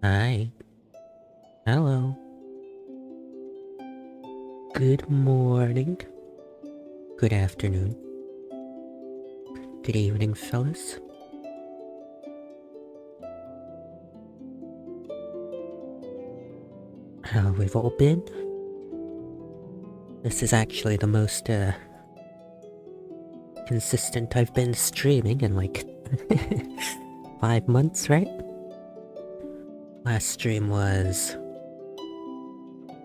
Hi. Hello. Good morning. Good afternoon. Good evening, fellas. How we've all been? This is actually the most, consistent I've been streaming in, like, 5 months, right? Last stream was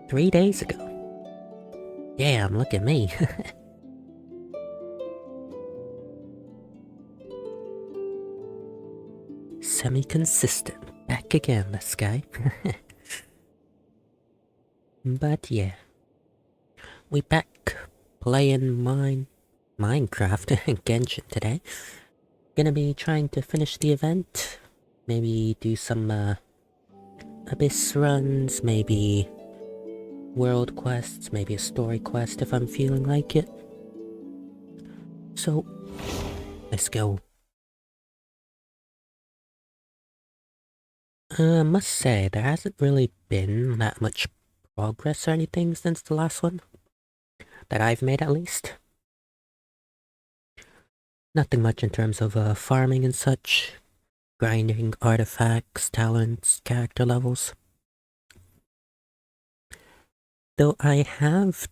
3 days ago. Damn, look at me. Semi-consistent. Back again, this guy. But yeah. We back playing Minecraft and Genshin today. Gonna be trying to finish the event. Maybe do some, Abyss runs, maybe world quests, maybe a story quest if I'm feeling like it. So, let's go. I must say, there hasn't really been that much progress or anything since the last one. That I've made at least. Nothing much in terms of farming and such. Grinding artifacts, talents, character levels. Though I have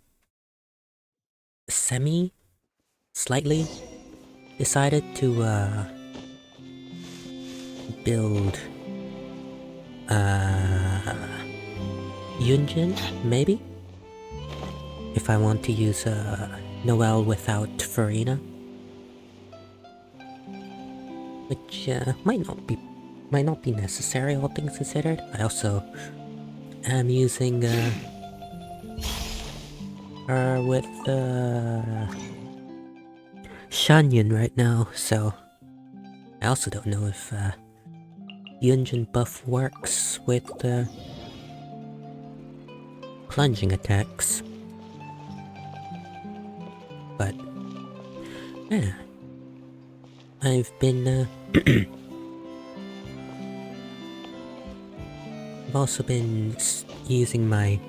slightly decided to build Yunjin, maybe? If I want to use Noelle without Farina. Which might not be necessary, all things considered. I also am using her with Shanyan right now, so I also don't know if Yunjin buff works with plunging attacks. But yeah, I've been I've also been using my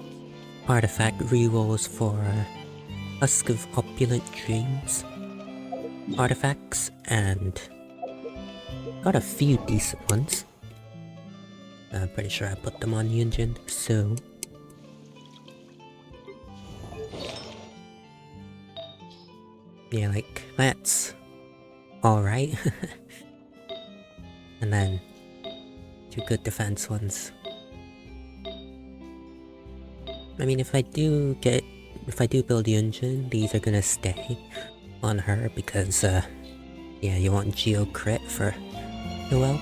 artifact rerolls for Husk of Opulent Dreams artifacts, and got a few decent ones. I'm pretty sure I put them on Yunjin, so... yeah, like, that's alright. And then 2 good defense ones. I mean, if I do build Yunjin, these are gonna stay on her because, yeah, you want Geo Crit for Noelle.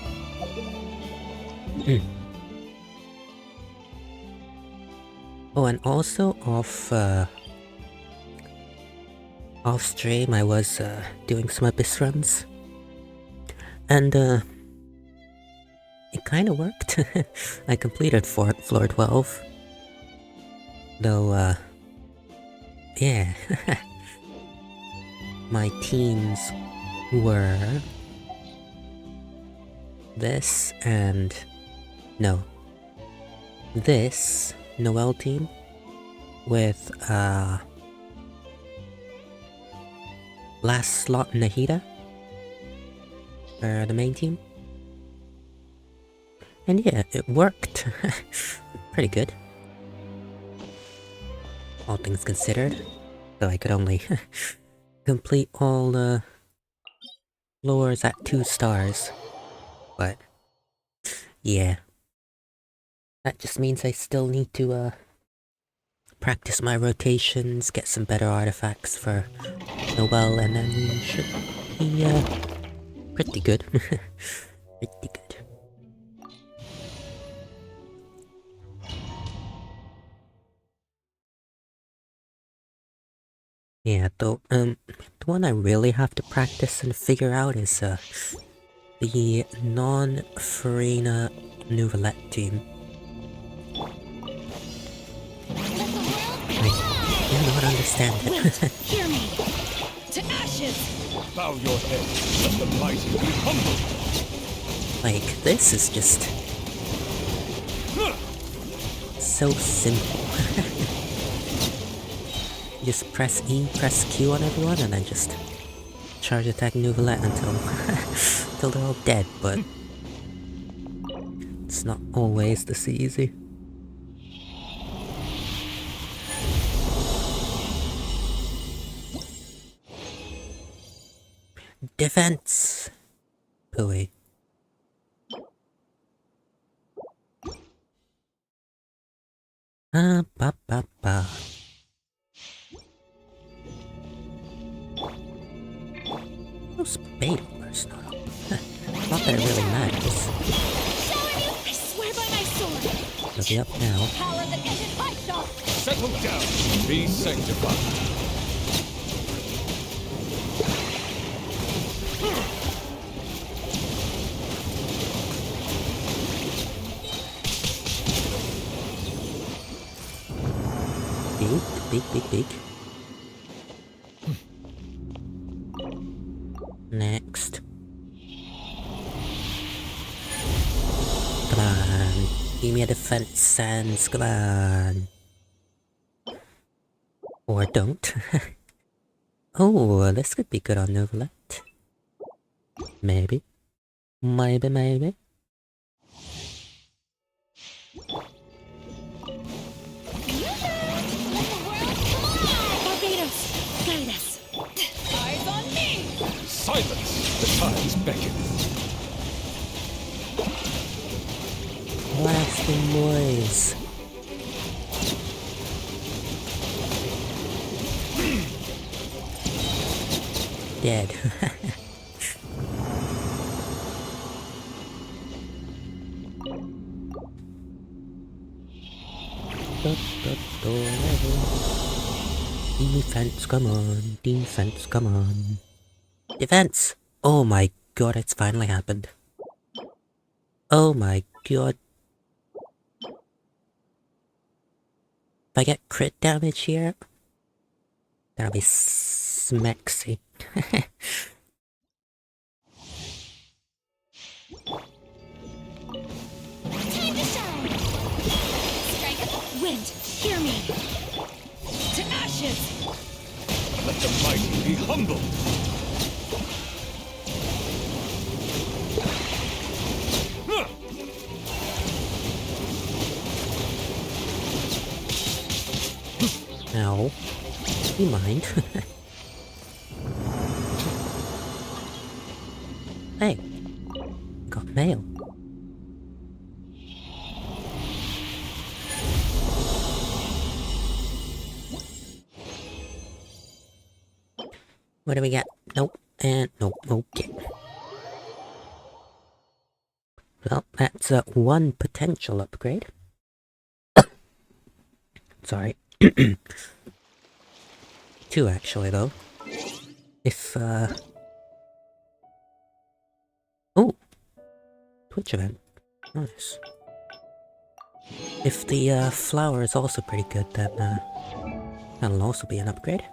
Oh, and also off stream I was doing some Abyss runs. And it kinda worked. I completed floor 12. Though, yeah. My teams were this and... no. This Noelle team with, last slot Nahida for the main team. And yeah, it worked. Pretty good. All things considered. Though I could only complete all the floors at 2 stars. But yeah. That just means I still need to practice my rotations, get some better artifacts for Noelle, and then should be pretty good. Pretty good. Yeah, though, the one I really have to practice and figure out is, the non-Farina Nouvellette team. I do not understand it. Hear me! To ashes! Bow your head, let the mighty be humble! Like, this is just... so simple. Just press E, press Q on everyone, and then just charge attack Nouvellette until until they're all dead, but it's not always this easy. Defense! Pooey. Ba ba ba. Those beta burst not up. Not that it really matters. Showing you, I swear by my sword. It'll be up now. Power that ended life off. Settle down. Be sanctified. Big. Next. Come on. Give me a defense sense, come on. Or don't. Oh, this could be good on Nouvellette. Maybe. Maybe. Eyes on me! Silence. The times beckon. Blasting boys. Dead. Defense, come on. Defense, come on. Defense! Oh my god, it's finally happened. Oh my god. If I get crit damage here, that'll be smexy. Time to shine! Strike! Wind, hear me! To ashes! Let the mighty be humble. Ow. Do you mind? Hey. Got mail. What do we got? Nope. And nope. Okay. Well, that's one potential upgrade. Sorry. Two, actually, though. If, Oh! Twitch event. Nice. If the, flower is also pretty good, then, that'll also be an upgrade.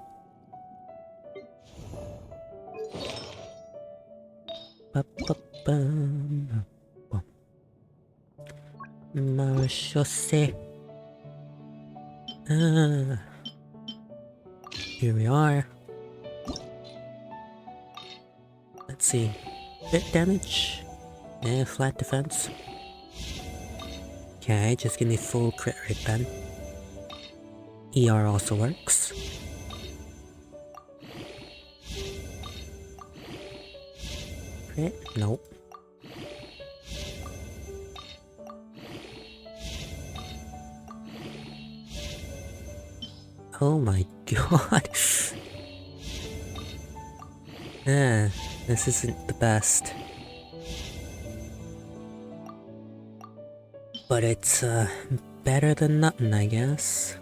Marchose. Here we are. Let's see. Bit damage. And flat defense. Okay, just give me full crit rate then. ER also works. Crit? Nope. Oh my god. This isn't the best. But it's, better than nothing, I guess.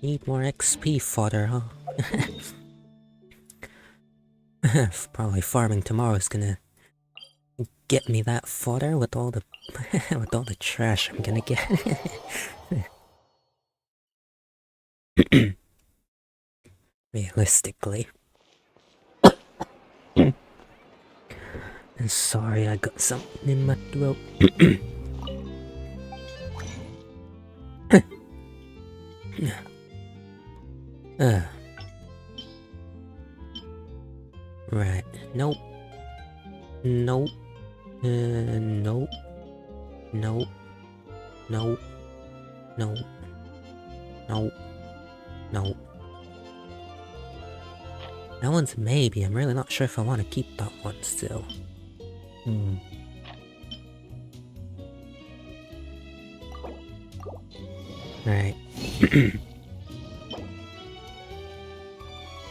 Need more XP fodder, huh? Probably farming tomorrow is gonna get me that fodder with all the with all the trash I'm gonna get. Realistically. And sorry, I got something in my throat. Right. Nope. Nope. Nope. Nope. Nope. Nope. Nope. Nope. That one's a maybe. I'm really not sure if I want to keep that one still. Right.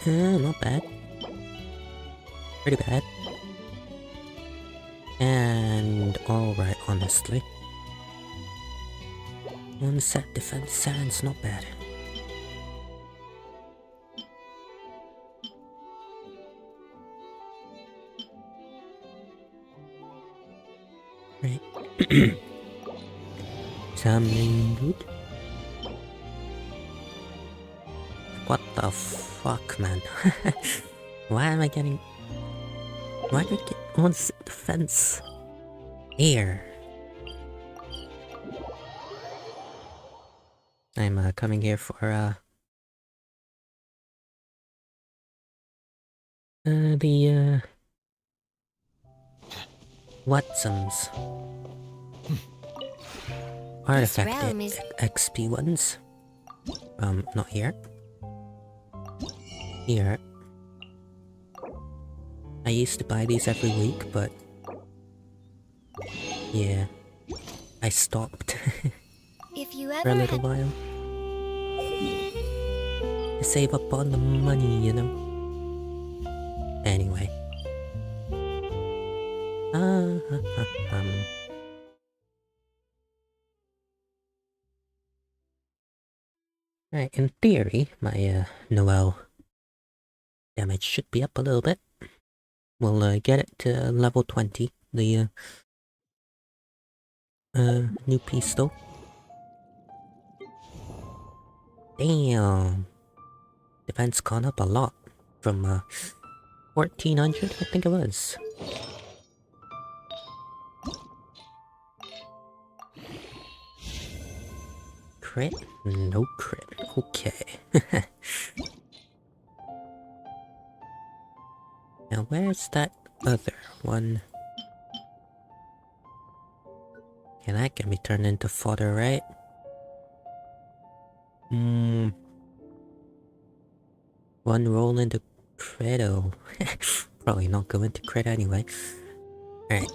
Not bad. Pretty bad. And alright, honestly. One set defense sounds not bad. Right. Something good. What the fuck, man? Why am I getting... Why did I get one set defense? Here. I'm coming here for the Watsons. Artifact realm is- XP ones. Not here. Here. I used to buy these every week, but... yeah. I stopped If you for a ever little while. To save up on the money, you know? Anyway. Right, in theory, my Noel damage should be up a little bit. We'll get it to level 20, the new pistol. Damn! Defense gone up a lot. From 1400, I think it was. Crit? No crit. Okay. Now where's that other one? Yeah, that can be turned into fodder, right? One roll into crit. Oh. Probably not go into crit anyway. Alright.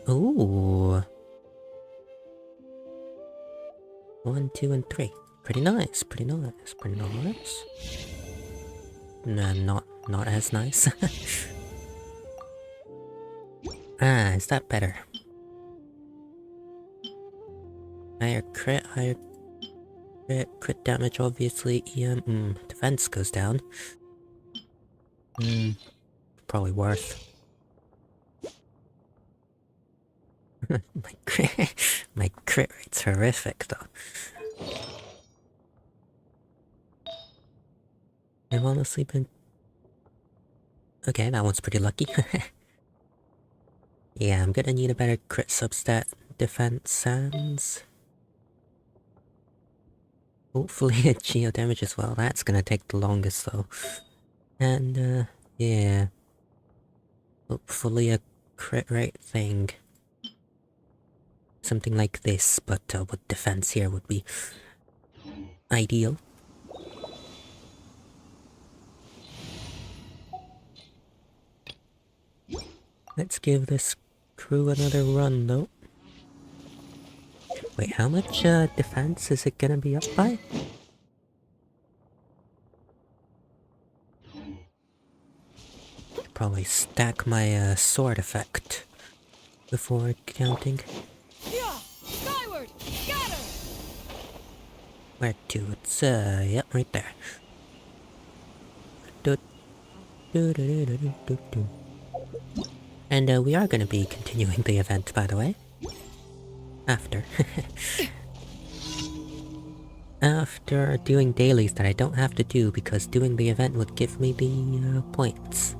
Ooh. 1, 2, and 3. Pretty nice, pretty nice, pretty nice. Nah, not as nice. Ah, is that better? Higher crit, higher crit damage, obviously. Defense goes down. Probably worth. My crit rate's horrific, though. I've honestly been... okay, that one's pretty lucky. Yeah, I'm gonna need a better crit substat defense sans. Hopefully a geo damage as well. That's gonna take the longest though. And yeah. Hopefully a crit rate thing. Something like this, but with defense here would be ideal. Let's give this crew another run though. Wait, how much defense is it gonna be up by? Probably stack my sword effect before counting. Yeah! Skyward! Scatter! Where to? It's, yep, right there. Do, do, do, do, do, do, do. And, we are gonna be continuing the event, by the way. After. After doing dailies that I don't have to do because doing the event would give me the, points.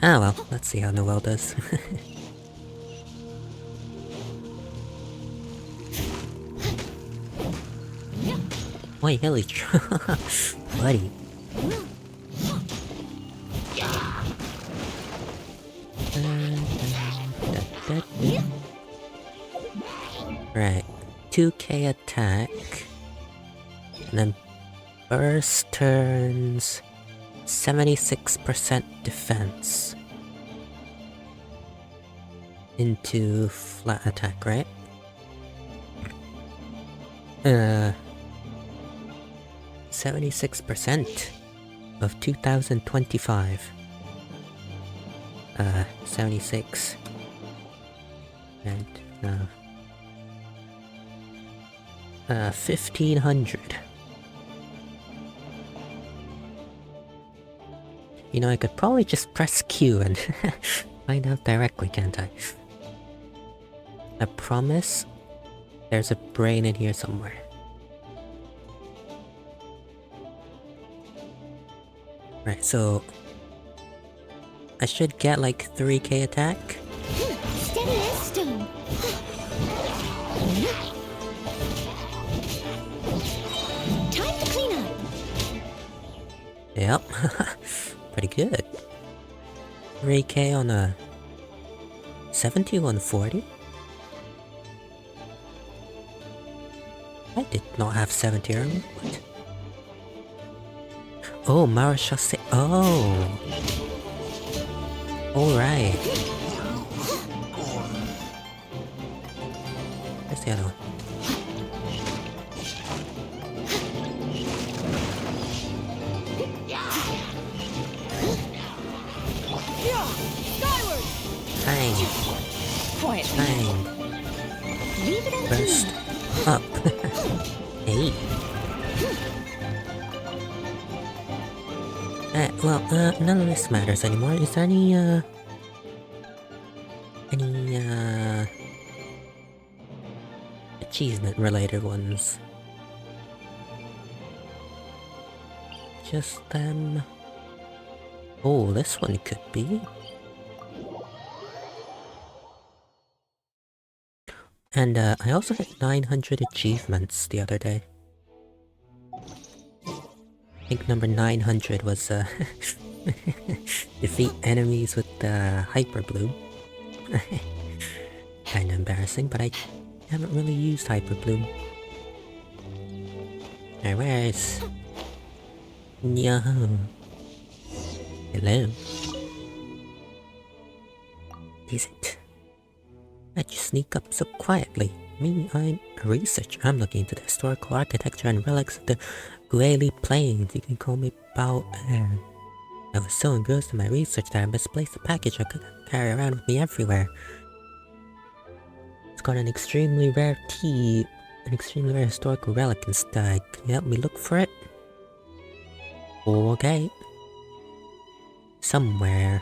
Ah well, let's see how Noelle does. Oi, Hilly. Buddy. Right. 2k attack. And then burst turns 76% defense into flat attack, right? 76% of 2025. 76 and 1500. You know, I could probably just press Q and find out directly, can't I? I promise there's a brain in here somewhere. Right, so I should get like 3k attack. Steady as stone. Time to clean up. Yep, pretty good. 3k on a 7140? I did not have 70 armor. What? Oh, Marshal say. Oh! Alright. Where's the other one? Skyward! Fine. Quiet. Fine. Leave it on Burst up. Hey. Well, none of this matters anymore. Is there any achievement-related ones? Just them... Oh, this one could be. And, I also hit 900 achievements the other day. I think number 900 was, defeat enemies with, Hyper Bloom. Kinda embarrassing, but I haven't really used Hyper Bloom. Where's... Yo. Hello. Is it? How'd you sneak up so quietly? Me, I'm a researcher. I'm looking into the historical architecture and relics of the Gueli Plains. You can call me Bao. I was so engrossed in my research that I misplaced a package I couldn't carry around with me everywhere. It's got an extremely rare tea, an extremely rare historical relic inside. Can you help me look for it? Okay. Somewhere.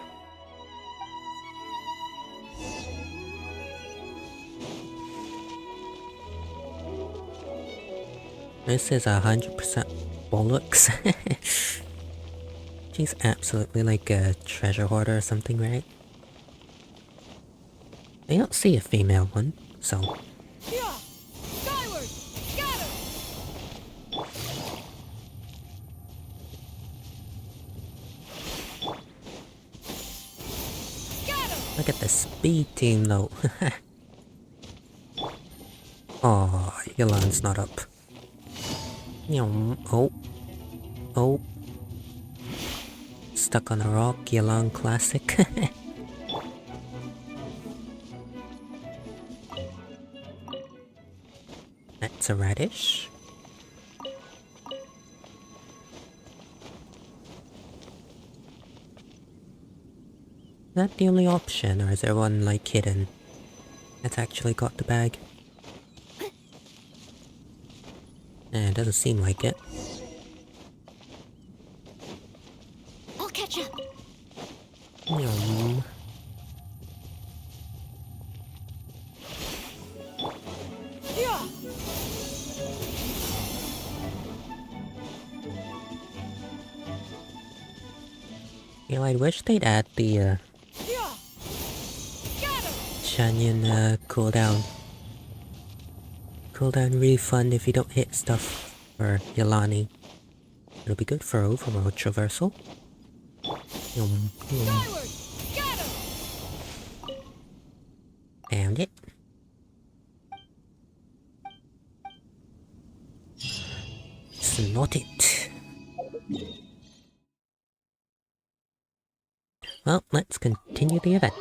This is 100% bollocks. She's absolutely like a treasure hoarder or something, right? I don't see a female one, so... Skyward! Scatter! Look at the speed team though. Oh, Yolan's not up. Oh. Oh. Stuck on a rock, Yolan classic. That's a radish. Is that the only option, or is there one, like, hidden? That's actually got the bag. It doesn't seem like it. I'll catch up. Yum. Yeah. You know, I wish they'd add the Yeah. Got him. Shanyan cooldown refund if you don't hit stuff for Yolani. It'll be good for overall traversal. Yum, yum. Skyward. Got him. Found it. It's not it. Well, let's continue the event.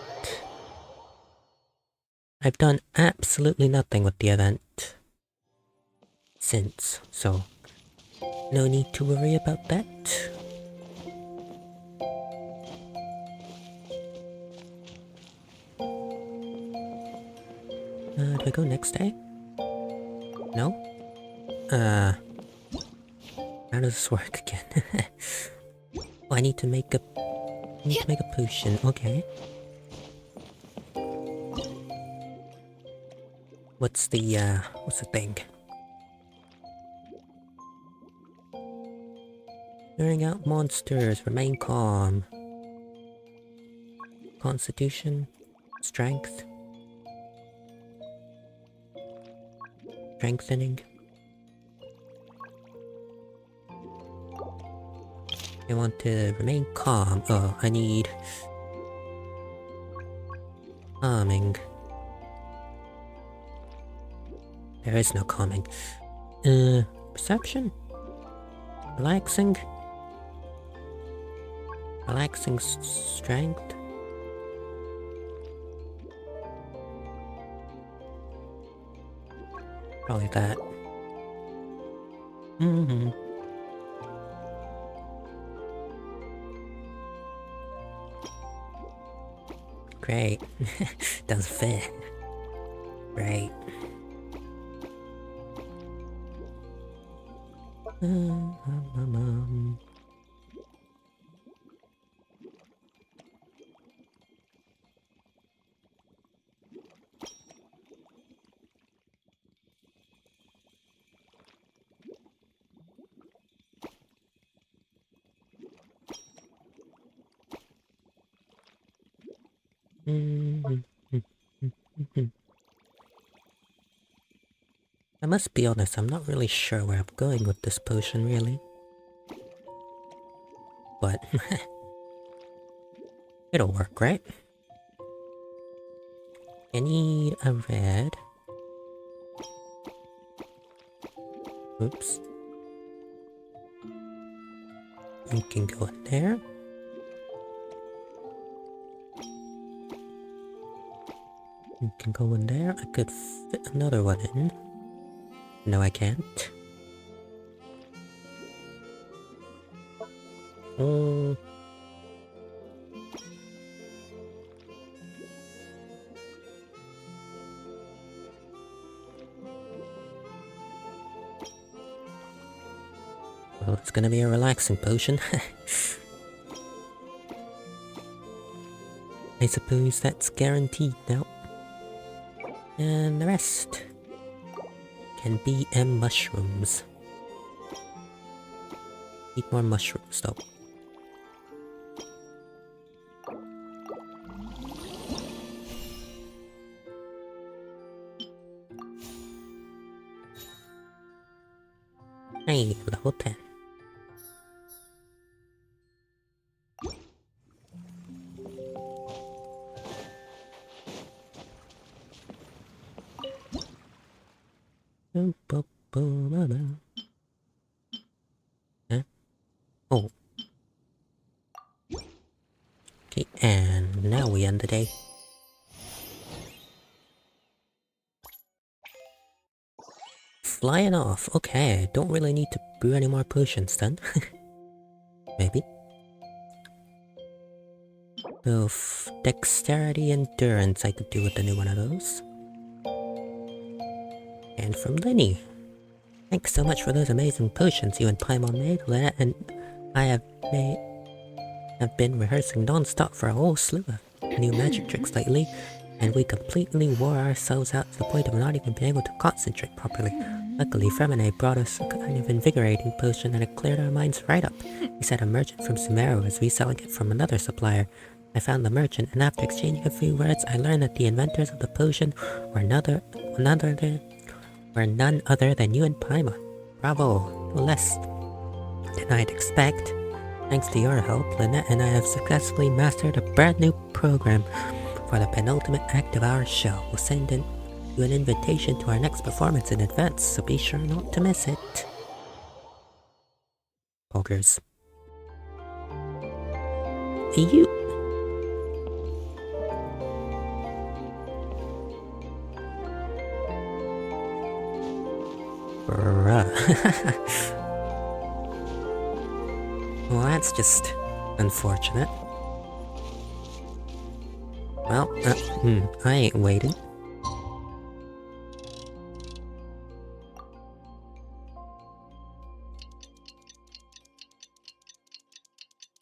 I've done absolutely nothing with the event since, so no need to worry about that. Do I go next day? No? How does this work again? Oh, I need to make a potion. Okay. What's the thing? Clearing out monsters, remain calm. Constitution, strength, strengthening. I want to remain calm. Oh, I need calming. There is no calming. Perception? Relaxing? Relaxing strength? Probably that. Mm-hmm. Great. Doesn't fit. Right. I must be honest, I'm not really sure where I'm going with this potion, really. But it'll work, right? I need a red. Oops. You can go in there. You can go in there. I could fit another one in. No, I can't. Oh. Well, it's gonna be a relaxing potion. I suppose that's guaranteed now. And the rest can be mushrooms. Eat more mushrooms though. Hey, level 10. Huh? Oh. Okay, and now we end the day. Flying off. Okay, don't really need to brew any more potions then. Maybe. So, dexterity, endurance, I could do with a new one of those. And from Lenny. Thanks so much for those amazing potions you and Paimon made, Lynette, and I have been rehearsing non-stop for a whole slew of new magic tricks lately, and we completely wore ourselves out to the point of not even being able to concentrate properly. Luckily, Fremine brought us a kind of invigorating potion and it cleared our minds right up. He said a merchant from Sumeru was reselling it from another supplier. I found the merchant, and after exchanging a few words, I learned that the inventors of the potion were none other than you and Paimon. Bravo! No less than I'd expect. Thanks to your help, Lynette and I have successfully mastered a brand new program for the penultimate act of our show. We'll send you an invitation to our next performance in advance, so be sure not to miss it. Pokers. You... Bruh. Well, that's just unfortunate. Well, I ain't waiting.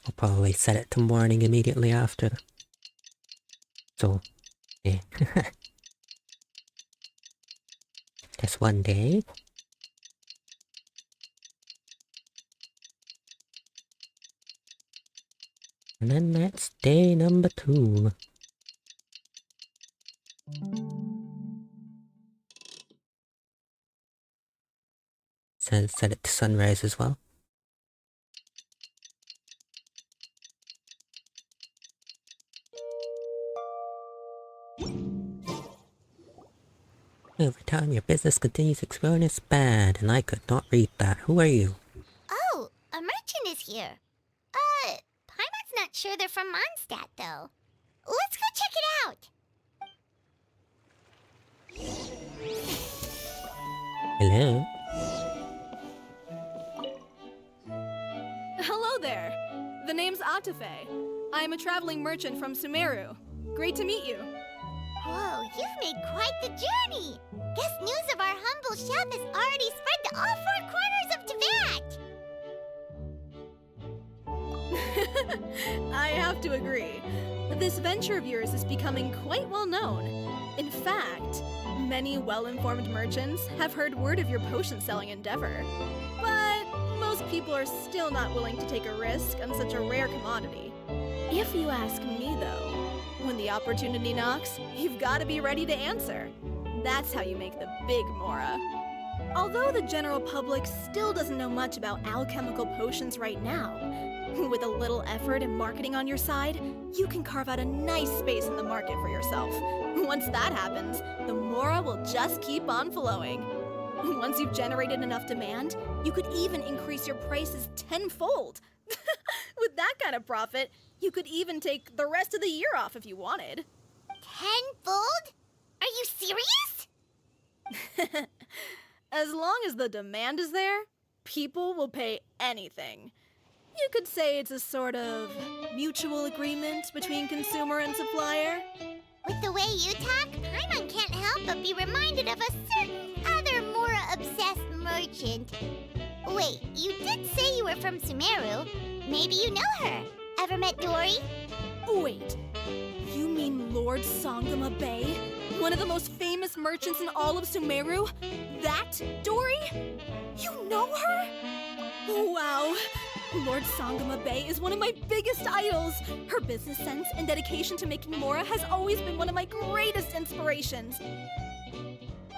I'll probably set it to morning immediately after. So, yeah. Just one day. And then that's day number 2. Set it to sunrise as well. Over time, your business continues to grow and expand, and I could not read that. Who are you? Oh, a merchant is here. Paimon's not sure they're from Mondstadt, though. Let's go check it out. Hello? Hello there. The name's Atafe. I am a traveling merchant from Sumeru. Great to meet you. Whoa, you've made quite the journey. Guess news of our humble shop has already spread to all 4 corners of Tibet. I have to agree. This venture of yours is becoming quite well known. In fact, many well-informed merchants have heard word of your potion-selling endeavor. But most people are still not willing to take a risk on such a rare commodity. If you ask me, though, when the opportunity knocks, you've got to be ready to answer. That's how you make the big Mora. Although the general public still doesn't know much about alchemical potions right now, with a little effort and marketing on your side, you can carve out a nice space in the market for yourself. Once that happens, the Mora will just keep on flowing. Once you've generated enough demand, you could even increase your prices tenfold. With that kind of profit, you could even take the rest of the year off if you wanted. Tenfold? Are you serious? As long as the demand is there, people will pay anything. You could say it's a sort of mutual agreement between consumer and supplier. With the way you talk, Paimon can't help but be reminded of a certain other Mora-obsessed merchant. Wait, you did say you were from Sumeru. Maybe you know her. Ever met Dory? Wait, you mean Lord Sangama Bay? One of the most famous merchants in all of Sumeru? That Dory? You know her? Wow. Lord Sangama Bay is one of my biggest idols. Her business sense and dedication to making Mora has always been one of my greatest inspirations.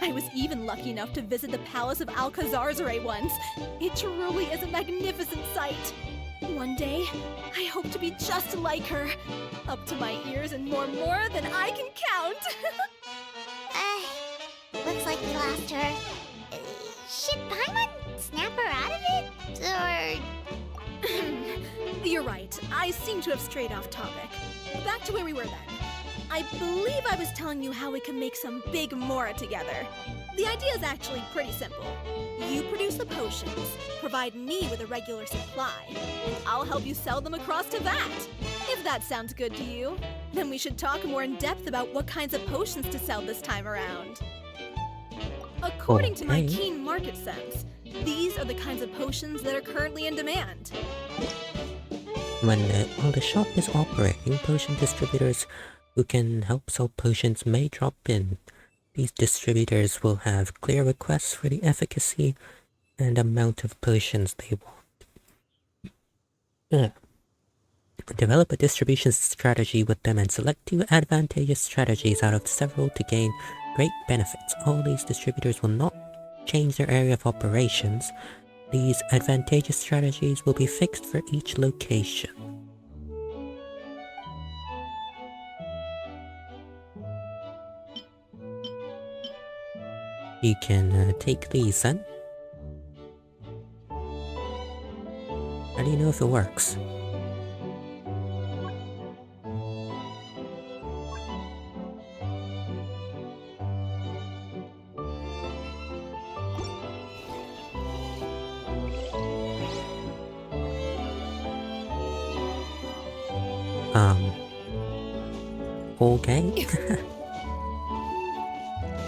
I was even lucky enough to visit the Palace of Alcazarzare once. It truly is a magnificent sight. One day, I hope to be just like her. Up to my ears and more Mora than I can count. Looks like we lost her. Should Paimon snap her out of it? Or... You're right. I seem to have strayed off topic. Back to where we were then. I believe I was telling you how we can make some big Mora together. The idea is actually pretty simple. You produce the potions, provide me with a regular supply, and I'll help you sell them across to that. If that sounds good to you, then we should talk more in depth about what kinds of potions to sell this time around. According to my keen market sense, These are the kinds of potions that are currently in demand. While the shop is operating, potion distributors who can help sell potions may drop in. These distributors will have clear requests for the efficacy and amount of potions they want. Develop a distribution strategy with them and select 2 advantageous strategies out of several to gain great benefits. All these distributors will not change their area of operations. These advantageous strategies will be fixed for each location. You can take these then. How do you know if it works? Okay.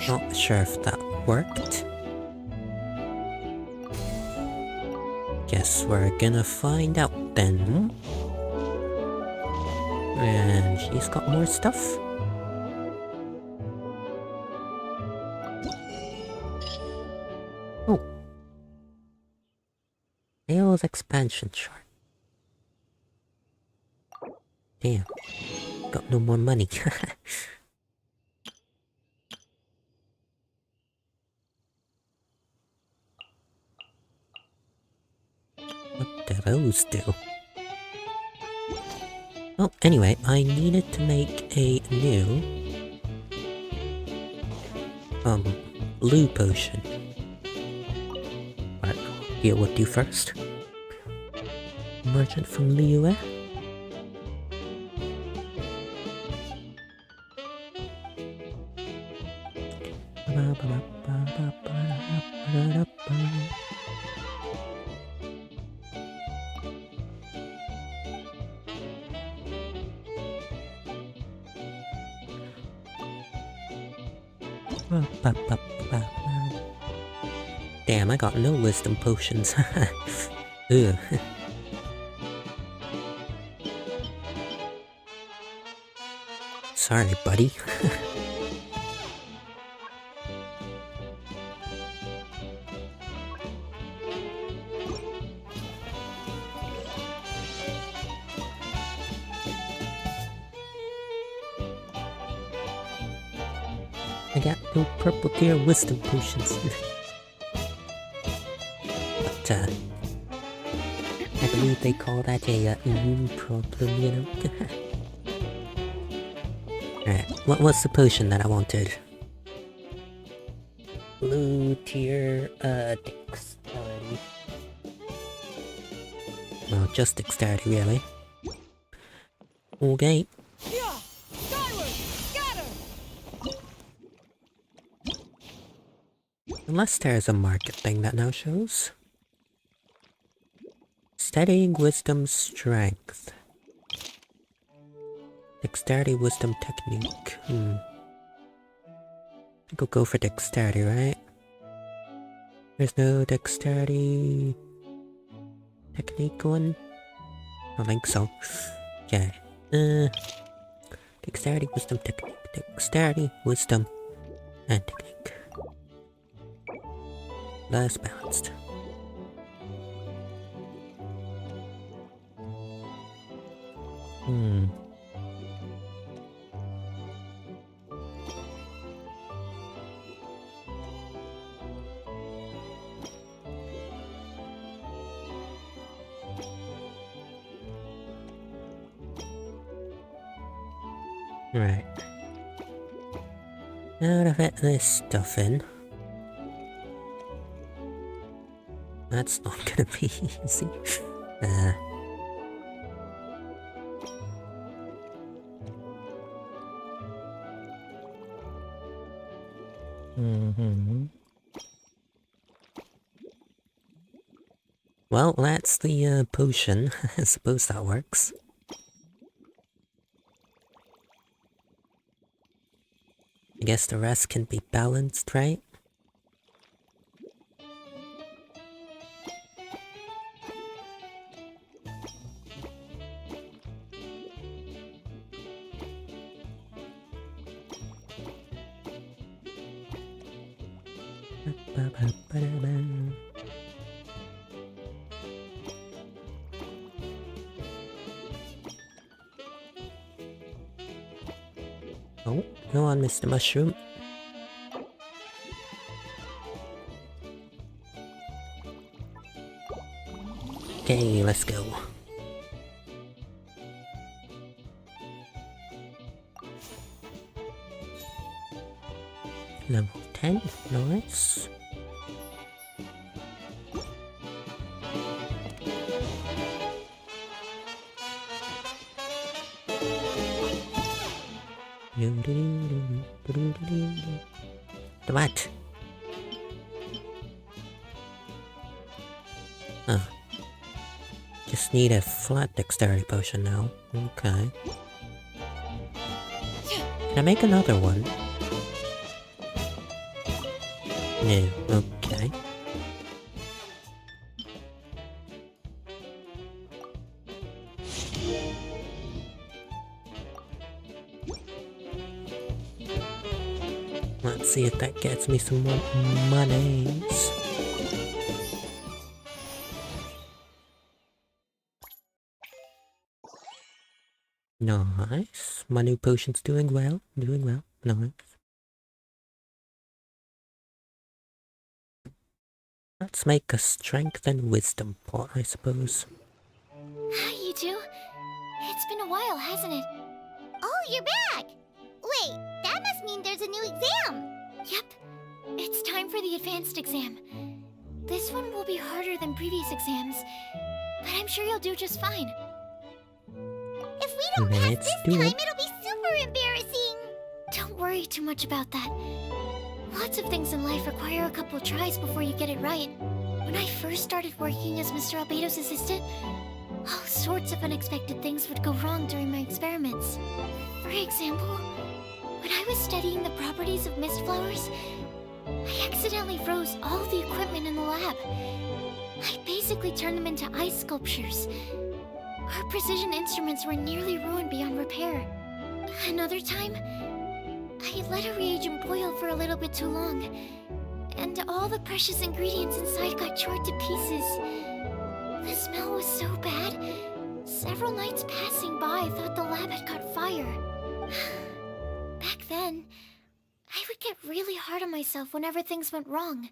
Not sure if that worked. Guess we're gonna find out then. And she's got more stuff. Oh. Sales expansion chart. Damn. Got no more money. What do those do? Oh, anyway, I needed to make a new blue potion. Alright, here what do first? Merchant from Liyue. Damn, I got no wisdom potions. Ugh. Sorry, buddy. I got no purple tier wisdom potions. But, I believe they call that a immune problem, you know? Alright, what was the potion that I wanted? Blue tier, dexterity. Well, just dexterity, really. Okay. Yeah! Skyward! Scatter! Unless there's a market thing that now shows. Steadying wisdom strength. Dexterity wisdom technique. I think I'll go for dexterity, right? There's no dexterity technique one? I don't think so. Okay. Dexterity, wisdom, technique. Dexterity, wisdom, and technique. Less balanced. Right. Now to fit this stuff in. That's not gonna be easy. Well, that's the potion. I suppose that works. I guess the rest can be balanced, right? Oh, go on, Mr. Mushroom. Okay, let's go. Level 10, nice. What? Oh. Just need a flat dexterity potion now. Okay. Can I make another one? No, okay. Let's see if that gets me some more monies. Nice. My new potion's doing well. Nice. Let's make a strength and wisdom pot, I suppose. Hi, you two. It's been a while, hasn't it? Oh, you're back! Wait, that must mean there's a new exam! Yep. It's time for the advanced exam. This one will be harder than previous exams, but I'm sure you'll do just fine. If we don't pass Let's this do time, it. it'll be super embarrassing! Don't worry too much about that. Lots of things in life require a couple tries before you get it right. When I first started working as Mr. Albedo's assistant, all sorts of unexpected things would go wrong during my experiments. For example, when I was studying the properties of mist flowers, I accidentally froze all the equipment in the lab. I basically turned them into ice sculptures. Our precision instruments were nearly ruined beyond repair. Another time, I let a reagent boil for a little bit too long, and all the precious ingredients inside got charred to pieces. The smell was so bad, several nights passing by thought the lab had caught fire. Back then, I would get really hard on myself whenever things went wrong.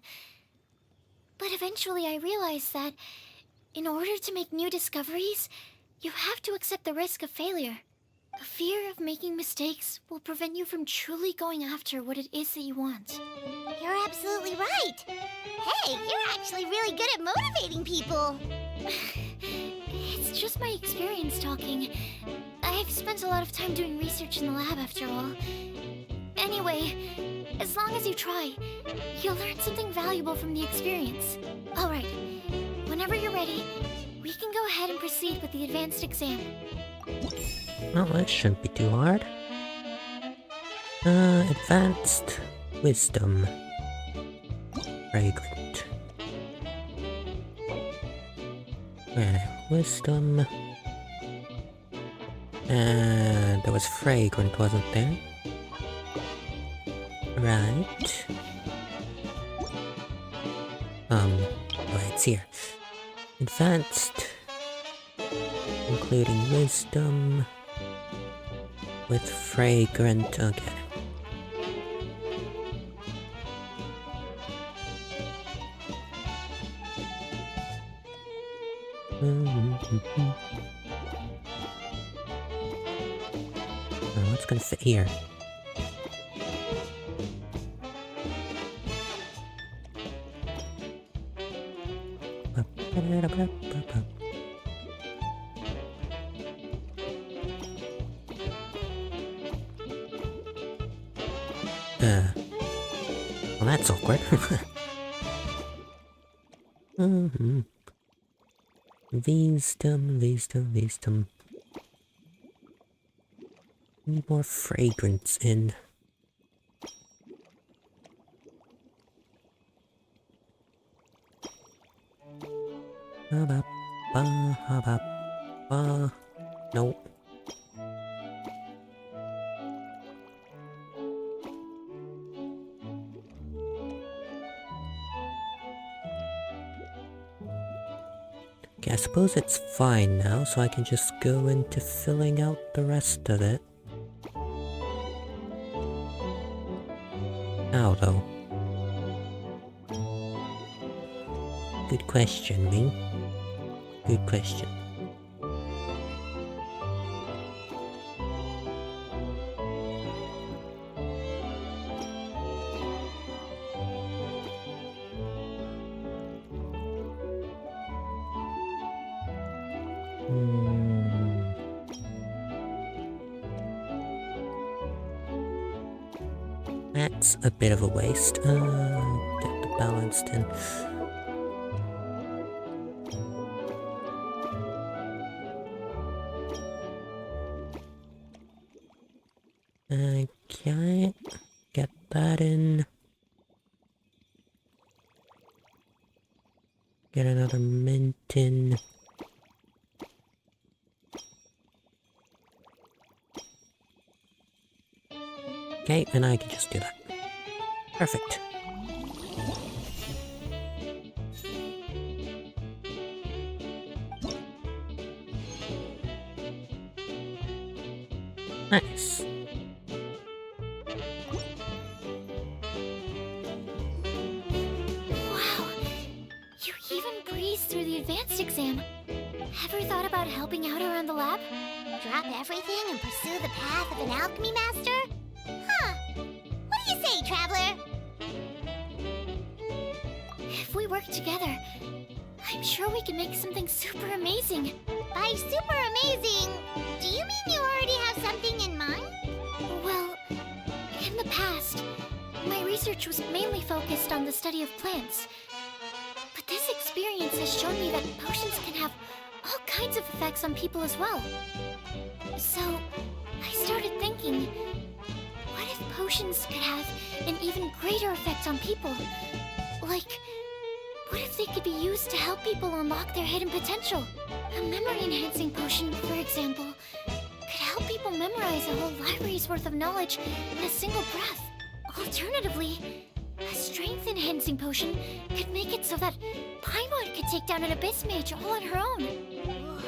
But eventually I realized that in order to make new discoveries, you have to accept the risk of failure. A fear of making mistakes will prevent you from truly going after what it is that you want. You're absolutely right! Hey, you're actually really good at motivating people! It's just my experience talking. I've spent a lot of time doing research in the lab after all. Anyway, as long as you try, you'll learn something valuable from the experience. Alright, whenever you're ready, we can go ahead and proceed with the advanced exam. Well, that shouldn't be too hard. Advanced wisdom. Fragrant. Wisdom. There was fragrant, wasn't there? Right. Oh, it's here. Advanced. Including wisdom. With fragrant, okay. What's gonna fit here? Well, that's awkward. Wisdom. Need more fragrance in. Nope. Okay, I suppose it's fine now, so I can just go into filling out the rest of it. How though? Good question, Ming. Good question. That's a bit of a waste. Get the balanced in. Okay, get that in. Get another mint in. Okay, and I can just do that. Perfect. Nice. Wow! You even breezed through the advanced exam. Ever thought about helping out around the lab? Drop everything and pursue the path of an alchemy master? Huh. What do you say, traveler? If we work together, I'm sure we can make something super amazing. By super amazing, do you mean you already have something in mind? Well, in the past, my research was mainly focused on the study of plants. But this experience has shown me that potions can have all kinds of effects on people as well. So, I started thinking, what if potions could have an even greater effect on people? Like, what if they could be used to help people unlock their hidden potential? A memory-enhancing potion, for example, could help people memorize a whole library's worth of knowledge in a single breath. Alternatively, a strength-enhancing potion could make it so that Paimon could take down an Abyss Mage all on her own. Whoa.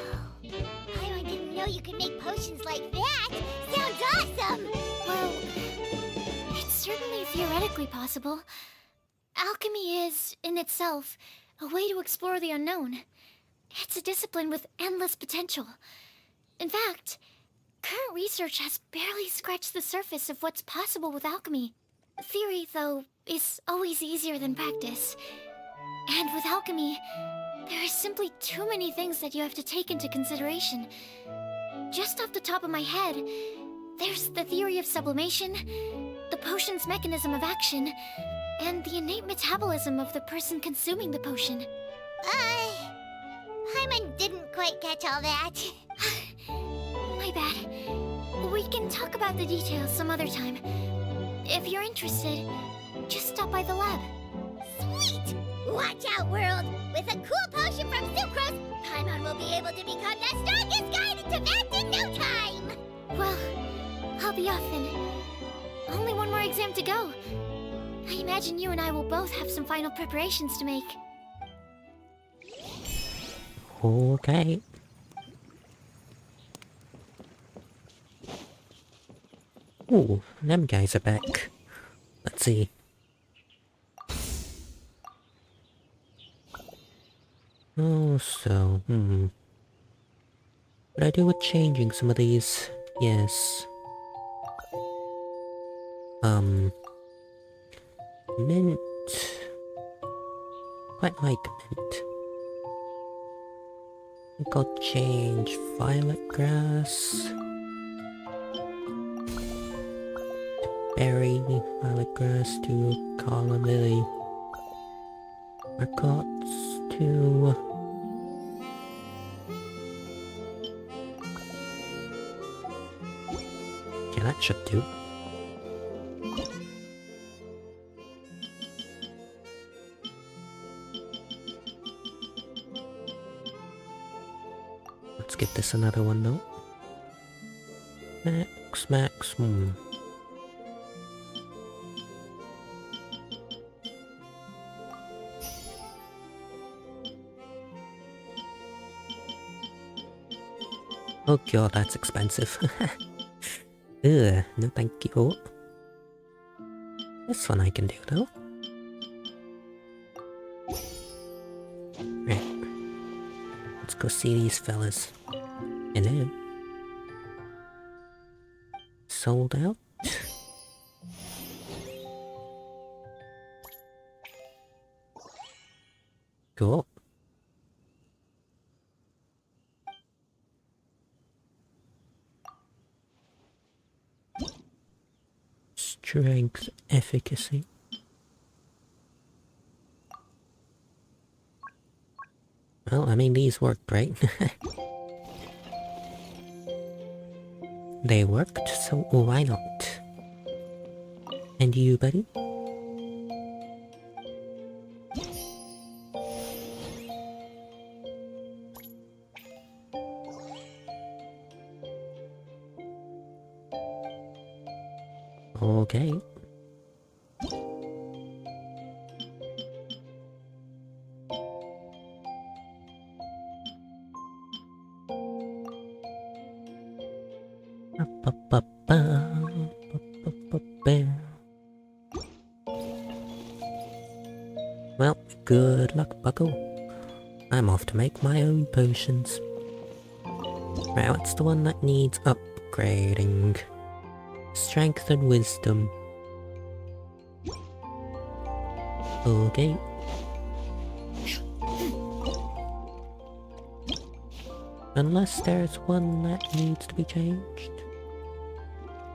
I didn't know you could make potions like that. Sounds awesome! Well, it's certainly theoretically possible. Alchemy is, in itself, a way to explore the unknown. It's a discipline with endless potential. In fact, current research has barely scratched the surface of what's possible with alchemy. Theory, though, is always easier than practice. And with alchemy, there are simply too many things that you have to take into consideration. Just off the top of my head, there's the theory of sublimation, the potion's mechanism of action, and the innate metabolism of the person consuming the potion. Paimon didn't quite catch all that. My bad. We can talk about the details some other time. If you're interested, just stop by the lab. Sweet! Watch out, world! With a cool potion from Sucrose, Paimon will be able to become the strongest guy in Tibet in no time! Well, I'll be off then. Only one more exam to go. I imagine you and I will both have some final preparations to make. Okay. Ooh, them guys are back. Let's see. Oh, so, What I do with changing some of these? Yes. Mint. Quite like mint. I think I'll change violet grass to berry, violet grass to calla lily, marcots to yeah, that should do. Let's get this another one though. Max, Oh god, that's expensive. Ugh, no thank you. This one I can do though. Right. Let's go see these fellas. Hello. Sold out? Cool. Strength, efficacy. Well, I mean, these worked, right? They worked, so why not? And you, buddy? Okay. Well, good luck, bucko. I'm off to make my own potions. Right, what's the one that needs upgrading? Strength and wisdom. Okay. Unless there's one that needs to be changed.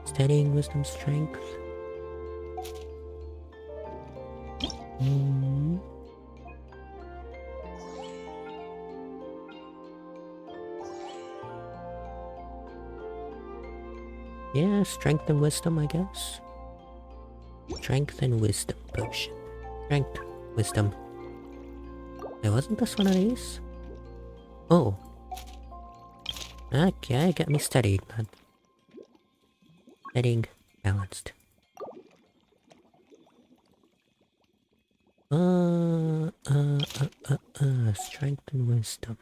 Steadying, wisdom, strength. Yeah, strength and wisdom, I guess. Strength and wisdom potion. Strength, wisdom. Hey, wasn't this one of these? Oh. Okay, get me steadied, man. Steadying, balanced. Strength and wisdom.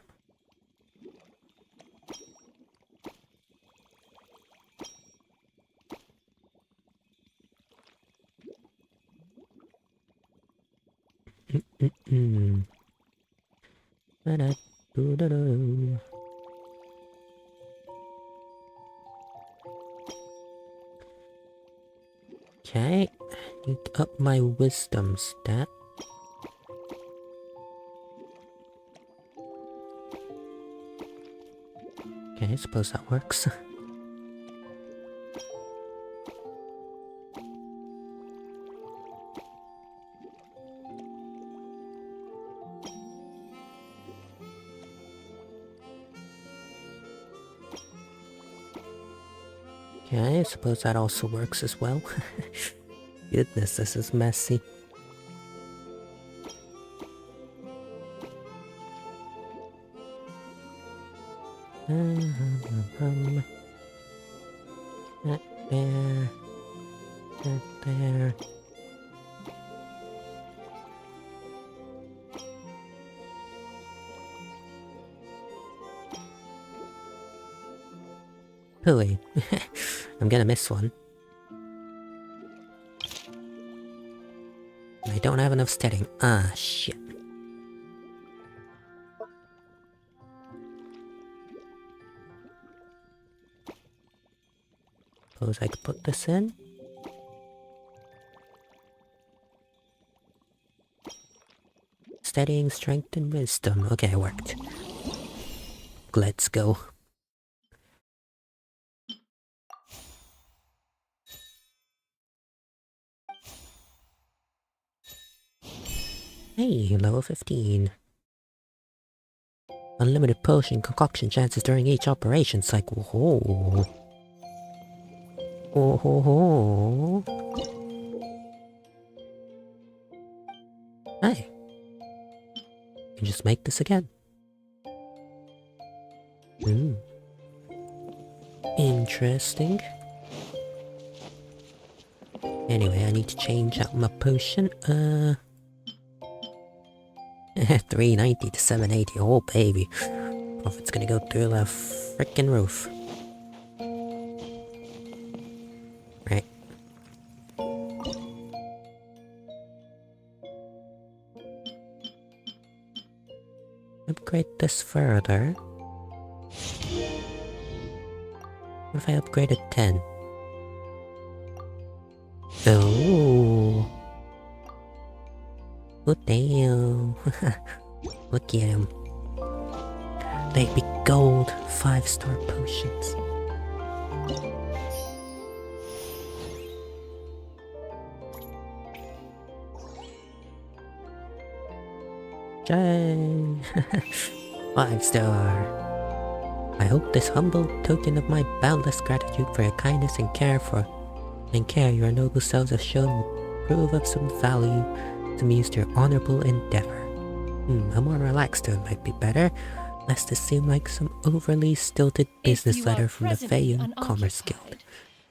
Da-da-doo-da-doo. Okay, need to up my wisdom stat. Okay, I suppose that works. Okay, I suppose that also works as well. Goodness, this is messy. That there. That there. Hooey. I'm gonna miss one. I don't have enough steadying. Ah, shit. Suppose I could put this in. Steadying, strength, and wisdom. Okay, it worked. Let's go. Hey, level 15. Unlimited potion concoction chances during each operation cycle. Oh. Oh ho ho. Hey. You can just make this again. Ooh. Interesting. Anyway, I need to change out my potion. 390 to 780. Oh baby. Or if it's gonna go through the frickin' roof. Right. Upgrade this further. What if I upgraded 10? Oh. Oh damn. Look at him. They'd be gold 5-star potions. Yay! 5-star. I hope this humble token of my boundless gratitude for your kindness and care your noble selves have shown will prove of some value to me to your honorable endeavor. A more relaxed tone might be better, lest it seem like some overly stilted business letter from the Feyun Commerce Guild.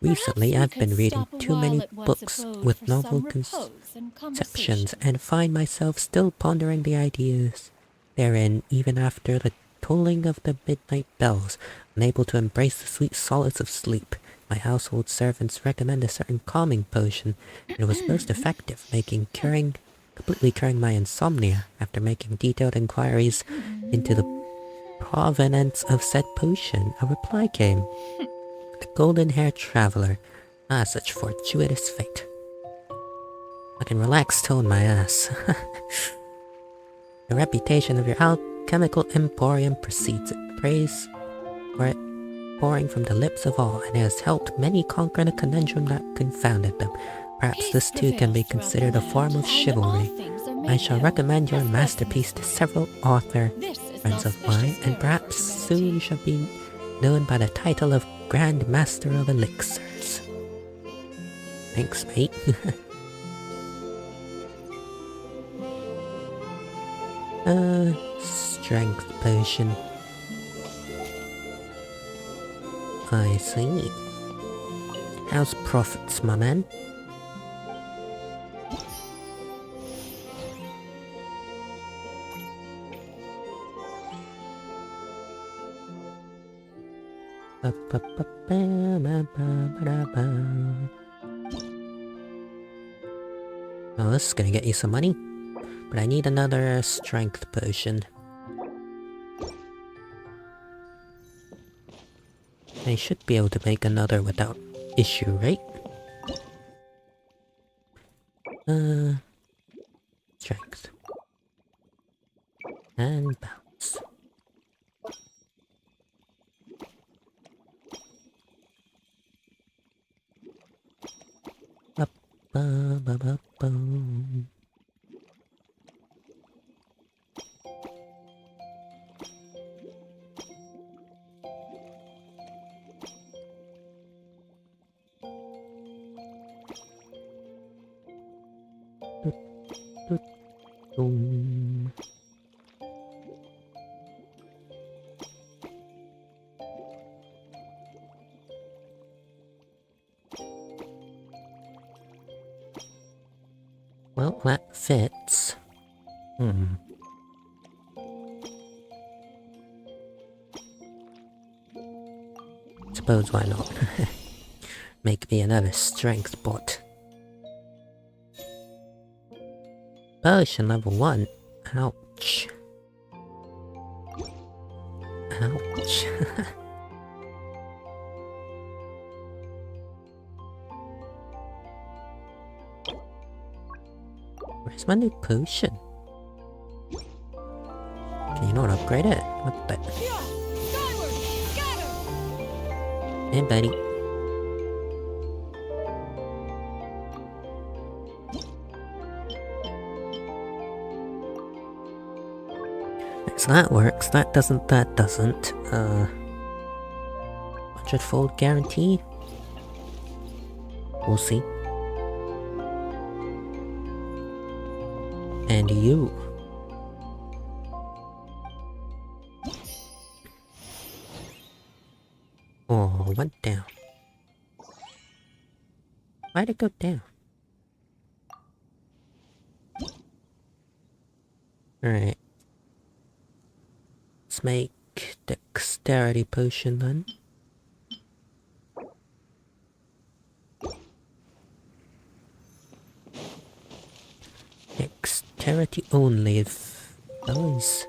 Recently, I've been reading too many books with novel conceptions and find myself still pondering the ideas therein even after the tolling of the midnight bells, unable to embrace the sweet solace of sleep. My household servants recommend a certain calming potion, and it was most effective, completely curing my insomnia. After making detailed inquiries into the provenance of said potion, a reply came. The golden-haired traveler. Ah, such fortuitous fate. I can relax tone my ass. The reputation of your alchemical emporium precedes it. Praise for it pouring from the lips of all, and it has helped many conquer the conundrum that confounded them. Perhaps this too can be considered a form of chivalry. I shall recommend your masterpiece to several friends of mine, and perhaps soon shall be known by the title of Grand Master of Elixirs. Thanks, mate. Strength potion. I see. How's profits, my man? Oh, this is gonna get you some money. But I need another strength potion. I should be able to make another without issue, right? Strength. And bounce. Up, boom. Boom. Well, that fits. Suppose why not? Make me another strength bot. Potion level 1. Ouch. Ouch. Where's my new potion? Can you not upgrade it? What the? Hey, buddy. So that works, that doesn't. 100-fold guarantee? We'll see. And you. Oh, went down. Why'd it go down? Alright. Let's make dexterity potion then. Dexterity only if those.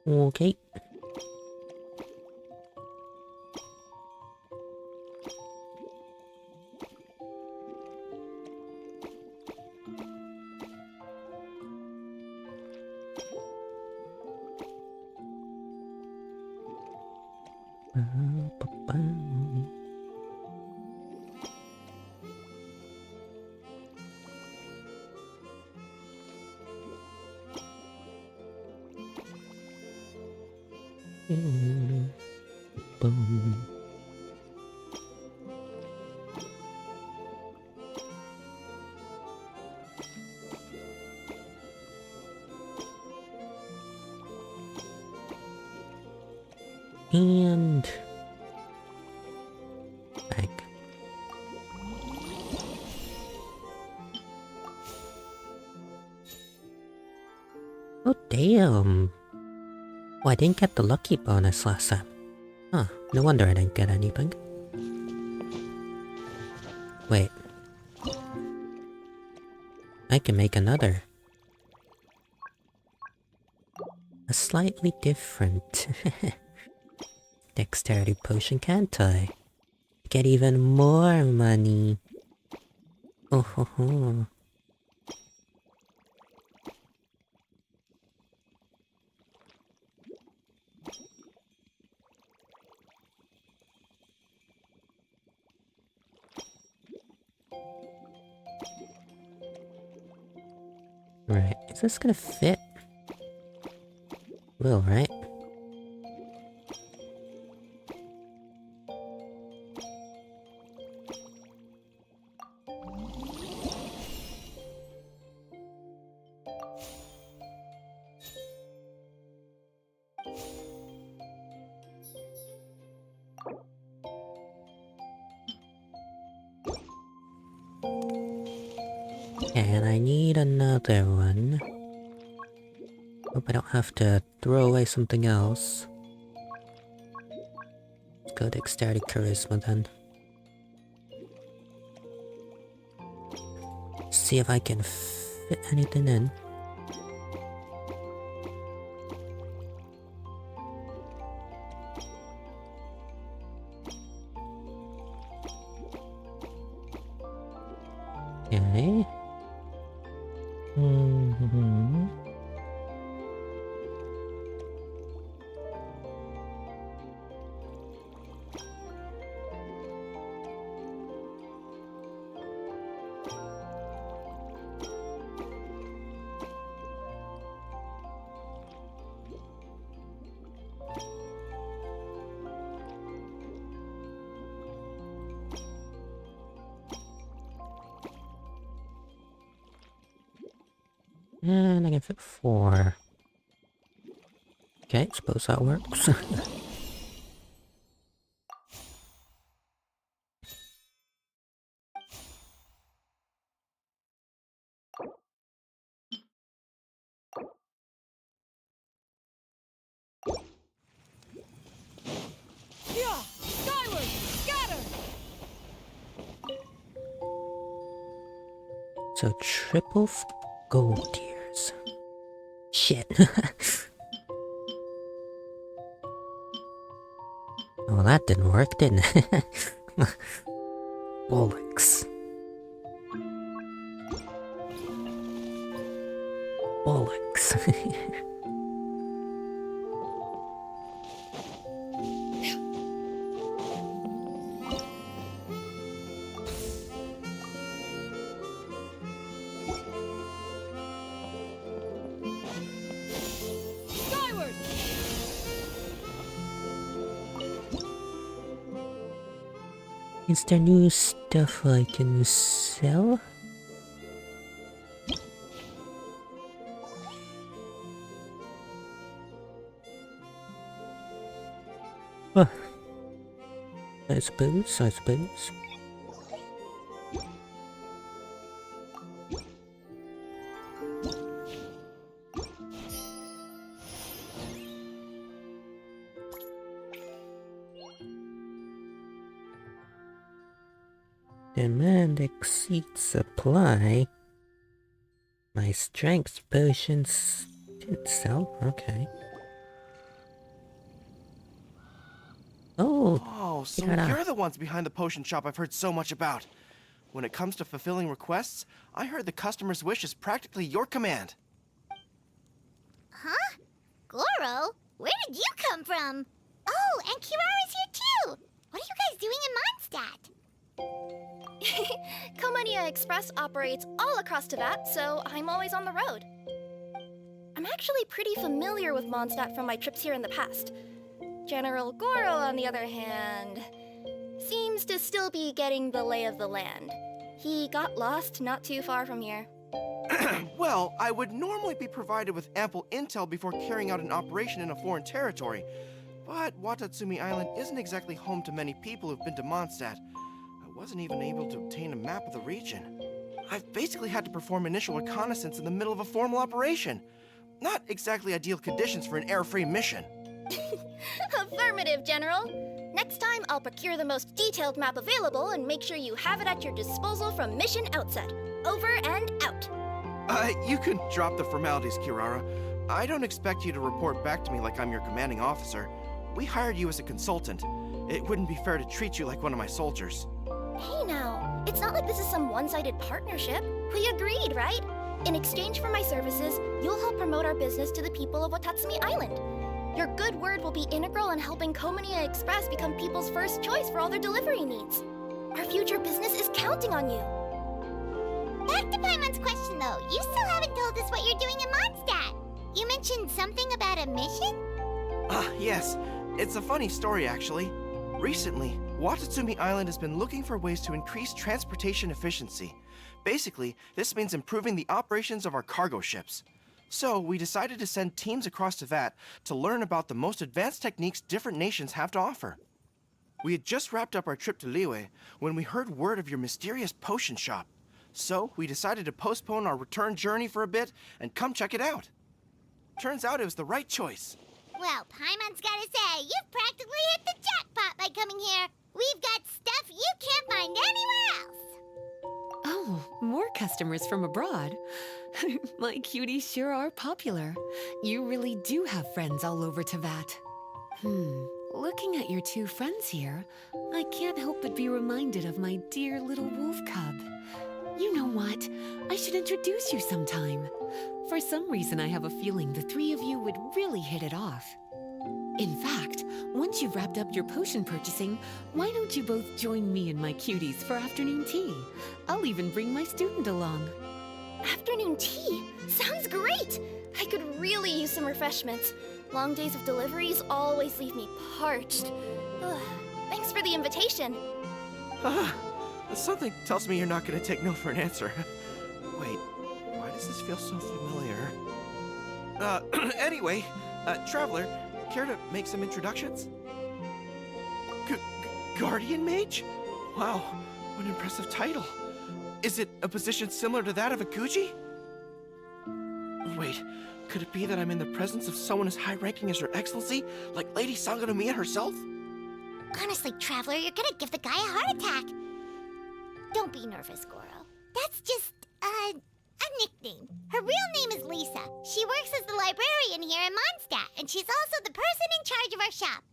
Okay. Boom. And back. Oh damn! Oh, I didn't get the lucky bonus last time. Huh, no wonder I didn't get anything. Wait. I can make another. A slightly different dexterity potion, can't I? Get even more money. Oh ho ho. Right, is this gonna fit? Will, right? And I need another one. Hope I don't have to throw away something else. Let's go dexterity charisma then. See if I can fit anything in. Okay. And I can fit 4. Okay, suppose that works. Yeah! Skyward! Scatter! So triple gold tiers. Shit. Well, that didn't work, didn't it? Bollocks. Bollocks. Skyward! Is there new stuff I can sell? Huh. I suppose. Demand exceeds supply. My strength potions didn't sell? Okay. Oh, so Kirara. you're the ones behind the potion shop I've heard so much about. When it comes to fulfilling requests, I heard the customer's wish is practically your command. Huh? Goro? Where did you come from? Oh, and Kirara's here too! What are you guys doing in Mondstadt? Komania Express operates all across Teyvat, so I'm always on the road. I'm actually pretty familiar with Mondstadt from my trips here in the past. General Goro, on the other hand, seems to still be getting the lay of the land. He got lost not too far from here. Well, I would normally be provided with ample intel before carrying out an operation in a foreign territory. But Watatsumi Island isn't exactly home to many people who've been to Mondstadt. I wasn't even able to obtain a map of the region. I've basically had to perform initial reconnaissance in the middle of a formal operation. Not exactly ideal conditions for an error-free mission. Affirmative, General. Next time, I'll procure the most detailed map available and make sure you have it at your disposal from mission outset. Over and out. You can drop the formalities, Kirara. I don't expect you to report back to me like I'm your commanding officer. We hired you as a consultant. It wouldn't be fair to treat you like one of my soldiers. Hey now, it's not like this is some one-sided partnership. We agreed, right? In exchange for my services, you'll help promote our business to the people of Watatsumi Island. Your good word will be integral in helping Komania Express become people's first choice for all their delivery needs. Our future business is counting on you. Back to Paimon's question though, you still haven't told us what you're doing in Mondstadt. You mentioned something about a mission? Yes. It's a funny story, actually. Recently, Watatsumi Island has been looking for ways to increase transportation efficiency. Basically, this means improving the operations of our cargo ships. So, we decided to send teams across Teyvat to learn about the most advanced techniques different nations have to offer. We had just wrapped up our trip to Liyue when we heard word of your mysterious potion shop. So, we decided to postpone our return journey for a bit and come check it out. Turns out it was the right choice. Well, Paimon's gotta say, you've practically hit the jackpot by coming here. We've got stuff you can't find anywhere else. Oh, more customers from abroad. My cuties sure are popular. You really do have friends all over Teyvat. Looking at your two friends here, I can't help but be reminded of my dear little wolf cub. You know what? I should introduce you sometime. For some reason, I have a feeling the three of you would really hit it off. In fact, once you've wrapped up your potion purchasing, why don't you both join me and my cuties for afternoon tea? I'll even bring my student along. Afternoon tea? Sounds great! I could really use some refreshments. Long days of deliveries always leave me parched. Ugh. Thanks for the invitation. Something tells me you're not going to take no for an answer. Wait, why does this feel so familiar? Anyway, Traveler, care to make some introductions? Guardian Mage? Wow, what an impressive title. Is it a position similar to that of a Guji? Wait, could it be that I'm in the presence of someone as high-ranking as Her Excellency, like Lady Sangonomiya herself? Honestly, Traveler, you're gonna give the guy a heart attack. Don't be nervous, Goro. That's just, a nickname. Her real name is Lisa. She works as the librarian here in Mondstadt, and she's also the person in charge of our shop.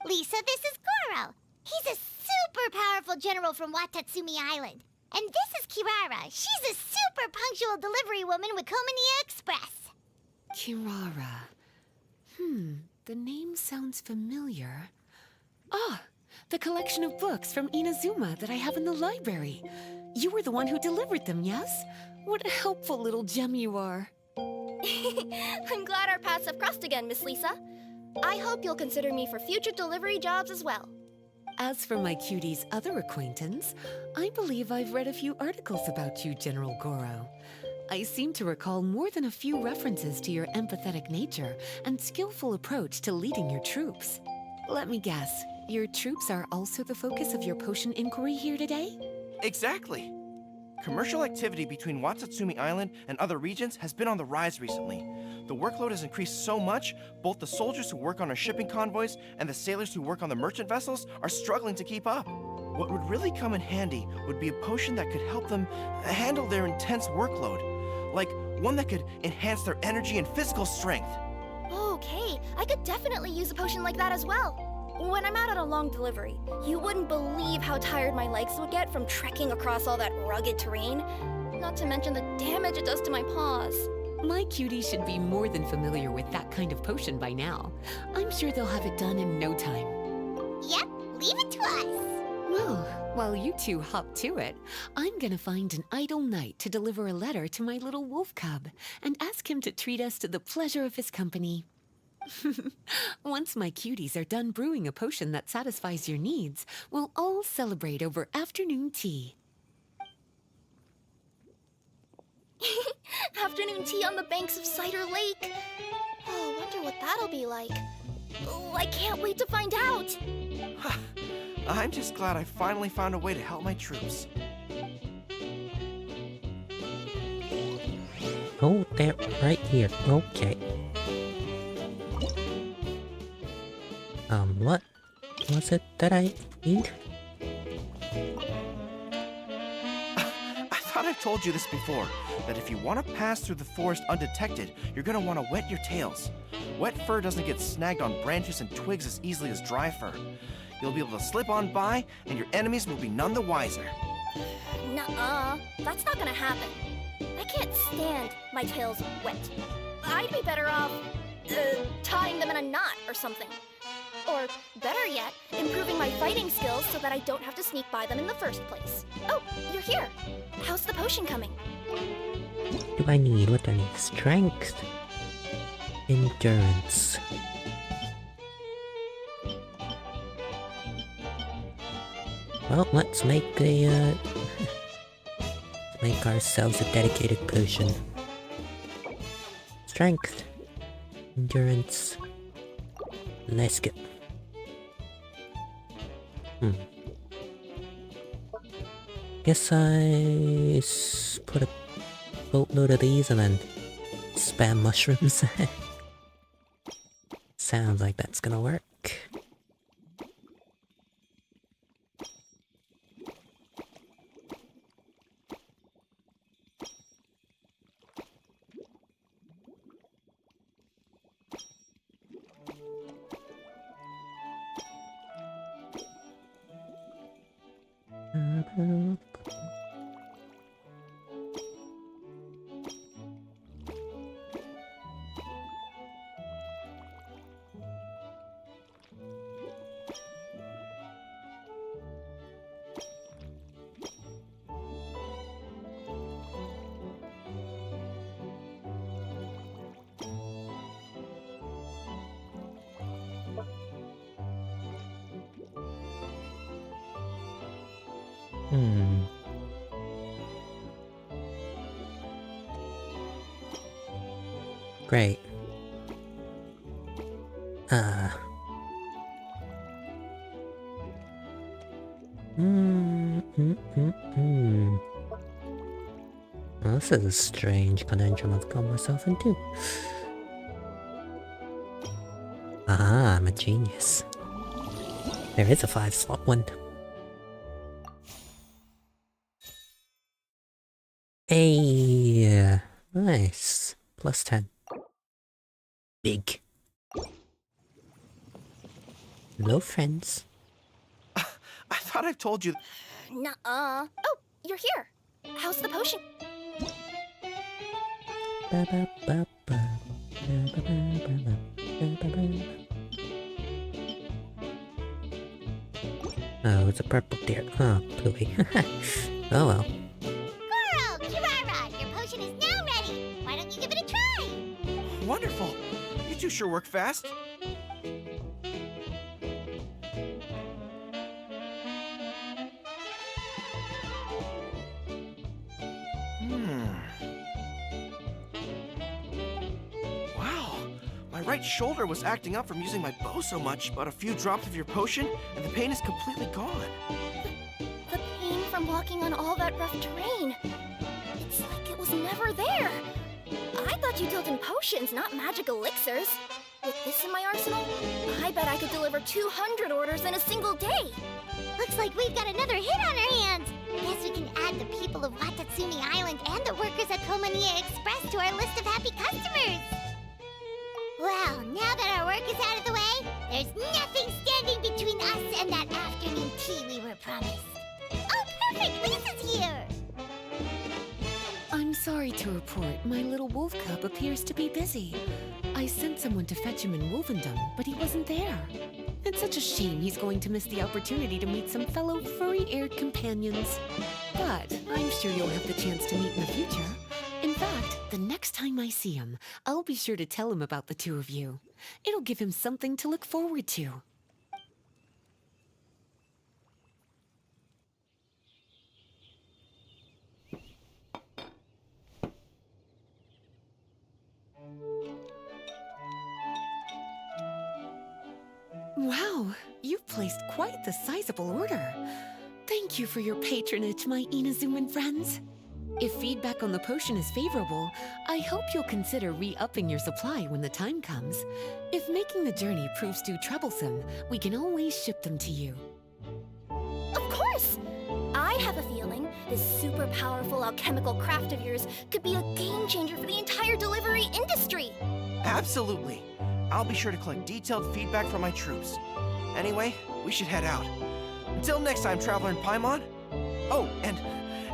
Lisa, this is Goro. He's a super powerful general from Watatsumi Island. And this is Kirara. She's a super punctual delivery woman with Komania Express. Kirara. The name sounds familiar. Ah, the collection of books from Inazuma that I have in the library. You were the one who delivered them, yes? What a helpful little gem you are. I'm glad our paths have crossed again, Miss Lisa. I hope you'll consider me for future delivery jobs as well. As for my cutie's other acquaintance, I believe I've read a few articles about you, General Goro. I seem to recall more than a few references to your empathetic nature and skillful approach to leading your troops. Let me guess, your troops are also the focus of your potion inquiry here today? Exactly. Commercial activity between Watatsumi Island and other regions has been on the rise recently. The workload has increased so much, both the soldiers who work on our shipping convoys and the sailors who work on the merchant vessels are struggling to keep up. What would really come in handy would be a potion that could help them handle their intense workload. Like one that could enhance their energy and physical strength. Okay, I could definitely use a potion like that as well. When I'm out on a long delivery, you wouldn't believe how tired my legs would get from trekking across all that rugged terrain. Not to mention the damage it does to my paws. My cutie should be more than familiar with that kind of potion by now. I'm sure they'll have it done in no time. Yep, leave it to us. Well, while you two hop to it, I'm gonna find an idle knight to deliver a letter to my little wolf cub and ask him to treat us to the pleasure of his company. Once my cuties are done brewing a potion that satisfies your needs, we'll all celebrate over afternoon tea. Afternoon tea on the banks of Cider Lake. Oh, wonder what that'll be like. Oh, I can't wait to find out. I'm just glad I finally found a way to help my troops. Oh, they're right here. Okay. What was it that I need? I thought I've told you this before, that if you want to pass through the forest undetected, you're gonna want to wet your tails. Wet fur doesn't get snagged on branches and twigs as easily as dry fur. You'll be able to slip on by, and your enemies will be none the wiser. Nuh-uh, that's not gonna happen. I can't stand my tails wet. I'd be better off, tying them in a knot or something. Or, better yet, improving my fighting skills so that I don't have to sneak by them in the first place. Oh, you're here. How's the potion coming? What do I need? What do I need? Strength. Endurance. Well, let's make a, let's make ourselves a dedicated potion. Strength. Endurance. Let's go. Guess I put a boatload of these and then spam mushrooms. Sounds like that's gonna work. Great. Well, this is a strange conundrum I've got myself into. Ah, I'm a genius. There is a 5-slot one. Hey, nice. Plus 10. Big. Hello, friends. I thought I've told you. Nuh-uh. Oh, you're here. How's the potion? Oh, it's a purple deer. Oh, pooey. Oh well. Goro, Kirara, your potion is now ready. Why don't you give it a try? Wonderful. You two sure work fast. Wow. My right shoulder was acting up from using my bow so much, but a few drops of your potion, and the pain is completely gone. The pain from walking on all that rough terrain. It's like it was never there. I thought you dealt in potions, not magic elixirs. With this in my arsenal, I bet I could deliver 200 orders in a single day. Looks like we've got another hit on our hands. Guess we can add the people of Watatsumi Island and the workers at Komania Express to our list of happy customers. Well, now that our work is out of the way, there's nothing standing between us and that afternoon tea we were promised. Oh, perfect! Lisa's here! I'm sorry to report, my little wolf cub appears to be busy. I sent someone to fetch him in Wolvendom, but he wasn't there. It's such a shame he's going to miss the opportunity to meet some fellow furry-aired companions. But I'm sure you'll have the chance to meet in the future. In fact, the next time I see him, I'll be sure to tell him about the two of you. It'll give him something to look forward to. Wow, you've placed quite the sizable order. Thank you for your patronage, my Inazuman friends. If feedback on the potion is favorable, I hope you'll consider re-upping your supply when the time comes. If making the journey proves too troublesome, we can always ship them to you. Of course! I have a feeling this super powerful alchemical craft of yours could be a game changer for the entire delivery industry. Absolutely. I'll be sure to collect detailed feedback from my troops. Anyway, we should head out. Until next time, Traveler in Paimon. Oh, and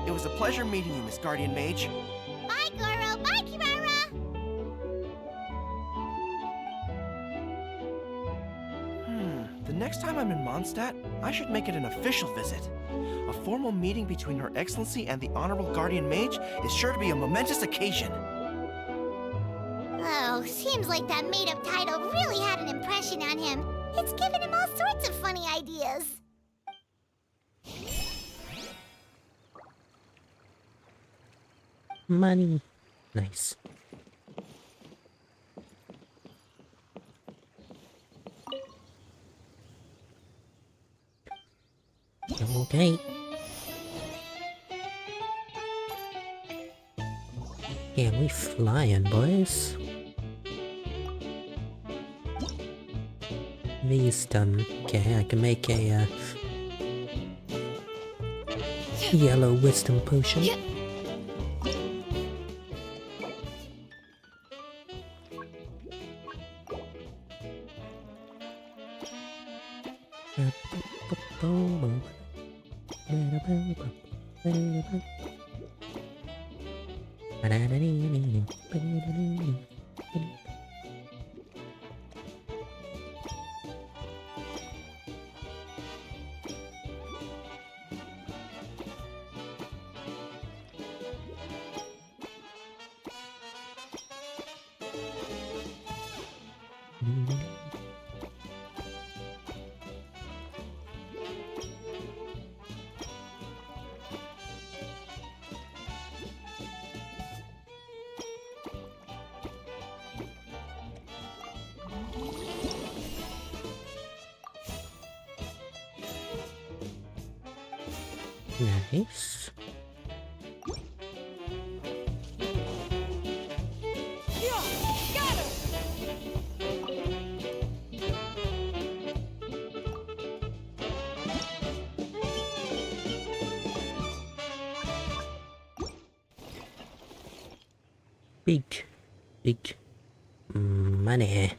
it was a pleasure meeting you, Miss Guardian Mage. Bye, Goro! Bye, Kirara! The next time I'm in Mondstadt, I should make it an official visit. A formal meeting between Her Excellency and the Honorable Guardian Mage is sure to be a momentous occasion. Oh, seems like that made-up title really had an impression on him. It's given him all sorts of funny ideas. Money. Nice. Okay. Yeah, we flying, boys. Wisdom. Okay, I can make a yellow wisdom potion. Nice. Yeah! Scatter! Big money.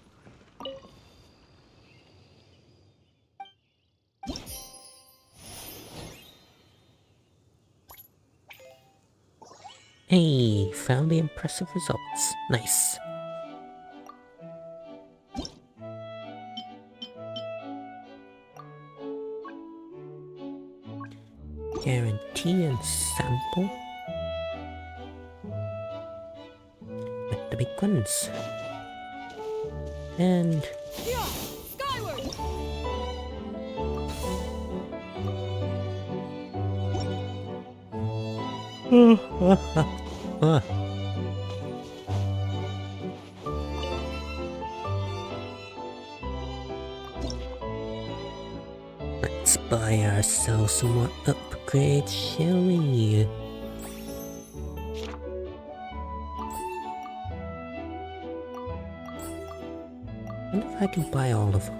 Hey, found the impressive results. Nice. Guarantee and sample. With the big ones. And Yeah! Skyward! let's buy ourselves some more upgrades, shall we? wonder if I can buy all of them.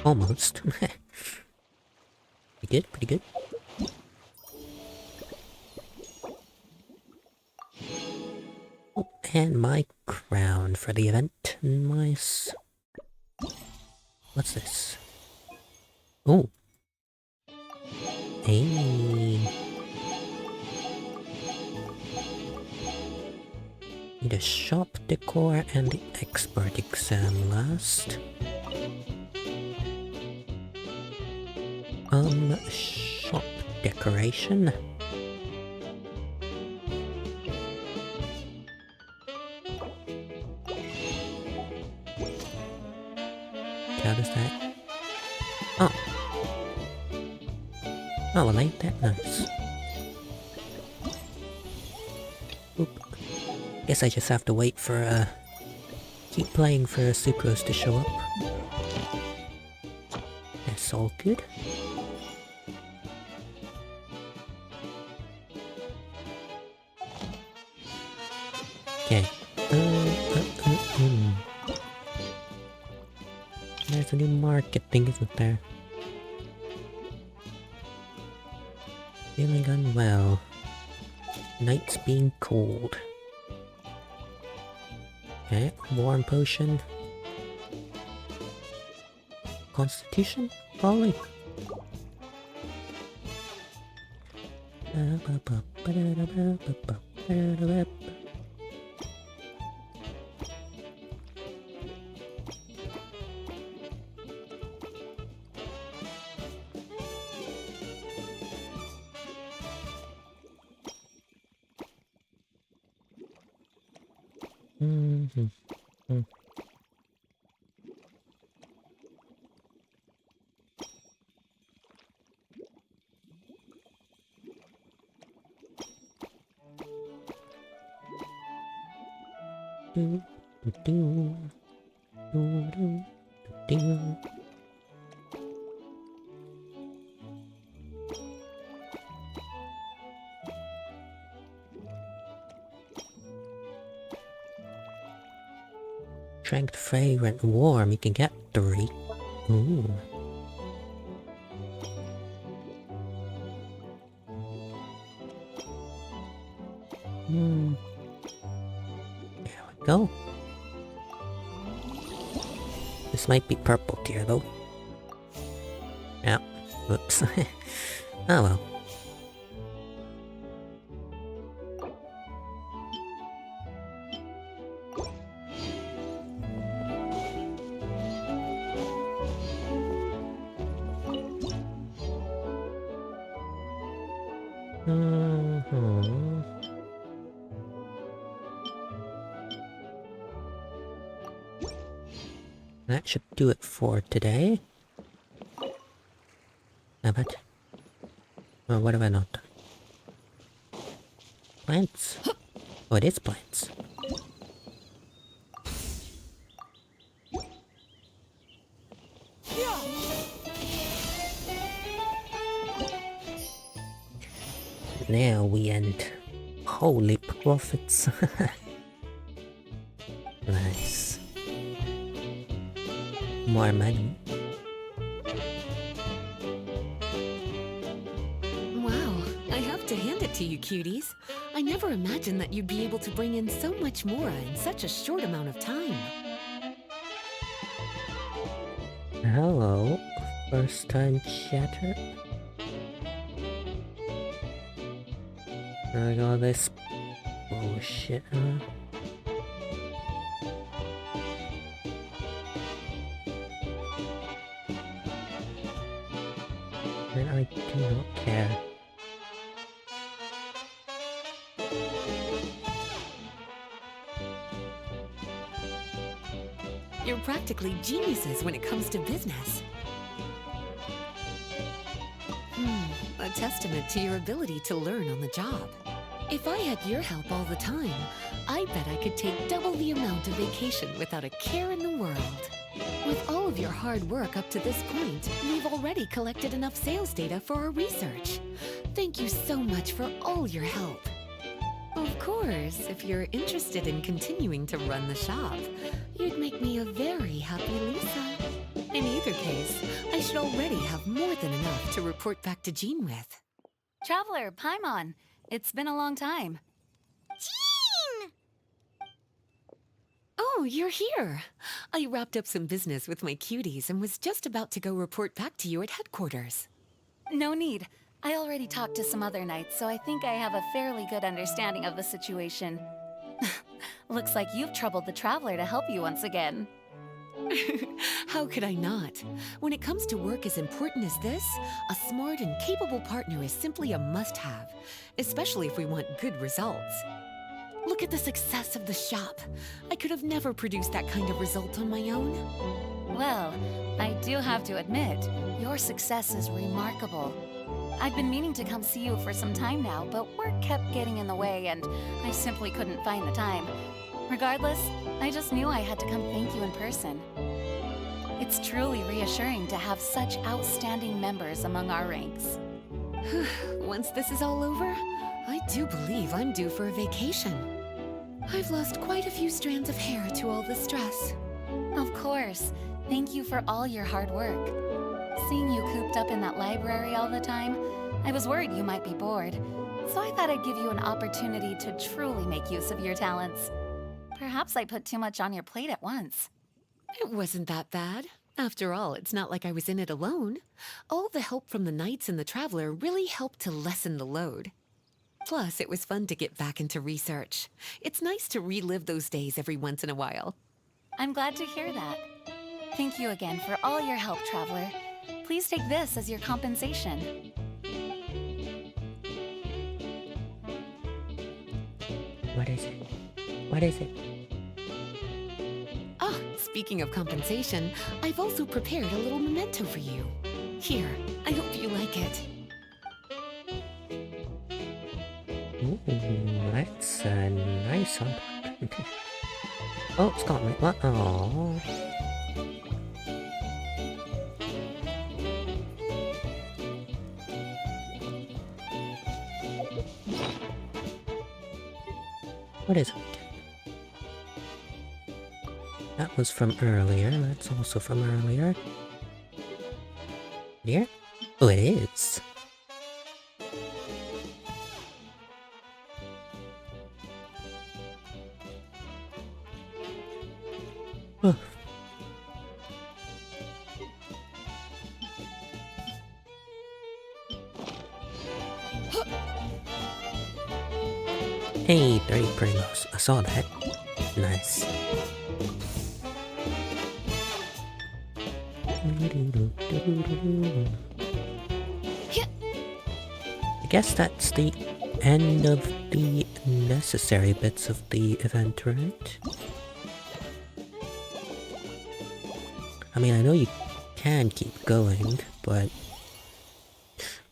Almost. Pretty good, pretty good. Oh, and my crown for the event. Nice. What's this? Oh. Hey. Need a shop decor and the expert exam last. Shop decoration. How does that? Oh. Oh, well, ain't that nice? Oop. Guess I just have to wait for, keep playing for Sucrose to show up. That's all good. Okay. There's a new market thing, isn't there? Feeling unwell. Nights being cold. Okay, warm potion. Constitution? Probably. Strength, fragrant, warm. You can get 3. Ooh. There we go. This might be purple tier though. Yeah. Whoops. Oh well. That should do it for today. How about? Oh, what have I not done? Plants? Oh, it is plants. Now we end. Holy profits. Nice. More money. Wow, I have to hand it to you, cuties. I never imagined that you'd be able to bring in so much Mora in such a short amount of time. Hello, first time chatter. Like all this bullshit, huh? And I do not care. You're practically geniuses when it comes to business. A testament to your ability to learn on the job. If I had your help all the time, I bet I could take double the amount of vacation without a care in the world. With all of your hard work up to this point, we've already collected enough sales data for our research. Thank you so much for all your help. Of course, if you're interested in continuing to run the shop, you'd make me a very happy Lisa. In either case, I should already have more than enough to report back to Jean with. Traveler, Paimon, it's been a long time. Jean! Oh, you're here. I wrapped up some business with my cuties and was just about to go report back to you at headquarters. No need. I already talked to some other knights, so I think I have a fairly good understanding of the situation. Looks like you've troubled the Traveler to help you once again. How could I not? When it comes to work as important as this, a smart and capable partner is simply a must-have, especially if we want good results. Look at the success of the shop. I could have never produced that kind of result on my own. Well, I do have to admit, your success is remarkable. I've been meaning to come see you for some time now, but work kept getting in the way and I simply couldn't find the time. Regardless, I just knew I had to come thank you in person. It's truly reassuring to have such outstanding members among our ranks. Once this is all over, I do believe I'm due for a vacation. I've lost quite a few strands of hair to all the stress. Of course. Thank you for all your hard work. Seeing you cooped up in that library all the time, I was worried you might be bored. So I thought I'd give you an opportunity to truly make use of your talents. Perhaps I put too much on your plate at once. It wasn't that bad. After all, it's not like I was in it alone. All the help from the Knights and the Traveler really helped to lessen the load. Plus, it was fun to get back into research. It's nice to relive those days every once in a while. I'm glad to hear that. Thank you again for all your help, Traveler. Please take this as your compensation. What is it? What is it? Ah, speaking of compensation, I've also prepared a little memento for you. Here, I hope you like it. Ooh, that's a nice one. Oh, it's got me. What? Oh. What is it? That was from earlier. That's also from earlier. Here? Oh, it is. Huh. Hey, 30 primos. I saw that. Nice. I guess that's the end of the necessary bits of the event, right? I mean, I know you can keep going, but...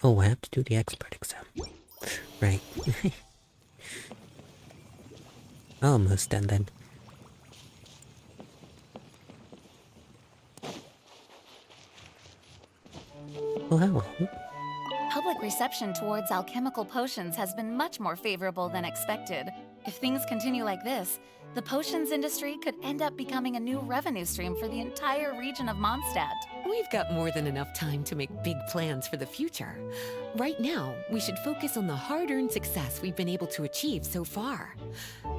Oh, I have to do the expert exam. Right. Almost done then. Oh, hello. Public reception towards alchemical potions has been much more favorable than expected. If things continue like this, the potions industry could end up becoming a new revenue stream for the entire region of Mondstadt. We've got more than enough time to make big plans for the future. Right now, we should focus on the hard-earned success we've been able to achieve so far.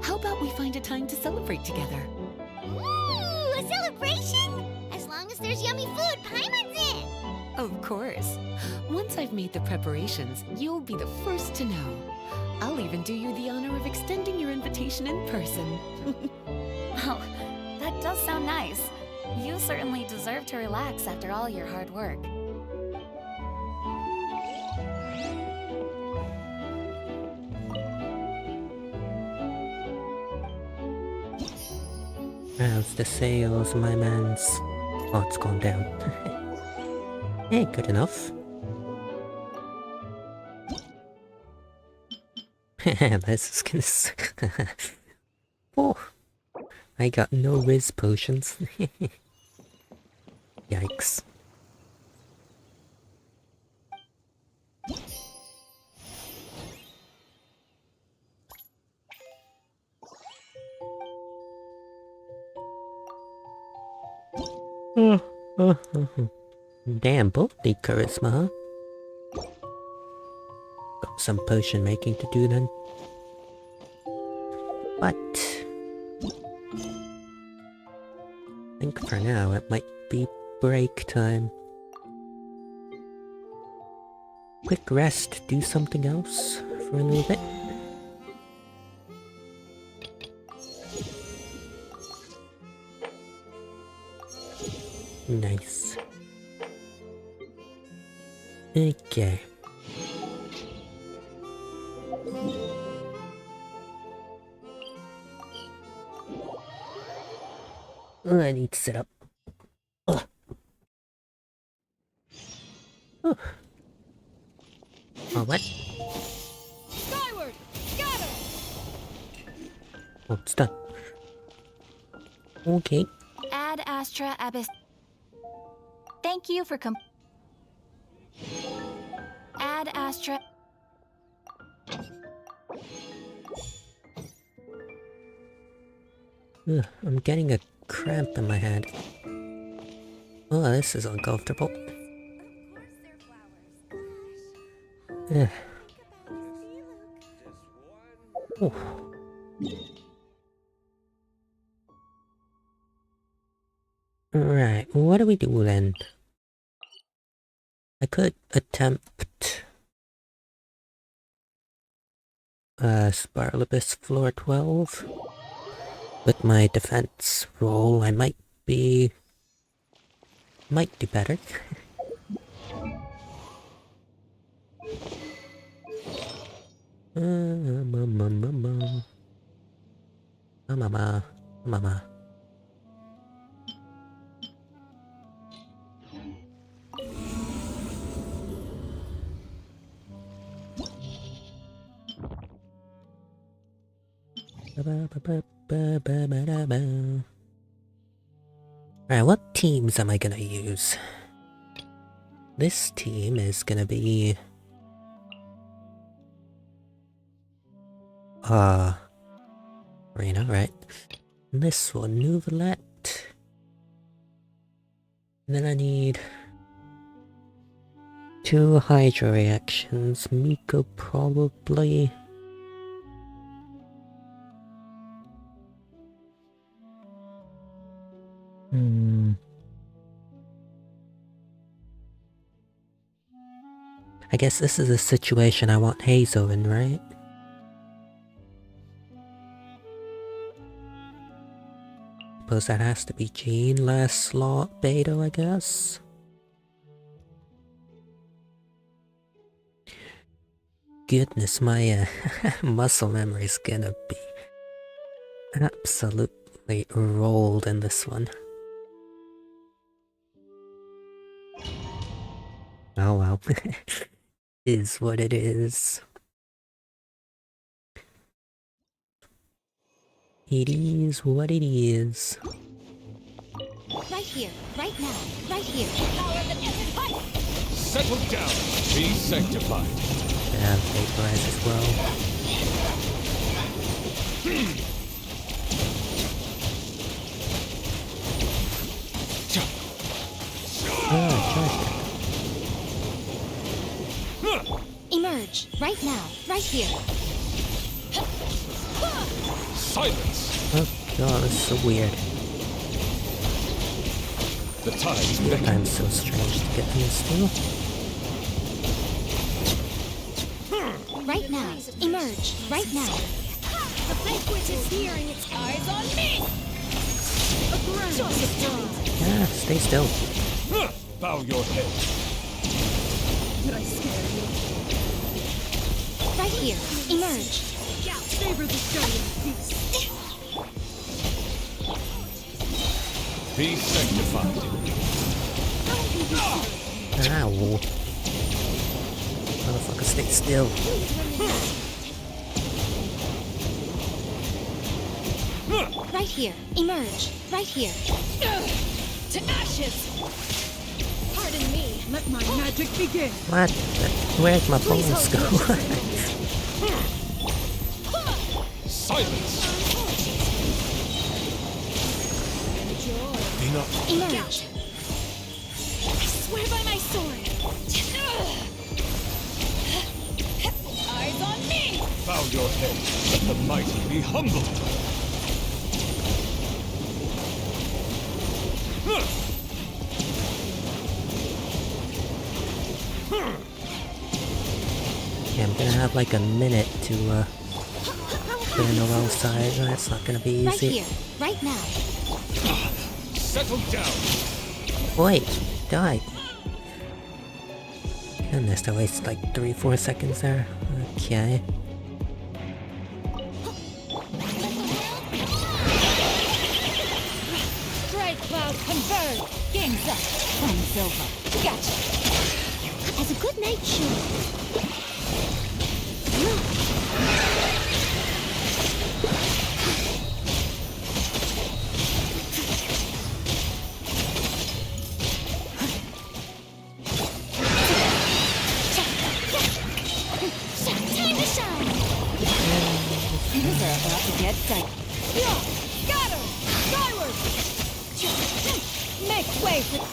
How about we find a time to celebrate together? Ooh, a celebration? As long as there's yummy food, Paimon's in! Of course. Once I've made the preparations, you'll be the first to know. I'll even do you the honor of extending your invitation in person. Oh, that does sound nice. You certainly deserve to relax after all your hard work. How's the sales, my mans? Oh, it's gone down. Hey, good enough. This is gonna Oh, I got no Riz potions. Yikes. Damn, both need charisma, huh? Got some potion making to do then. But I think for now it might be break time. Quick rest, do something else for a little bit. Nice. Okay. Oh, I need to sit up. Ugh. Oh. Oh, what? Skyward! Scatter! Oh, it's done. Okay. Ad Astra Abyss. Thank you for Ad Astra. Ugh, I'm getting a cramp in my head. Oh, this is uncomfortable. Ugh. Oh. Right, what do we do then? I could attempt Spiral Abyss floor 12. With my defense roll, I might do better. Mama. Alright, what teams am I gonna use? This team is gonna be... Arena, right? And this one, Nouvelette. And then I need... 2 Hydro reactions, Miko probably... I guess this is a situation I want Hazel in, right? Suppose that has to be Jean, last slot, Beto, I guess? Goodness, my muscle memory is gonna be absolutely rolled in this one. Oh well. Is what it is. It is what it is. Right here, right now, right here. Settle down. Be sanctified. Yeah, vaporize as well. Emerge, right now, right here. Silence. Oh god, that's so weird. The tides beckon. I'm so strange to get this too. Right now, emerge, right now. The banquet is here and its eyes on me! Yeah, stay still. Bow your head. Did I scare you? Right here, emerge. Savor the giant beast. Be sanctified. Ow. Motherfucker, stay still. right here. Emerge, right here. To ashes! Pardon me, let my magic begin! What? Where'd my bones go? Silence! Enough. Emerge. I swear by my sword! Eyes on me! Bow your head. Let the mighty be humbled. Yeah, I'm gonna have like a minute to get in the low side. That's not gonna be Right easy. here, right now. Settle down. Wait, die. Goodness, I wasted like 3-4 seconds there. Okay. Strike cloud converge! Game's up! From silver. Gotcha! As a good night should. Time to shine! Things are about to get tight. Yeah! Got her! Skyward! Make way for...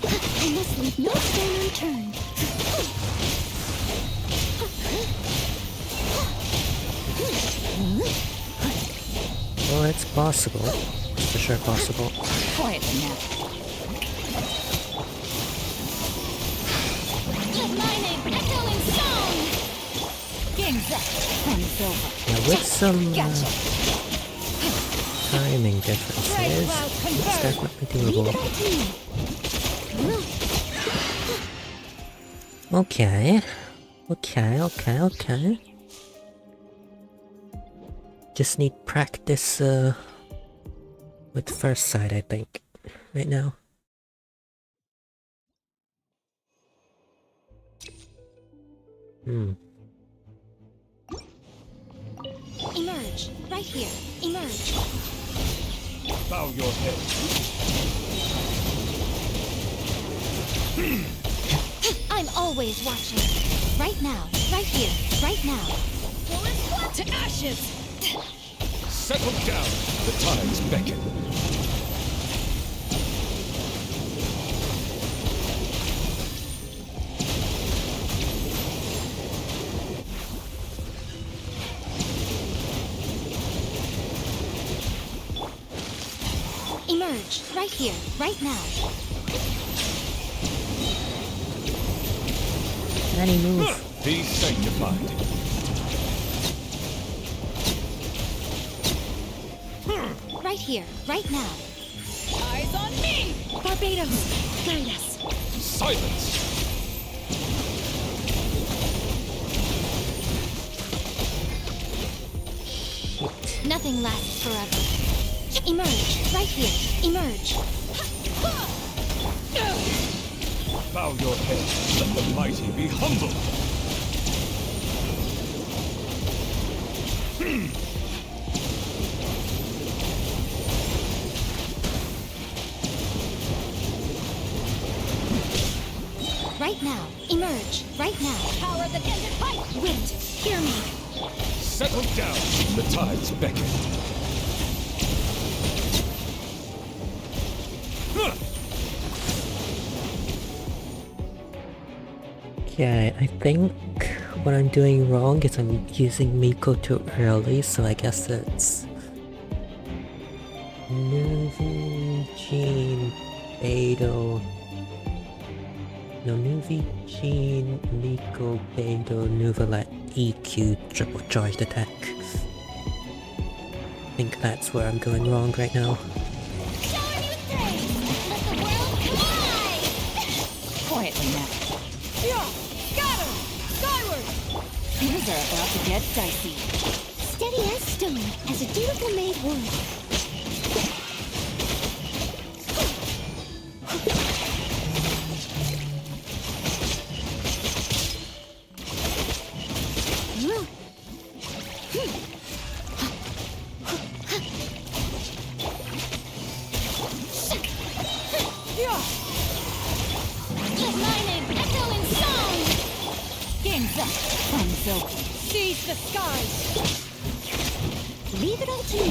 I must leave no stone unturned. Well, it's possible. It's for sure possible. Quietly now. Let my name echo in song! Game's up! Fun's over. Now with some Gotcha! timing differences, it's definitely doable. Okay. Okay. Just need practice with the first side, I think, right now. Emerge, right here. Emerge. Bow your head. I'm always watching. Right now, right here, right now. To ashes! Settle down. The tides beckon. Emerge, right here, right now. Any move? Be sanctified. Right here, right now. Eyes on me! Barbados, guide us. Silence. Nothing lasts forever. Emerge, right here. Emerge. Bow your head. Let the mighty be humbled. Right now. Emerge, right now. Power that ended fight! Wind, hear me. Settle down. The tides beckon. Okay, I think what I'm doing wrong is I'm using Miko too early, so I guess it's Nuvi, Jean, Beidou. No, Nuvi, Jean, Miko, Beidou, Nuvalet, EQ, triple charged attack. I think that's where I'm going wrong right now. Showering you with praise! Let the world collide! Quietly now. Yeah! Got her! Skyward! Things are about to get dicey. Steady as stone, as a dutiful maid would. Game's up. Fun's over. Seize the skies. Leave it all to me.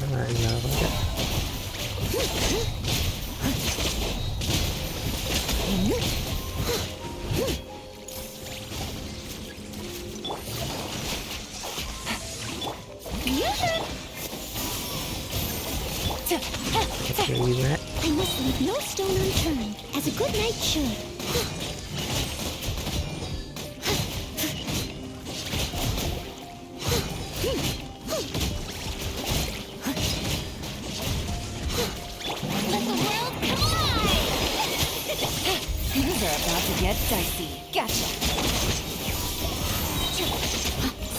Where you at? I must leave no stone unturned, as a good knight should. Let the world collide! Things are about to get dicey. Gotcha.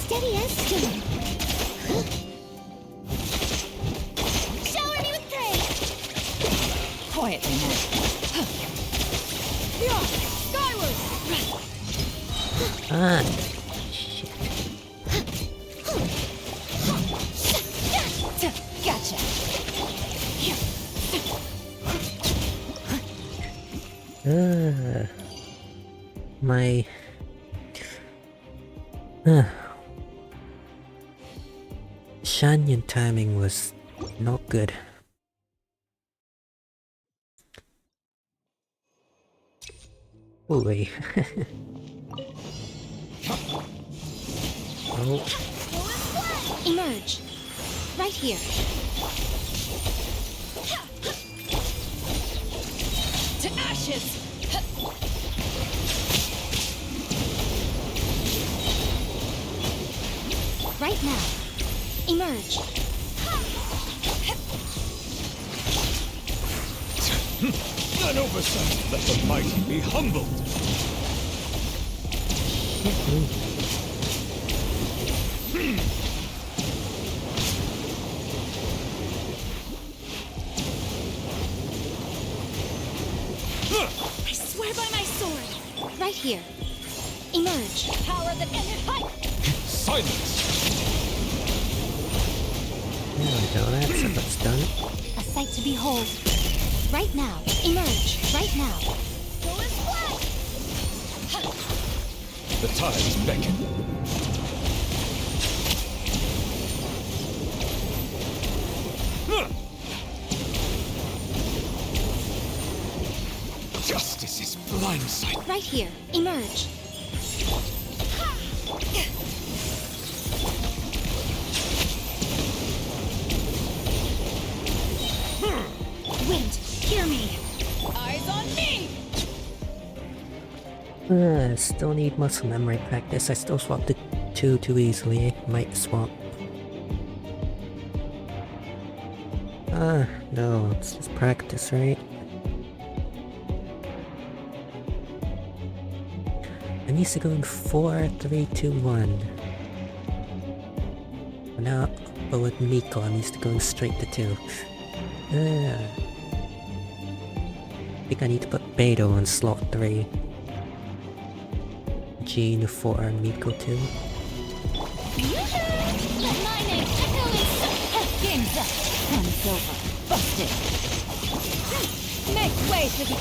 Steady as stone. Shower me with praise! Quietly now. Yeah, skyward! Ah, shit. Gotcha. My... Shanyan timing was not good. Oh wait. Oh, Emerge. Right here. To ashes! Right now. Emerge. An oversight. Let the mighty be humbled. I swear by my sword. Right here. Emerge. Power that ended height! Silence. there we go, that's done. A sight to behold. Right now. Emerge. Right now. The tides beckon. Justice is blindsight. Right here. Emerge. Wind, hear me. Eyes on me! Still need muscle memory practice. I still swapped the two too easily. Might swap. No, it's just practice, right? I'm used to going 4, 3, 2, 1. But with Miko, I'm used to going straight to 2. I think I need to put Beto on slot 3. Jean 4 and Miko 2. Let my name echo in Game's up. Fun's over. Busted. Make way for the...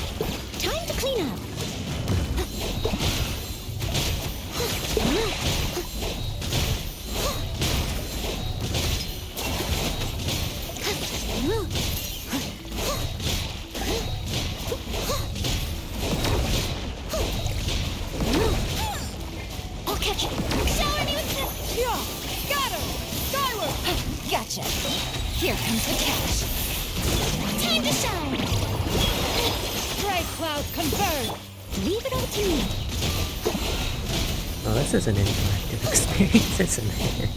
Time to clean up. I'll catch you. Shower me with Yeah! Got him! Skyward! Gotcha. Here comes the catch. time to shine. Gray clouds converge. Leave it all to me. Oh, this is an interactive experience, isn't it?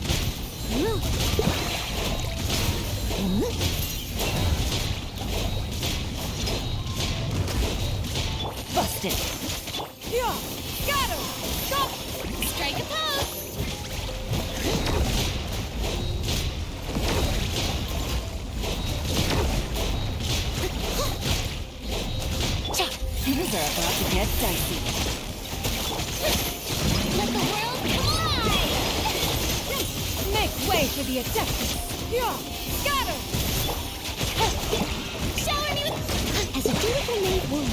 Busted. Yeah! Got him! Stop! Strike a pose. Things are about to get dicey. Let the world collide. Make way for the Adeptus. Yeah! Got him! Shower me with... As a beautiful made wood.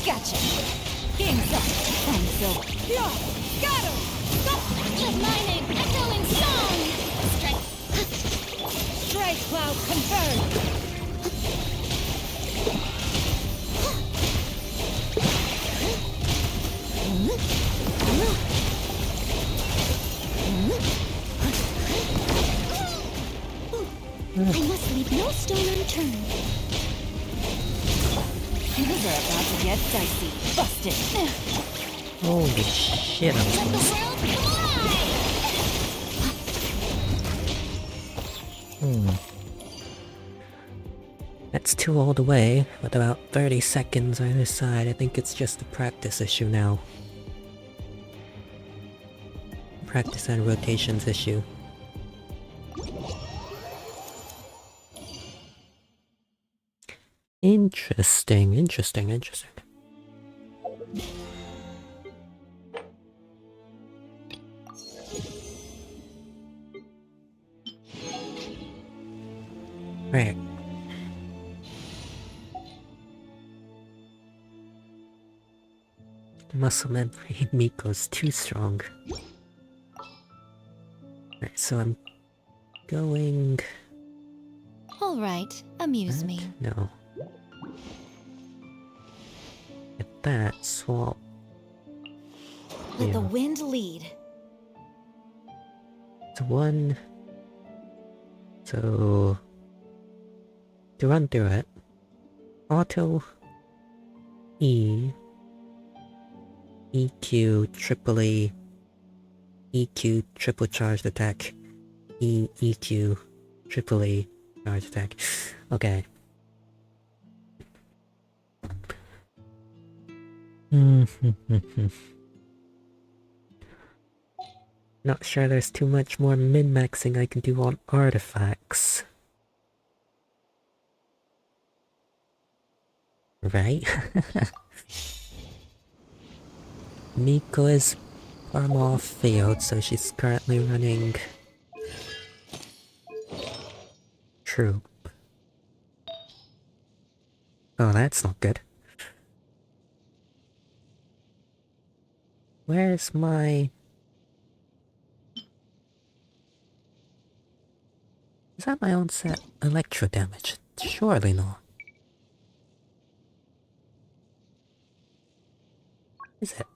Gotcha. Game's up. Time's over. Yeah, got him! Aligning, echoing song! Strike cloud confirmed! I must leave no stone unturned. Things are about to get dicey. Busted. Holy shit, I'm Let the close. world fly! That's 2 all the way, with about 30 seconds either side. I think it's just a practice issue now. Practice and rotations issue. Interesting, interesting, interesting. Right. Muscle memory in Miko's too strong. Right, so I'm going... All right, amuse me. No. Get that, swap. Let the Yeah. wind lead. It's 1... So... To run through it, auto E, EQ, triple E, EQ, triple charged attack, E, EQ, triple E, charged attack. Okay. Not sure there's too much more min-maxing I can do on artifacts. Right? Miko is Parmar failed, so she's currently running Troop. Oh, that's not good. Where's my... Is that my own set electro damage? Surely not. Is it?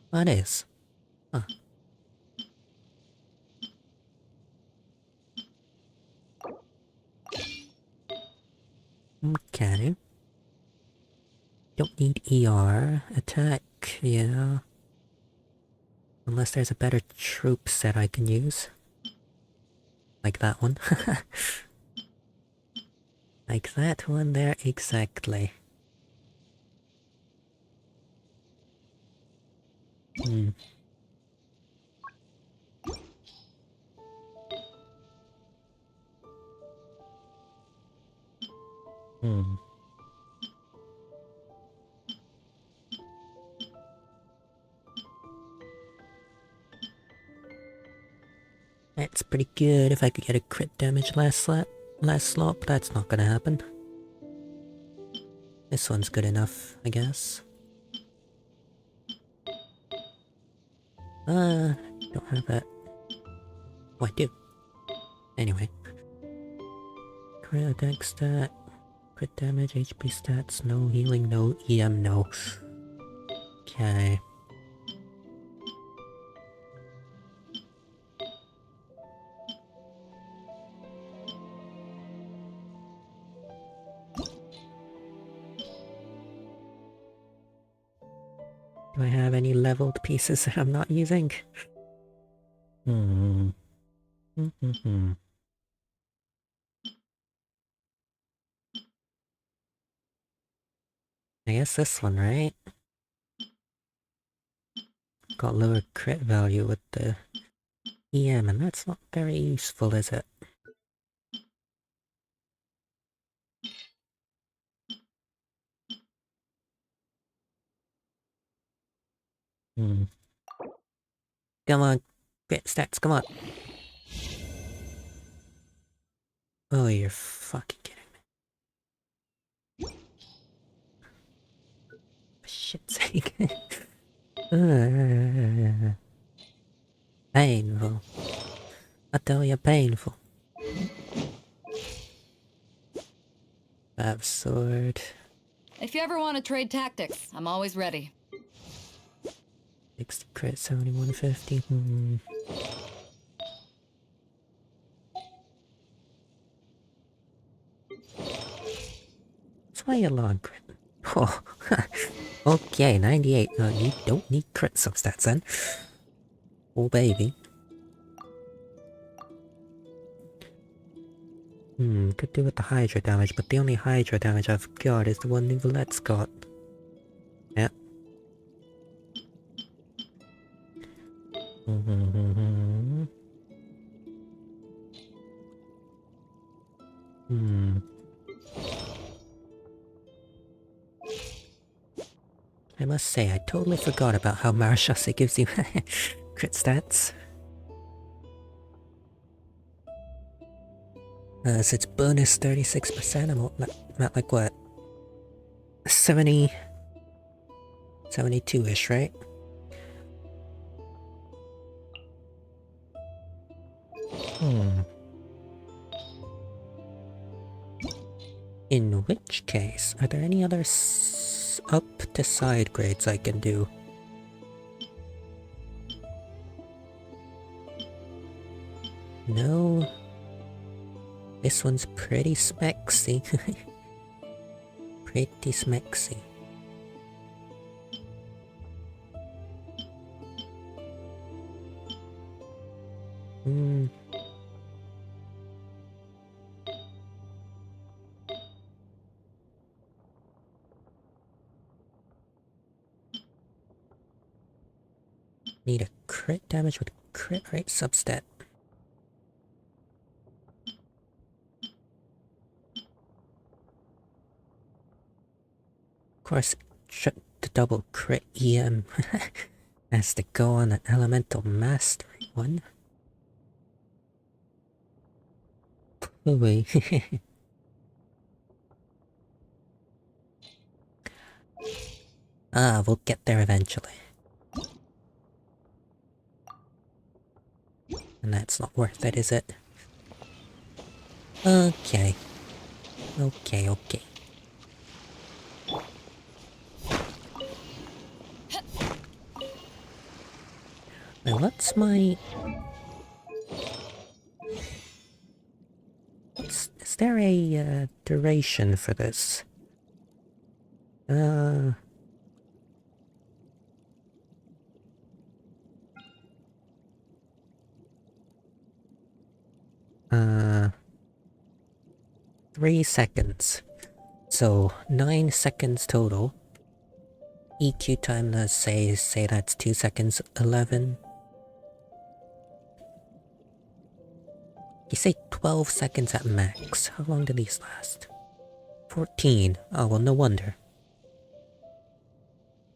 What is? Huh. Okay. Don't need ER. Attack, yeah. Unless there's a better troop set I can use. Like that one. Like that one there, exactly. Hmm. Hmm. That's pretty good if I could get a crit damage last slot, but that's not gonna happen. This one's good enough, I guess. Don't have that. Oh, I do. Anyway. Crit attack stat, crit damage, HP stats, no healing, no EM, no. Okay. Do I have any leveled pieces that I'm not using? Hmm. I guess this one, right? Got lower crit value with the EM, and that's not very useful, is it? Come on, crit stats, come on. Oh, you're fucking kidding me. For shit's sake. Painful. I tell you, painful. Five sword. If you ever want to trade tactics, I'm always ready. 60 crit, 7150. That's why you're long crit. Oh, okay, 98. You don't need crit substats then. Oh, baby. Could do with the Hydra damage, but the only Hydra damage I've got is the one Nouvelette's got. Yep. I must say, I totally forgot about how Marashase gives you crit stats. So it's bonus 36%, I'm at like what? 72-ish, right? In which case, are there any other up to side grades I can do? No. This one's pretty smexy. Pretty smexy. Need a crit damage with crit rate substat. Of course, the double crit EM has to go on the elemental mastery one. Ooh. We'll get there eventually. And that's not worth it, is it? Okay. Okay. Now what's my... Is there a duration for this? 3 seconds. So 9 seconds total. EQ time, let's say that's 2 seconds. 11. You say 12 seconds at max. How long do these last? 14. Oh, well, no wonder.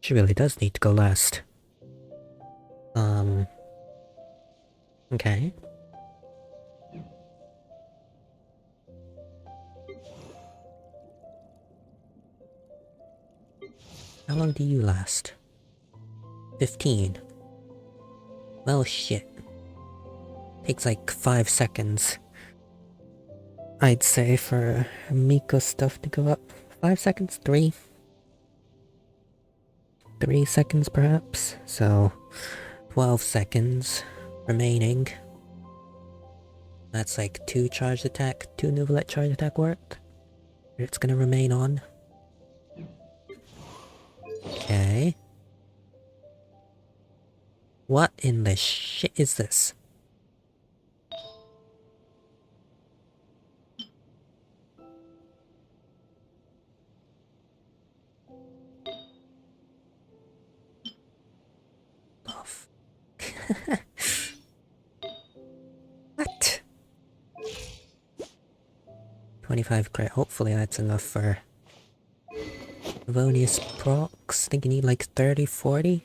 She really does need to go last. Okay. How long do you last? 15. Well, shit. Takes like 5 seconds. I'd say for Miko stuff to go up. 5 seconds? 3? 3 seconds perhaps? So 12 seconds remaining. That's like 2 charged attack, 2 Nouvelette charged attack worth. It's gonna remain on. Okay. What in the shit is this? Off. What? 25 crit. Hopefully that's enough for Livonius procs. Think you need like 30, 40?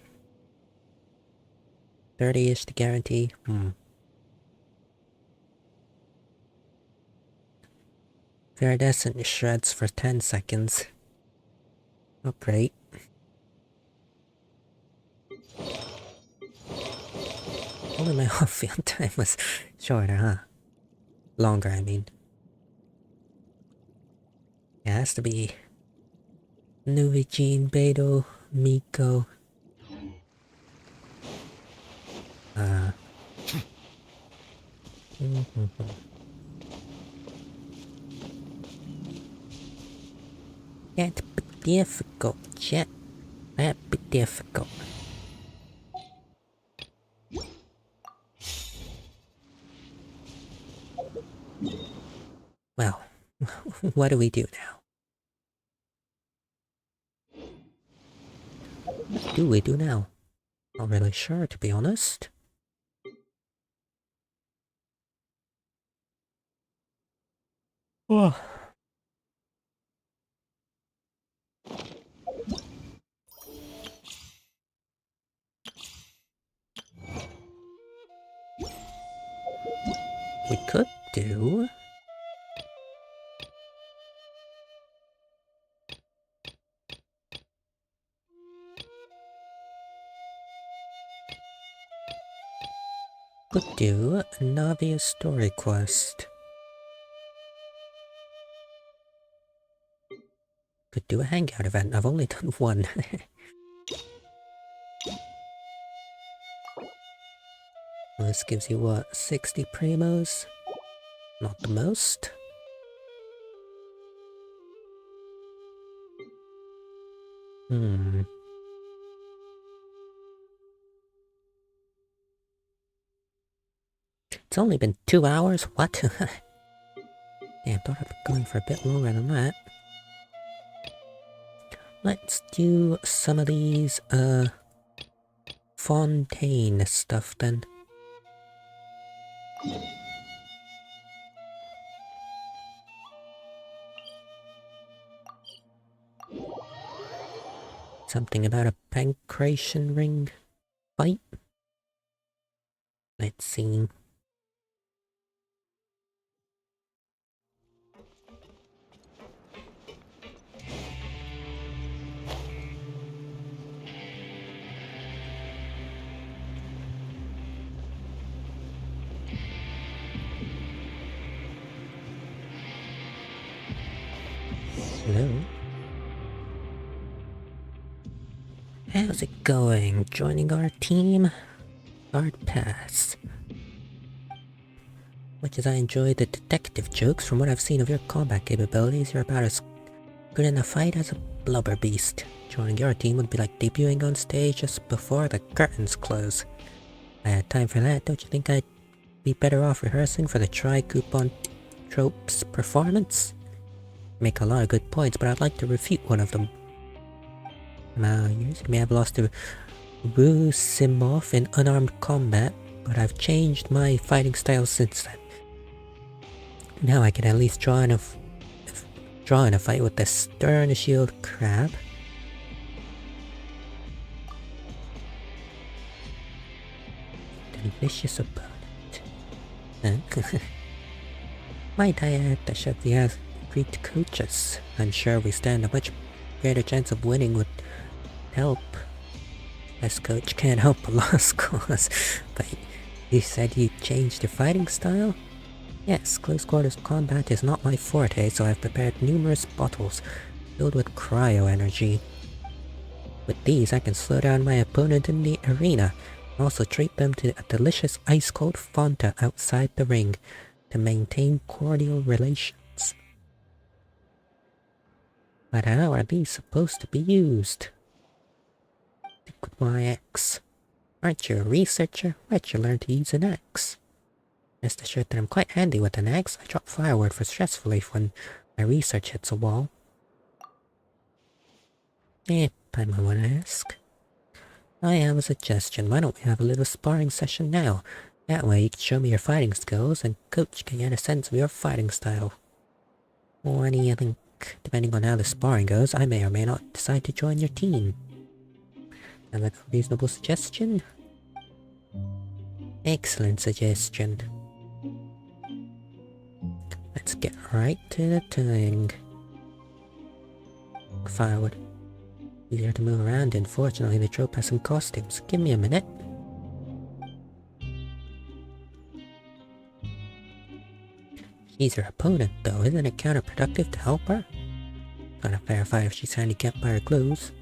30-ish to guarantee. Iridescent shreds for 10 seconds. Oh, great. Only my off-field time was shorter, huh? Longer, I mean. Yeah, it has to be Nuvigene, Beto, Miko. That'd be difficult, chat. That'd be difficult. Well, what do we do now? What do we do now? Not really sure, to be honest. Oh. We could do... Could do a Navia story quest. Could do a hangout event. I've only done one. Well, this gives you what, 60 primos? Not the most. It's only been 2 hours? What? Damn, thought I'd be going for a bit longer than that. Let's do some of these, Fontaine stuff then. Something about a pancreation ring fight? Let's see. Hello? How's it going? Joining our team? Hard pass. Much as I enjoy the detective jokes, from what I've seen of your combat capabilities, you're about as good in a fight as a blubber beast. Joining your team would be like debuting on stage just before the curtains close. I had time for that. Don't you think I'd be better off rehearsing for the Tri-Coupon Tropes performance? Make a lot of good points, but I'd like to refute one of them. Years may have lost to Rusimov in unarmed combat, but I've changed my fighting style since then. Now I can at least draw in a fight with the Stern Shield Crab. Delicious opponent. Might I add that Shefty has agreed to coach us. I'm sure we stand a much greater chance of winning with help. Best coach can't help a lost cause. But you said you changed your fighting style? Yes, close quarters combat is not my forte, so I've prepared numerous bottles filled with cryo energy. With these, I can slow down my opponent in the arena, and also treat them to a delicious ice-cold Fanta outside the ring to maintain cordial relations. But how are these supposed to be used? Think with my axe. Aren't you a researcher? Where'd you learn to use an axe? Rest assured that I'm quite handy with an axe. I drop firewood for stress relief when my research hits a wall. I might want to ask. I have a suggestion. Why don't we have a little sparring session now? That way you can show me your fighting skills and coach can get a sense of your fighting style. What do you think? Depending on how the sparring goes, I may or may not decide to join your team. Sound like a reasonable suggestion? Excellent suggestion. Let's get right to the thing. Firewood. Easier to move around, and fortunately the trope has some costumes. Give me a minute. She's her opponent though, isn't it counterproductive to help her? Not a fair fight if she's handicapped by her clothes.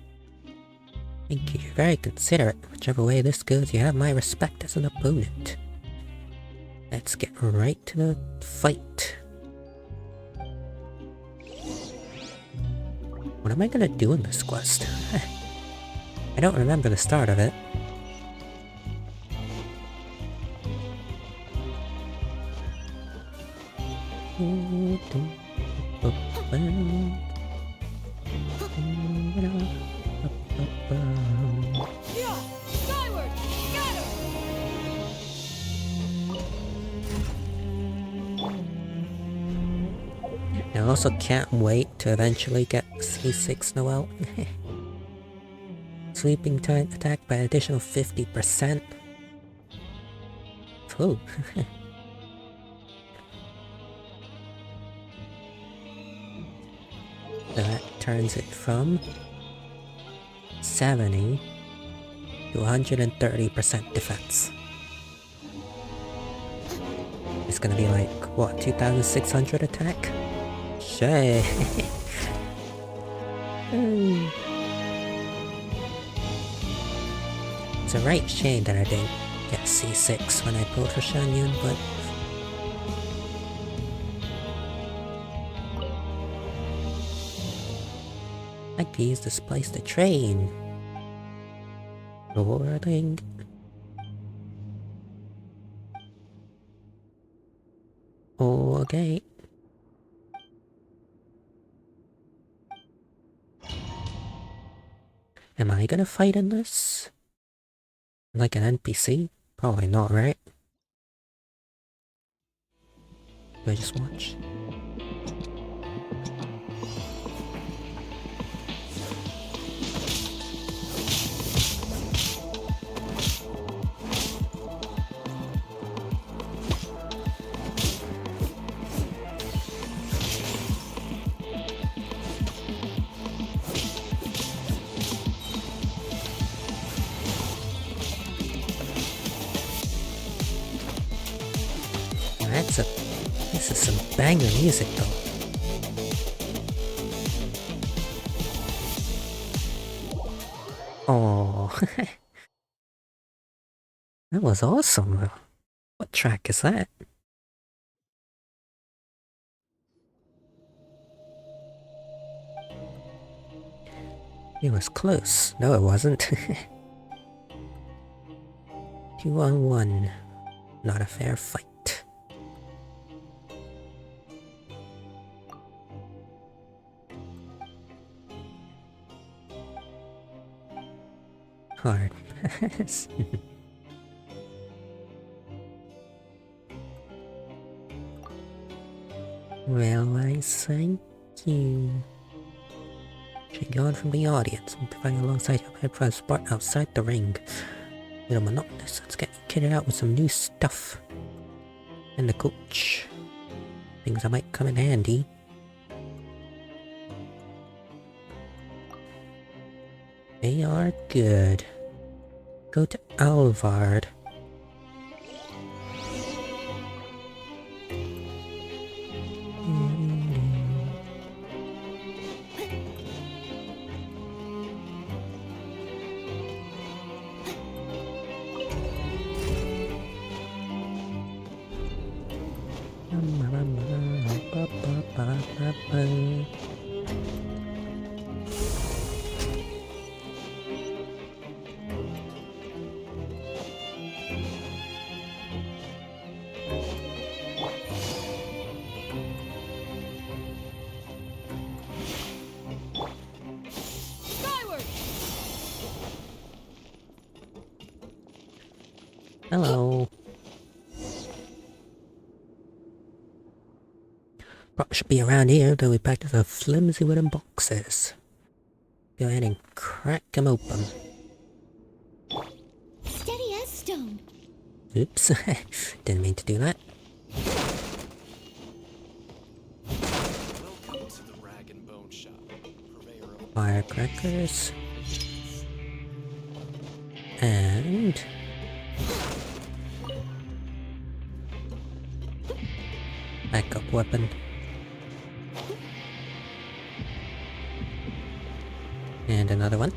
Thank you, you're very considerate. Whichever way this goes, you have my respect as an opponent. Let's get right to the fight. What am I gonna do in this quest? I don't remember the start of it. Skyward! Scatter! I also can't wait to eventually get C6 Noel. Sleeping time attack by additional 50%. Ooh. That turns it from 70 to 130% defense. It's gonna be like, what, 2,600 attack? Shay. It's a right shame that I didn't get C6 when I pulled for Shangyun, but... I'd like to use this place to train. Rewarding. Okay. Am I gonna fight in this? Like an NPC? Probably not, right? Do I just watch? This is some banger music though. Oh, that was awesome. What track is that? It was close. No, it wasn't. 2-on-1. Not a fair fight. Hard. Well, I thank you. Check on from the audience. I'm fighting alongside your head for a spot outside the ring. A little monotonous. Let's get kitted out with some new stuff. And the coach. Things that might come in handy. They are good. Go to Alvard. Hello. Probably should be around here, though we packed the flimsy wooden boxes. Go ahead and crack them open. Steady as stone. Oops. Didn't mean to do that. Welcome to the Rag and Bone Shop, purveyor of Firecrackers. And... backup weapon. And another one.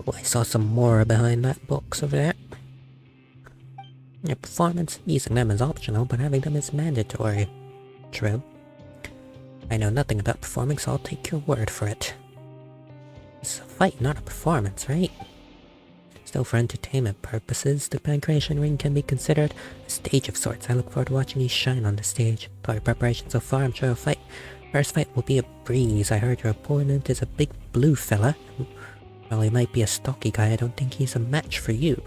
Oh, I saw some more behind that box over there. Your performance, using them is optional, but having them is mandatory. True. I know nothing about performing, so I'll take your word for it. It's a fight, not a performance, right? Still, for entertainment purposes, the Pancration Ring can be considered a stage of sorts. I look forward to watching you shine on the stage. For your preparation so far, I'm sure a first fight will be a breeze. I heard your opponent is a big blue fella. Well, he might be a stocky guy, I don't think he's a match for you.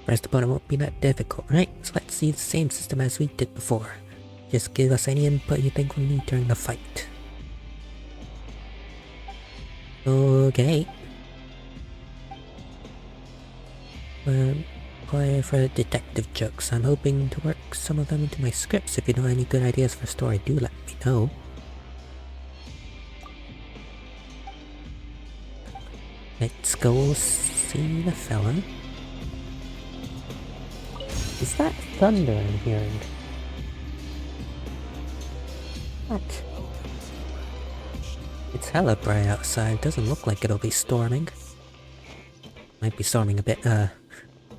First opponent won't be that difficult, right? So let's see the same system as we did before. Just give us any input you think we need during the fight. Okay. Play for detective jokes. I'm hoping to work some of them into my scripts. If you know any good ideas for a story, do let me know. Let's go see the fella. Is that thunder I'm hearing? What? It's hella bright outside. Doesn't look like it'll be storming. Might be storming a bit,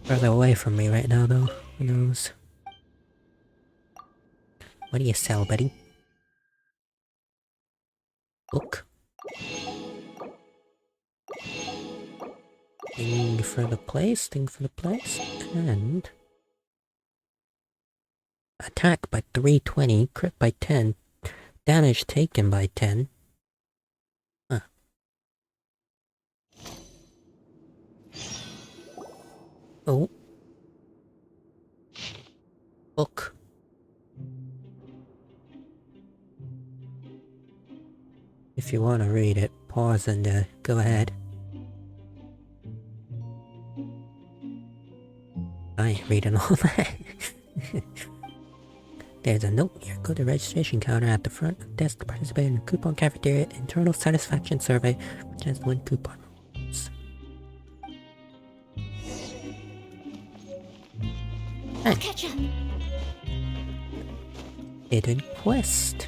further away from me right now, though. Who knows? What do you sell, buddy? Book? Thing for the place, and... attack by 320, crit by 10, damage taken by 10. Huh. Oh. Book. If you want to read it, pause and go ahead. I ain't reading all that. There's a note here. Go to the registration counter at the front of the desk to participate in the coupon cafeteria internal satisfaction survey, which has 1 coupon. I'll catch up. Hidden quest.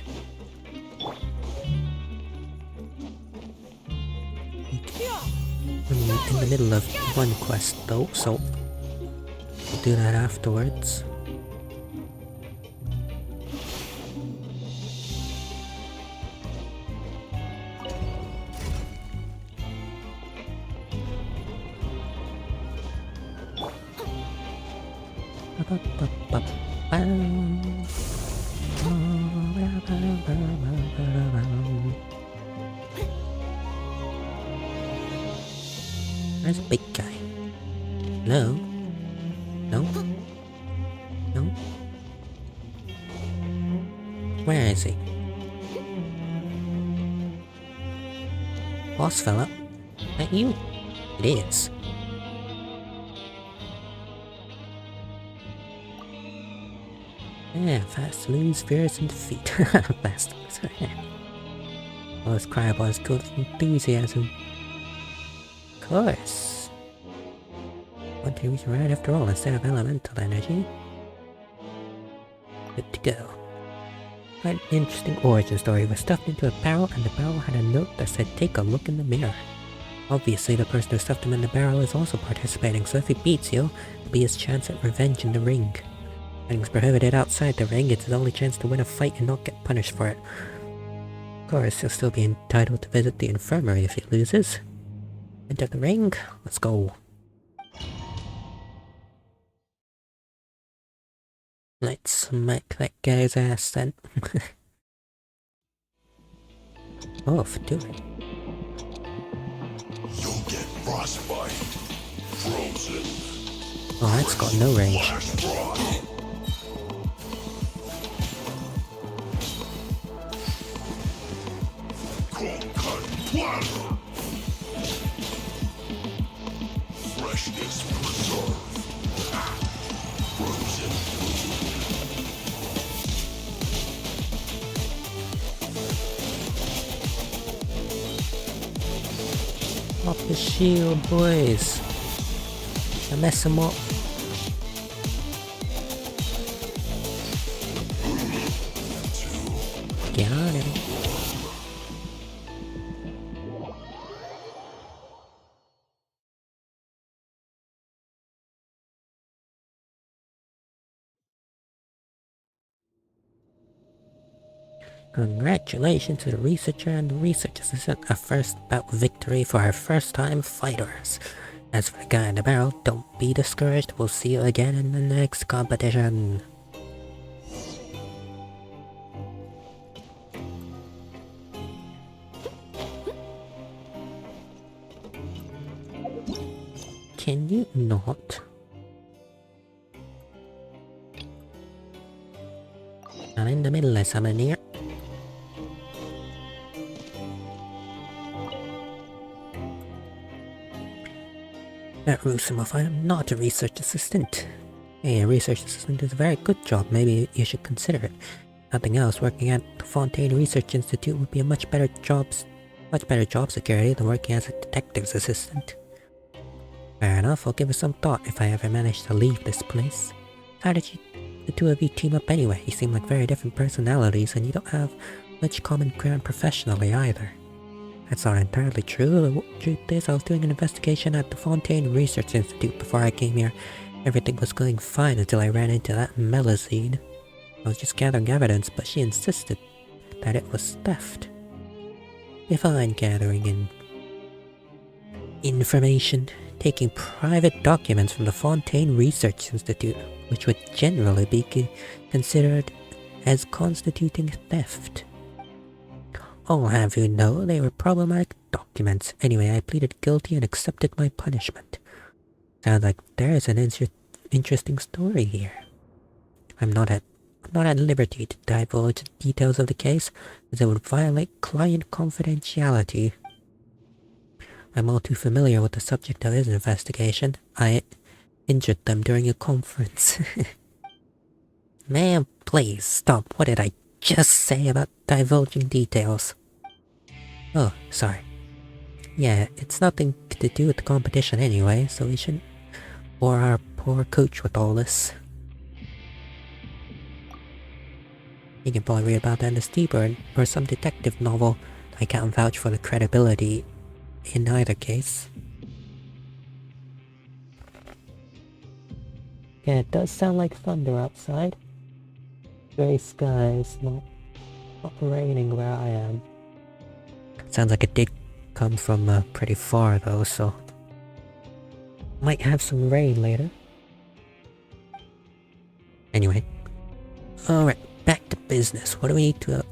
I'm in the middle of one quest though, so we'll do that afterwards. Where's the big guy? Hello? No? No? Where is he? Boss fella? That you? It is. Yeah, fast lose, fierce and defeat. Fast lose. All this cry about his good enthusiasm. Of course. Want to reach right after all instead of elemental energy. Good to go. Quite an interesting origin story. Was stuffed into a barrel and the barrel had a note that said take a look in the mirror. Obviously the person who stuffed him in the barrel is also participating, so if he beats you, it'll be his chance at revenge in the ring. Fighting's prohibited outside the ring, it's his only chance to win a fight and not get punished for it. Of course, he'll still be entitled to visit the infirmary if he loses. Enter the ring, let's go. Let's smack that guy's ass then. Oh, do it. You'll get frostbite. Frozen. Oh, that's got no range. Pop the shield, boys. I mess him up. Got him. Congratulations to the researcher and the research assistant, a first bout victory for our first-time fighters. As for the guy in the barrel, don't be discouraged, we'll see you again in the next competition. Can you not? I'm in the middle of something here. Rusimov, I am not a research assistant. Hey, a research assistant is a very good job, maybe you should consider it. Nothing else, working at the Fontaine Research Institute would be a much better job security than working as a detective's assistant. Fair enough, I'll give it some thought if I ever manage to leave this place. How did the two of you team up anyway? You seem like very different personalities and you don't have much common ground professionally either. That's not entirely true. The truth is, I was doing an investigation at the Fontaine Research Institute before I came here. Everything was going fine until I ran into that Melusine. I was just gathering evidence, but she insisted that it was theft. Define gathering information, taking private documents from the Fontaine Research Institute, which would generally be considered as constituting theft. I'll have you know they were problematic documents. Anyway, I pleaded guilty and accepted my punishment. Sounds like there is an interesting story here. I'm not at liberty to divulge the details of the case, as it would violate client confidentiality. I'm all too familiar with the subject of his investigation. I injured them during a conference. Man, please stop. What did I just say about divulging details? Oh, sorry. Yeah, it's nothing to do with the competition anyway, so we shouldn't bore our poor coach with all this. You can probably read about that in the Steeper or some detective novel. I can't vouch for the credibility in either case. Yeah, it does sound like thunder outside. Gray skies, not raining where I am. Sounds like it did come from pretty far though, so might have some rain later. Anyway, alright, back to business. What do we need to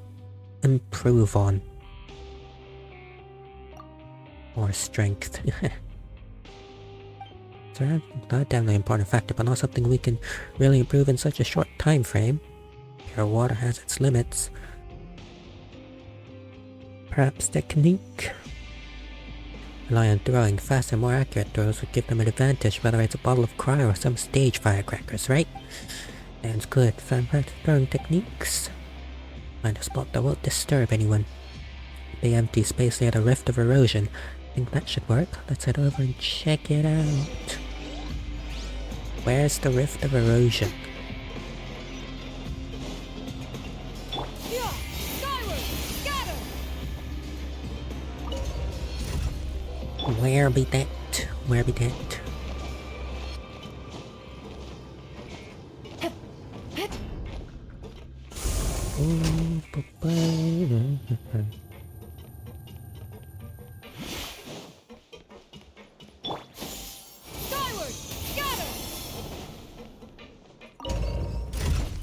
improve on? More strength. So that's definitely an important factor, but not something we can really improve in such a short time frame. Pure water has its limits. Perhaps technique? Rely on throwing. Faster, more accurate throws would give them an advantage, whether it's a bottle of cryo or some stage firecrackers, right? Sounds good. Fantastic throwing techniques. Find a spot that won't disturb anyone. Big empty space near the Rift of Erosion. Think that should work. Let's head over and check it out. Where's the Rift of Erosion? Where be that? Where be that?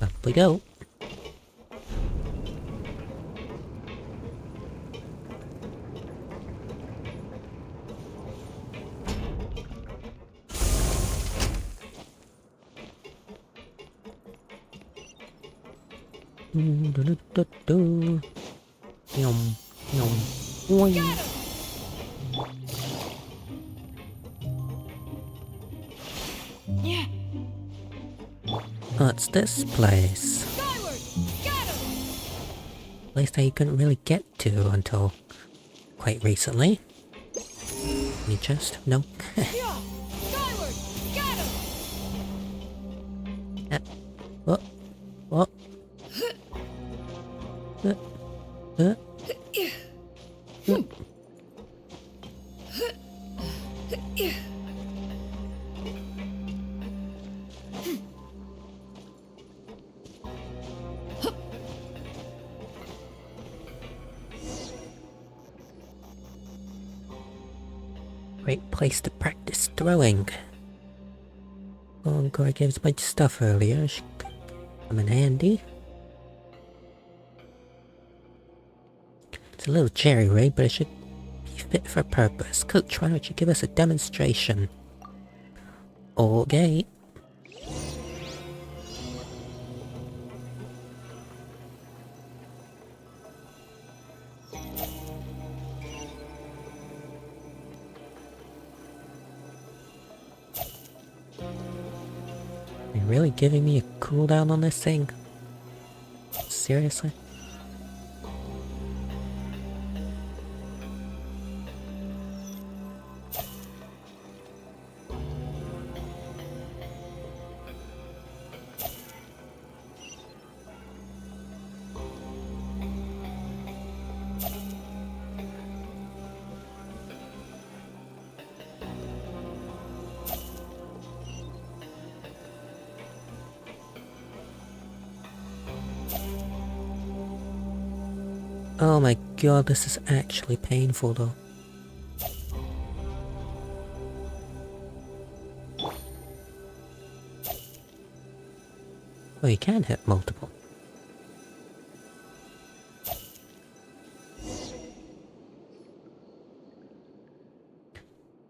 Up we go. Yum, yum, boing. What's this place? Place that you couldn't really get to until quite recently. Any chest? No. What? What? Great place to practice throwing. Encore gave us a bunch of stuff earlier. Should come in handy. It's a little cherry rig, but it should be fit for purpose. Coach, why don't you give us a demonstration? Okay. Are you really giving me a cooldown on this thing? Seriously? Oh my god, this is actually painful though. Oh, you can hit multiple.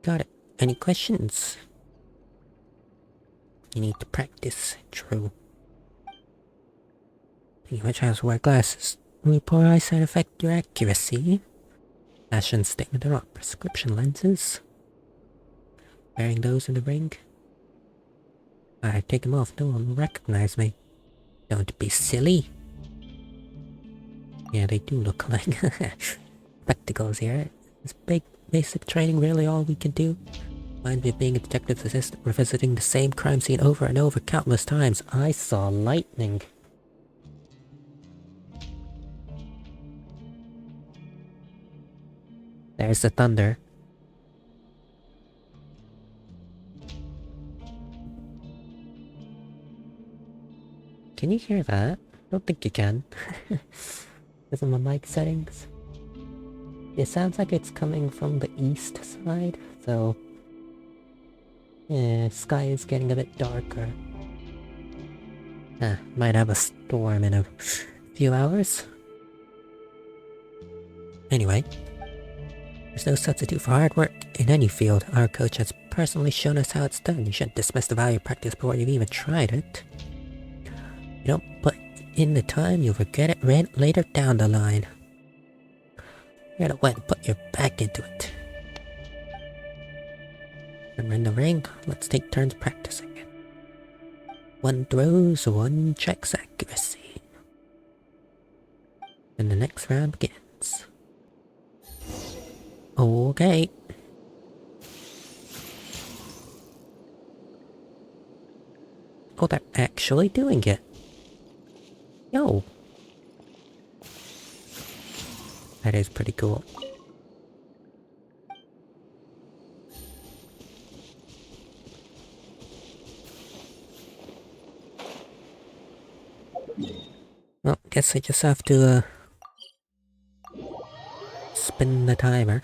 Got it. Any questions? You need to practice. True. You much have to wear glasses. Will poor eyesight affect your accuracy? Fashion statement are not prescription lenses. Wearing those in the ring? I take them off, no one will recognize me. Don't be silly. Yeah, they do look like spectacles here. Is big basic training really all we can do? Reminds me of being a detective's assistant, revisiting the same crime scene over and over countless times. I saw lightning. There's the thunder. Can you hear that? I don't think you can. Because of my mic settings. It sounds like it's coming from the east side, so... yeah, sky is getting a bit darker. Might have a storm in a few hours. Anyway. There's no substitute for hard work in any field. Our coach has personally shown us how it's done. You shouldn't dismiss the value of practice before you've even tried it. You don't put in the time, you'll regret it later down the line. You gotta wet and put your back into it. When we're in the ring, let's take turns practicing. One throws, one checks accuracy. And the next round begins. Okay. Oh, they're actually doing it. Yo. That is pretty cool. Well, guess I just have to, spin the timer.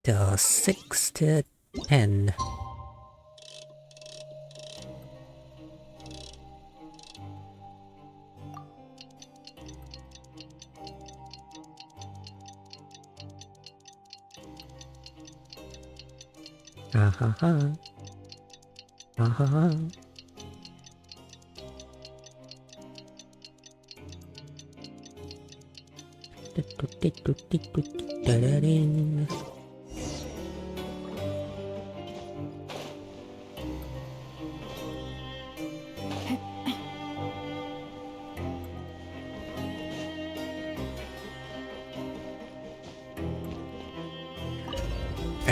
Till 6 to 10. Ha ha ha. Ha ha ha. Da-da-ding.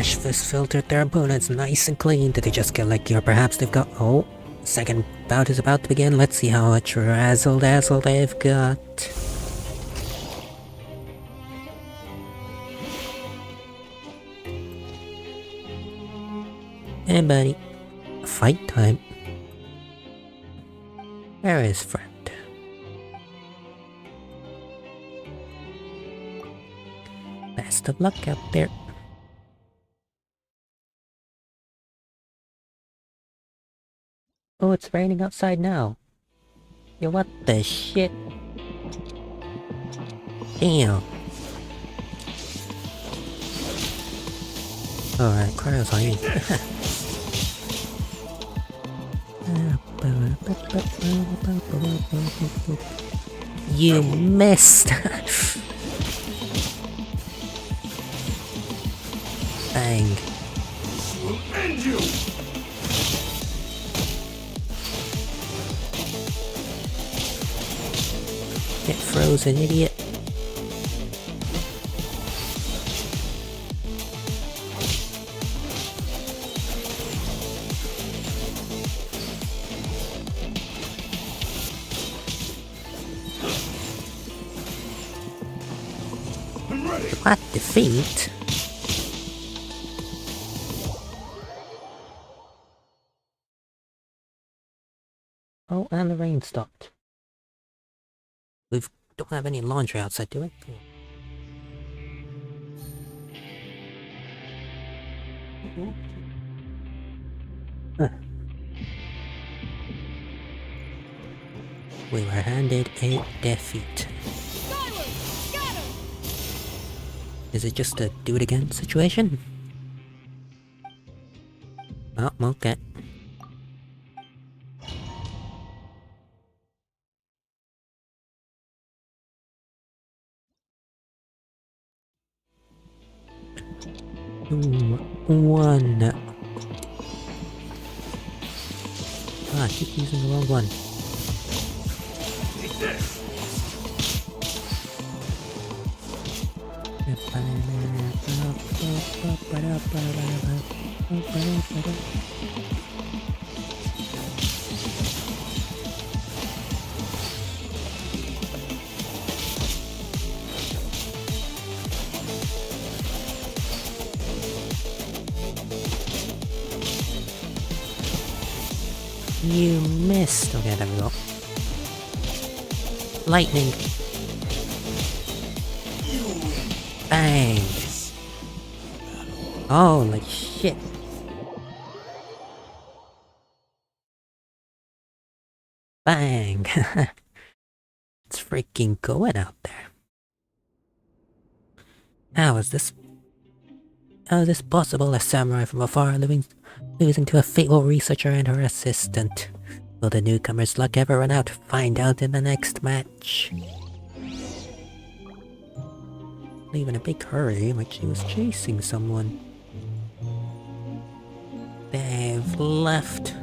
Ash Fist filtered their opponents nice and clean. Did they just get lucky, or perhaps they've got... Oh, second bout is about to begin. Let's see how much razzle-dazzle they've got. Hey buddy, fight time. Where is friend? Best of luck out there. Oh, it's raining outside now. Yo, what the shit? Damn. Alright, cryo's on you. You missed! Bang. We'll end you! Get frozen, idiot. I'm ready! What defeat? Oh, and the rain stopped. We don't have any laundry outside, do we? Huh. We were handed a defeat. Is it just a do it again situation? Oh, okay. One. Ah, I keep using the wrong one. Take this! You missed. Okay, there we go. Lightning. Bang. Holy shit. Bang. It's freaking going out there. How is this possible? A samurai from afar losing to a fatal researcher and her assistant. Will the newcomer's luck ever run out? Find out in the next match. Leave in a big hurry, like she was chasing someone. They've left.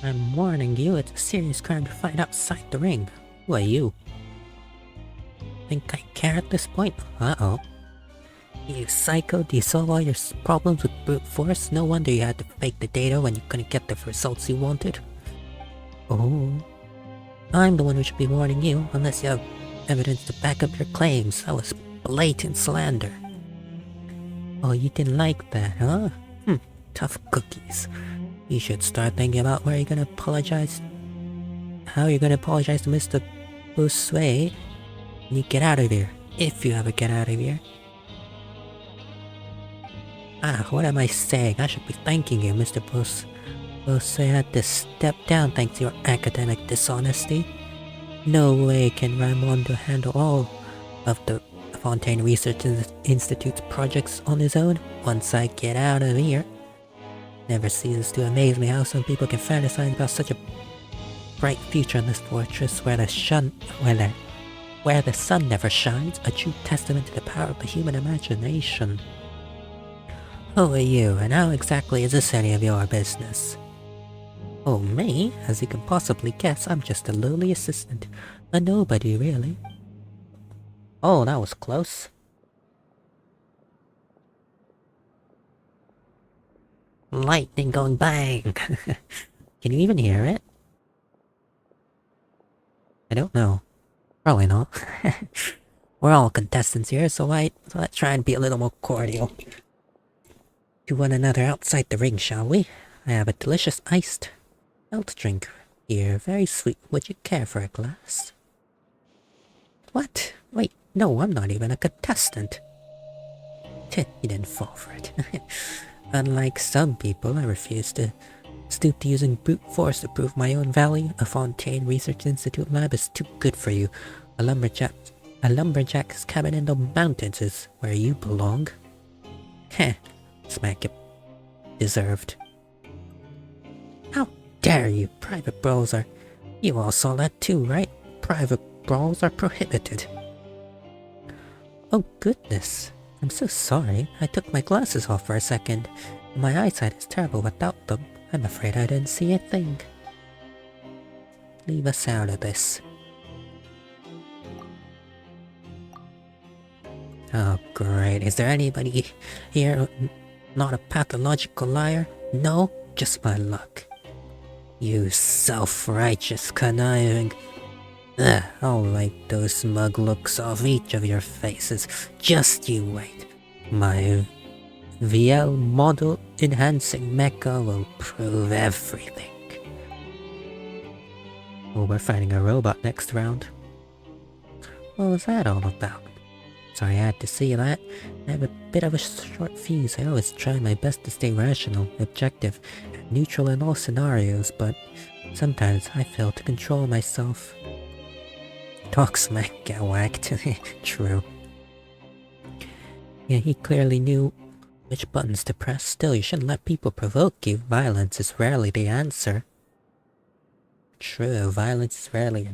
I'm warning you, it's a serious crime to fight outside the ring. Who are you? Think I care at this point? Uh-oh. You psycho, do you solve all your problems with brute force? No wonder you had to fake the data when you couldn't get the results you wanted. Oh. I'm the one who should be warning you, unless you have evidence to back up your claims. That was blatant slander. Oh, you didn't like that, huh? Tough cookies. You should start thinking about where you're gonna apologize. How you're gonna apologize to Mr. Busway when you get out of here. If you ever get out of here. Ah, what am I saying? I should be thanking you, Mr. Busway had to step down thanks to your academic dishonesty. No way can Raimondo handle all of the Fontaine Research Institute's projects on his own once I get out of here. Never ceases to amaze me how some people can fantasize about such a bright future in this fortress where the sun never shines, a true testament to the power of the human imagination. Who are you, and how exactly is this any of your business? Oh, me? As you can possibly guess, I'm just a lowly assistant. A nobody, really. Oh, that was close. Lightning going bang! Can you even hear it? I don't know. Probably not. We're all contestants here, so let's try and be a little more cordial to one another outside the ring, shall we? I have a delicious iced malt drink here, very sweet. Would you care for a glass? What? Wait, no, I'm not even a contestant. You didn't fall for it. Unlike some people, I refuse to stoop to using brute force to prove my own value. A Fontaine Research Institute lab is too good for you. A lumberjack's cabin in the mountains is where you belong. Heh, smack it. Deserved. How dare you, private brawls are... You all saw that too, right? Private brawls are prohibited. Oh goodness, I'm so sorry. I took my glasses off for a second. My eyesight is terrible without them. I'm afraid I didn't see a thing. Leave us out of this. Oh great, is there anybody here not a pathological liar? No? Just my luck. You self-righteous conniving... Ugh, I'll wipe those smug looks off each of your faces. Just you wait. My VL model enhancing mecha will prove everything. Oh, we're fighting a robot next round. What was that all about? Sorry I had to see that. I have a bit of a short fuse. I always try my best to stay rational, objective, and neutral in all scenarios, but sometimes I fail to control myself. Talk smack, get whacked. True. Yeah, he clearly knew which buttons to press. Still, you shouldn't let people provoke you. Violence is rarely the answer. True, violence is rarely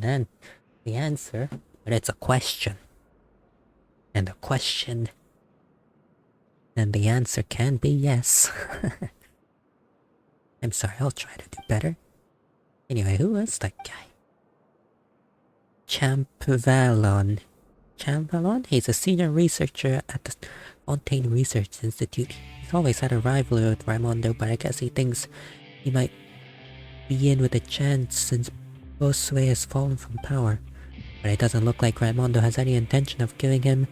the answer, but it's a question. And the answer can be yes. I'm sorry, I'll try to do better. Anyway, who is that guy? Champvalon. Champvalon? He's a senior researcher at the Fontaine Research Institute. He's always had a rivalry with Raimondo, but I guess he thinks he might be in with a chance since Bossuet has fallen from power. But it doesn't look like Raimondo has any intention of giving him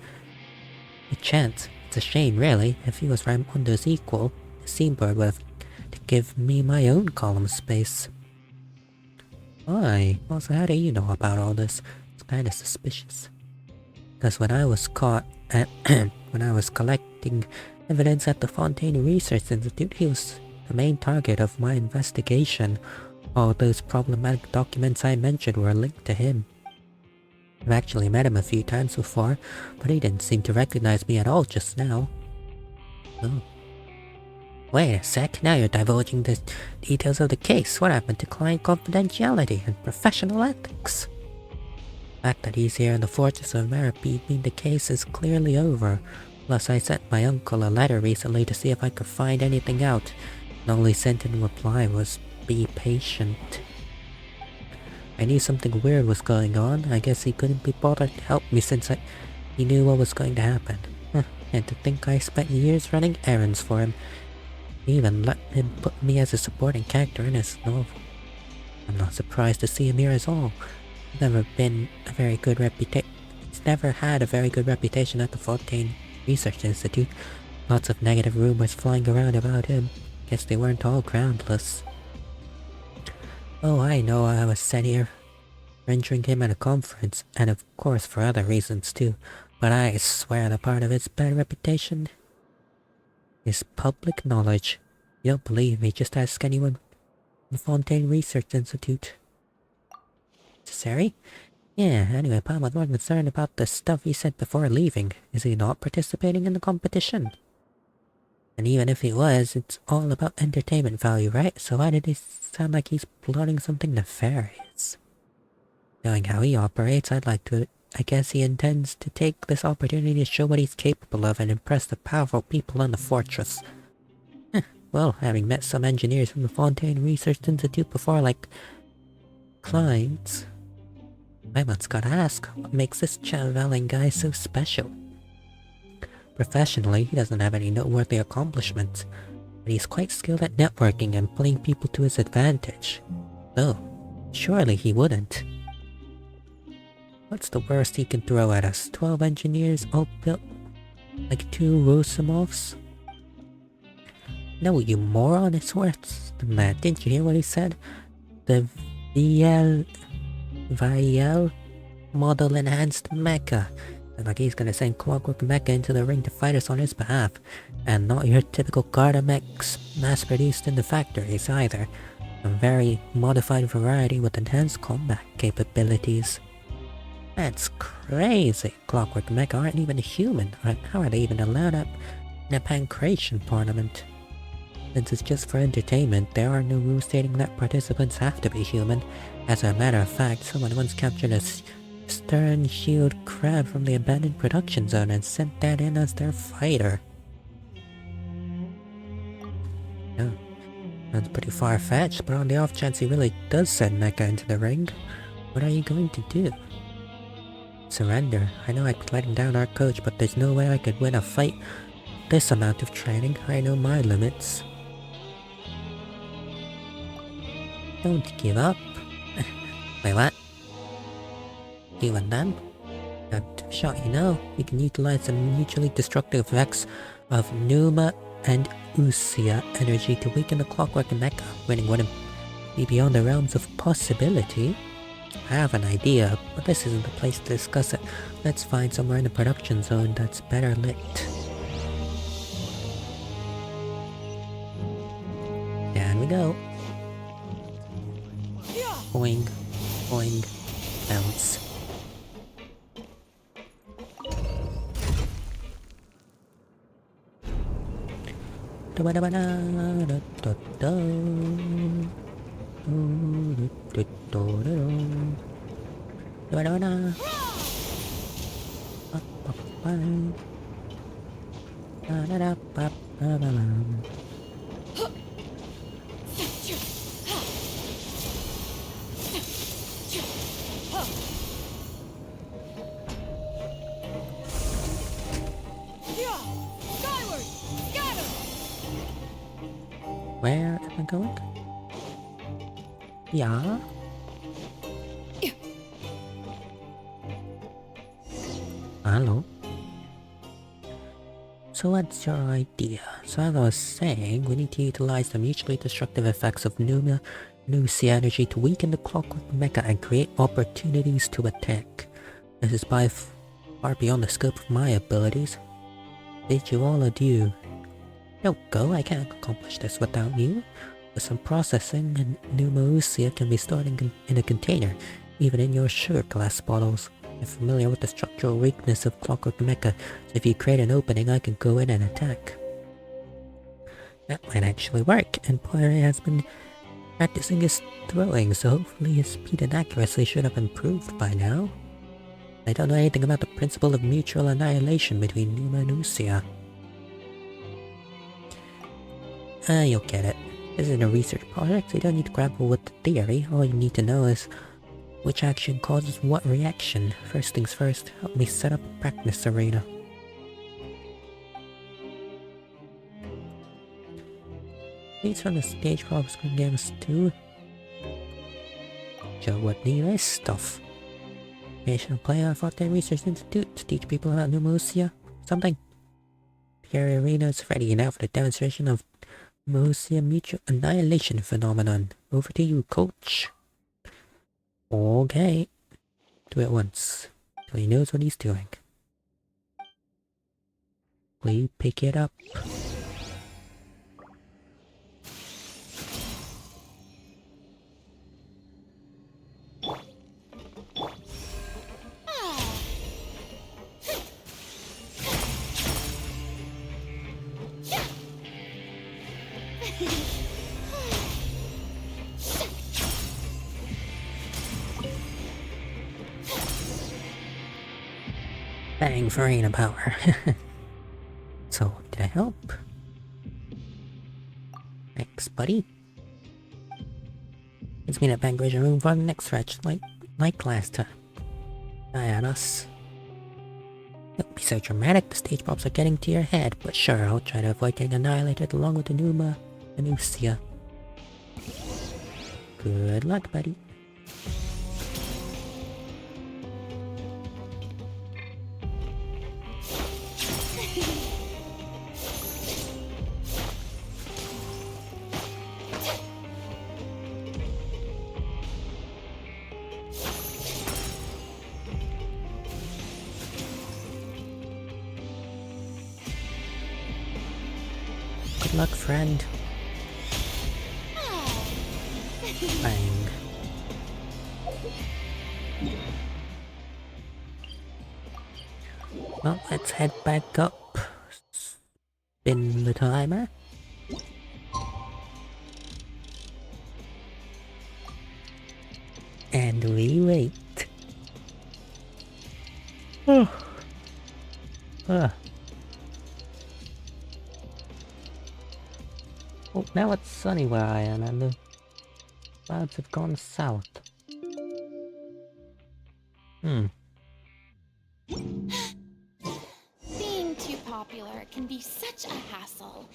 a chance. It's a shame, really. If he was Raimondo's equal, the Seabird would have to give me my own column space. Why? Also, how do you know about all this? It's kinda suspicious. Because when I was caught at when I was collecting evidence at the Fontaine Research Institute, he was the main target of my investigation. All those problematic documents I mentioned were linked to him. I've actually met him a few times before, but he didn't seem to recognize me at all just now. Oh. Wait a sec, now you're divulging the details of the case. What happened to client confidentiality and professional ethics? The fact that he's here in the Fortress of Meripede means the case is clearly over. Plus, I sent my uncle a letter recently to see if I could find anything out. The only sent in reply was, "Be patient." I knew something weird was going on. I guess he couldn't be bothered to help me since he knew what was going to happen. And to think I spent years running errands for him. He even let him put me as a supporting character in his novel. I'm not surprised to see him here at all. It's never had a very good reputation at the Fontaine Research Institute. Lots of negative rumors flying around about him. Guess they weren't all groundless. Oh, I know I was sent here, rendering him at a conference, and of course for other reasons too, but I swear that part of his bad reputation is public knowledge. You don't believe me, just ask anyone from the Fontaine Research Institute. Necessary? Yeah, anyway, Palm was more concerned about the stuff he said before leaving. Is he not participating in the competition? And even if he was, it's all about entertainment value, right? So why did he sound like he's plotting something nefarious? Knowing how he operates, I guess he intends to take this opportunity to show what he's capable of and impress the powerful people on the fortress. Well, having met some engineers from the Fontaine Research Institute before, like Klein's, I once gotta ask, what makes this Chavalin guy so special? Professionally, he doesn't have any noteworthy accomplishments, but he's quite skilled at networking and playing people to his advantage. Though, surely he wouldn't. What's the worst he can throw at us? 12 engineers all built like 2 Rosimovs? No, you moron, it's worse than that. Didn't you hear what he said? The VL model enhanced mecha. And like he's gonna send Clockwork Mecha into the ring to fight us on his behalf. And not your typical Garda mechs mass produced in the factories either. A very modified variety with enhanced combat capabilities. That's crazy. Clockwork Mecha aren't even human. How are they even allowed up in a pancreation tournament? Since it's just for entertainment, there are no rules stating that participants have to be human. As a matter of fact, someone once captured a stern shield crab from the abandoned production zone and sent that in as their fighter. Oh, that's pretty far-fetched, but on the off chance he really does send Mecha into the ring, what are you going to do? Surrender. I know I could let him down our coach, but there's no way I could win a fight with this amount of training. I know my limits. Don't give up. Wait, what? You and them? To shot you know, we can utilize the mutually destructive effects of Numa and Usia energy to weaken the Clockwork Mecha. Winning wouldn't be beyond the realms of possibility. I have an idea, but this isn't the place to discuss it. Let's find somewhere in the production zone that's better lit. Down we go. Boing, boing, bounce. Where am I going? Yeah? Hello? So what's your idea? So as I was saying, we need to utilize the mutually destructive effects of Nusi energy to weaken the Clockwork Mecha and create opportunities to attack. This is by far beyond the scope of my abilities. Bid you all adieu. Don't go, I can't accomplish this without you. With some processing, and Pneumousia can be stored in a container, even in your sugar glass bottles. I'm familiar with the structural weakness of Clockwork Mecha, so if you create an opening, I can go in and attack. That might actually work, and Poirier has been practicing his throwing, so hopefully his speed and accuracy should have improved by now. I don't know anything about the principle of mutual annihilation between Numa and Usia. You'll get it. This isn't a research project, so you don't need to grapple with the theory. All you need to know is which action causes what reaction. First things first, help me set up a practice arena. Leads from the stage for off-screen games too. Joe would need this stuff. Maybe I should play at Fontaine Research Institute to teach people about Pneumousia. Something. The arena is ready now for the demonstration of Pneumousia mutual annihilation phenomenon. Over to you, coach. Okay. Do it once. Till he knows what he's doing. We pick it up. Bang for arena power. So, did I help? Thanks, buddy. It's me that bang bridge room for the next stretch, like last time. Die at us. Don't be so dramatic, the stage props are getting to your head, but sure, I'll try to avoid getting annihilated along with the Numa and Usia. Good luck, buddy. Good luck, friend. Bang. Well, let's head back up. Spin the timer. And we wait. Oh. Oh, now it's sunny where I am and the clouds have gone south. Being too popular can be such a hassle.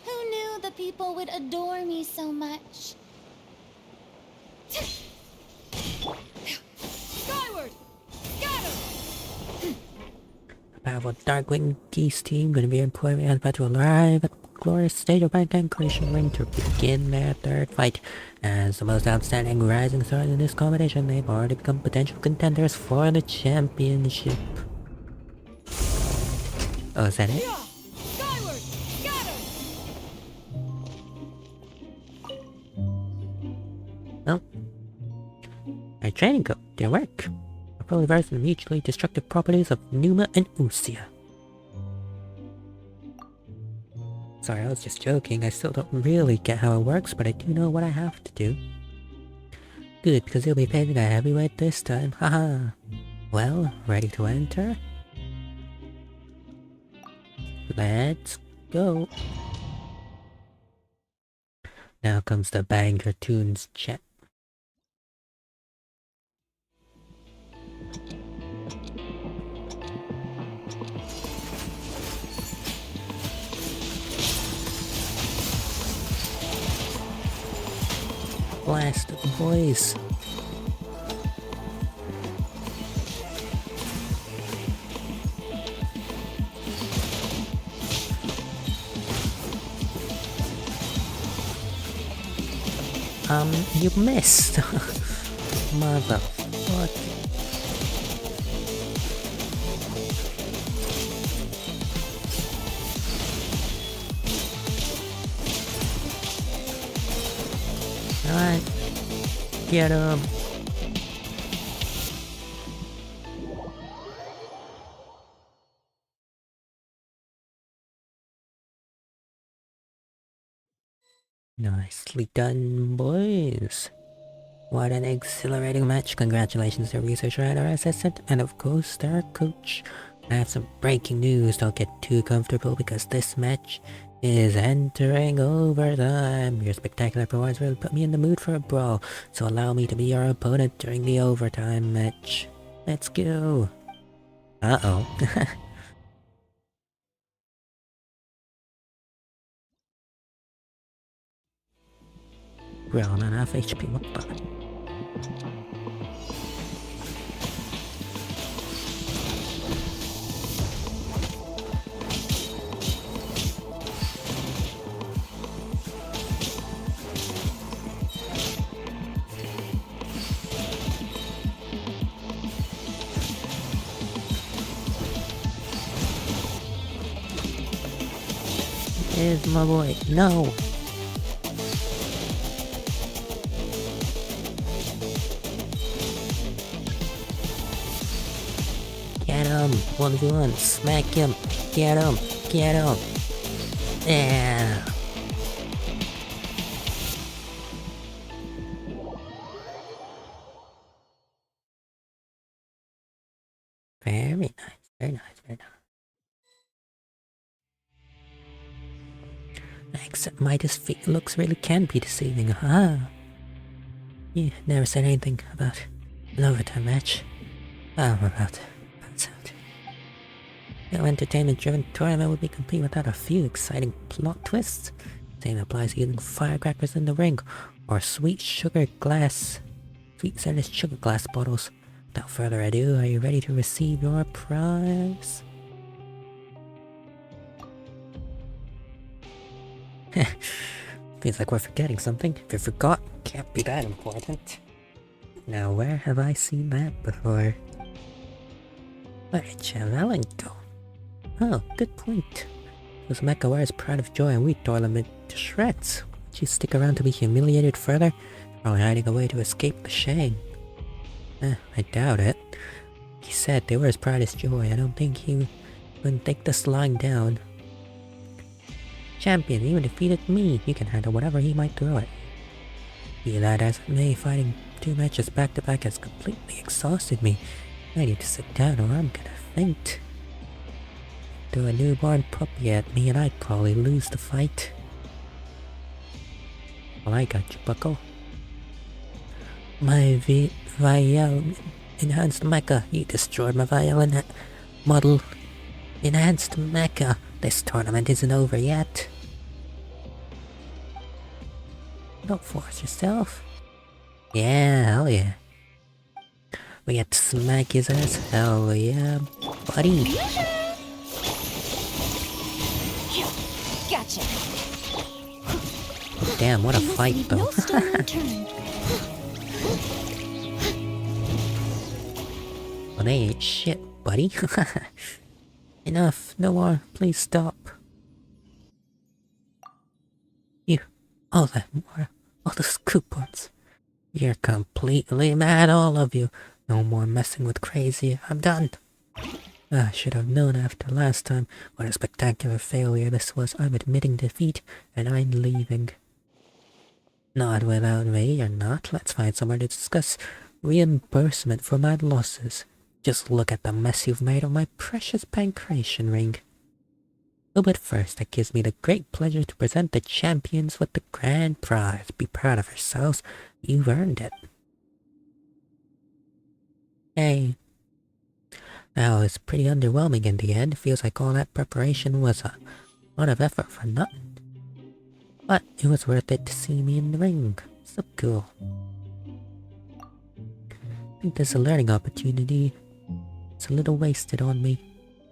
Who knew the people would adore me so much? Skyward! Scatter! A powerful Darkwing Geese team gonna be employed and about to arrive at the glorious stage of Bank Creation Ring to begin their third fight. As the most outstanding rising stars in this competition, they've already become potential contenders for the championship. Oh, is that it? Skyward! Scatter! Well, my training code didn't work. I'm fully versed in the mutually destructive properties of Numa and Usia. Sorry, I was just joking. I still don't really get how it works, but I do know what I have to do. Good, because he'll be facing a heavyweight this time. Haha. Well, ready to enter? Let's go. Now comes the Banger Tunes chat. Blast boys. You missed. Motherfucker. Alright. Get him. Nicely done, boys. What an exhilarating match. Congratulations to researcher and our assistant, and of course to our coach. I have some breaking news. Don't get too comfortable because this match is entering overtime. Your spectacular performance really put me in the mood for a brawl, so allow me to be your opponent during the overtime match. Let's go. Uh-oh. We're on enough HP, what the? Here's my boy. No! Get him! 1v1, smack him! Get him! Get him! Yeah! Very nice. Very nice, very nice. Except Midas' feet looks really can be deceiving. You never said anything about an overtime match. I'm about to pass out. No entertainment-driven tournament would be complete without a few exciting plot twists. Same applies to using firecrackers in the ring, or sweet scented sugar glass bottles. Without further ado, are you ready to receive your prize? Feels like we're forgetting something. If you forgot, can't be that important. Now where have I seen that before? Where did Chevelin go? Oh, good point. Those mecha wears pride of joy and we tore them into shreds. Would you stick around to be humiliated further? Probably hiding away to escape the shame. I doubt it. He said they were his pride of joy. I don't think he wouldn't take this lying down. Champion, even defeated me. You can handle whatever he might throw at. Be that as it may, fighting 2 matches back to back has completely exhausted me. I need to sit down or I'm gonna faint. Throw a newborn puppy at me and I'd probably lose the fight. Well, I got you, bucko. My Vial enhanced mecha. You destroyed my Vial model. Enhanced mecha. This tournament isn't over yet. Don't force yourself. Yeah, hell yeah. We get to smack his ass. Hell yeah, buddy. Gotcha. Damn, what a fight though. Well, they ain't shit, buddy. Enough, no more, please stop. You, all that more, all those coupons. You're completely mad, all of you. No more messing with crazy, I'm done. I should have known after last time what a spectacular failure this was. I'm admitting defeat, and I'm leaving. Not without me, or not. Let's find somewhere to discuss reimbursement for my losses. Just look at the mess you've made of my precious pancreation ring. Oh, but first, it gives me the great pleasure to present the champions with the grand prize. Be proud of yourselves. You've earned it. Hey. Now, it's pretty underwhelming in the end. Feels like all that preparation was a lot of effort for nothing. But it was worth it to see me in the ring. So cool. I think there's a learning opportunity. It's a little wasted on me.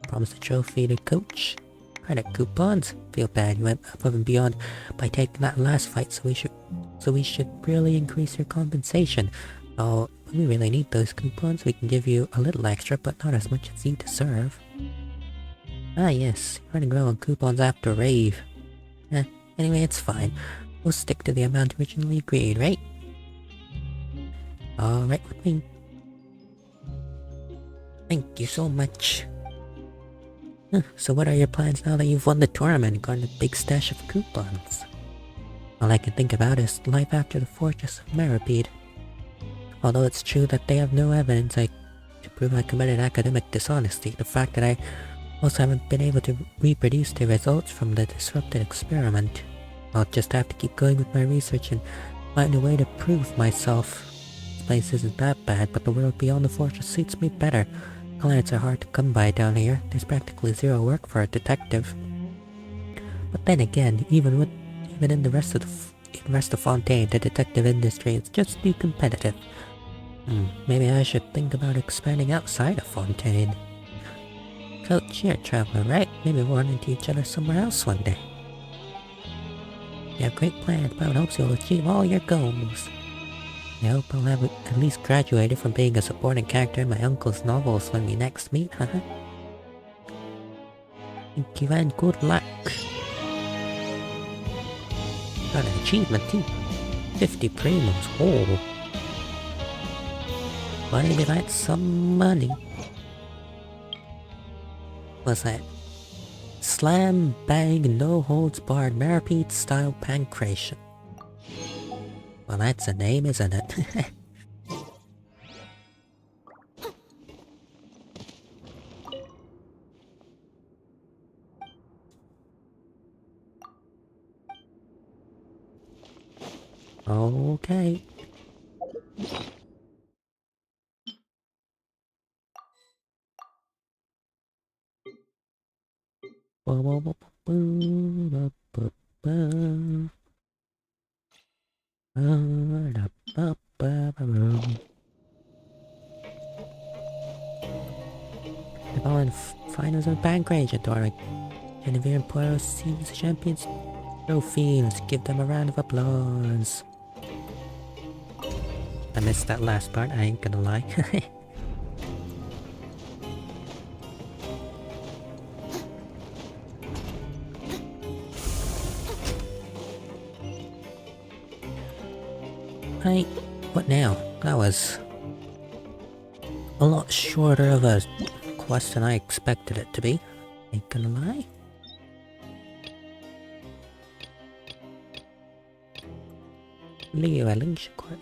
Promise a trophy to coach. Credit coupons. Feel bad you went above and beyond by taking that last fight, so we should really increase your compensation. Oh, when we really need those coupons, we can give you a little extra, but not as much as you deserve. Ah yes, you're running low on coupons after rave. Anyway, it's fine. We'll stick to the amount originally agreed, right? Alright with me. Thank you so much. So what are your plans now that you've won the tournament and gotten a big stash of coupons? All I can think about is life after the Fortress of Meripede. Although it's true that they have no evidence to prove I committed academic dishonesty, the fact that I also haven't been able to reproduce the results from the disrupted experiment. I'll just have to keep going with my research and find a way to prove myself. This place isn't that bad, but the world beyond the fortress suits me better. Clients are hard to come by down here. There's practically zero work for a detective. But then again, even in the rest of Fontaine, the detective industry is just too competitive. Maybe I should think about expanding outside of Fontaine. Coach, you're a traveler, right? Maybe we'll run into each other somewhere else one day. You have great plans, but I hope you'll achieve all your goals. I hope I'll have at least graduated from being a supporting character in my uncle's novels when we next meet, haha. Thank you and good luck. Got an achievement too. 50 primos, oh. Finally that's some money. What's that? Slam, bang, no holds barred, Meripede style pancreation. Well, that's a name, isn't it? Okay. The following finals of Bank Range Authority. Genevieve and Poirot seize the champions trophy. Let's give them a round of applause. I missed that last part, I ain't gonna lie. Right, what now? That was a lot shorter of a quest than I expected it to be. Ain't gonna lie. Leo Alicia Court.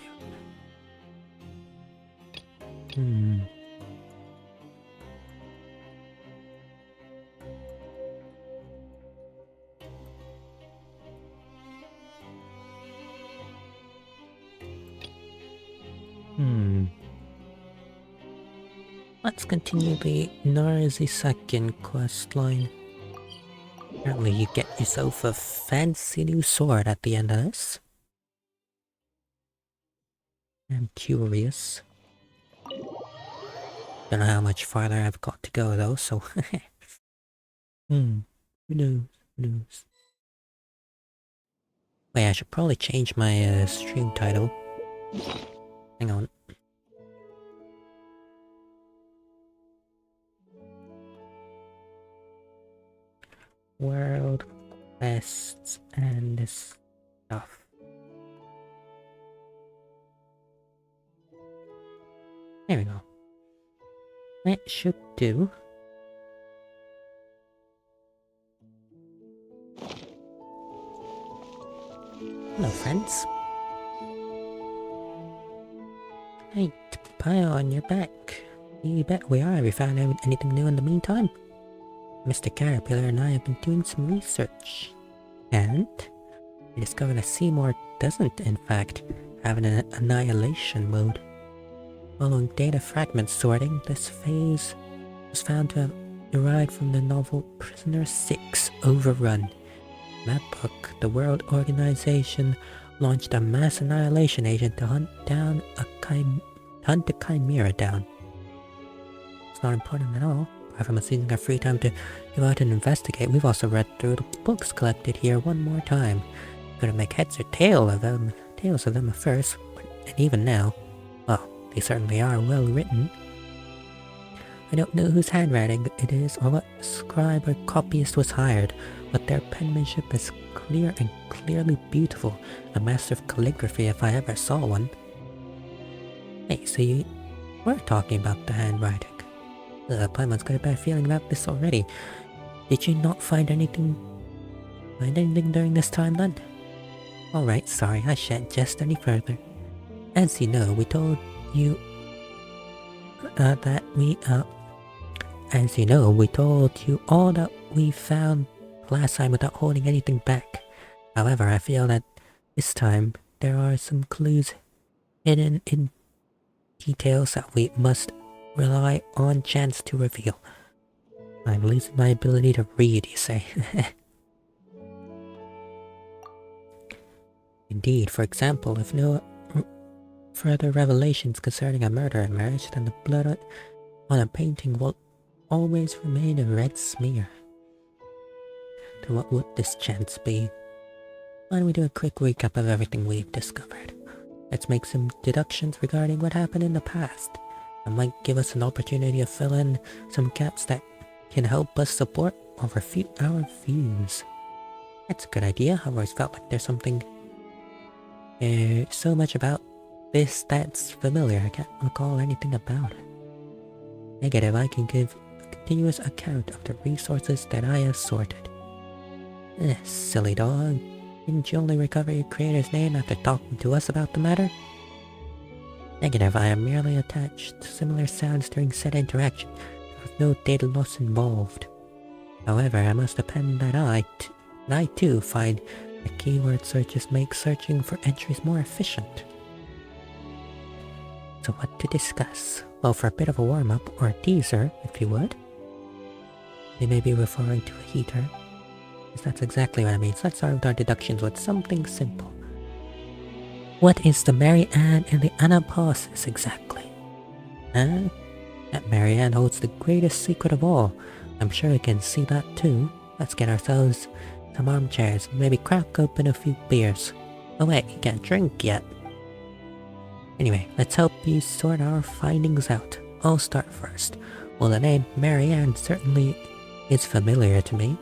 Let's continue the Narzissenkreuz quest line. Apparently you get yourself a fancy new sword at the end of this. I'm curious. Don't know how much farther I've got to go though, so... Who knows? Who knows? Wait, I should probably change my stream title. Hang on. World quests and this stuff. There we go. That should do. Hello, friends. Hey, Pio, on your back. You bet we are. Have you found anything new in the meantime? Mr. Caterpillar and I have been doing some research. And we discovered that Seymour doesn't, in fact, have an annihilation mode. Following data fragment sorting, this phase was found to have derived from the novel Prisoner 6 Overrun. In that book, the World Organization launched a mass annihilation agent to hunt a chimera down. It's not important at all. Apart from us using our free time to go out and investigate, we've also read through the books collected here one more time. Couldn't make heads or tails of them at first, and even now, well, they certainly are well written. I don't know whose handwriting it is or what scribe or copyist was hired, but their penmanship is clear and clearly beautiful, a master of calligraphy if I ever saw one. Hey, so you were talking about the handwriting. Paimon's got a bad feeling about this already. Did you not find anything during this time then? Alright, sorry, I shan't jest any further. As you know, we told you all that we found last time without holding anything back. However, I feel that this time there are some clues hidden in details that we must rely on chance to reveal. I'm losing my ability to read, you say? Indeed, for example, if no further revelations concerning a murder emerge, then the blood on a painting will always remain a red smear. Then what would this chance be? Why don't we do a quick recap of everything we've discovered? Let's make some deductions regarding what happened in the past. It might give us an opportunity to fill in some gaps that can help us support or refute our views. That's a good idea. I've always felt like there's something so much about this that's familiar. I can't recall anything about it. Negative, I can give a continuous account of the resources that I have sorted. Silly dog. Didn't you only recover your creator's name after talking to us about the matter? Negative, I am merely attached to similar sounds during said interaction. There was no data loss involved. However, I must append that I too find The keyword searches make searching for entries more efficient. So what to discuss? Well, for a bit of a warm-up, or a teaser, if you would. They may be referring to a heater. Yes, that's exactly what I mean. So let's start with our deductions with something simple. What is the Mary Ann and the Anapausis exactly? Huh? That Mary Ann holds the greatest secret of all. I'm sure you can see that too. Let's get ourselves some armchairs, maybe crack open a few beers. Oh wait, you can't drink yet. Anyway, let's help you sort our findings out. I'll start first. Well, the name Mary Ann certainly is familiar to me.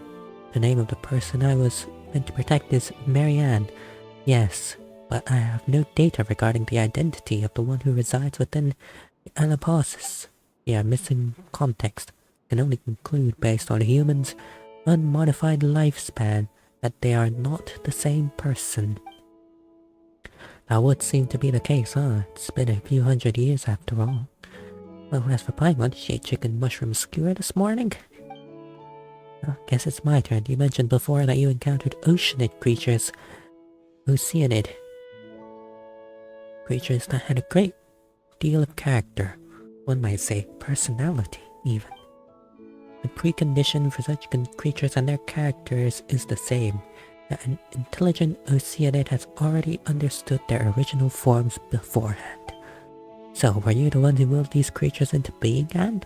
The name of the person I was meant to protect is Mary Ann. Yes, but I have no data regarding the identity of the one who resides within the Anapausis. Yeah, missing context. Can only conclude based on a human's unmodified lifespan that they are not the same person. That would seem to be the case, huh? It's been a few hundred years after all. Well, as for Paimon, she ate chicken mushroom skewer this morning. Well, guess it's my turn. You mentioned before that you encountered oceanid creatures. Oceanid. Creatures that had a great deal of character. One might say personality, even. The precondition for such creatures and their characters is the same. That an intelligent Oceanid has already understood their original forms beforehand. So, were you the one who willed these creatures into being, Anne?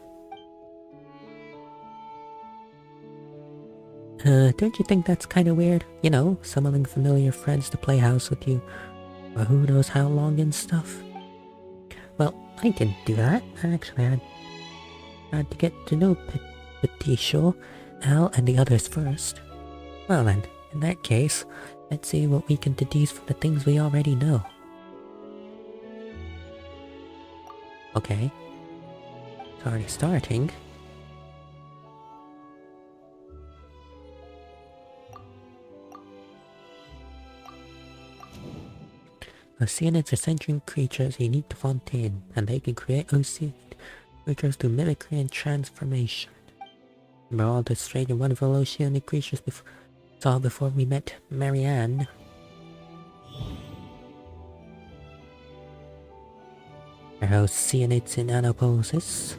Don't you think that's kinda weird? You know, summoning familiar friends to play house with you, or who knows how long and stuff? Well, I didn't do that. Actually, I had to get to know Petit Shaw, Al, and the others first. Well then, in that case, let's see what we can deduce from the things we already know. Okay. It's already starting. Oceanids are sentient creatures unique to Fontaine, and they can create Oceanid creatures through mimicry and transformation. Remember all the strange and wonderful Oceanic creatures saw before we met Mary Ann? There are Oceanids in Anapausis.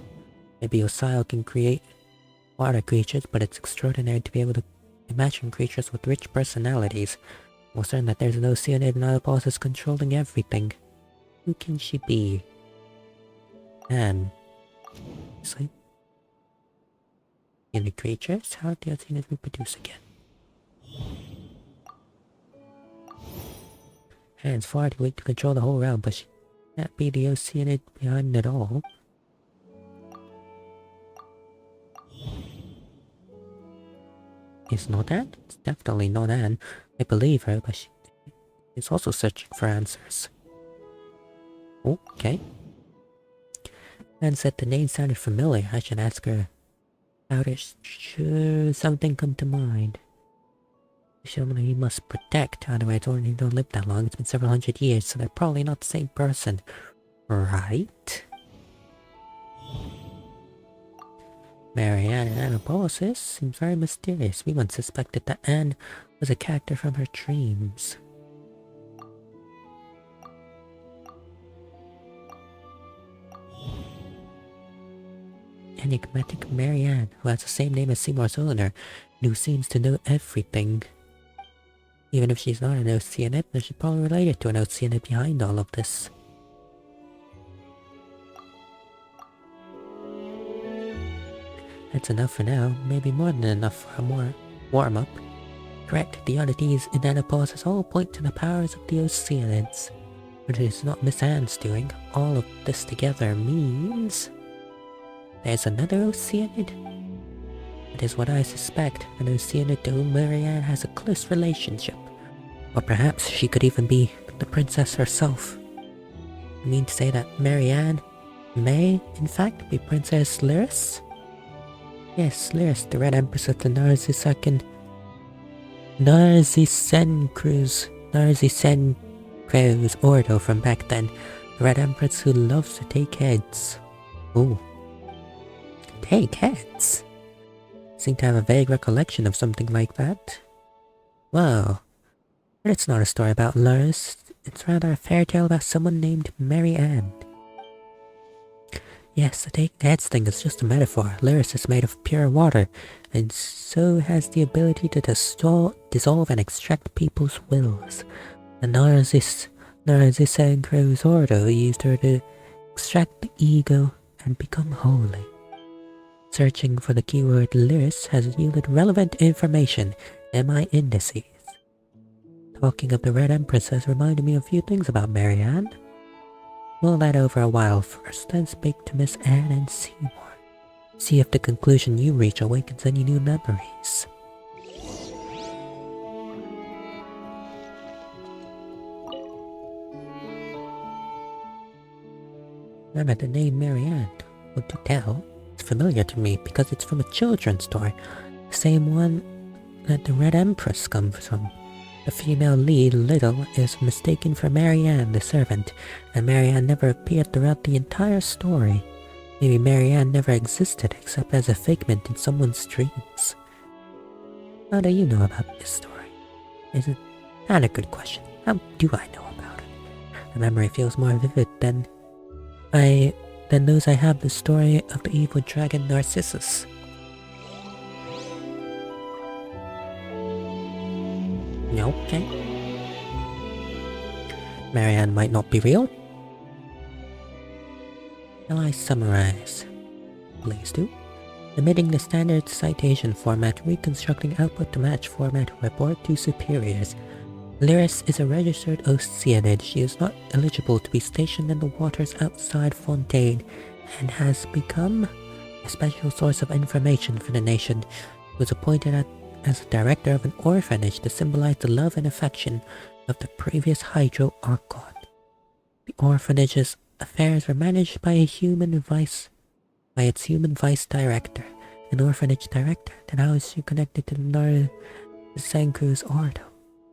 Maybe Osio can create water creatures, but it's extraordinary to be able to imagine creatures with rich personalities. We're certain that there's an Oceanid in Anapausis controlling everything. Who can she be? Anne. Sleep. In the creatures? How do the Oceanids reproduce again? Anne's far too weak to control the whole realm, but she can't be the Oceanid behind it all. It's not Anne? It's definitely not Anne. I believe her, but she is also searching for answers. Oh, okay. Anne said the name sounded familiar. I should ask her about it. Sure, something come to mind. Someone he must protect, otherwise they don't live that long. It's been several hundred years, so they're probably not the same person. Right? Mary Ann and Anapausis seems very mysterious. We once suspected that Anne was a character from her dreams. Enigmatic Mary Ann, who has the same name as Seymour's owner, and who seems to know everything. Even if she's not an Oceanid, then she's probably related to an Oceanid behind all of this. That's enough for now, maybe more than enough for a more warm-up. Correct, the oddities in Anapausis all point to the powers of the Oceanids. But it is not Miss Anne's doing. All of this together means... there's another Oceanid? It is what I suspect, an Oceanid to whom Mary Ann has a close relationship. Or perhaps she could even be the princess herself. You mean to say that Mary Ann may, in fact, be Princess Lyris? Yes, Lyris, the Red Empress of the Narzissenkreuz Ordo from back then. The Red Empress who loves to take heads. Ooh. Take heads? Seem to have a vague recollection of something like that. Well, But it's not a story about Lyris. It's rather a fairy tale about someone named Mary Ann. Yes, the take heads thing is just a metaphor. Lyris is made of pure water, and so has the ability to dissolve and extract people's wills. The Narzissenkreuz Ordo used her to extract the ego and become holy. Searching for the keyword Lyris has yielded relevant information in my indices. Talking of the Red Empress has reminded me of a few things about Mary Ann. Mull that over a while first, then speak to Miss Anne and Seymour. See if the conclusion you reach awakens any new memories. Remember the name Mary Ann. Well, to tell, it's familiar to me because it's from a children's story. The same one that the Red Empress comes from. The female lead, Little, is mistaken for Mary Ann, the servant, and Mary Ann never appeared throughout the entire story. Maybe Mary Ann never existed except as a figment in someone's dreams. How do you know about this story? Is it not a good question? How do I know about it? The memory feels more vivid than those I have the story of the evil dragon Narcissus. Okay. Mary Ann might not be real. Shall I summarize? Please do. Omitting the standard citation format, reconstructing output to match format, report to superiors. Lyris is a registered Oceanid. She is not eligible to be stationed in the waters outside Fontaine, and has become a special source of information for the nation. She was appointed as a director of an orphanage to symbolize the love and affection of the previous Hydro Archon. The orphanage's affairs were managed by its human vice director, an orphanage director. Then how is she connected to the Narzissenkreuz Ordo?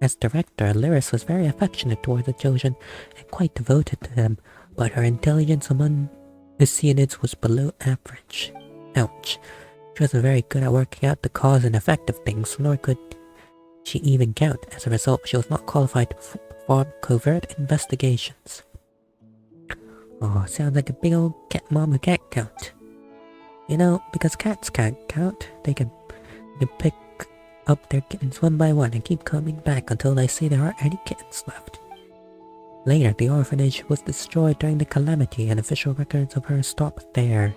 As director, Lyris was very affectionate toward the children and quite devoted to them, but her intelligence among the Oceanids was below average. Ouch. She wasn't very good at working out the cause and effect of things, nor could she even count. As a result, she was not qualified to perform covert investigations. Oh, sounds like a big old cat mom who can't count. You know, because cats can't count, they can pick up their kittens one by one and keep coming back until they see there aren't any kittens left. Later, the orphanage was destroyed during the calamity, and official records of her stopped there.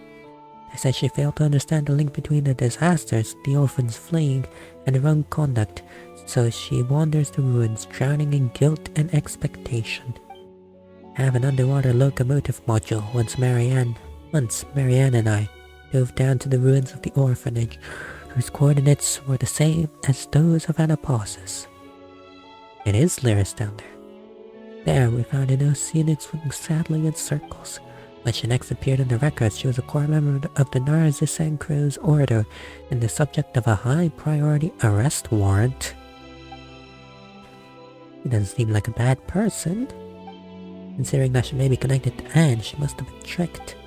They said she failed to understand the link between the disasters, the orphans fleeing, and her own conduct, so she wanders the ruins, drowning in guilt and expectation. Have an underwater locomotive module once Mary Ann and I dove down to the ruins of the orphanage, whose coordinates were the same as those of Anaposis. It is Lyris down there. There we found an Oceanid swimming sadly in circles. When she next appeared in the records, she was a core member of the Narzissenkreuz Ordo and the subject of a high-priority arrest warrant. She doesn't seem like a bad person. Considering that she may be connected to Anne, she must have been tricked.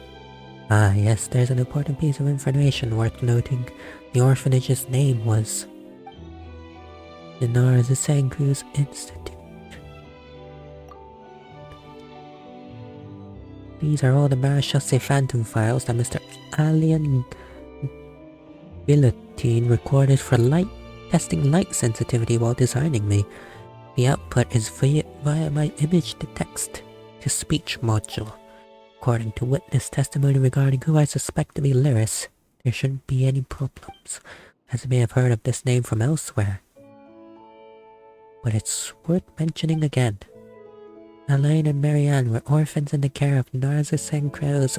Ah yes, there's an important piece of information worth noting. The orphanage's name was the Narzissenkreuz Institute. These are all the Marechaussee Phantom files that Mr. Alien Guillotine recorded for testing light sensitivity while designing me. The output is via my image-to-text-to-speech module. According to witness testimony regarding who I suspect to be Lyris, there shouldn't be any problems, as I may have heard of this name from elsewhere. But it's worth mentioning again. Elaine and Marianne were orphans in the care of Narzissenkreuz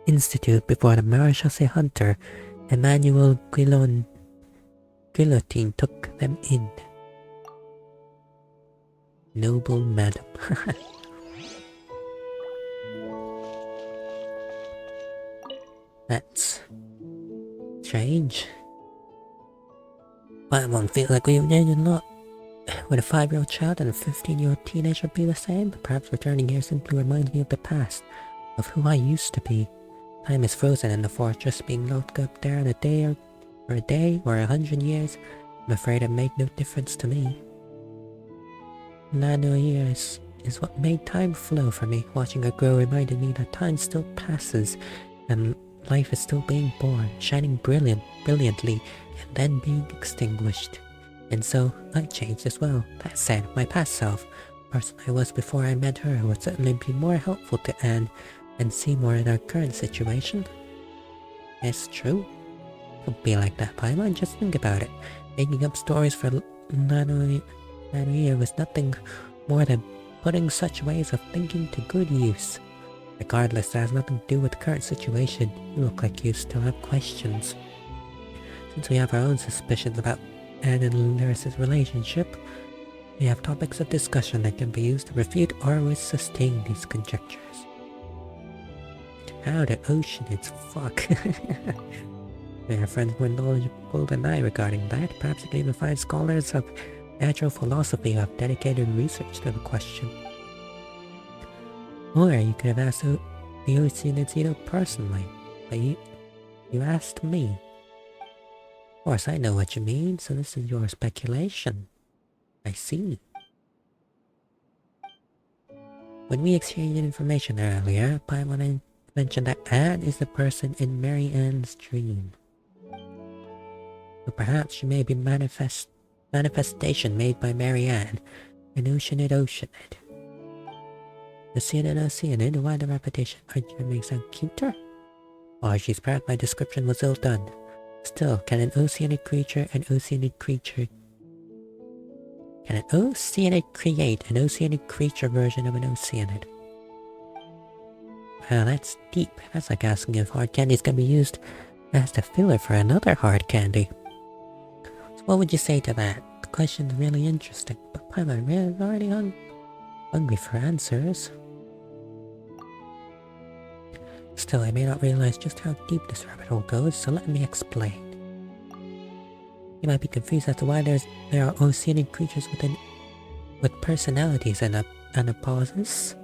Institute before the Marechaussee Hunter, Emmanuel Guillotine, took them in. Noble madam. That's strange. Why one feels like we've changed a lot. Would a 5-year-old child and a 15-year-old teenager be the same? Perhaps returning here simply reminds me of the past, of who I used to be. Time is frozen in the fortress, being locked up there in a day or 100 years. I'm afraid it made no difference to me. nano years is what made time flow for me. Watching her grow reminded me that time still passes, and life is still being born, shining brilliantly, and then being extinguished. And so, I changed as well. That said, my past self, the person I was before I met her, would certainly be more helpful to Anne and Seymour in our current situation. It's true. Don't be like that, Paimon. Just think about it. Making up stories for Nanoir was nothing more than putting such ways of thinking to good use. Regardless, that has nothing to do with the current situation. You look like you still have questions. Since we have our own suspicions about Anne and Lyris's relationship, we have topics of discussion that can be used to refute or sustain these conjectures. How the ocean is fuck. We have friends more knowledgeable than I regarding that. Perhaps you can even find scholars of natural philosophy who have dedicated research to the question. Or you could have asked the Oceanids personally, but you asked me. Of course, I know what you mean, so this is your speculation. I see. When we exchanged information earlier, Paimon mentioned that Anne is the person in Mary Ann's dream. Or perhaps she may be manifestation made by Mary Ann, an Oceanid. Oceanid, why the repetition? Are you making sound cuter? Or she's perhaps my description was ill done. Still, can an Oceanid create an Oceanid creature version of an Oceanid? Well, that's deep. That's like asking if hard candies can be used as the filler for another hard candy. So what would you say to that? The question's really interesting, but Paimon is already hungry for answers. Still, I may not realize just how deep this rabbit hole goes, so let me explain. You might be confused as to why there are Oceanic creatures with personalities and a pauses.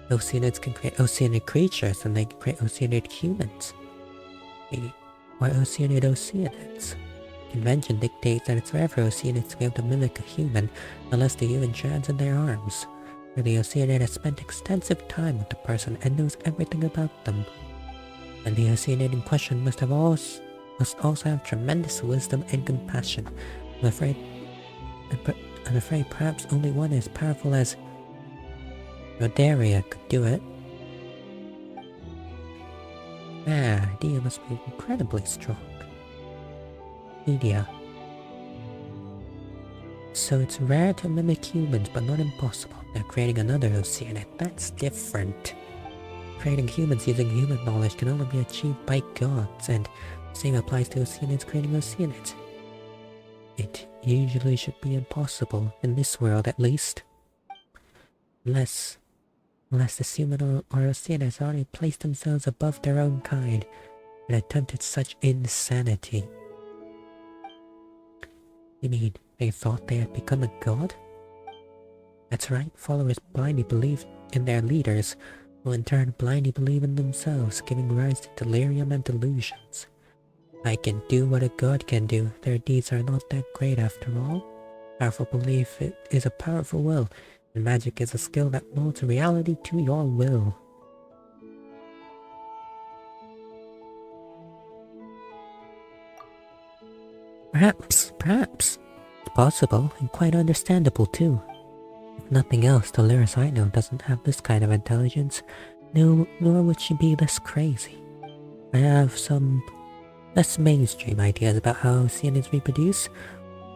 Oceanids can create Oceanic creatures, and they can create Oceanid humans. Or Oceanids. Convention dictates that it's rare for Oceanids to be able to mimic a human unless the human shines in their arms, where the Oceanid has spent extensive time with the person and knows everything about them. And the Oceanid in question must also have tremendous wisdom and compassion. I'm afraid perhaps only one as powerful as Rodaria could do it. Ah, Dia must be incredibly strong. Media. So it's rare to mimic humans, but not impossible. Now creating another Oceanid, that's different. Creating humans using human knowledge can only be achieved by gods, and the same applies to Oceanids creating Oceanids. It usually should be impossible, in this world at least. Unless the human or Oceanid has already placed themselves above their own kind and attempted such insanity. You mean, they thought they had become a god? That's right, followers blindly believe in their leaders, who in turn blindly believe in themselves, giving rise to delirium and delusions. I can do what a god can do, their deeds are not that great after all. Powerful belief is a powerful will, and magic is a skill that molds reality to your will. Perhaps. It's possible, and quite understandable too. If nothing else, the Lyris I know doesn't have this kind of intelligence, nor would she be this crazy. I have some less mainstream ideas about how Oceanids reproduce,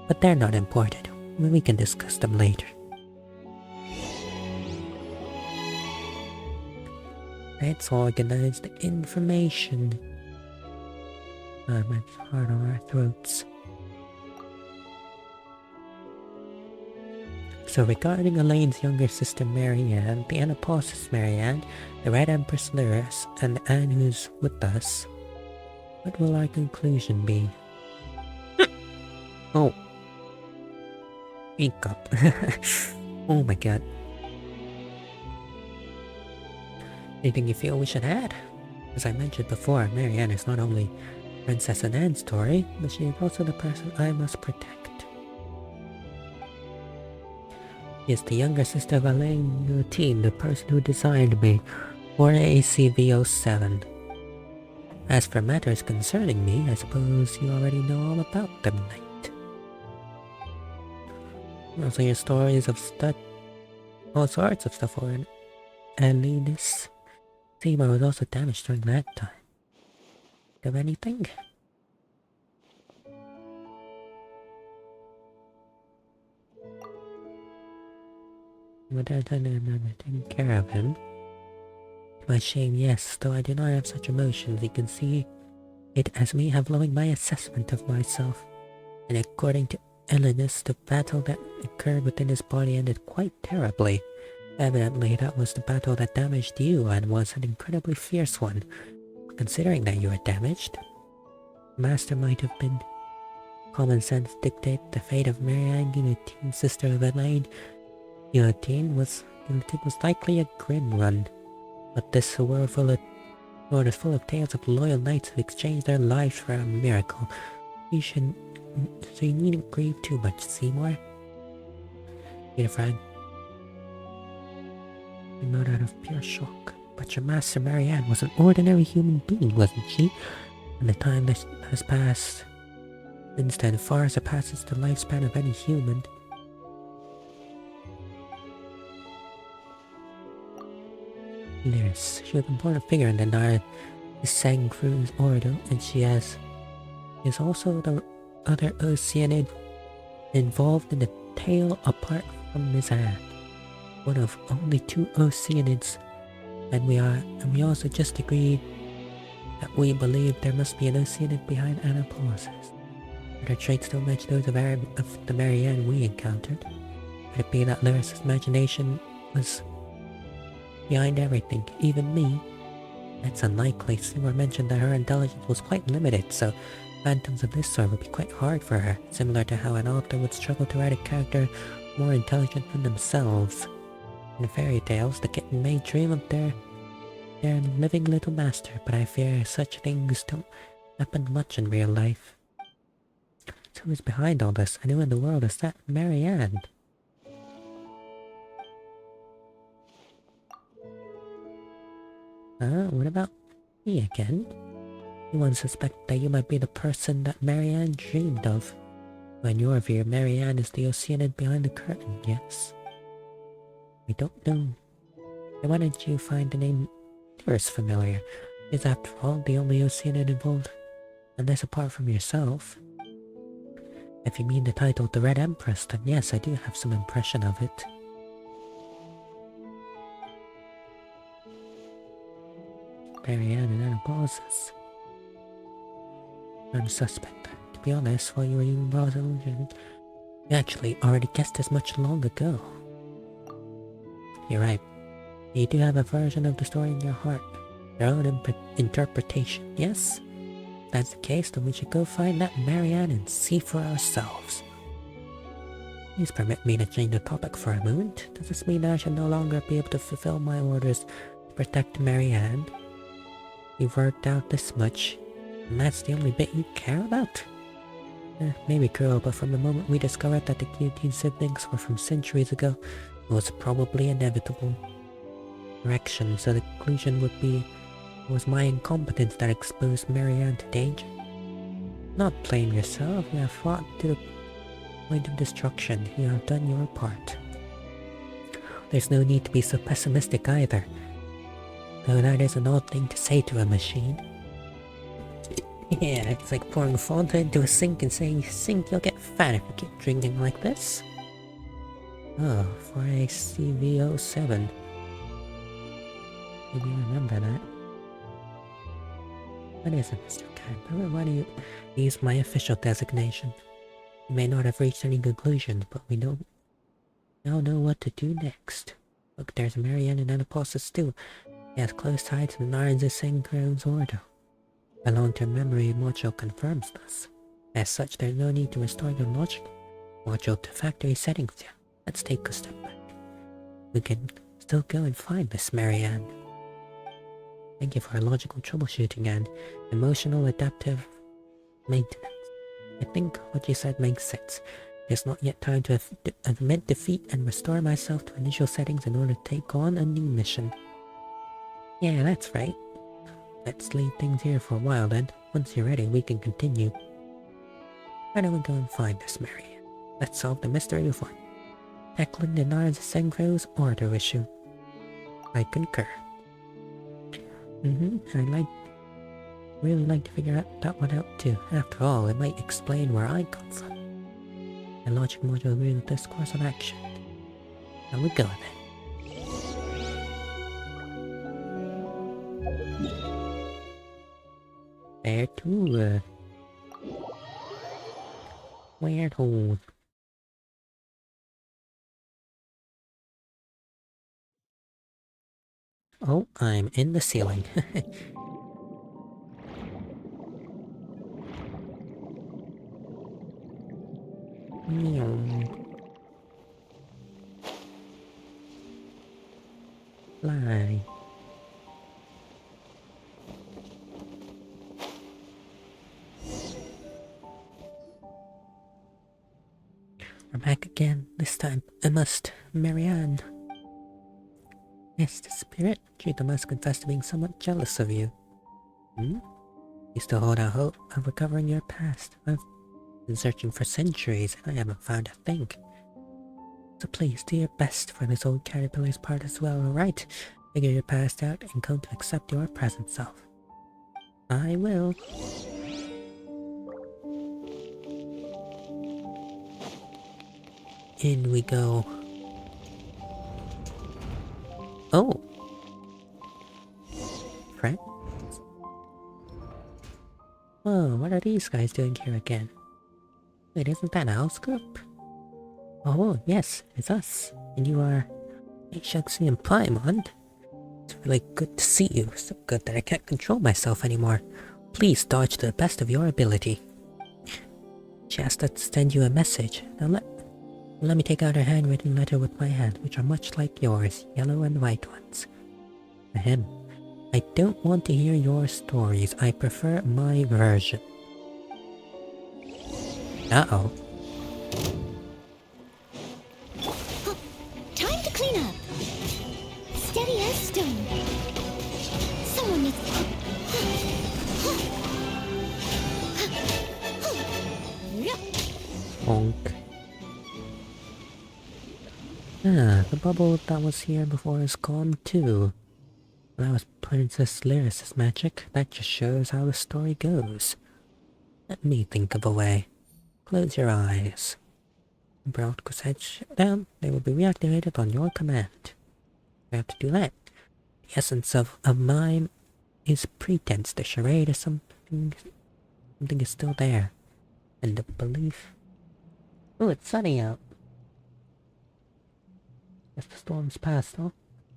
but they're not important. We can discuss them later. Let's organize the information. It's hard on our throats. So regarding Elaine's younger sister Marianne, the Anapausis Marianne, the Red Empress Lyris, and Anne who's with us, what will our conclusion be? Oh. Speak up. Oh my god. Anything you feel we should add? As I mentioned before, Marianne is not only Princess Anne's story, but she is also the person I must protect. is the younger sister of Elaine Teen, the person who designed me, for ACV07. As for matters concerning me, I suppose you already know all about them, Knight. Also your stories of all sorts of stuff for an Alienus. Seem I was also damaged during that time. Of anything? But I taking care of him. To my shame, yes, though I do not have such emotions, you can see it as me have lowering my assessment of myself. And according to Elinus, the battle that occurred within his body ended quite terribly. Evidently, that was the battle that damaged you and was an incredibly fierce one. Considering that you were damaged, Master might have been common sense dictate the fate of Marianne Guillotine, sister of Elaine. Guillotine was likely a grim one, but this world is full of tales of loyal knights who exchanged their lives for a miracle. So you needn't grieve too much, Seymour. Peter Frank. You're not out of pure shock, but your master Marianne was an ordinary human being, wasn't she? And the time that has passed since then far surpasses the lifespan of any human. Lyris, she was an important figure in the Narzissenkreuz Ordo, and she is also the other Oceanid involved in the tale apart from Mizan. One of only 2 Oceanids, and we also just agreed that we believe there must be an Oceanid behind Anapausis. But her traits don't match those of the Marianne we encountered. Could it be that Lyris' imagination was behind everything, even me? That's unlikely. Seymour mentioned that her intelligence was quite limited, so phantoms of this sort would be quite hard for her, similar to how an author would struggle to write a character more intelligent than themselves. In fairy tales, the kitten may dream of their living little master, but I fear such things don't happen much in real life. So who's behind all this? And who in the world is that Marianne? What about me again? You once suspect that you might be the person that Marianne dreamed of. In your view, Marianne is the Oceanid behind the curtain, yes? We don't know. Then why didn't you find the name Lyris familiar? Is after all the only Oceanid involved, unless apart from yourself. If you mean the title The Red Empress, then yes, I do have some impression of it. Marianne and Anapausis. I'm suspect. To be honest, while you were using Brawl's illusion, you actually already guessed as much long ago. You're right. You do have a version of the story in your heart. Your own interpretation, yes? If that's the case, then we should go find that Marianne and see for ourselves. Please permit me to change the topic for a moment. Does this mean that I should no longer be able to fulfill my orders to protect Marianne? You've worked out this much, and that's the only bit you care about? Maybe cruel, but from the moment we discovered that the Guillotine siblings were from centuries ago, it was probably inevitable. Correction, so the conclusion would be it was my incompetence that exposed Marianne to danger. Not blame yourself, you have fought to the point of destruction. You have done your part. There's no need to be so pessimistic either. Though that is an odd thing to say to a machine. Yeah, it's like pouring Fanta into a sink and saying, "Sink, you'll get fat if you keep drinking like this." Oh, for ACV07. Maybe you remember that. What is it, Mr. Cat? Why do you use my official designation? We may not have reached any conclusions, but we don't now know what to do next. Look, there's Marianne and Anapausis too. He has close ties to the Narzissenkreuz Ordo. My long-term memory module confirms this. As such, there's no need to restore your logic module to factory settings yet. Let's take a step back. We can still go and find Miss Marianne. Thank you for logical troubleshooting and emotional adaptive maintenance. I think what you said makes sense. It's not yet time to admit defeat and restore myself to initial settings in order to take on a new mission. Yeah, that's right. Let's leave things here for a while then. Once you're ready, we can continue. Why don't we go and find this Marianne? Let's solve the mystery of what? Tackling the Narzissenkreuz Ordo issue. I concur. I'd really like to figure that one out too. After all, it might explain where I come from. The logic module agrees with this course of action. Now we go then. Where to? Where to? Oh, I'm in the ceiling. Fly. We're back again. This time, I must. Marianne. Yes, the spirit. Jita must confess to being somewhat jealous of you. You still hold out hope of recovering your past. I've been searching for centuries and I haven't found a thing. So please, do your best for this old caterpillar's part as well, alright? Figure your past out and come to accept your present self. I will. In we go. Oh! Friends? Whoa, what are these guys doing here again? Wait, isn't that Owl's group? Oh, yes, it's us. And you are... Shuxi and Paimon. It's really good to see you. So good that I can't control myself anymore. Please dodge to the best of your ability. She asked us to send you a message. Now let me take out her handwritten letter with my hand, which are much like yours, yellow and white ones. Ahem. I don't want to hear your stories. I prefer my version. Uh-oh. Time to clean up. Steady as stone. Someone needs... Honk. Ah, the bubble that was here before is gone too. That was Princess Lyris's magic. That just shows how the story goes. Let me think of a way. Close your eyes. Brought Cosette down. They will be reactivated on your command. We have to do that. The essence of a mime is pretense. The charade is something is still there. And the belief... Oh, it's sunny out. Guess the storm's passed, huh?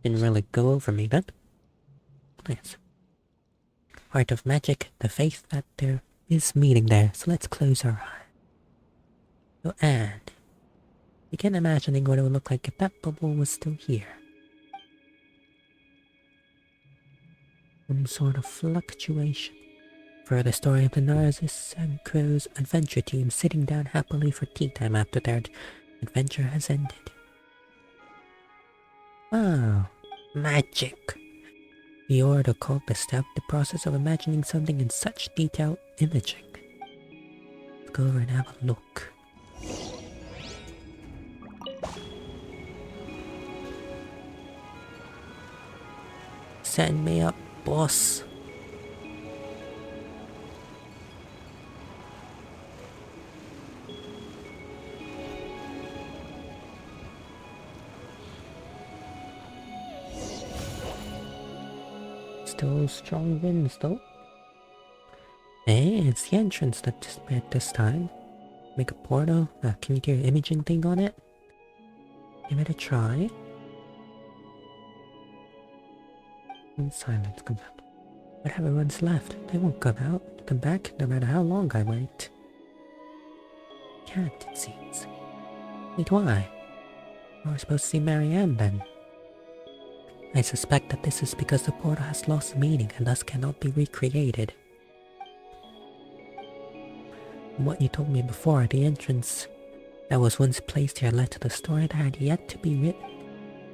Didn't really go over me then. Yes. Heart of magic, the faith that there is meaning there. So let's close our eyes. So and begin imagining what it would look like if that bubble was still here. Some sort of fluctuation. Further story of the Narzissenkreuz adventure team sitting down happily for tea time after their adventure has ended. Wow, magic. The Ordo called this step the process of imagining something in such detailed imaging. Let's go over and have a look. Send me up, boss. Still strong winds though. Hey, it's the entrance that disappeared this time. Make a portal. Can you do your imaging thing on it? Give it a try. And silence comes out. But everyone's left. They won't come back no matter how long I wait. Can't, it seems. Wait, why? I was supposed to see Marianne then. I suspect that this is because the portal has lost meaning and thus cannot be recreated. From what you told me before, the entrance that was once placed here led to the story that had yet to be written.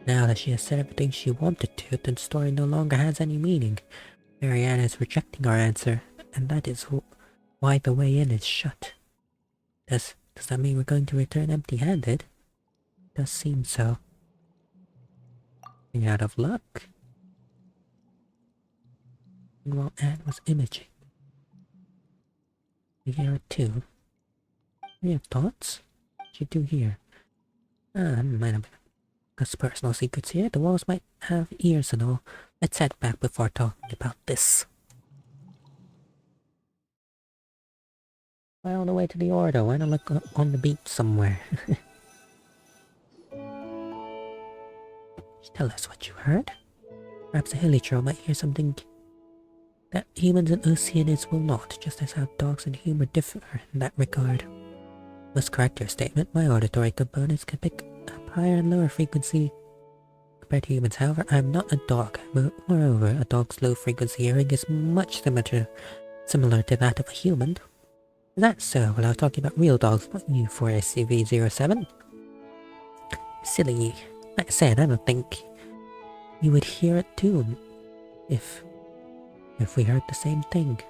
Now that she has said everything she wanted to, the story no longer has any meaning. Marianne is rejecting our answer, and that is why the way in is shut. Does that mean we're going to return empty-handed? Does seem so. Being out of luck. While Anne was imaging. You hear it too. You have thoughts? What you do here? Might have because personal secrets here. The walls might have ears and all. Let's head back before talking about this. Why all the way to the Ordo? Why not look on the beach somewhere? Tell us what you heard. Perhaps a Hilichurl might hear something that humans and Oceanids will not, just as how dogs and humor differ in that regard. Must correct your statement. My auditory components can pick up higher and lower frequency compared to humans. However, I am not a dog. Moreover, a dog's low frequency hearing is much similar to that of a human. Is that so? Well, I was talking about real dogs, not you for SCV-07. Silly. Like I said, I don't think you would hear it too if we heard the same thing.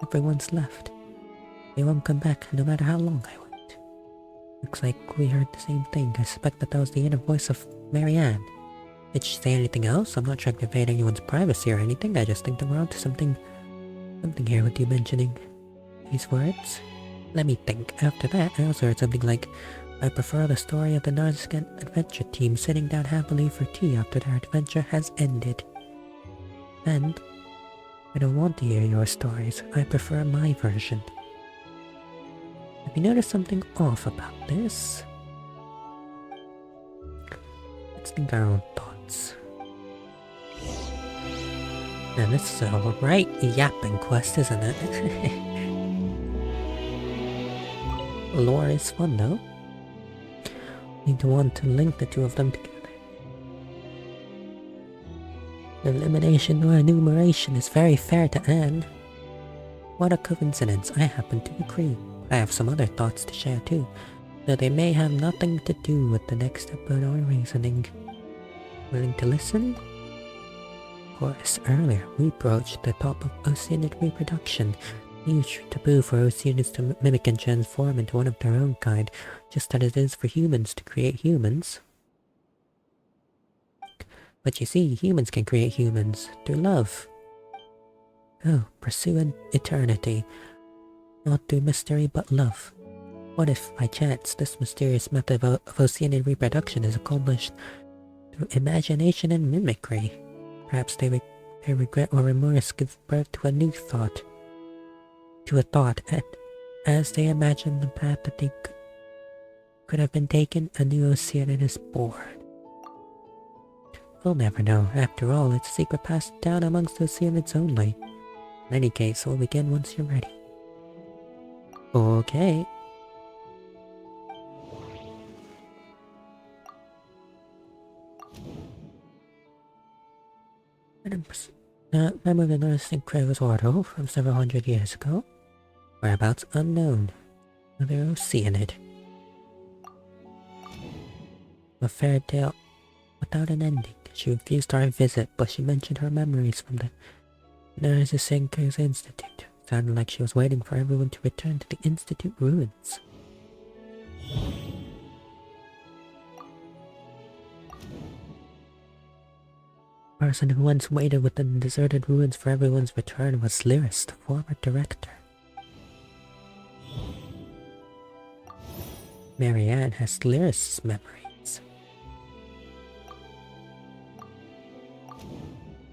Everyone's left. They won't come back no matter how long I wait. Looks like we heard the same thing. I suspect that was the inner voice of Marianne. Did she say anything else? I'm not trying to invade anyone's privacy or anything. I just think that we're onto something here with you mentioning these words. Let me think. After that, I also heard something like, I prefer the story of the Narzissenkreuz adventure team sitting down happily for tea after their adventure has ended. And I don't want to hear your stories. I prefer my version. Have you noticed something off about this? Let's think our own thoughts. Now this is a right yapping quest, isn't it? Lore is fun though. Need to want to link the two of them together. Elimination or enumeration is very fair to Anne. What a coincidence, I happen to agree. I have some other thoughts to share too, though they may have nothing to do with the next step in our reasoning. Willing to listen? Of course, earlier we broached the top of Oceanid reproduction. Huge taboo for Oceanids to mimic and transform into one of their own kind, just as it is for humans to create humans. But you see, humans can create humans through love. Oh, pursue an eternity. Not through mystery, but love. What if, by chance, this mysterious method of Oceanian reproduction is accomplished through imagination and mimicry? Perhaps their regret or remorse give birth to a new thought. To a thought, and as they imagine the path that they could have been taken, a new Oceanian is born. We'll never know. After all, it's a secret passed down amongst Oceanids only. In any case, we'll begin once you're ready. Okay. Member of the Narzissenkreuz Ordo from several hundred years ago. Whereabouts unknown. Another Oceanid. A fairy tale without an ending. She refused our visit, but she mentioned her memories from the Narzissenkreuz Institute. Sounded like she was waiting for everyone to return to the Institute ruins. The person who once waited within the deserted ruins for everyone's return was Lyris, the former director. Marianne has Lyris' memories.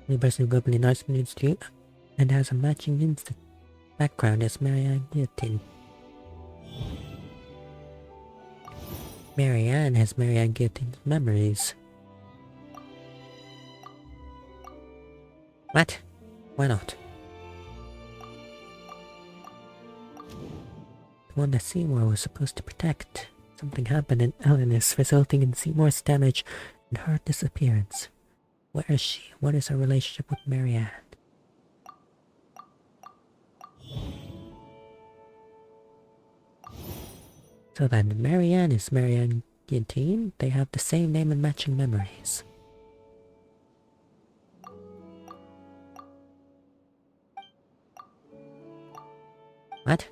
The person who opened the Narzissenkreuz Institute and has a matching background as Marianne Guillotine. Marianne has Marianne Guillotine's memories. What? Why not? The one that Seymour was supposed to protect. Something happened in Elenis, resulting in Seymour's damage and her disappearance. Where is she? What is her relationship with Marianne? So then, Marianne is Marianne Guillotine. They have the same name and matching memories. What?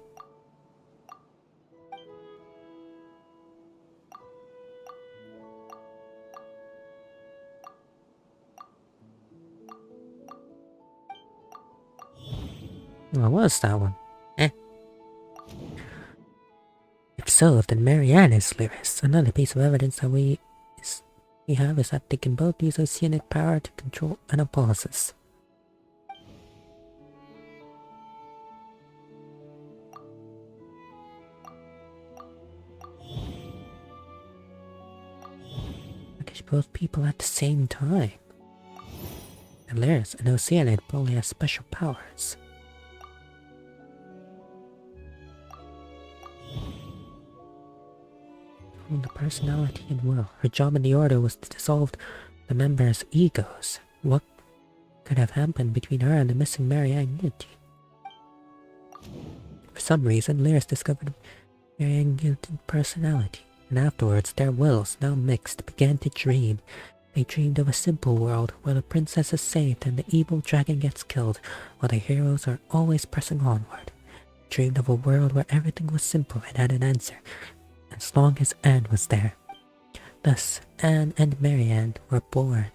What was that one? Eh. If so, then Marianne is Lyris. Another piece of evidence that we have is that they can both use oceanic power to control menopauses. Because both people at the same time. And Lyris and Oceanid probably have special powers. The personality and will. Her job in the Order was to dissolve the members' egos. What could have happened between her and the missing Marianne Guillotine? For some reason, Lyris discovered Marianne Guillotine's personality, and afterwards their wills, now mixed, began to dream. They dreamed of a simple world where the princess is saved and the evil dragon gets killed, while the heroes are always pressing onward. They dreamed of a world where everything was simple and had an answer, as long as Anne was there. Thus, Anne and Marianne were born.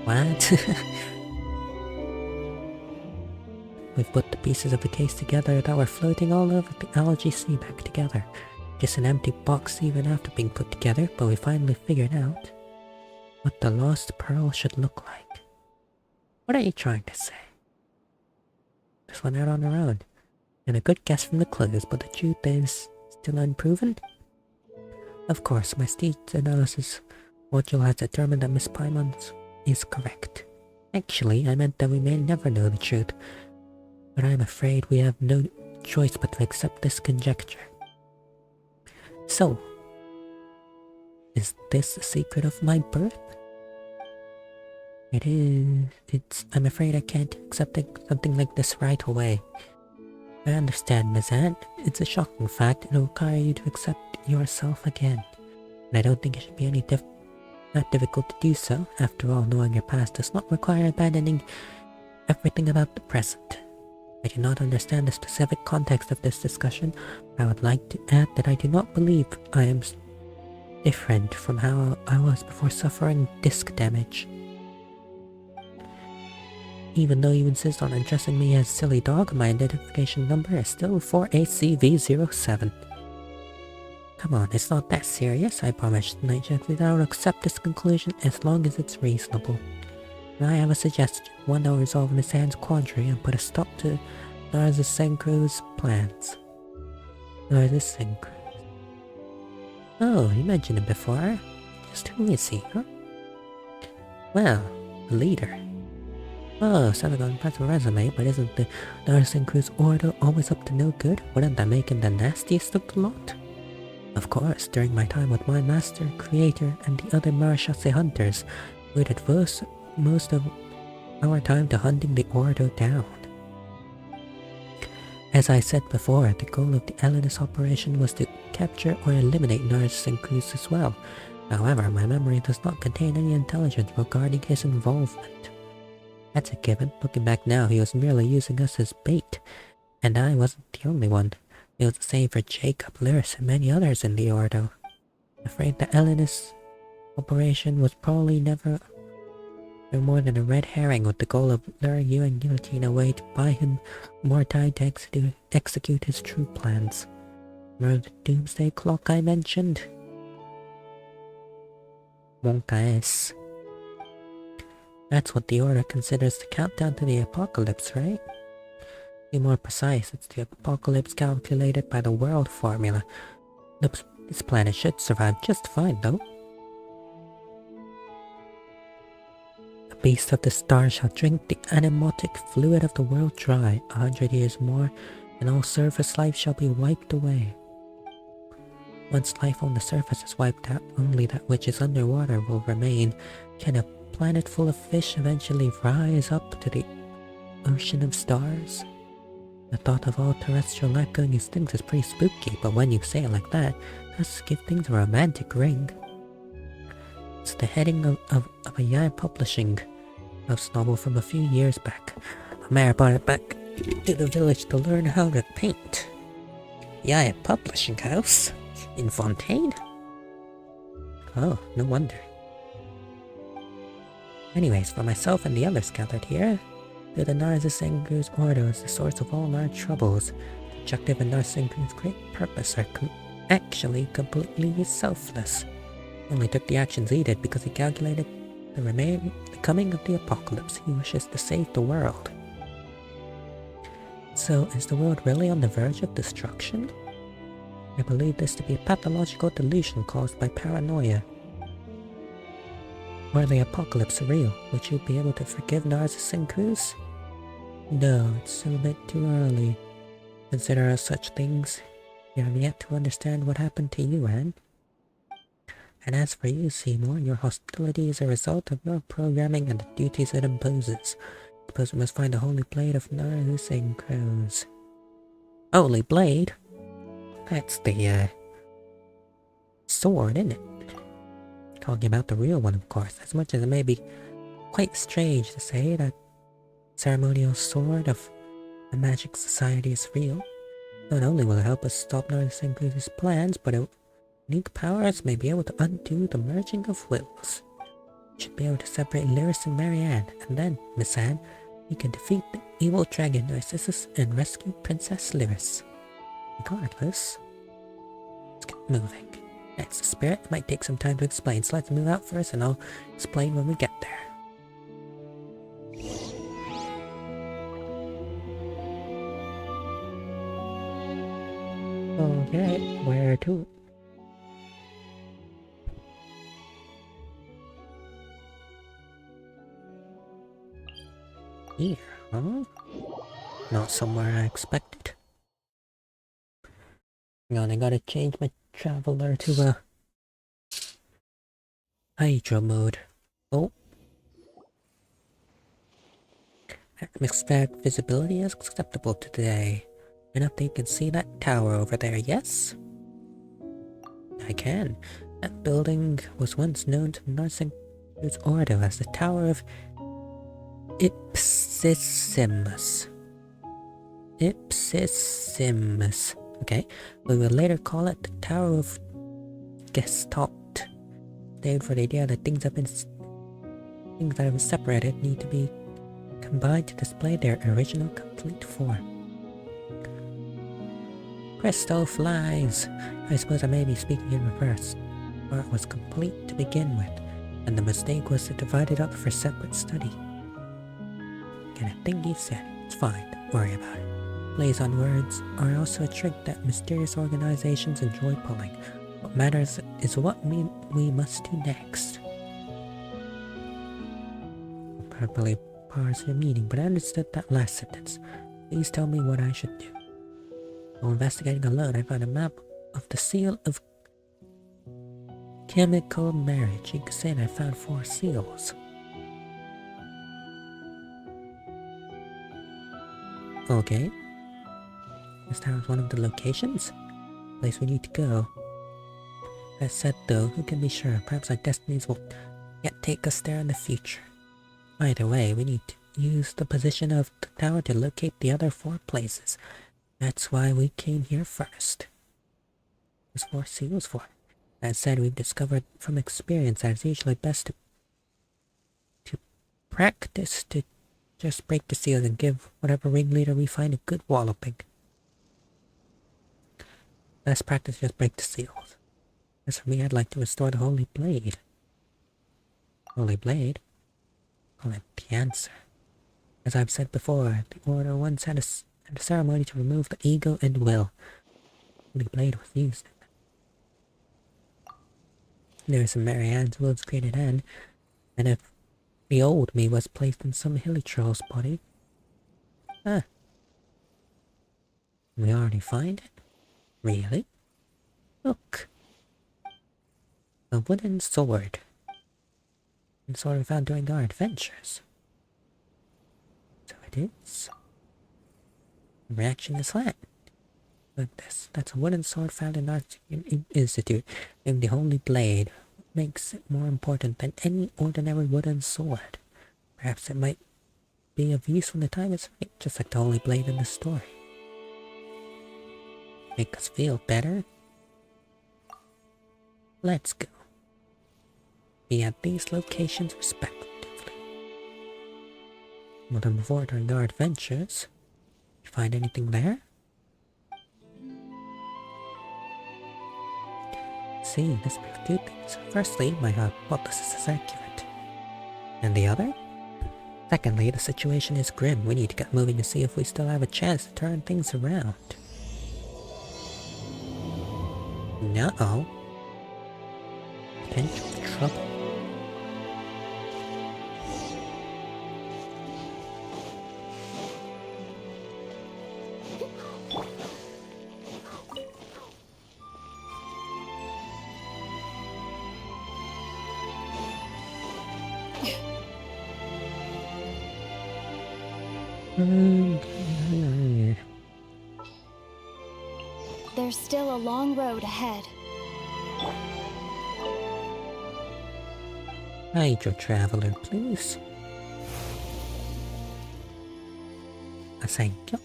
What? We've put the pieces of the case together that were floating all over the algae sea back together. Just an empty box even after being put together, but we finally figured out what the lost pearl should look like. What are you trying to say? This went out on her own. And a good guess from the clues, but the truth is still unproven? Of course, my Steed's analysis module has determined that Miss Paimon's is correct. Actually, I meant that we may never know the truth, but I'm afraid we have no choice but to accept this conjecture. So, is this the secret of my birth? It is. I'm afraid I can't accept something like this right away. I understand, Miss Anne. It's a shocking fact. It will require you to accept yourself again. And I don't think it should be that difficult to do so. After all, knowing your past does not require abandoning everything about the present. I do not understand the specific context of this discussion. I would like to add that I do not believe I am different from how I was before suffering disc damage. Even though you insist on addressing me as Silly Dog, my identification number is still 4ACV07. Come on, it's not that serious, I promise. Night that I will accept this conclusion as long as it's reasonable. And I have a suggestion, one that will resolve Miss Anne's quandary and put a stop to Narzissenkreuz's plans. Narzissenkreuz. Oh, you mentioned him before. Just who is he, huh? Well, the leader. Oh, sounds like an impressive resume, but isn't the Narzissenkreuz Ordo always up to no good? Wouldn't that make him the nastiest of the lot? Of course, during my time with my master, creator, and the other Marechaussee hunters, we'd devote most of our time to hunting the Ordo down. As I said before, the goal of the Elenis operation was to capture or eliminate Narzissenkreuz as well. However, my memory does not contain any intelligence regarding his involvement. That's a given. Looking back now, he was merely using us as bait. And I wasn't the only one. It was the same for Jacob, Lyris, and many others in the Ordo. I'm afraid the Elenis operation was probably never more than a red herring with the goal of luring you and Guillotine away to buy him more time to execute his true plans. Remember the doomsday clock I mentioned? Monka-s. That's what the Order considers the countdown to the apocalypse, right? To be more precise, it's the apocalypse calculated by the world formula. This planet should survive just fine, though. The beast of the stars shall drink the animotic fluid of the world dry. 100 years more, and all surface life shall be wiped away. Once life on the surface is wiped out, only that which is underwater will remain. Can a planet full of fish eventually rise up to the ocean of stars? The thought of all terrestrial life going extinct is pretty spooky, but when you say it like that, it does give things a romantic ring. It's the heading of a Yaya Publishing House novel from a few years back. My mayor brought it back to the village to learn how to paint. Yaya Publishing House? In Fontaine? Oh, no wonder. Anyways, for myself and the others gathered here, the Narzissenkreuz Ordo is the source of all our troubles. The objective and Narzissenkreuz's great purpose are actually completely selfless. He only took the actions he did because he calculated the coming of the apocalypse. He wishes to save the world. So, is the world really on the verge of destruction? I believe this to be a pathological delusion caused by paranoia. Were the apocalypse real? Would you be able to forgive Narzissenkreuz? No, it's still a bit too early. Consider such things. You have yet to understand what happened to you, Anne. And as for you, Seymour, your hostility is a result of your programming and the duties it imposes. I suppose we must find the Holy Blade of Narzissenkreuz. Holy Blade? That's the, sword, isn't it? Talking about the real one, of course. As much as it may be quite strange to say that ceremonial sword of the Magic Society is real, not only will it help us stop Narzissenkreuz's plans, but its unique powers may be able to undo the merging of wills. We should be able to separate Lyris and Marianne, and then, Miss Anne, we can defeat the evil dragon Narcissus and rescue Princess Lyris. Regardless, let's get moving. That's the spirit. It might take some time to explain, so let's move out first and I'll explain when we get there. Okay, where to? Here, huh? Not somewhere I expected. Hang on, I gotta change my traveler to Hydro mode. Oh. Atmospheric visibility is acceptable today. Enough that you can see that tower over there, yes? I can. That building was once known to Narzissenkreuz Ordo as the Tower of Ipsissimus. Ipsissimus. Okay, we will later call it the Tower of Gestalt. Named for the idea that things that have been separated need to be combined to display their original complete form. Crystal flies! I suppose I may be speaking in reverse. Art was complete to begin with, and the mistake was to divide it up for separate study. Can I think you said? It's fine, don't worry about it. Plays on words are also a trick that mysterious organizations enjoy pulling. What matters is what we must do next. I'll probably parse your meaning, but I understood that last sentence. Please tell me what I should do. While investigating alone, I found a map of the seal of chemical marriage. You could say that I found 4 seals. Okay. This tower is one of the locations? Place we need to go. That said though, who can be sure? Perhaps our destinies will yet take us there in the future. Either way, we need to use the position of the tower to locate the other 4 places. That's why we came here first. There's 4 seals for it. That said, we've discovered from experience that it's usually best to practice to just break the seals and give whatever ringleader we find a good walloping. Best practice, just break the seals. As for me, I'd like to restore the Holy Blade. Holy Blade? Well, the answer. As I've said before, the Order once had a ceremony to remove the ego and will. Holy Blade was used. There was some Marianne's will's created end, and if the old me was placed in some hilly troll's body. We already find it? Really? Look. A wooden sword. The sword we found during our adventures. So it is. Reaction is flat. Look at this. That's a wooden sword found in Narzissenkreuz Institute. Named the Holy Blade. What makes it more important than any ordinary wooden sword? Perhaps it might be of use when the time is right, just like the Holy Blade in the story. Make us feel better? Let's go. Be at these locations respectively. Well, then before during our adventures, you find anything there? See, this may have two things. Firstly, my hypothesis is accurate. And the other? Secondly, the situation is grim. We need to get moving to see if we still have a chance to turn things around. No. Potential trouble. There's still a long road ahead. Hide your traveler, please. Thank you.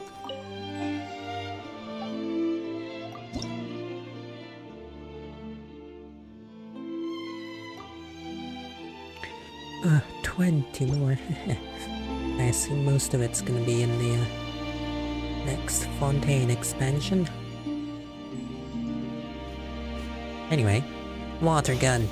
Ah, 20 more. I assume most of it's gonna be in the next Fontaine expansion. Anyway, water gun.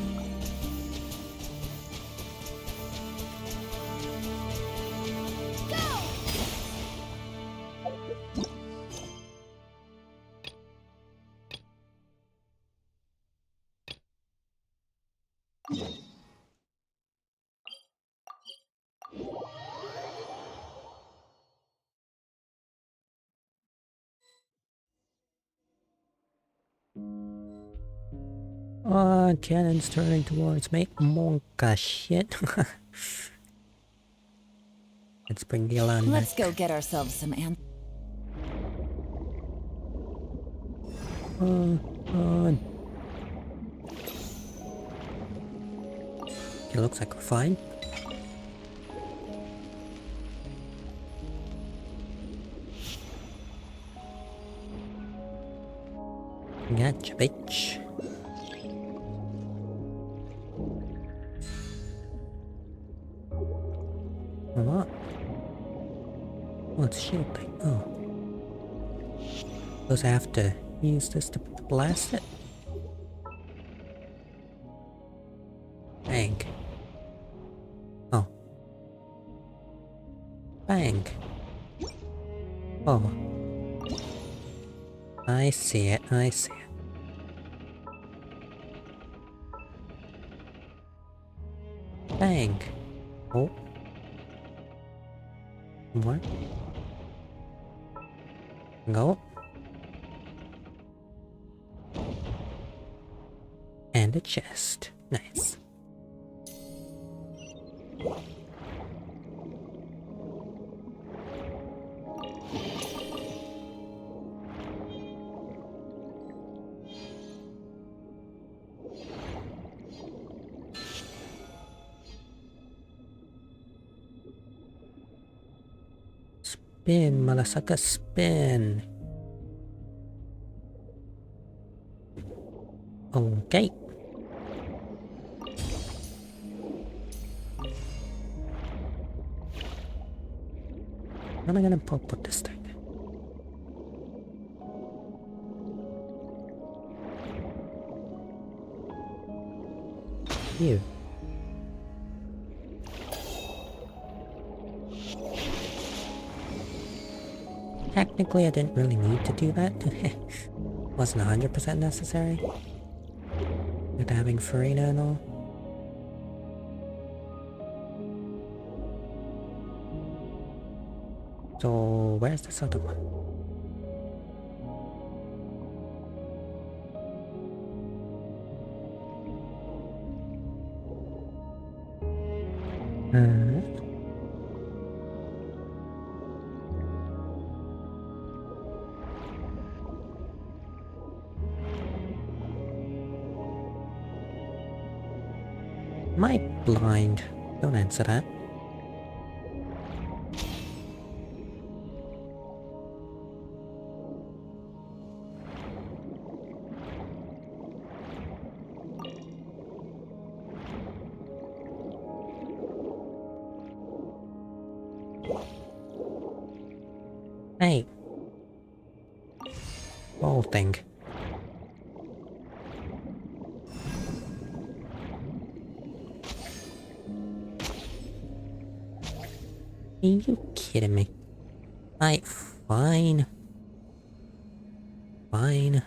Oh, cannon's turning towards me. Monka shit. Let's bring the alarm Let's back. go get ourselves some On. It looks like we're fine. Gotcha, bitch. What? What's shield thing? Oh. Suppose I have to use this to blast it? Bang. Oh. Bang. Oh. I see it, I see it. Bang. Oh. More. Go. And a chest. Nice. Spin, Malasaka, spin. Okay. Where am I gonna put this thing? You. Technically, I didn't really need to do that. Wasn't 100% necessary. With having Farina and all. So, where's this other one? Am I blind? Don't answer that. Hey. Whole thing. Are you kidding me? Fine. Fine.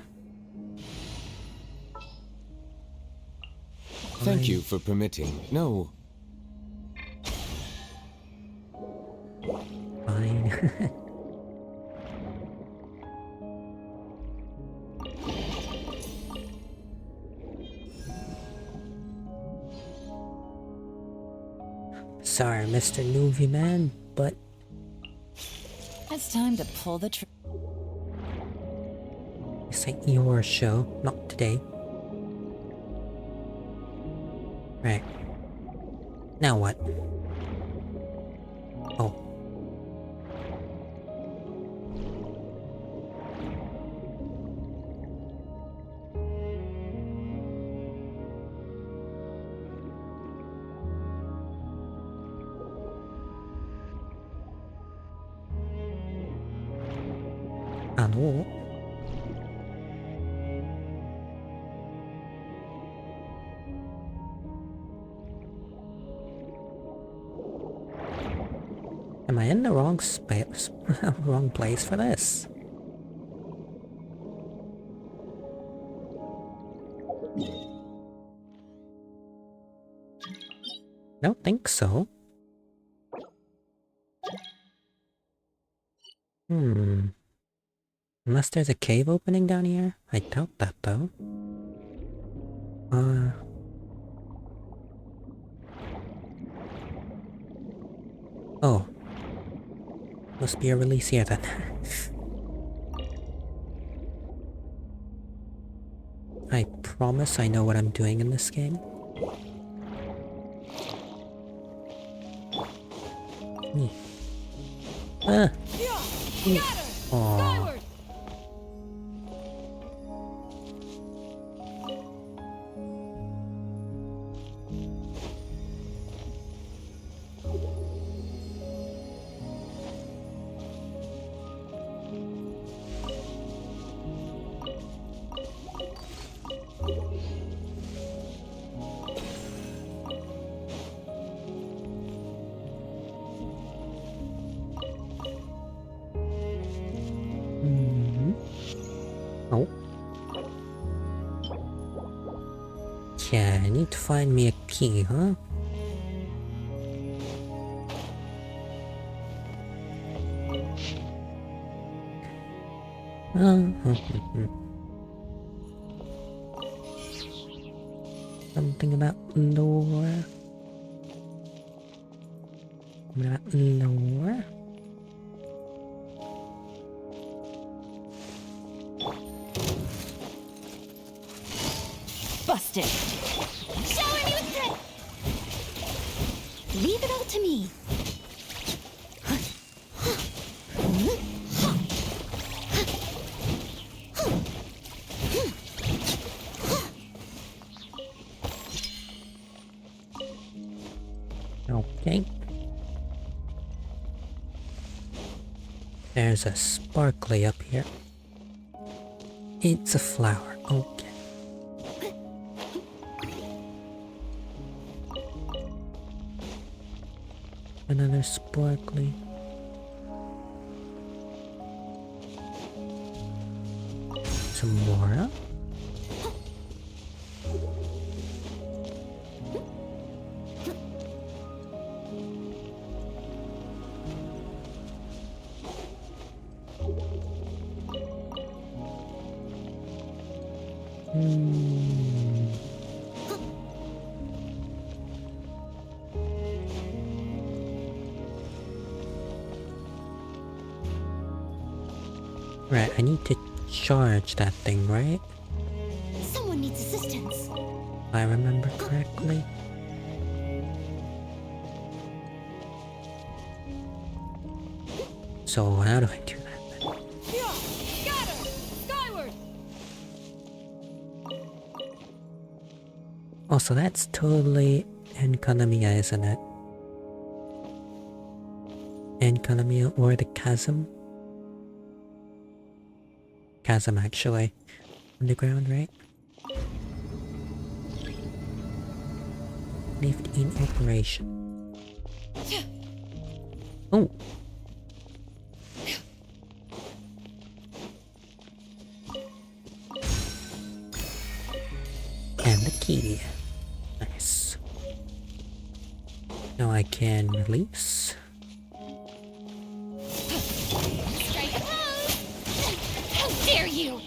Thank you for permitting. No. Fine. Sorry, Mr. Movie Man, but It's time to pull the this ain't your show, not today. Right. Now what? Oh. Hello? Am I in the wrong space? Wrong place for this? Don't think so. Unless there's a cave opening down here? I doubt that though. Oh. Must be a release here then. I promise I know what I'm doing in this game. Aww. Oh. Yeah, I need to find me a key, huh? Something about lore. About lore. Busted. Shower me with drip! Leave it all to me. Okay. There's a sparkly up here. It's a flower. Okay. Another sparkly. Some more. Right, I need to charge that thing, right? Someone needs assistance. If I remember correctly. So how do I do that then? Yeah! Scatter! Skyward! Also, that's totally Enkanomiya, isn't it? Enkanomiya or the chasm? Chasm, actually. Underground, right? Lift in operation. Oh! And the key. Nice. Now I can release. Strike a pose! How dare you!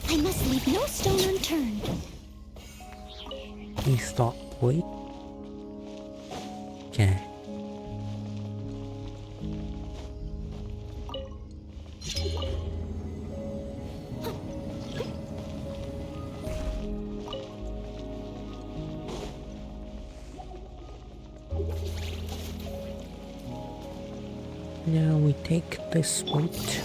I must leave no stone unturned. Please stop, boy. Okay. Now we take this route.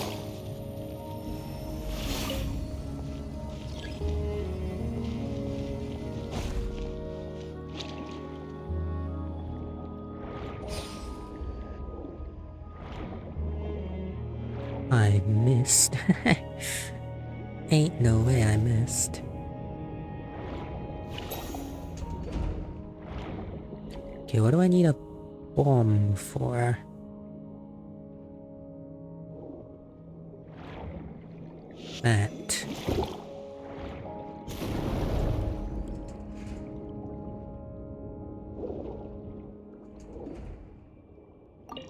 I missed. Ain't no way I missed. Okay, what do I need a bomb for? That.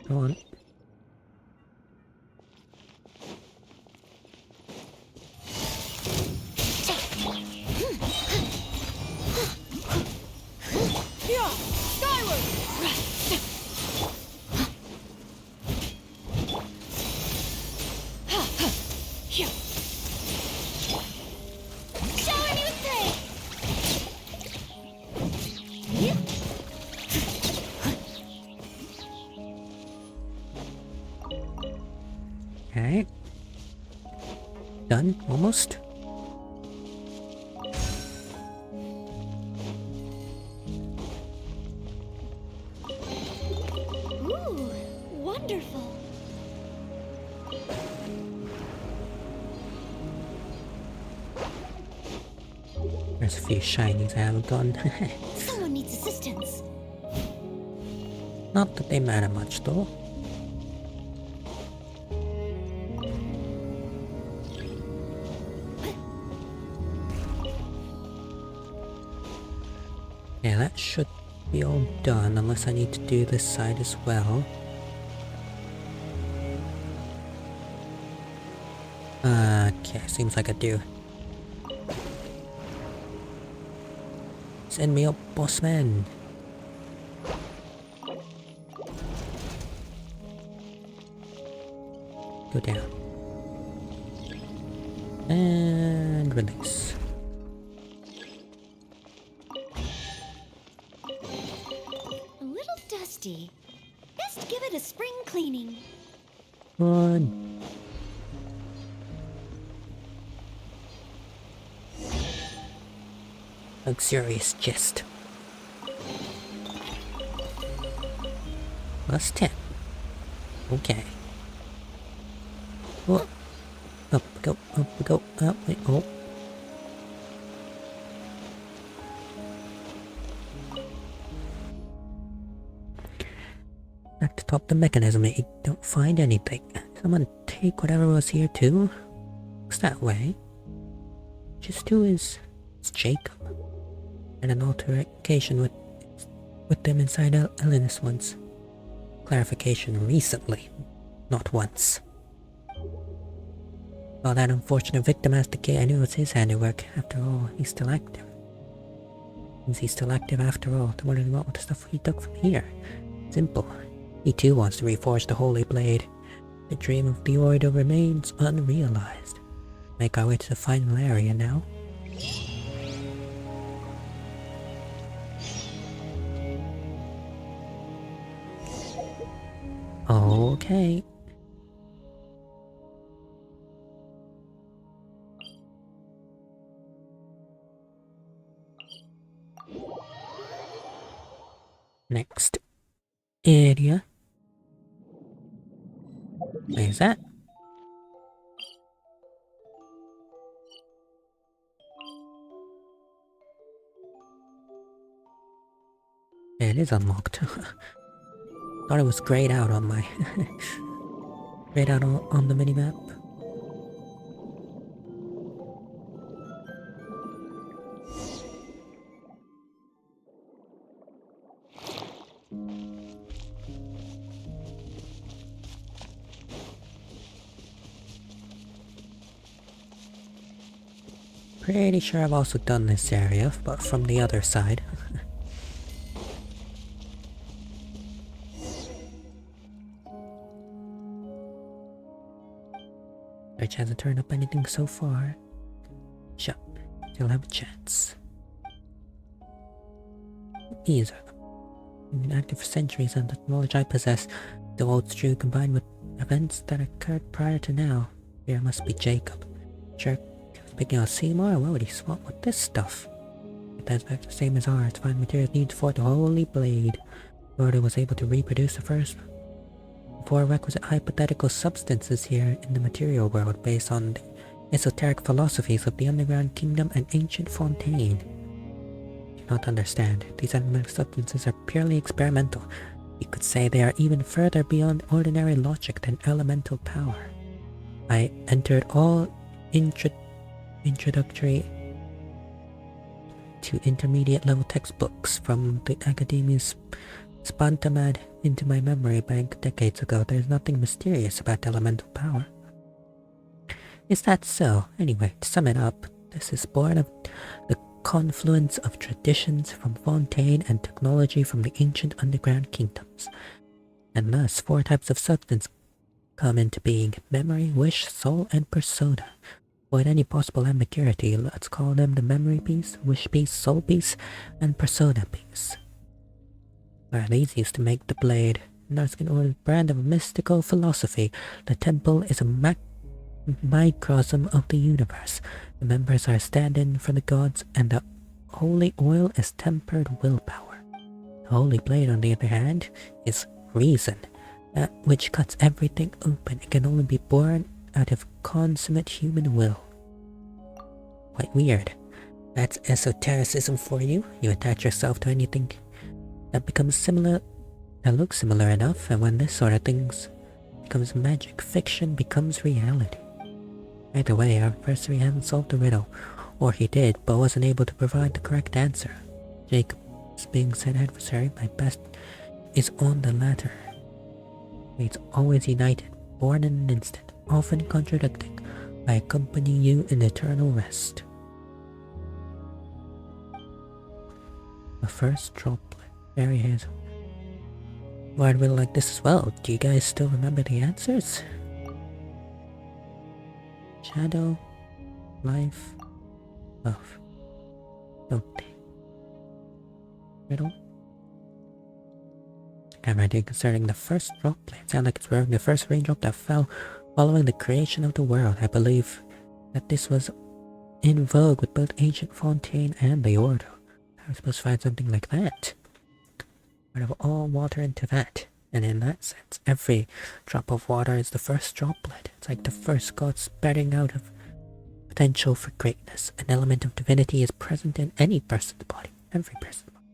Go on. Yeah! Skyward! Shower me with praise! Alright. Done, almost. Ooh, wonderful. There's a few shinies I haven't done. Someone needs assistance. Not that they matter much though. Yeah, that should be all done, unless I need to do this side as well. Okay, seems like I do. Send me up, boss man. Go down. And release. A little dusty. Best give it a spring cleaning. Run. Luxurious chest. Plus 10. Okay. Oh. Up we go, up we go, up we go. Back to top the mechanism, you don't find anything. Someone take whatever was here too? Looks that way. Just who is... It's Jacob. And an altercation with them inside Elenis once. Clarification, recently, not once. Well, that unfortunate victim has decay. I knew it was his handiwork. After all, he's still active. Means he's still active after all. I'm wondering what the stuff he took from here. Simple. He too wants to reforge the Holy Blade. The dream of the Ordo remains unrealized. Make our way to the final area now. Okay. Next area. Where is that? It is unlocked. Thought it was grayed out on my grayed out on the minimap. Pretty sure I've also done this area, but from the other side. Which hasn't turned up anything so far. Sure, still have a chance. These are been active for centuries, and the knowledge I possess still holds true combined with events that occurred prior to now. Here must be Jacob. Sure, speaking of Seymour, what would he swap with this stuff? If that's back the same as ours, find materials needed for the Holy Blade. Ordo was able to reproduce the first four requisite hypothetical substances here in the material world based on the esoteric philosophies of the Underground Kingdom and Ancient Fontaine. Do not understand. These elemental substances are purely experimental. You could say they are even further beyond ordinary logic than elemental power. I entered all introductory to intermediate level textbooks from the Academia's Spantamad into my memory bank decades ago. There's nothing mysterious about elemental power. Is that so? Anyway, to sum it up, this is born of the confluence of traditions from Fontaine and technology from the ancient underground kingdoms. And thus, four types of substance come into being: memory, wish, soul, and persona. Avoid any possible ambiguity, let's call them the memory piece, wish piece, soul piece, and persona piece. Well, these used to make the blade. Narzissenkreuz Ordo's brand of mystical philosophy. The temple is a microcosm of the universe. The members are stand-in for the gods, and the holy oil is tempered willpower. The holy blade, on the other hand, is reason, which cuts everything open. It can only be born out of consummate human will. Quite weird. That's esotericism for you. You attach yourself to anything that becomes similar, that looks similar enough, and when this sort of thing becomes magic, fiction becomes reality. Either way, our adversary hasn't solved the riddle, or he did, but wasn't able to provide the correct answer. Jacob's being said adversary, my best is on the latter. It's always united, born in an instant, often contradicting. I accompany you in eternal rest. The first droplet. Very handsome. Well, I'd really like this as well. Do you guys still remember the answers? Shadow, life, love. Don't they? Riddle? I'm writing concerning the first droplet. It sounds like it's referring to the first raindrop that fell following the creation of the world. I believe that this was in vogue with both Ancient Fontaine and the Ordo. I was supposed to find something like that. Out of all water into that, and in that sense, every drop of water is the first droplet. It's like the first god spreading out of potential for greatness. An element of divinity is present in any person's body, every person's body.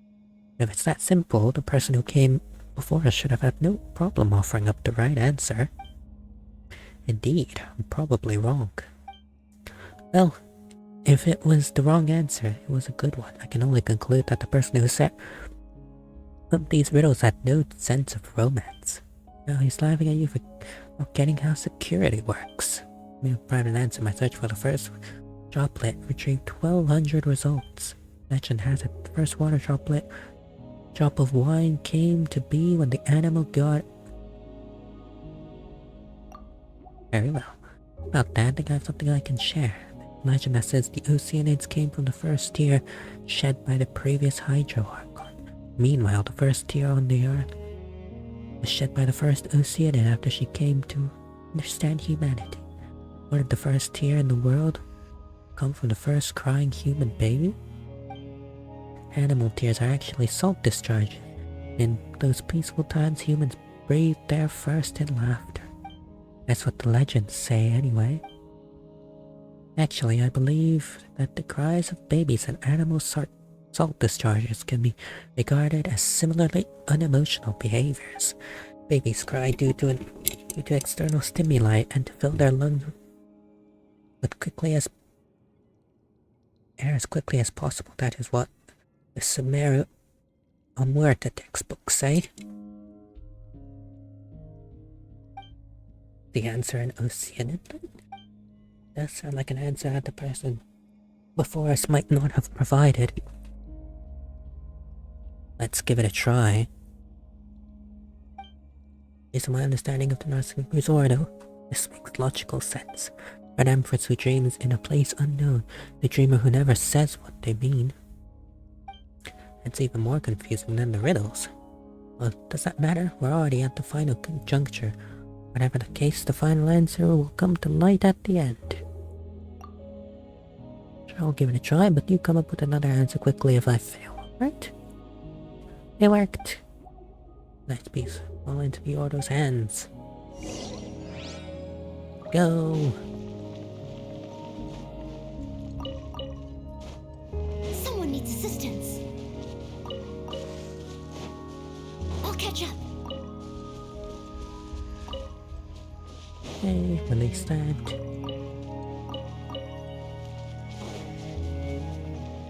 If it's that simple, the person who came before us should have had no problem offering up the right answer. Indeed, I'm probably wrong. Well, if it was the wrong answer, it was a good one. I can only conclude that the person who set up these riddles had no sense of romance. Now he's laughing at you for not getting how security works. Me private answer, my search for the first droplet retrieved 1200 results. Legend has it, the first water droplet drop of wine came to be when the animal god... Very well. About that, I think I have something I can share. Legend that says the Oceanids came from the first tear shed by the previous Hydro Archon. Meanwhile, the first tear on the earth was shed by the first Oceanid after she came to understand humanity. Or did the first tear in the world come from the first crying human baby? Animal tears are actually salt discharges In those peaceful times, humans breathed their first in laughter. That's what the legends say, anyway. Actually, I believe that the cries of babies and animal salt discharges can be regarded as similarly unemotional behaviors. Babies cry due to external stimuli and to fill their lungs with air as quickly as possible. That is what the Sumeru Muerta textbooks say. The answer in Oceanic does sound like an answer that the person before us might not have provided. Let's give it a try. Based on my understanding of the Narzissenkreuz Ordo, this makes logical sense. An empress who dreams in a place unknown, the dreamer who never says what they mean. It's even more confusing than the riddles. Well, does that matter? We're already at the final juncture. Whatever the case, the final answer will come to light at the end. Sure, I'll give it a try, but you come up with another answer quickly if I fail, right? It worked. Nice piece. Fall into the Ordo's hands. Go! Someone needs assistance. I'll catch up. Okay, release that.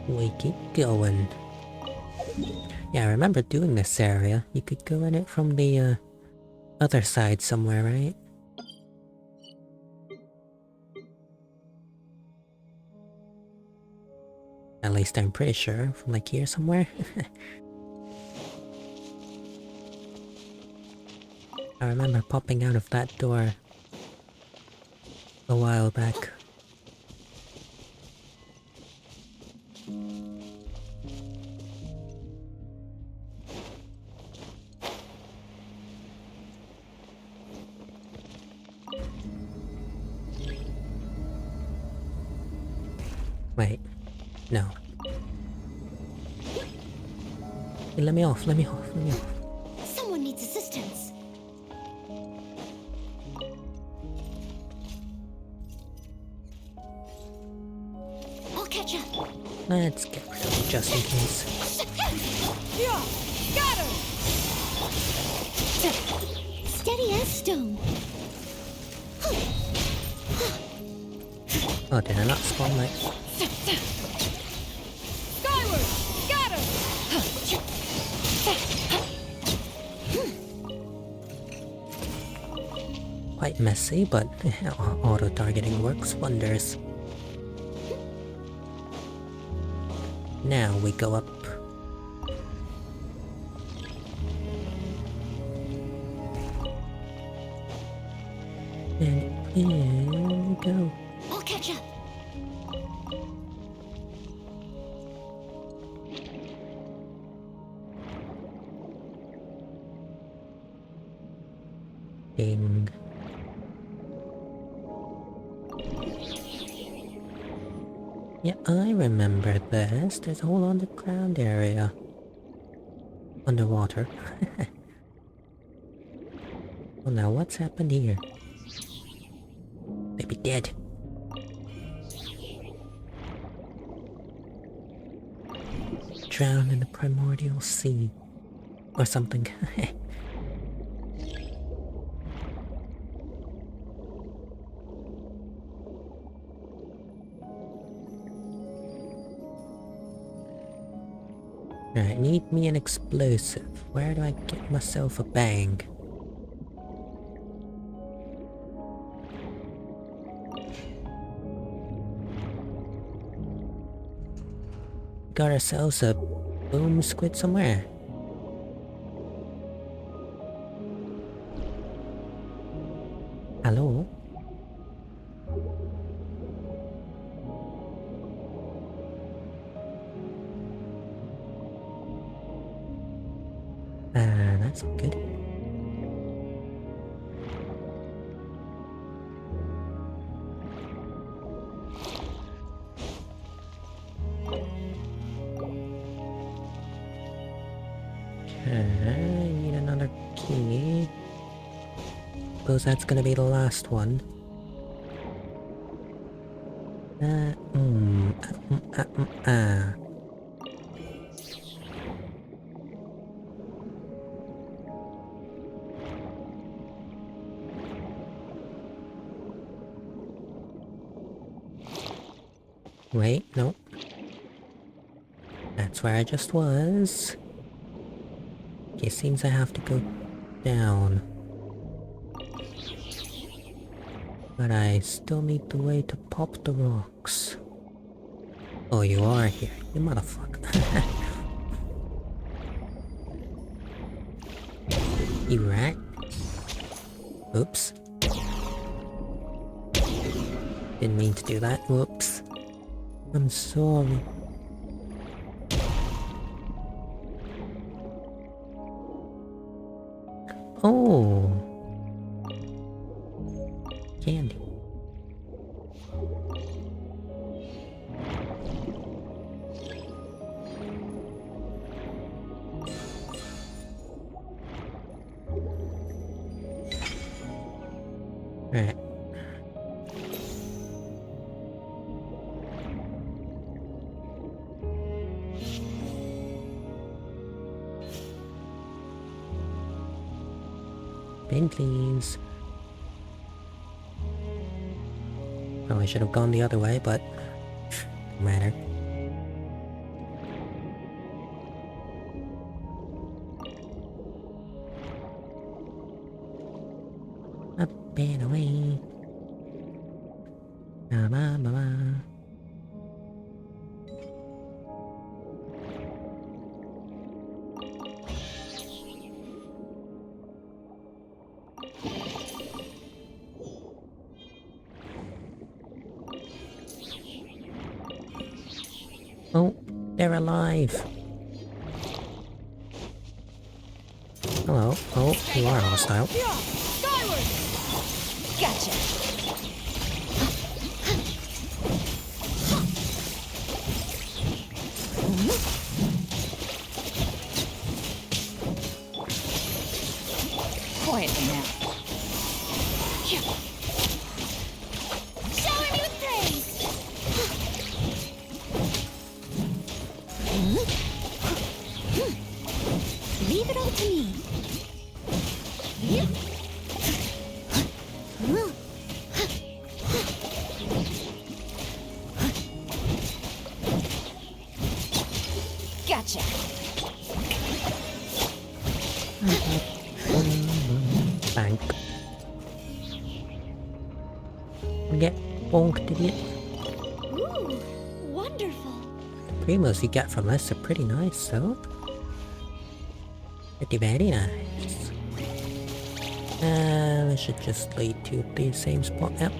We keep going. Yeah, I remember doing this area. You could go in it from the other side somewhere, right? At least I'm pretty sure, from like here somewhere. I remember popping out of that door a while back. Wait, no. Hey, let me off, let me off, let me off. Someone needs assistance. I'll catch up. Let's get rid of it just in case. Yeah, got her. Steady as stone. Oh, did I not spawn like... Skyward, got her. Quite messy, but auto-targeting works wonders. Now we go up. And here we go. I'll catch up. Ding. Yeah, I remember this. There's a whole underground area. Underwater. Well, now what's happened here? They be dead. Drown in the primordial sea. Or something. Right, need me an explosive. Where do I get myself a bang? Got ourselves a boom squid somewhere. Hello? That's not good. Okay. suppose that's gonna be the last one. Wait, no. That's where I just was. Okay, seems I have to go down. But I still need the way to pop the rocks. Oh, you are here, you motherfucker. You rat. Oops. Didn't mean to do that, whoops. I'm sorry. Oh! Candy. Right. Please. Probably should have gone the other way, but no matter. Up and away. Ba ba ba ba. Oh, they're alive. Hello. Oh, you are hostile. Skyward! Gotcha. Quietly now. Shower me with praise! Leave it all to me. Gotcha. Bank. Get bonked, idiot. Ooh, wonderful. The primos you get from this are pretty nice, though. Pretty very nice. This should just lead to the same spot now.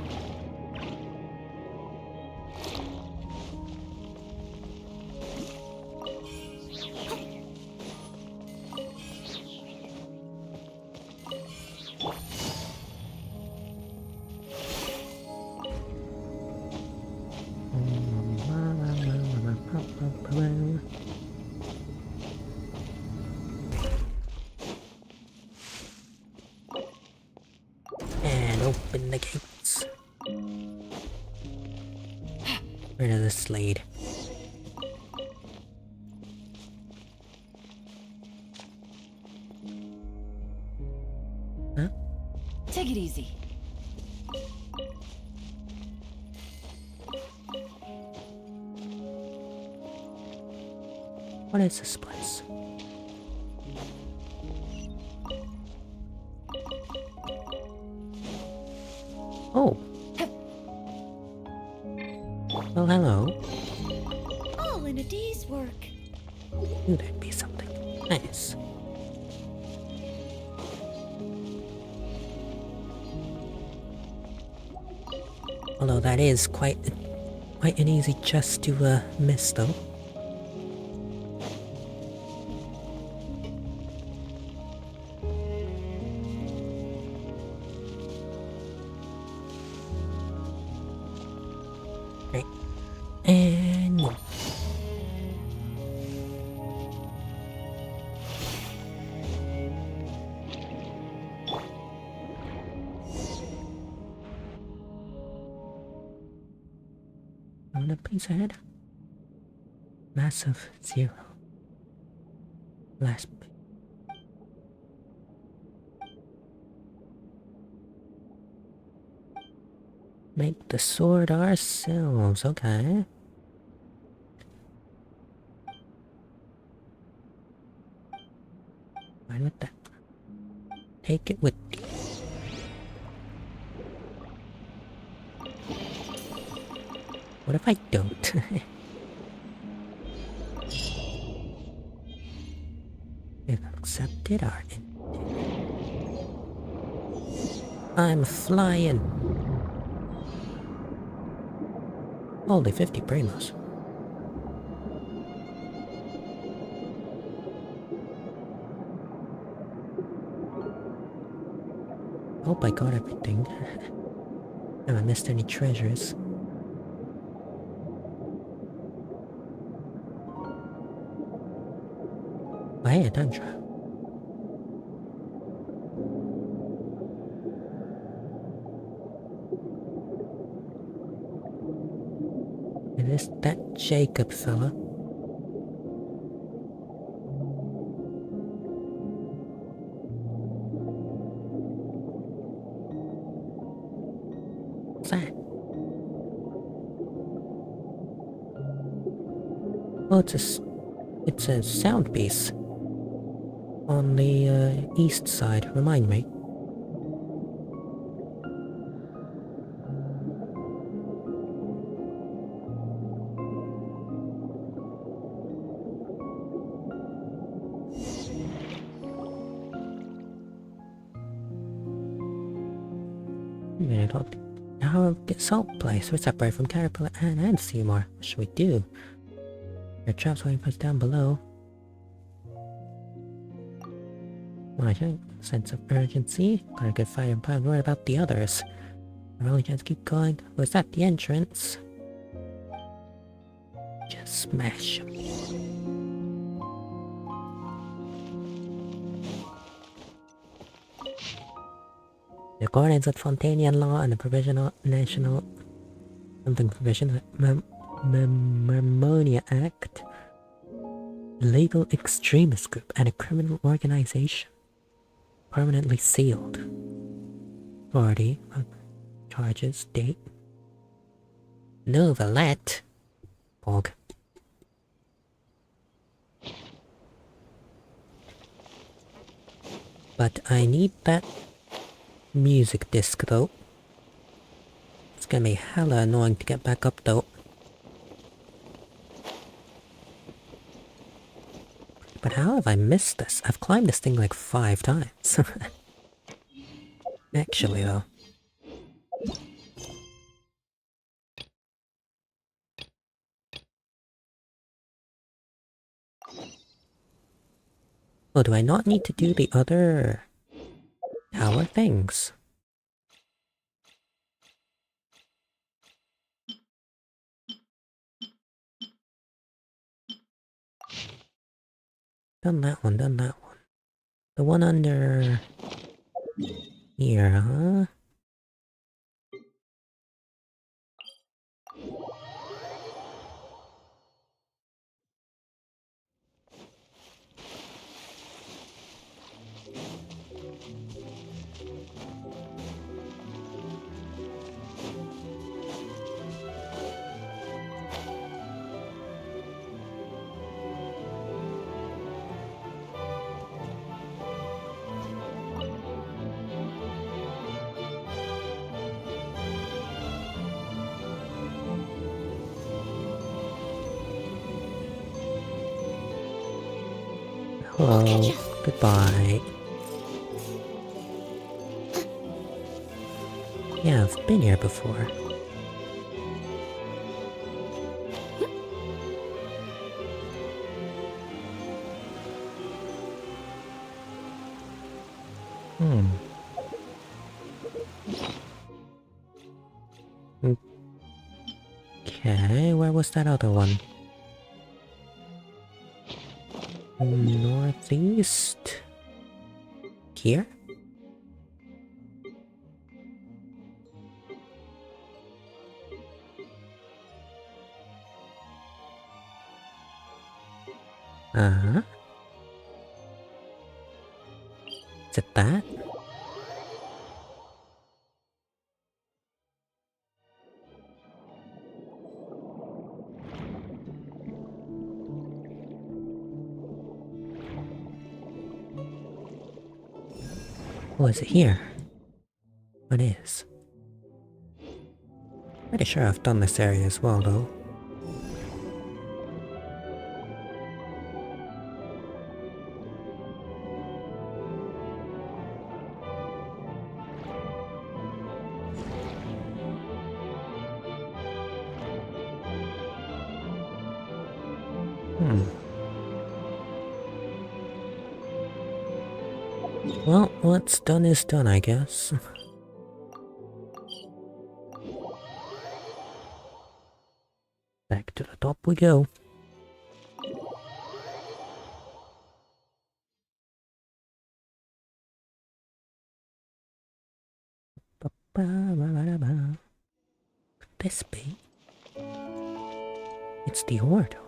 And open the gates. Rid of the Slade. Huh? Take it easy. What is this place? Oh. Well, hello. All in a day's work. Knew there'd be something. Nice. Although that is quite an easy chest to miss, though. Right. And no. On a piece ahead. Massive 0. Last. Make the sword ourselves, okay. Fine with that. Take it with you. What if I don't? We've accepted our intent. I'm flying. Holy 50 primos. Hope I got everything. Haven't missed any treasures. Oh, hey, a time trial. It is that Jacob fella. What's that? Oh, it's a sound piece. On the east side, remind me. Yeah, now get salt place. We're separated from Caterpillar and Seymour. What should we do? There are traps waiting for us down below. My sense of urgency. Gotta get fire and pound. Worry about the others. Our only chance to keep going was at the entrance. Just smash 'em. The accordance with Fontanian law and the provisional national something provision Mermonia Act, legal extremist group and a criminal organization, permanently sealed. Authority, charges, date. Novelette. Bog. But I need that music disc though. It's gonna be hella annoying to get back up though. But how have I missed this? I've climbed this thing like 5 times. Actually though. Oh, do I not need to do the other tower things? Done that one, done that one. The one under here, huh? Hello, goodbye. Yeah, I've been here before. Okay, where was that other one? Northeast? Here? Uh-huh. Is it that? Oh, is it here? It is. Pretty sure I've done this area as well, though. Well, what's done is done, I guess. Back to the top we go. Could this be? It's the Ordo.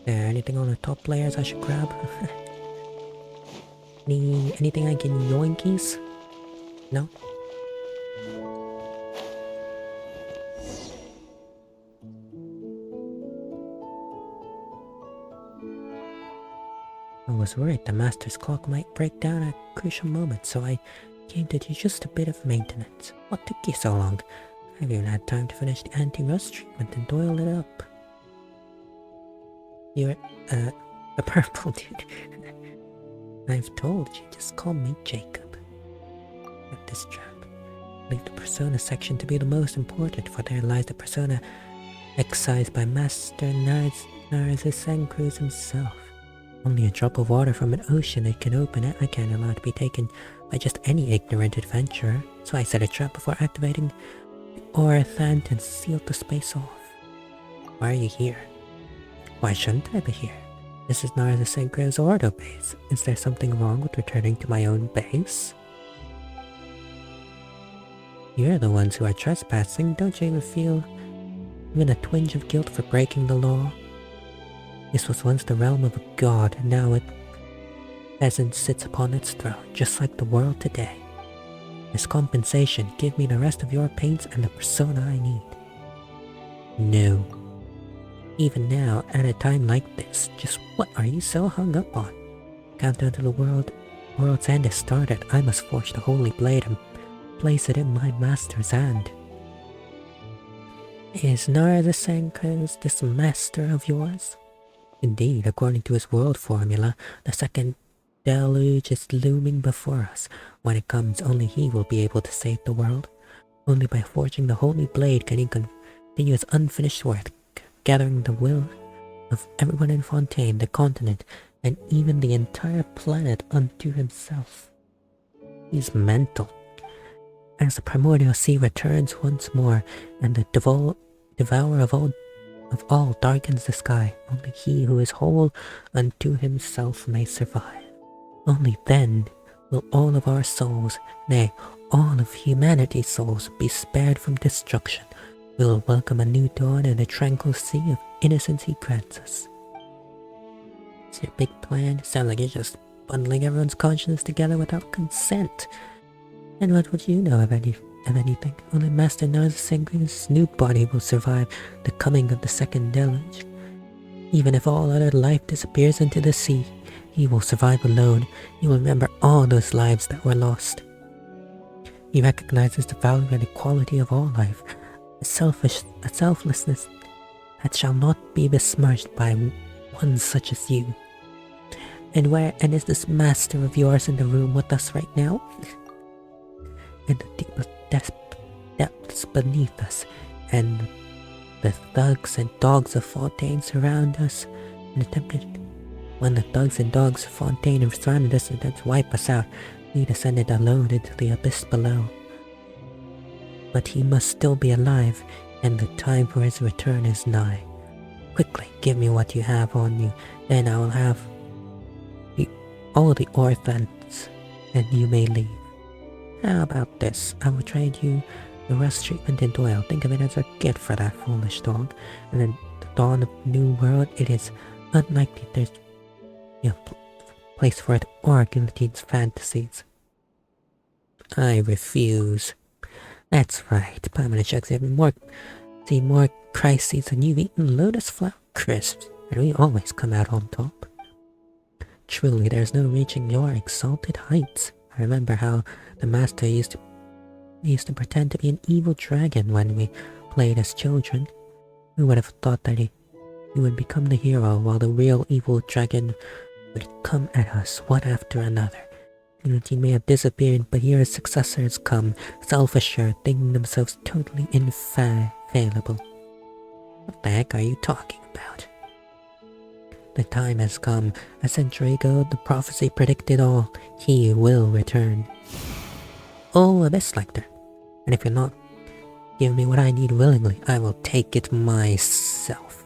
There anything on the top layers I should grab? Anything I can yoinkies? No? I was worried the master's clock might break down at a crucial moment, so I came to do just a bit of maintenance. What took you so long? I haven't even had time to finish the anti-rust treatment and oil it up. You're, the purple dude. I've told you, just call me Jacob. At this trap. Leave the persona section to be the most important, for there lies the persona excised by Master Narzissenkreuz himself. Only a drop of water from an ocean it can open it. I can't allow it to be taken by just any ignorant adventurer, so I set a trap before activating the Orthant and sealed the space off. Why are you here? Why shouldn't I be here? This is Narzissenkreuz Ordo base. Is there something wrong with returning to my own base? You're the ones who are trespassing. Don't you even feel even a twinge of guilt for breaking the law? This was once the realm of a god, and now a peasant sits upon its throne, just like the world today. As compensation, give me the rest of your paints and the persona I need. No. Even now, at a time like this, just what are you so hung up on? Countdown to the world's end has started. I must forge the holy blade and place it in my master's hand. Is Narzissenkreuz this master of yours? Indeed, according to his world formula, the second deluge is looming before us. When it comes, only he will be able to save the world. Only by forging the holy blade can he continue his unfinished work, gathering the will of everyone in Fontaine, the continent, and even the entire planet unto himself. He's mental. As the primordial sea returns once more, and the devourer of all darkens the sky, only he who is whole unto himself may survive. Only then will all of our souls, nay, all of humanity's souls, be spared from destruction. We will welcome a new dawn and a tranquil sea of innocence he grants us. It's your big plan. Sounds like you're just bundling everyone's conscience together without consent. And what would you know of anything? Only Master Narzissenkreuz's new body will survive the coming of the second deluge. Even if all other life disappears into the sea, he will survive alone. He will remember all those lives that were lost. He recognizes the value and equality of all life, a selflessness that shall not be besmirched by one such as you. And is this master of yours in the room with us right now? In the deepest depths beneath us, and the thugs and dogs of Fontaine surround us, and when the thugs and dogs of Fontaine have surrounded us and then wipe us out, we descended alone into the abyss below. But he must still be alive, and the time for his return is nigh. Quickly, give me what you have on you, then I will have all the orphans, and you may leave. How about this? I will trade you the rust treatment into oil. Think of it as a gift for that foolish dog. And then the dawn of the new world, it is unlikely there's place for it or guillotine's fantasies. I refuse. That's right. Permanent checks have seen more crises than you've eaten lotus flower crisps, and we always come out on top. Truly, there's no reaching your exalted heights. I remember how the master used to pretend to be an evil dragon when we played as children. Who would have thought that he would become the hero while the real evil dragon would come at us one after another. Guillotine may have disappeared, but here his successors come, self-assured, thinking themselves totally infallible. What the heck are you talking about? The time has come. A century ago, the prophecy predicted all. He will return. Oh, Abyss Lecter. And if you're not giving me what I need willingly, I will take it myself.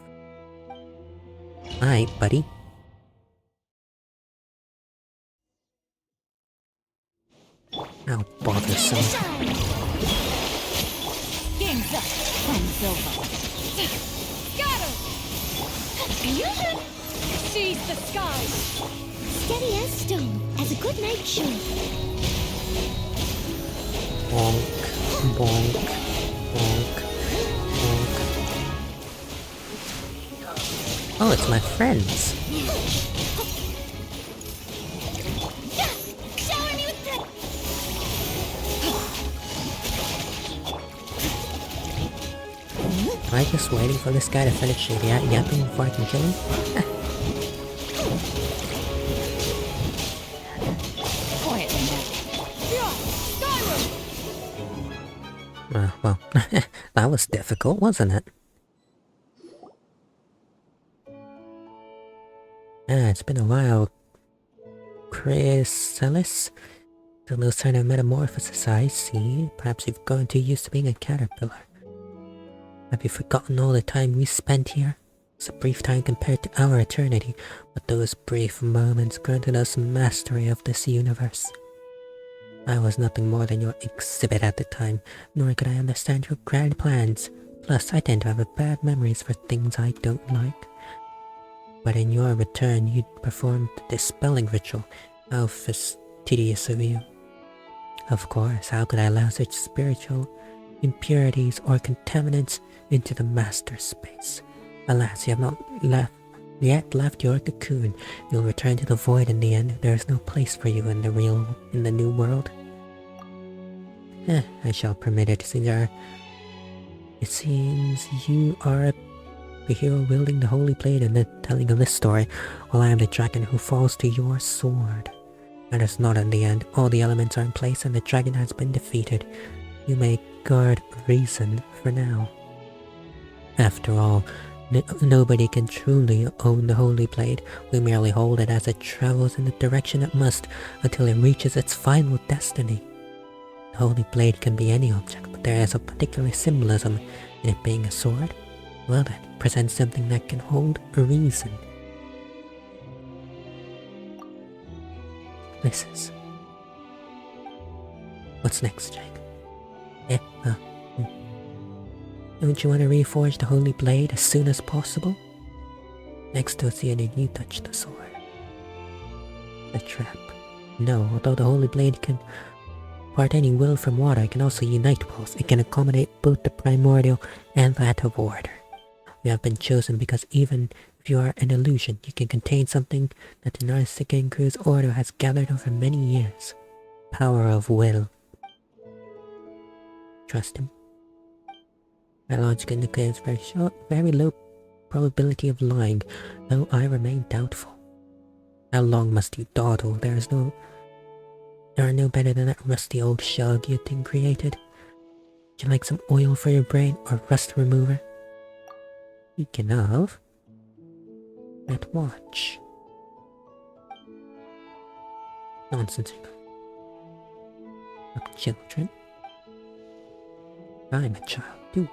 Alright, buddy. How bothersome. Game's up. Time's over. Got him! Seize the sky! Steady as stone, as a good night should. Bonk, bonk, bonk, bonk. Oh, it's my friends. Shower me with the... Am I just waiting for this guy to finish yapping before I can kill him? Quietly now. Well, that was difficult, wasn't it? It's been a while. Chrysalis? The little sign of metamorphosis, I see. Perhaps you've grown too used to being a caterpillar. Have you forgotten all the time we spent here? It's a brief time compared to our eternity, but those brief moments granted us mastery of this universe. I was nothing more than your exhibit at the time, nor could I understand your grand plans. Plus, I tend to have bad memories for things I don't like. But in your return, you performed the dispelling ritual. How fastidious of you. Of course, how could I allow such spiritual impurities or contaminants into the master space? Alas, you have not yet left your cocoon. You'll return to the void in the end. There is no place for you in the new world. I shall permit it, since it seems you are the hero wielding the holy blade and the telling of this story, while I am the dragon who falls to your sword. Matters not in the end. All the elements are in place and the dragon has been defeated. You may guard reason for now. After all, nobody can truly own the holy blade. We merely hold it as it travels in the direction it must until it reaches its final destiny. The holy blade can be any object, but there is a particular symbolism in it being a sword. Well, that presents something that can hold a reason. This is... What's next, Jake? Don't you want to reforge the holy blade as soon as possible? Next to the end, you touch the sword. The trap. No, although the holy blade can part any will from water, it can also unite wills. It can accommodate both the primordial and that of order. You have been chosen because even if you are an illusion, you can contain something that the Narzissenkreuz Ordo has gathered over many years. Power of will. Trust him. My logic indicates very low probability of lying, though I remain doubtful. How long must you dawdle? There are no better than that rusty old shell guillotine created. Would you like some oil for your brain or rust remover? Speaking of, that watch. Nonsense. Look, children. I'm a child too.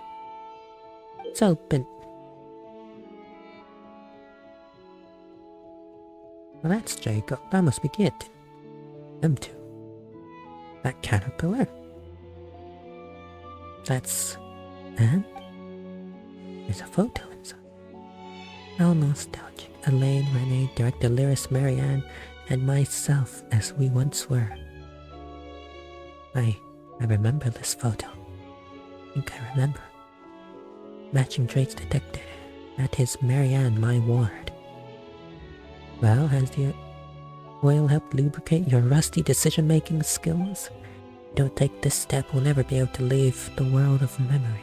It's open. Well, that's Jacob. That must be it. Them two. That caterpillar? That's Anne? There's a photo inside. How nostalgic. Elaine, Renee, Director Lyris, Marianne, and myself as we once were. I remember this photo. I think I remember. Matching traits detected. That is Marianne, my ward. Well, has the oil helped lubricate your rusty decision-making skills? If you don't take this step, we'll never be able to leave the world of memory.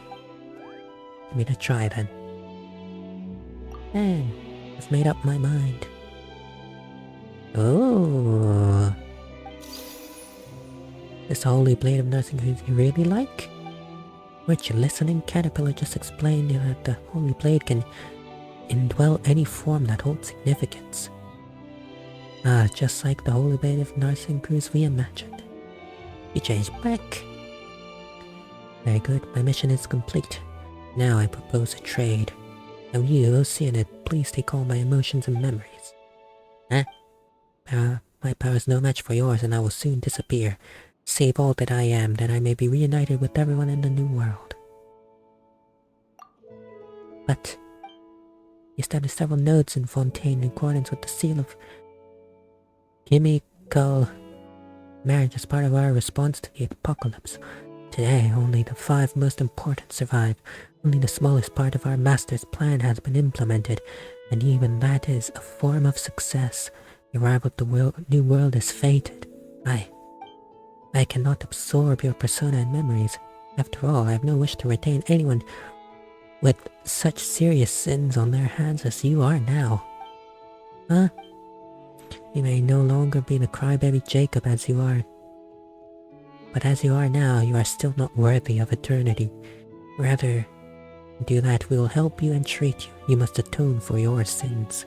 Give me a try then. Hey, I've made up my mind. Oh. This holy blade of Narzissenkreuz you really like? Weren't you listening? Caterpillar just explained that the holy blade can indwell any form that holds significance. Just like the holy blade of Narzissenkreuz we imagined. You changed back. Very good, my mission is complete. Now I propose a trade. Now you, Oceanid, please take all my emotions and memories. My power is no match for yours, and I will soon disappear. Save all that I am, that I may be reunited with everyone in the new world. But you established several nodes in Fontaine in accordance with the seal of Alchemical marriage as part of our response to the apocalypse. Today, only the 5 most important survive. Only the smallest part of our master's plan has been implemented, and even that is a form of success. The arrival of the new world is fated. I cannot absorb your persona and memories. After all, I have no wish to retain anyone with such serious sins on their hands as you are now. You may no longer be the crybaby Jacob as you are. But as you are now, you are still not worthy of eternity. Rather, do that, we will help you and treat you. You must atone for your sins.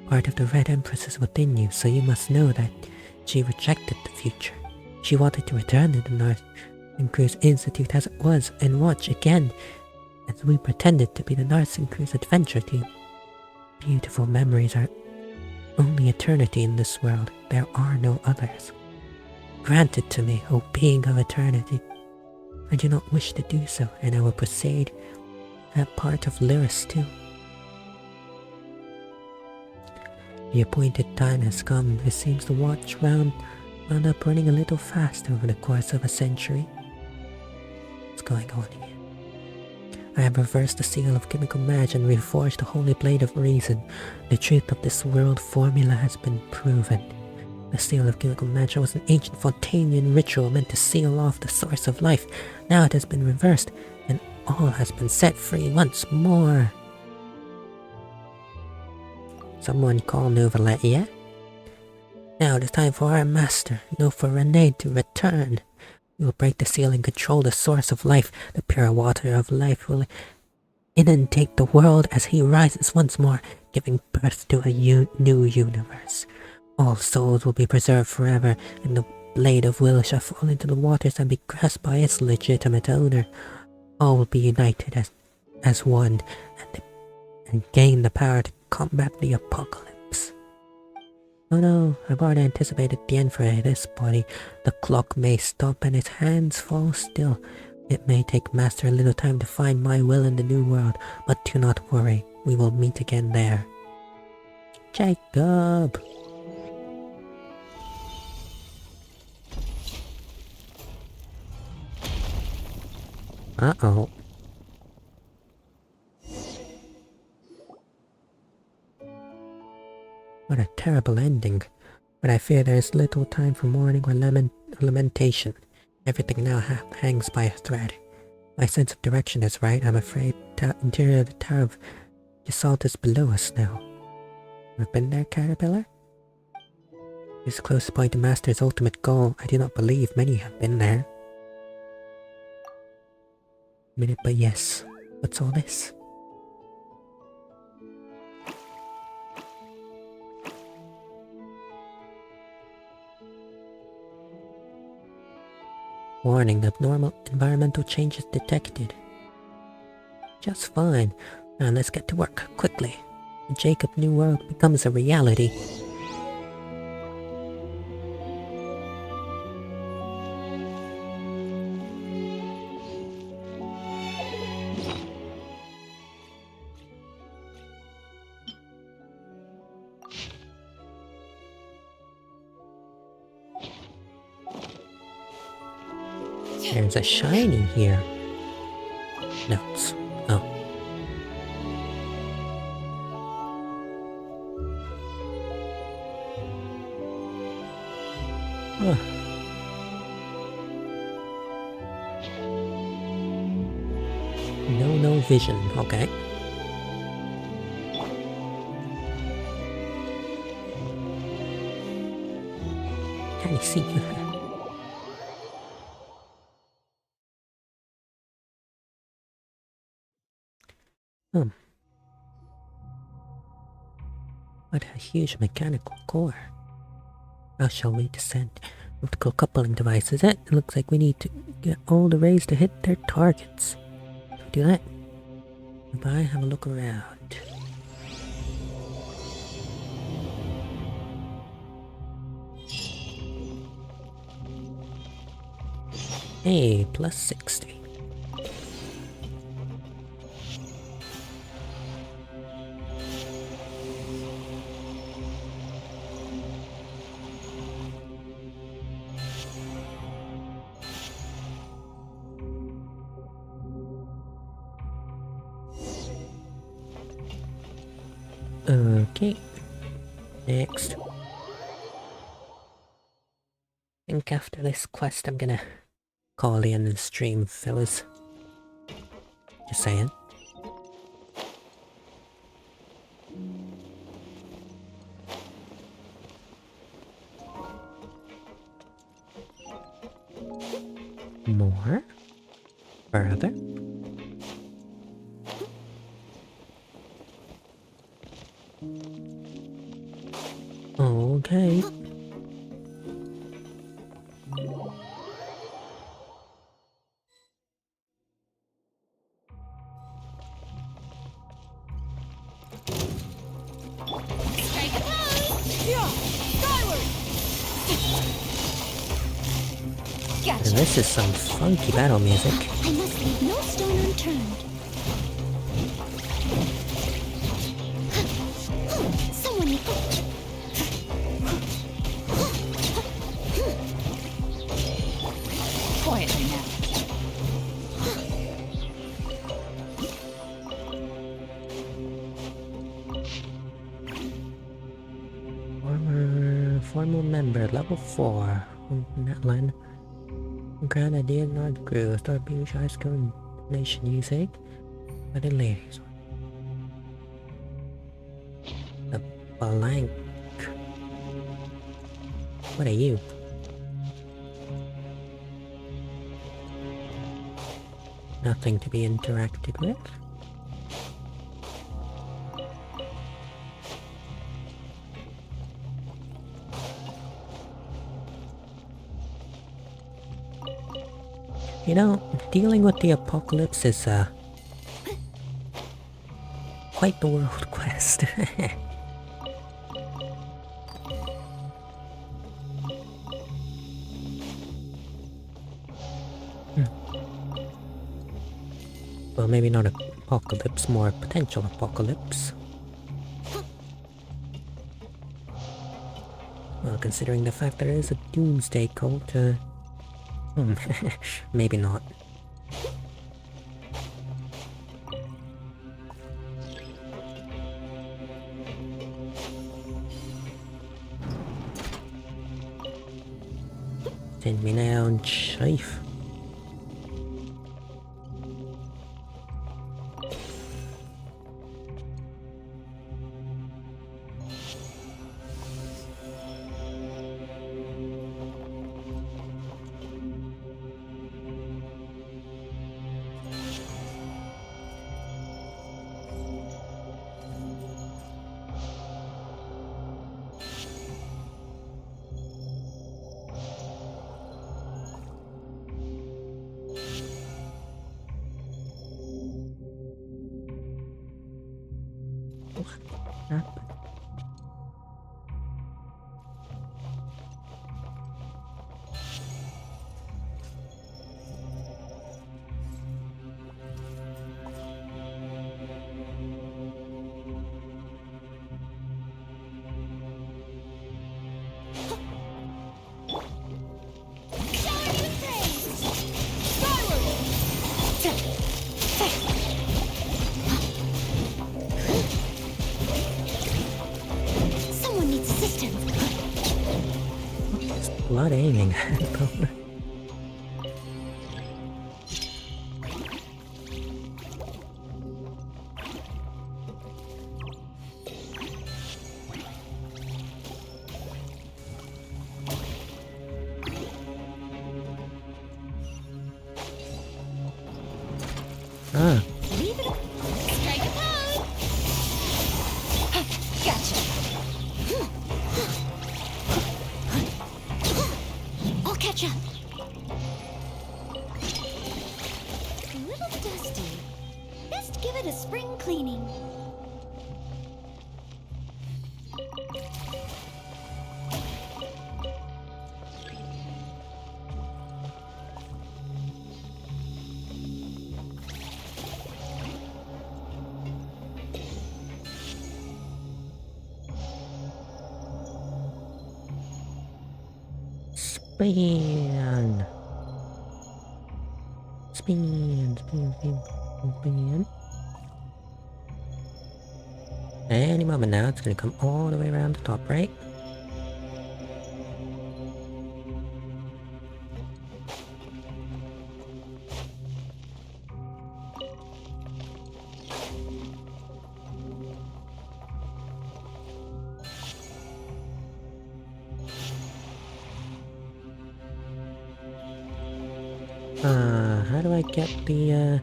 Part of the Red Empress is within you, so you must know that she rejected the future. She wanted to return to the Narzissenkreuz Institute as it was, and watch again as we pretended to be the Narzissenkreuz Adventure Team. Beautiful memories are only eternity in this world. There are no others. Granted to me, O being of eternity. I do not wish to do so, and I will proceed that part of Lyris too. The appointed time has come. It seems the watch wound up running a little fast over the course of a century. What's going on here? I have reversed the seal of chemical magic and reforged the holy blade of reason. The truth of this world formula has been proven. The seal of chemical magic was an ancient Fontainian ritual meant to seal off the source of life. Now it has been reversed, and all has been set free once more. Someone call Novelet, yeah? Now it is time for our master, for Renee, to return. We will break the seal and control the source of life. The pure water of life will inundate the world as he rises once more, giving birth to a new universe. All souls will be preserved forever, and the blade of will shall fall into the waters and be grasped by its legitimate owner. All will be united as one, and gain the power to combat the apocalypse. Oh no, I've already anticipated the end for this body. The clock may stop and its hands fall still. It may take Master a little time to find my will in the new world, but do not worry, we will meet again there. Jacob! Uh-oh. What a terrible ending. But I fear there is little time for mourning or lamentation. Everything now hangs by a thread. My sense of direction is right. I'm afraid the interior of the Tower of Assault is below us now. I've been there, Caterpillar? This is close to point to Master's ultimate goal. I do not believe many have been there. But yes. What's all this? Warning, abnormal environmental changes detected. Just fine. Now let's get to work, quickly. The Jacob New World becomes a reality. There's a shiny here. Notes. Oh. Huh. No vision. Okay. Can you see? What a huge mechanical core. How shall we descend? Optical coupling devices. It looks like we need to get all the rays to hit their targets. Can we do that? Goodbye, have a look around. Hey, plus 60. Okay. Next. I think after this quest I'm gonna call the end of the stream, fellas. Just saying. More? Further? Okay. And this is some funky battle music. I must leave no stone unturned. Someone need Quietly now. Former member, level 4. That line. Grand idea not grew. Start being shy skill nation usage. But the ladies. The blank. What are you? Nothing to be interacted with. You know, dealing with the apocalypse is, quite the world quest. Well, maybe not apocalypse, more potential apocalypse. Well, considering the fact that it is a doomsday cult, maybe not. Send me now, chief. A lot of aiming. Ah. Strike a pose! Gotcha. I'll catch up. A little dusty. Best give it a spring cleaning. Spin! Spin, spin, spin, spin. Any moment now, it's gonna come all the way around the top, right? How do I get the,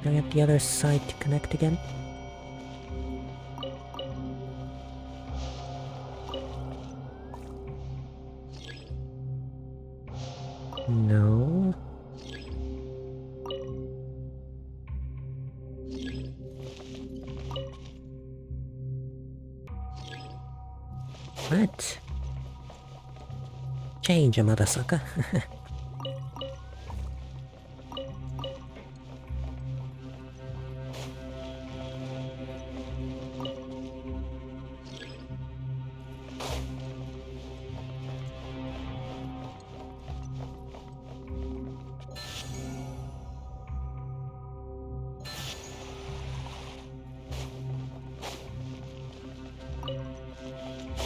do I get the other side to connect again? No. What? Change a mother sucker.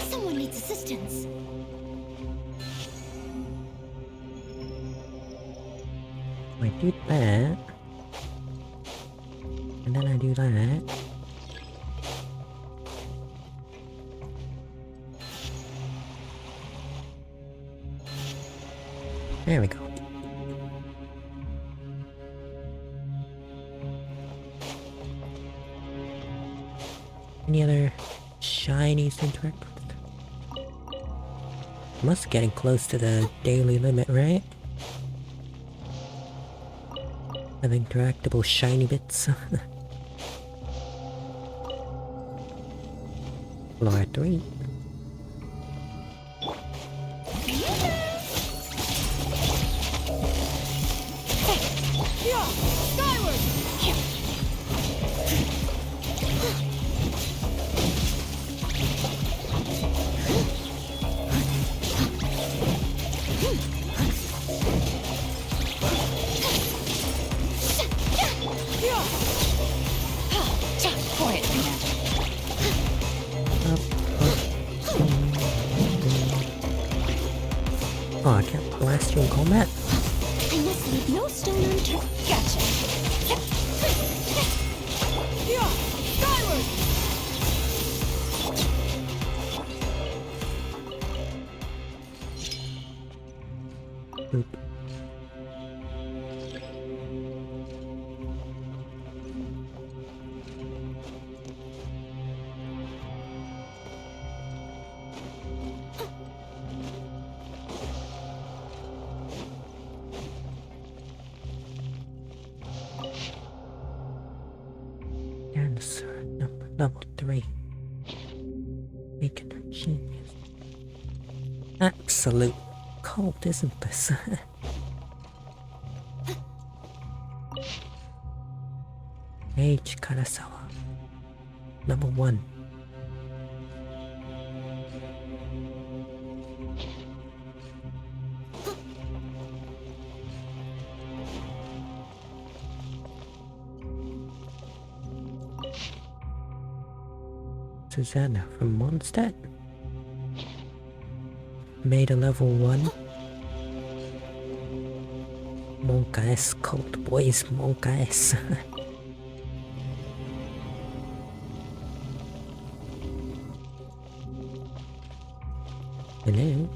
Someone needs assistance. I do that. And then I do that. There we go. Any other shinies to interact with? Must be getting close to the daily limit, right? Of interactable shiny bits. Floor 3. Quietly now. Oh, I can't blast you in combat? I must leave no stone unturned. Gotcha. Skyward! Oop. Answer number level 3. Making her genius. Absolute cult, isn't this? Age Karasawa. Level 1. Susanna from Mondstadt? made a level 1. Monka-S cult, boys, Monka-S. Hello?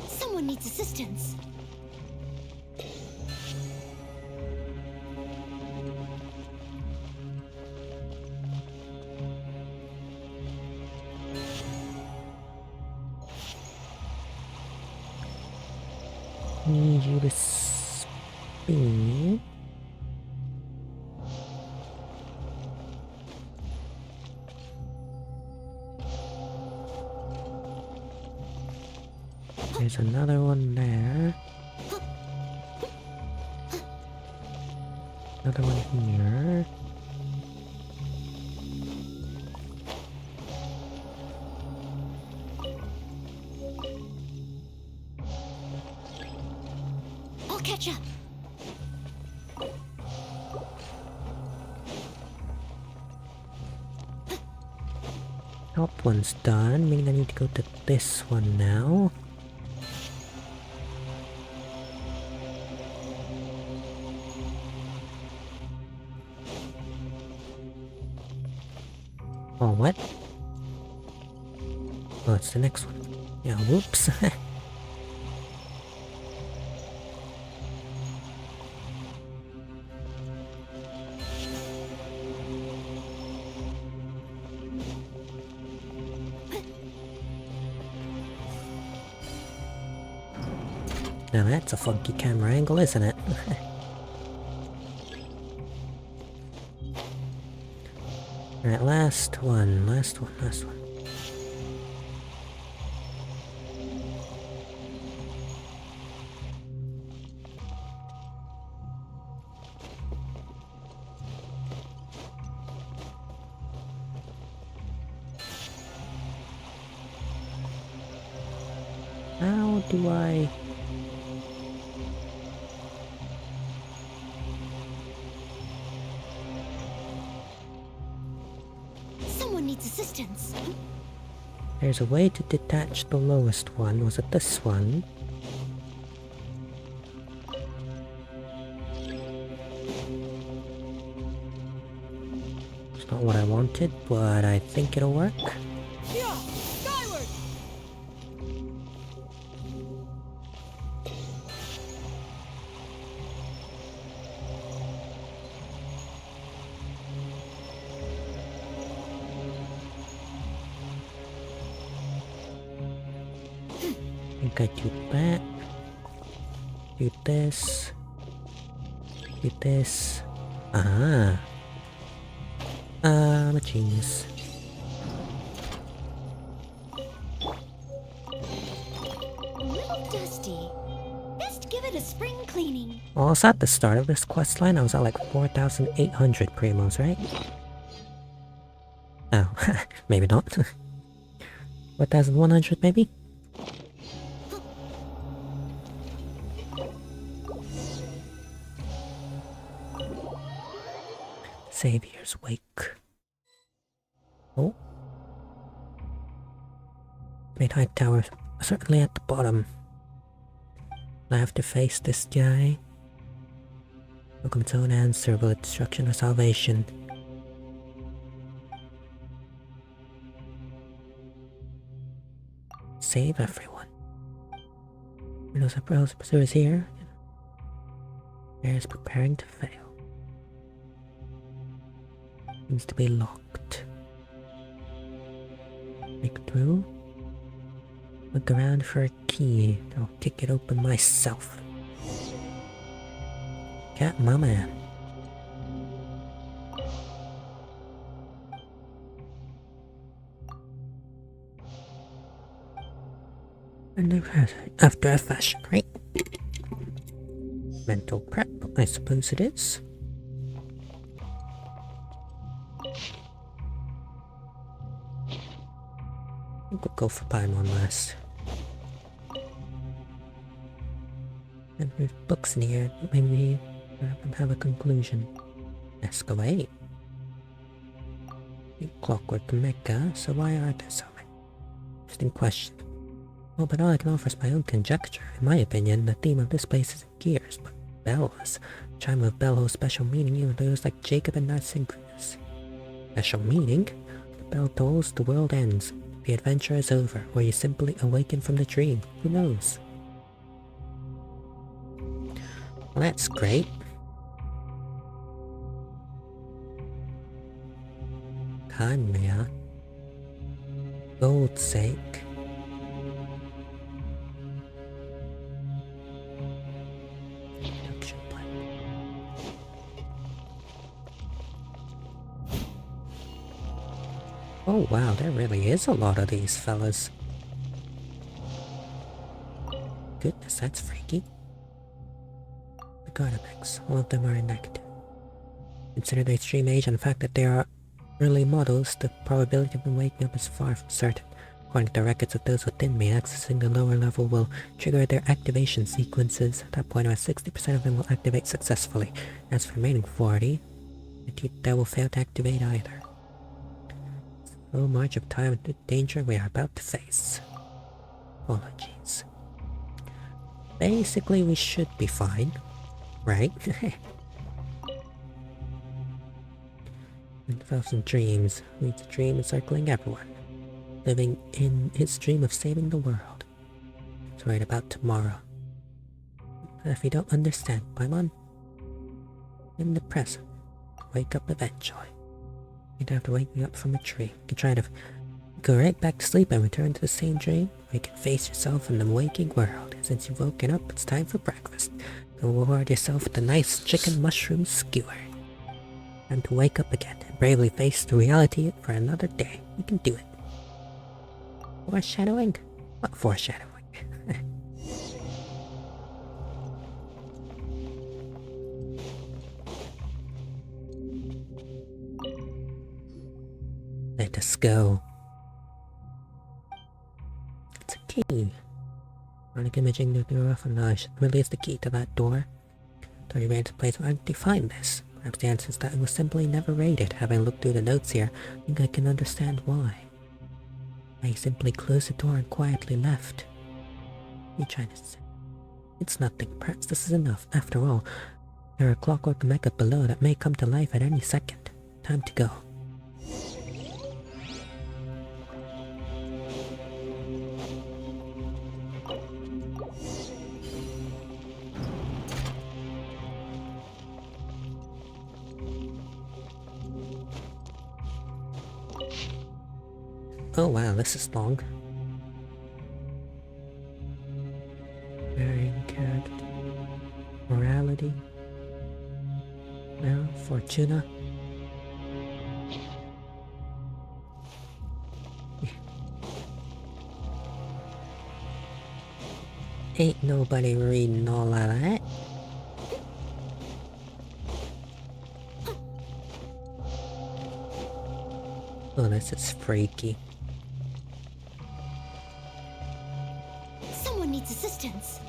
Someone needs assistance. Need you to speed. There's another one there. Another one here. I'll catch up. Top one's done, meaning I need to go to this one now. Oh, what? Oh, it's the next one. Yeah, whoops. Now that's a funky camera angle, isn't it? Alright, last one. How do I... Someone needs assistance. There's a way to detach the lowest one. Was it this one? It's not what I wanted, but I think it'll work. Yeah, skyward! I think I do that. Do this. Do this. Ah. I'm a genius. A little dusty. Best give it a spring cleaning. Well, I was at the start of this quest line. I was at like 4,800 primos, right? Oh, maybe not. 4,100 maybe? Savior's Wake. Oh. Great High Tower, certainly at the bottom. I have to face this guy. Welcome its own answerable destruction or salvation. Save everyone. Windows of browser pursuers here. Air is preparing to fail. Needs to be locked. Break through. Look around for a key. I'll kick it open myself. Cat my man. And after a fashion, right? Mental prep, I suppose it is. I think we'll go for Paimon last. And there's books in here, maybe have a conclusion. Escalate. Clockwork Mecha, so why are there so many? Interesting question. Oh, but all I can offer is my own conjecture. In my opinion, the theme of this place isn't gears, but bells. Chime of bell holds special meaning even to those like Jacob and Narzissenkreuz. Special meaning? The bell tolls, the world ends. The adventure is over, or you simply awaken from the dream. Who knows? Well, that's great. Kanya. Gold's sake. Production plan. Oh wow, there really is a lot of these fellas. Goodness, that's freaky. The Gardamex, all of them are inactive. Consider their extreme age and the fact that they are early models, the probability of them waking up is far from certain. According to the records of those within me, accessing the lower level will trigger their activation sequences. At that point, about 60% of them will activate successfully. As for the remaining 40, they will fail to activate either. So much of time and the danger we are about to face. Apologies. Basically, we should be fine, right? Develops in dreams, leads a dream encircling everyone, living in his dream of saving the world. It's right about tomorrow. But if you don't understand, Paimon, in the present, wake up eventually. You'd have to wake me up from a dream. You can try to go right back to sleep and return to the same dream, or you can face yourself in the waking world. And since you've woken up, it's time for breakfast. Go reward yourself with a nice chicken mushroom skewer. Time to wake up again and bravely face the reality for another day. You can do it. Foreshadowing? What foreshadowing? Let us go. It's a key. Chronic imaging nuclear offenage release the key to that door. Though you ran to place, why did you find this? Perhaps the answer is that it was simply never raided. Having looked through the notes here, I think I can understand why. I simply closed the door and quietly left. What are you trying to say? It's nothing. Perhaps this is enough. After all, there are clockwork mecha below that may come to life at any second. Time to go. Oh wow, this is long. Varying character. Morality. Now, Fortuna. Ain't nobody reading all of that. Oh, this is freaky. Someone needs assistance.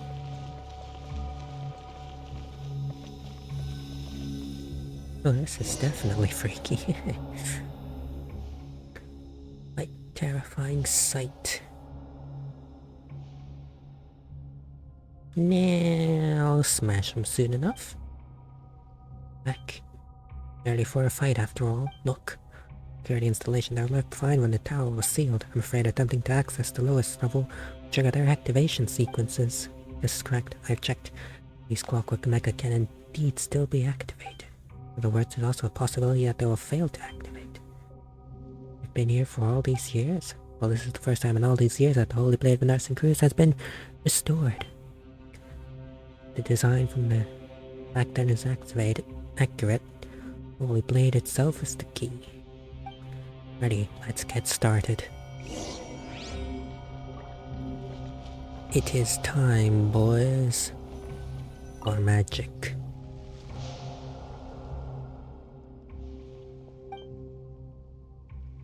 Oh, this is definitely freaky. Like, terrifying sight. Nah, I'll smash him soon enough. Back. Ready for a fight after all. Look. Security installation that were left behind when the tower was sealed. I'm afraid attempting to access the lowest level will trigger their activation sequences. This is correct. I've checked. These clockwork mecha can indeed still be activated. In other words, there's also a possibility that they will fail to activate. I've been here for all these years. Well, this is the first time in all these years that the Holy Blade of Narzissenkreuz has been restored. The design from the back then is accurate. The Holy Blade itself is the key. Ready, let's get started. It is time, boys, for magic.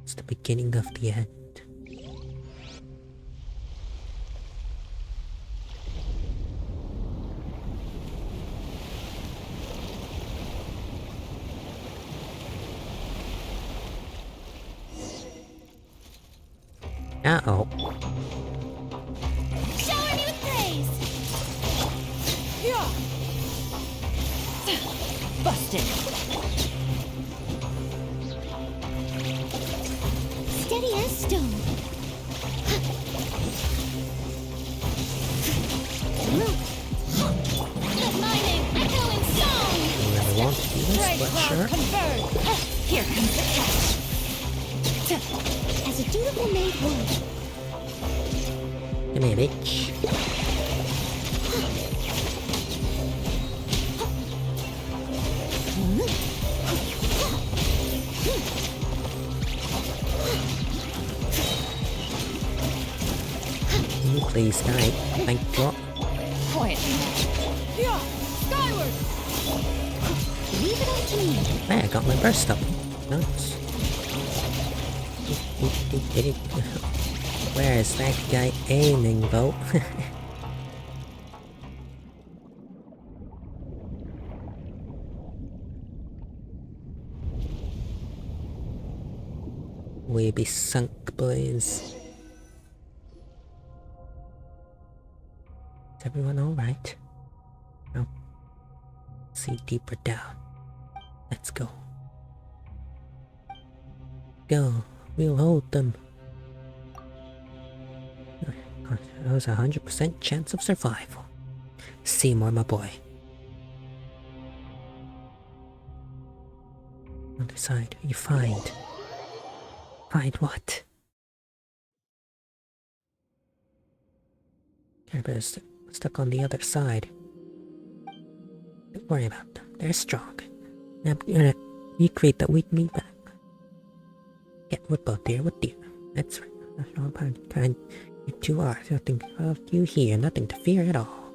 It's the beginning of the end. Uh-oh. Blasted! Steady as stone. The mining echoing song! I really want to do this, but sure. Converge! Here comes the catch! As a dutiful maid would. Come here, bitch. Please, guy. Thank you. Quietly now. Skyward! Leave it up to me. Hey, I got my burst up. Nice. Where is that guy aiming, though? We be sunk, boys. Is everyone alright? No. See deeper down. Let's go. Go. We'll hold them. That was a 100% chance of survival. Seymour, my boy. Other side, you find. Find what? Care-Bear's stuck on the other side. Don't worry about them. They're strong. I'm gonna recreate that weak meat back. Get with both dear with dear. That's right. That's all kind. You two are. Nothing of you here. Nothing to fear at all.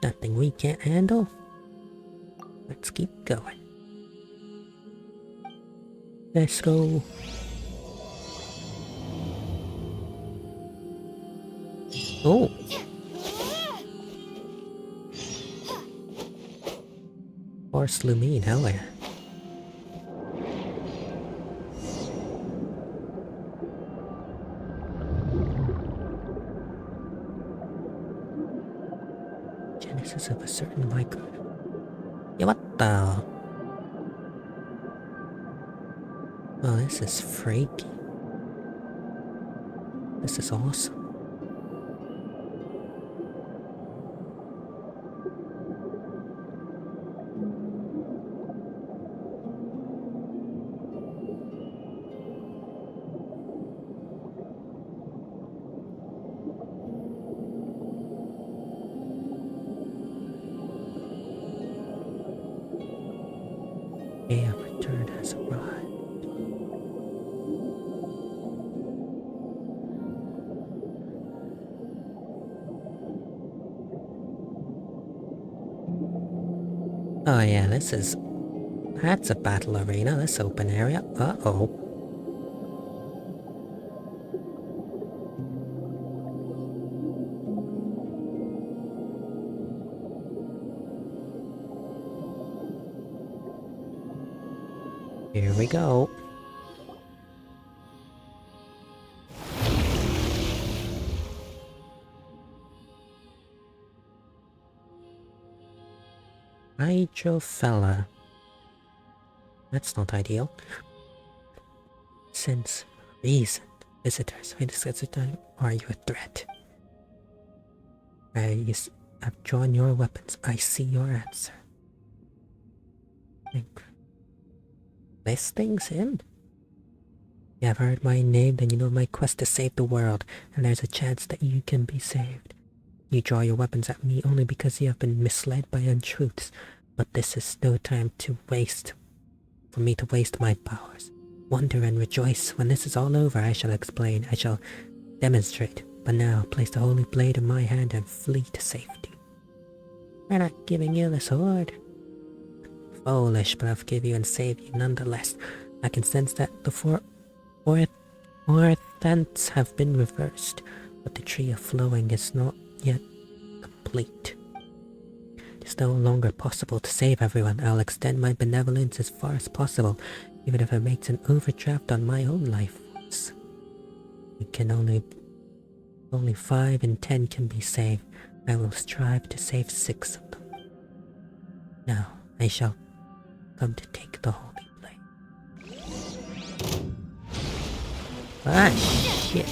Nothing we can't handle. Let's keep going. Let's go. Oh. Horse Lumine, hell yeah. Genesis of a certain micro. Yeah, what the? Oh, this is freaky. This is awesome. Day of return has arrived. Oh yeah, that's a battle arena, this open area. Uh-oh. Here we go. Hydrophella. That's not ideal. Since reason, visitors, we discuss it. Are you a threat? I've drawn your weapons. I see your answer. This thing's him. You have heard my name, then you know my quest to save the world, and there's a chance that you can be saved. You draw your weapons at me only because you have been misled by untruths, but this is no time to waste, for me to waste my powers. Wonder and rejoice. When this is all over, I shall explain, I shall demonstrate. But now, place the holy blade in my hand and flee to safety. We're not giving you the sword. Foolish, but I'll forgive you and save you nonetheless. I can sense that the four orthants have been reversed, but the tree of flowing is not yet complete. It's no longer possible to save everyone. I'll extend my benevolence as far as possible, even if it makes an overdraft on my own life force. We can only 5 in 10 can be saved. I will strive to save 6 of them. Now I shall come to take the holy blade. Ah, shit.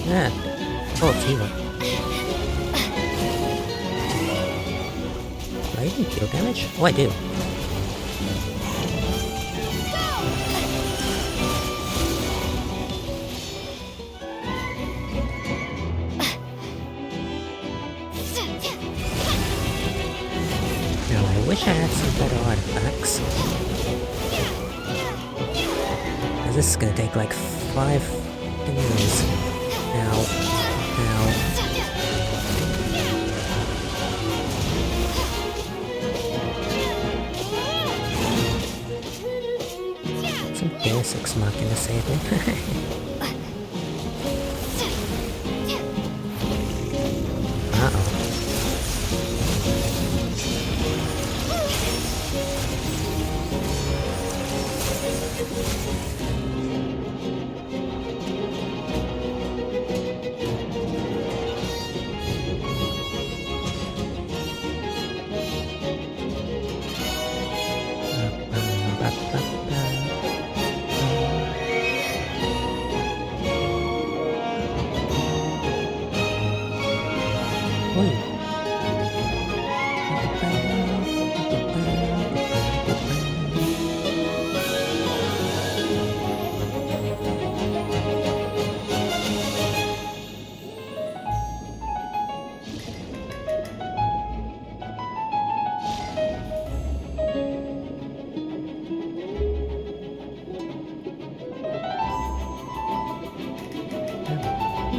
Yeah. Oh, it's evil. Do I even deal damage? Oh, I do. Now, I wish I had some better artifacts. This is gonna take like 5 years. Ow. Ow. Some Deus Ex Machina save me. Uh-oh.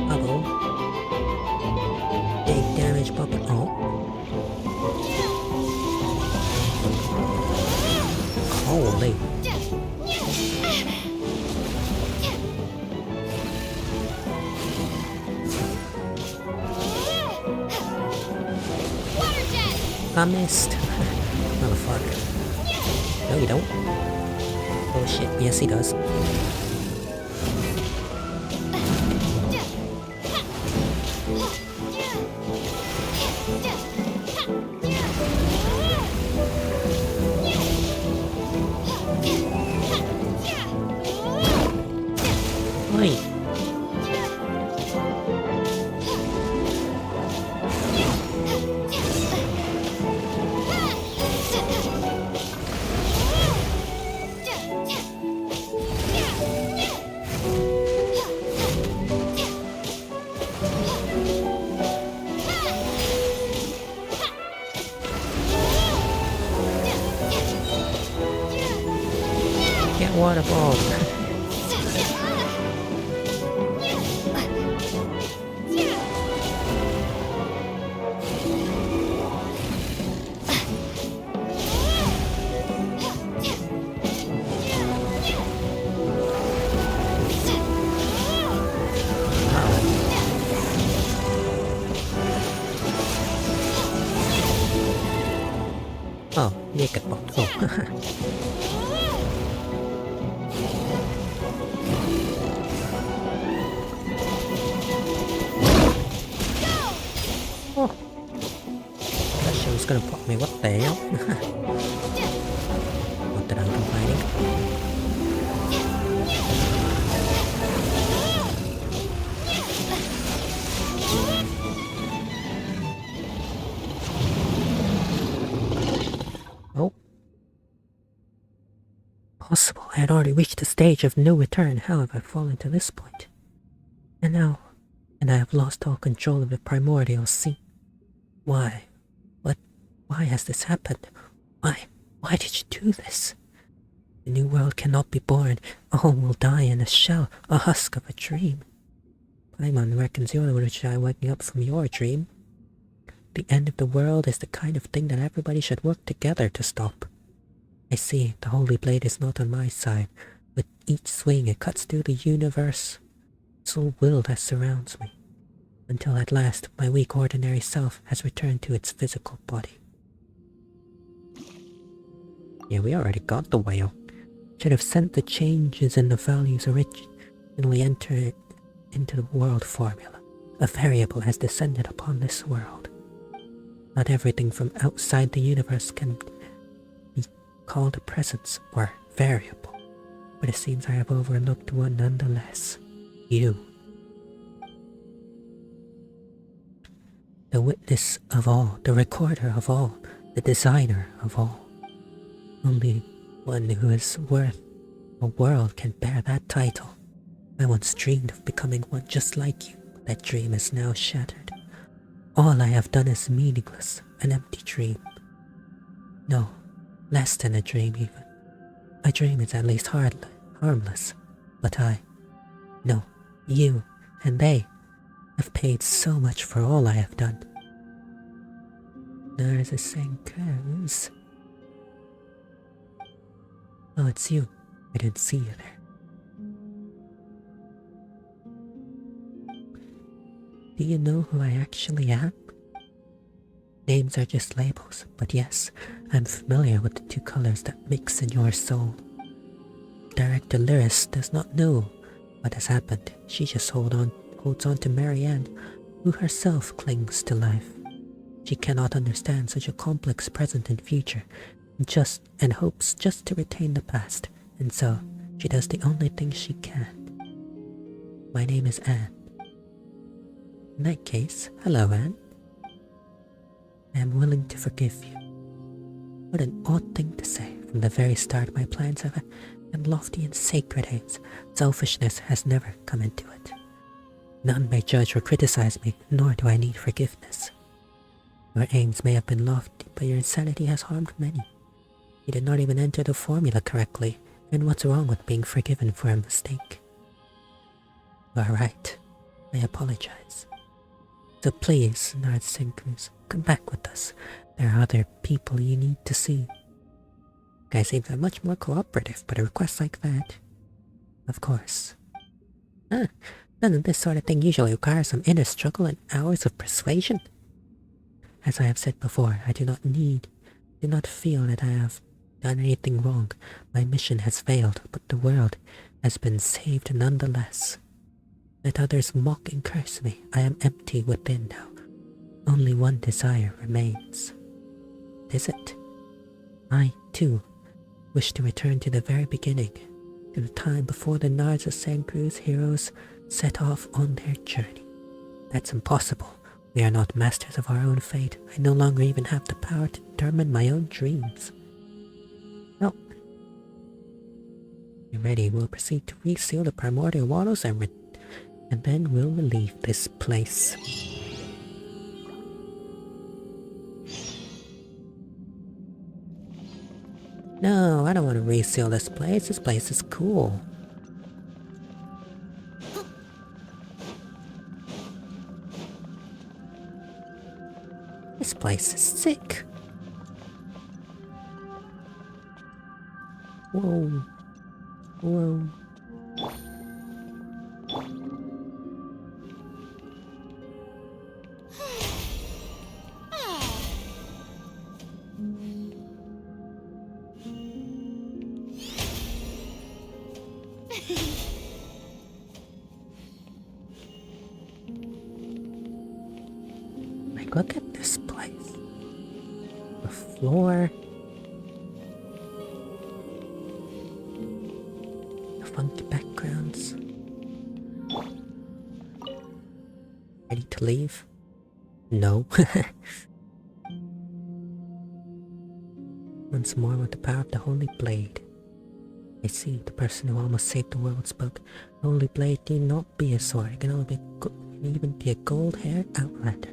Uh-oh. Big damage puppet. Oh. Holy. I missed. Motherfucker. No, you don't. Oh shit, yes he does. Oi. Get water ball. Oh, naked bot. Oh. Oh. That shit was gonna pop me. What the hell? Not that I'm complaining. Oh. Possible. I had already reached the stage of no return. How have I fallen to this point? And I have lost all control of the primordial sea. Why? Why has this happened? Why did you do this? The new world cannot be born. All will die in a shell, a husk of a dream. Paimon reckons you're the shy waking up from your dream. The end of the world is the kind of thing that everybody should work together to stop. I see, the Holy Blade is not on my side. With each swing it cuts through the universe. So will that surrounds me. Until at last, my weak ordinary self has returned to its physical body. Yeah, we already got the whale. Should have sent the changes in the values originally entered into the world formula. A variable has descended upon this world. Not everything from outside the universe can be called a presence or variable, but it seems I have overlooked one nonetheless. You. The witness of all, the recorder of all, the designer of all. Only one who is worth a world can bear that title. I once dreamed of becoming one just like you, but that dream is now shattered. All I have done is meaningless, an empty dream. No, less than a dream even. A dream is at least harmless, but no, you, and they, have paid so much for all I have done. Narzissenkreuz. Oh, it's you. I didn't see you there. Do you know who I actually am? Names are just labels, but yes, I'm familiar with the two colors that mix in your soul. Director Lyris does not know what has happened. She just holds on to Marianne, who herself clings to life. She cannot understand such a complex present and future, and hopes just to retain the past, and so she does the only thing she can. My name is Anne. In that case, hello Anne. I am willing to forgive you. What an odd thing to say. From the very start, my plans have been lofty and sacred aims. Selfishness has never come into it. None may judge or criticize me, nor do I need forgiveness. Your aims may have been lofty, but your insanity has harmed many. You did not even enter the formula correctly, and what's wrong with being forgiven for a mistake? You are right. I apologize. So please, Narzissenkreuz, come back with us. There are other people you need to see. You guys seem much more cooperative, but a request like that... Of course. None of this sort of thing usually requires some inner struggle and hours of persuasion. As I have said before, I do not feel that I have done anything wrong. My mission has failed, but the world has been saved nonetheless. Let others mock and curse me. I am empty within now. Only one desire remains. Is it? I, too, wish to return to the very beginning, to the time before the Narzissenkreuz heroes set off on their journey. That's impossible. We are not masters of our own fate. I no longer even have the power to determine my own dreams. Well, you're ready. We'll proceed to reseal the primordial waters and then we'll leave this place. No, I don't want to reseal this place. This place is cool. This place is sick. Whoa. Whoa. Like, look at this place. The floor. The funky backgrounds. Ready to leave? No. Once more with the power of the Holy Blade. I see, the person who almost saved the world spoke. The Holy Blade need not be a sword. It can only even be a gold-haired outlander.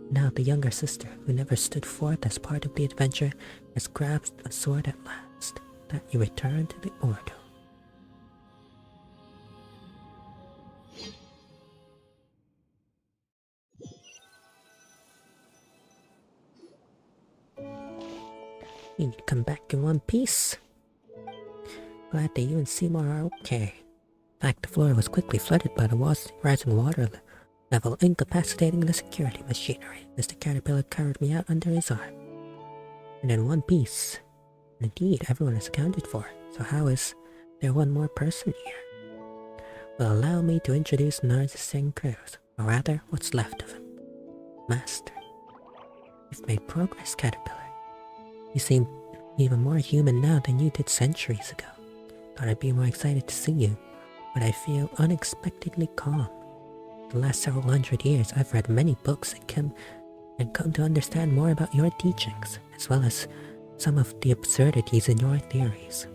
Now the younger sister, who never stood forth as part of the adventure, has grasped a sword at last. That you return to the Ordo. You'd come back in one piece. Glad that you and Seymour are okay. In fact, the floor was quickly flooded by the rising water level, incapacitating the security machinery. Mr. Caterpillar carried me out under his arm. And in one piece. Indeed, everyone is accounted for, so how is there one more person here? Well, allow me to introduce Narzissenkreuz, or rather, what's left of him. Master. You've made progress, Caterpillar. You seem even more human now than you did centuries ago. Thought I'd be more excited to see you, but I feel unexpectedly calm. The last several hundred years, I've read many books and come to understand more about your teachings, as well as some of the absurdities in your theories.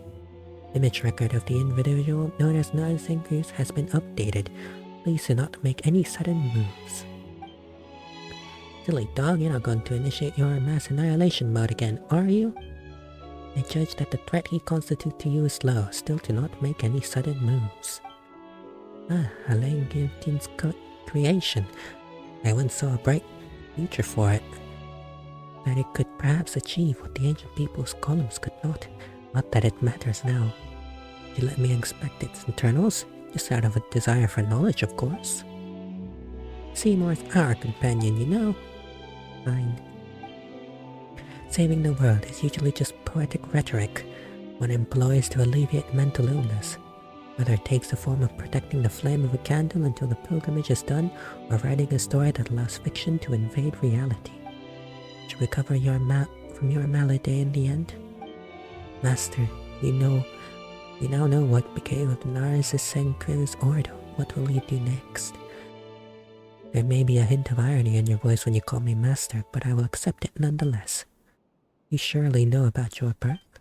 Image record of the individual known as Narzissenkreuz has been updated. Please do not make any sudden moves. Silly dog, you're not going to initiate your mass annihilation mode again, are you? I judge that the threat he constitutes to you is low. Still do not make any sudden moves. Alchemical's creation. I once saw a bright future for it. That it could perhaps achieve what the ancient people's columns could not. Not that it matters now. You let me inspect its internals, just out of a desire for knowledge, of course. Seymour's our companion, you know. Fine. Saving the world is usually just poetic rhetoric one employs to alleviate mental illness, whether it takes the form of protecting the flame of a candle until the pilgrimage is done, or writing a story that allows fiction to invade reality. To recover from your malady in the end? Master, we now know what became of the Narzissenkreuz Ordo. What will you do next? There may be a hint of irony in your voice when you call me Master, but I will accept it nonetheless. You surely know about your birth.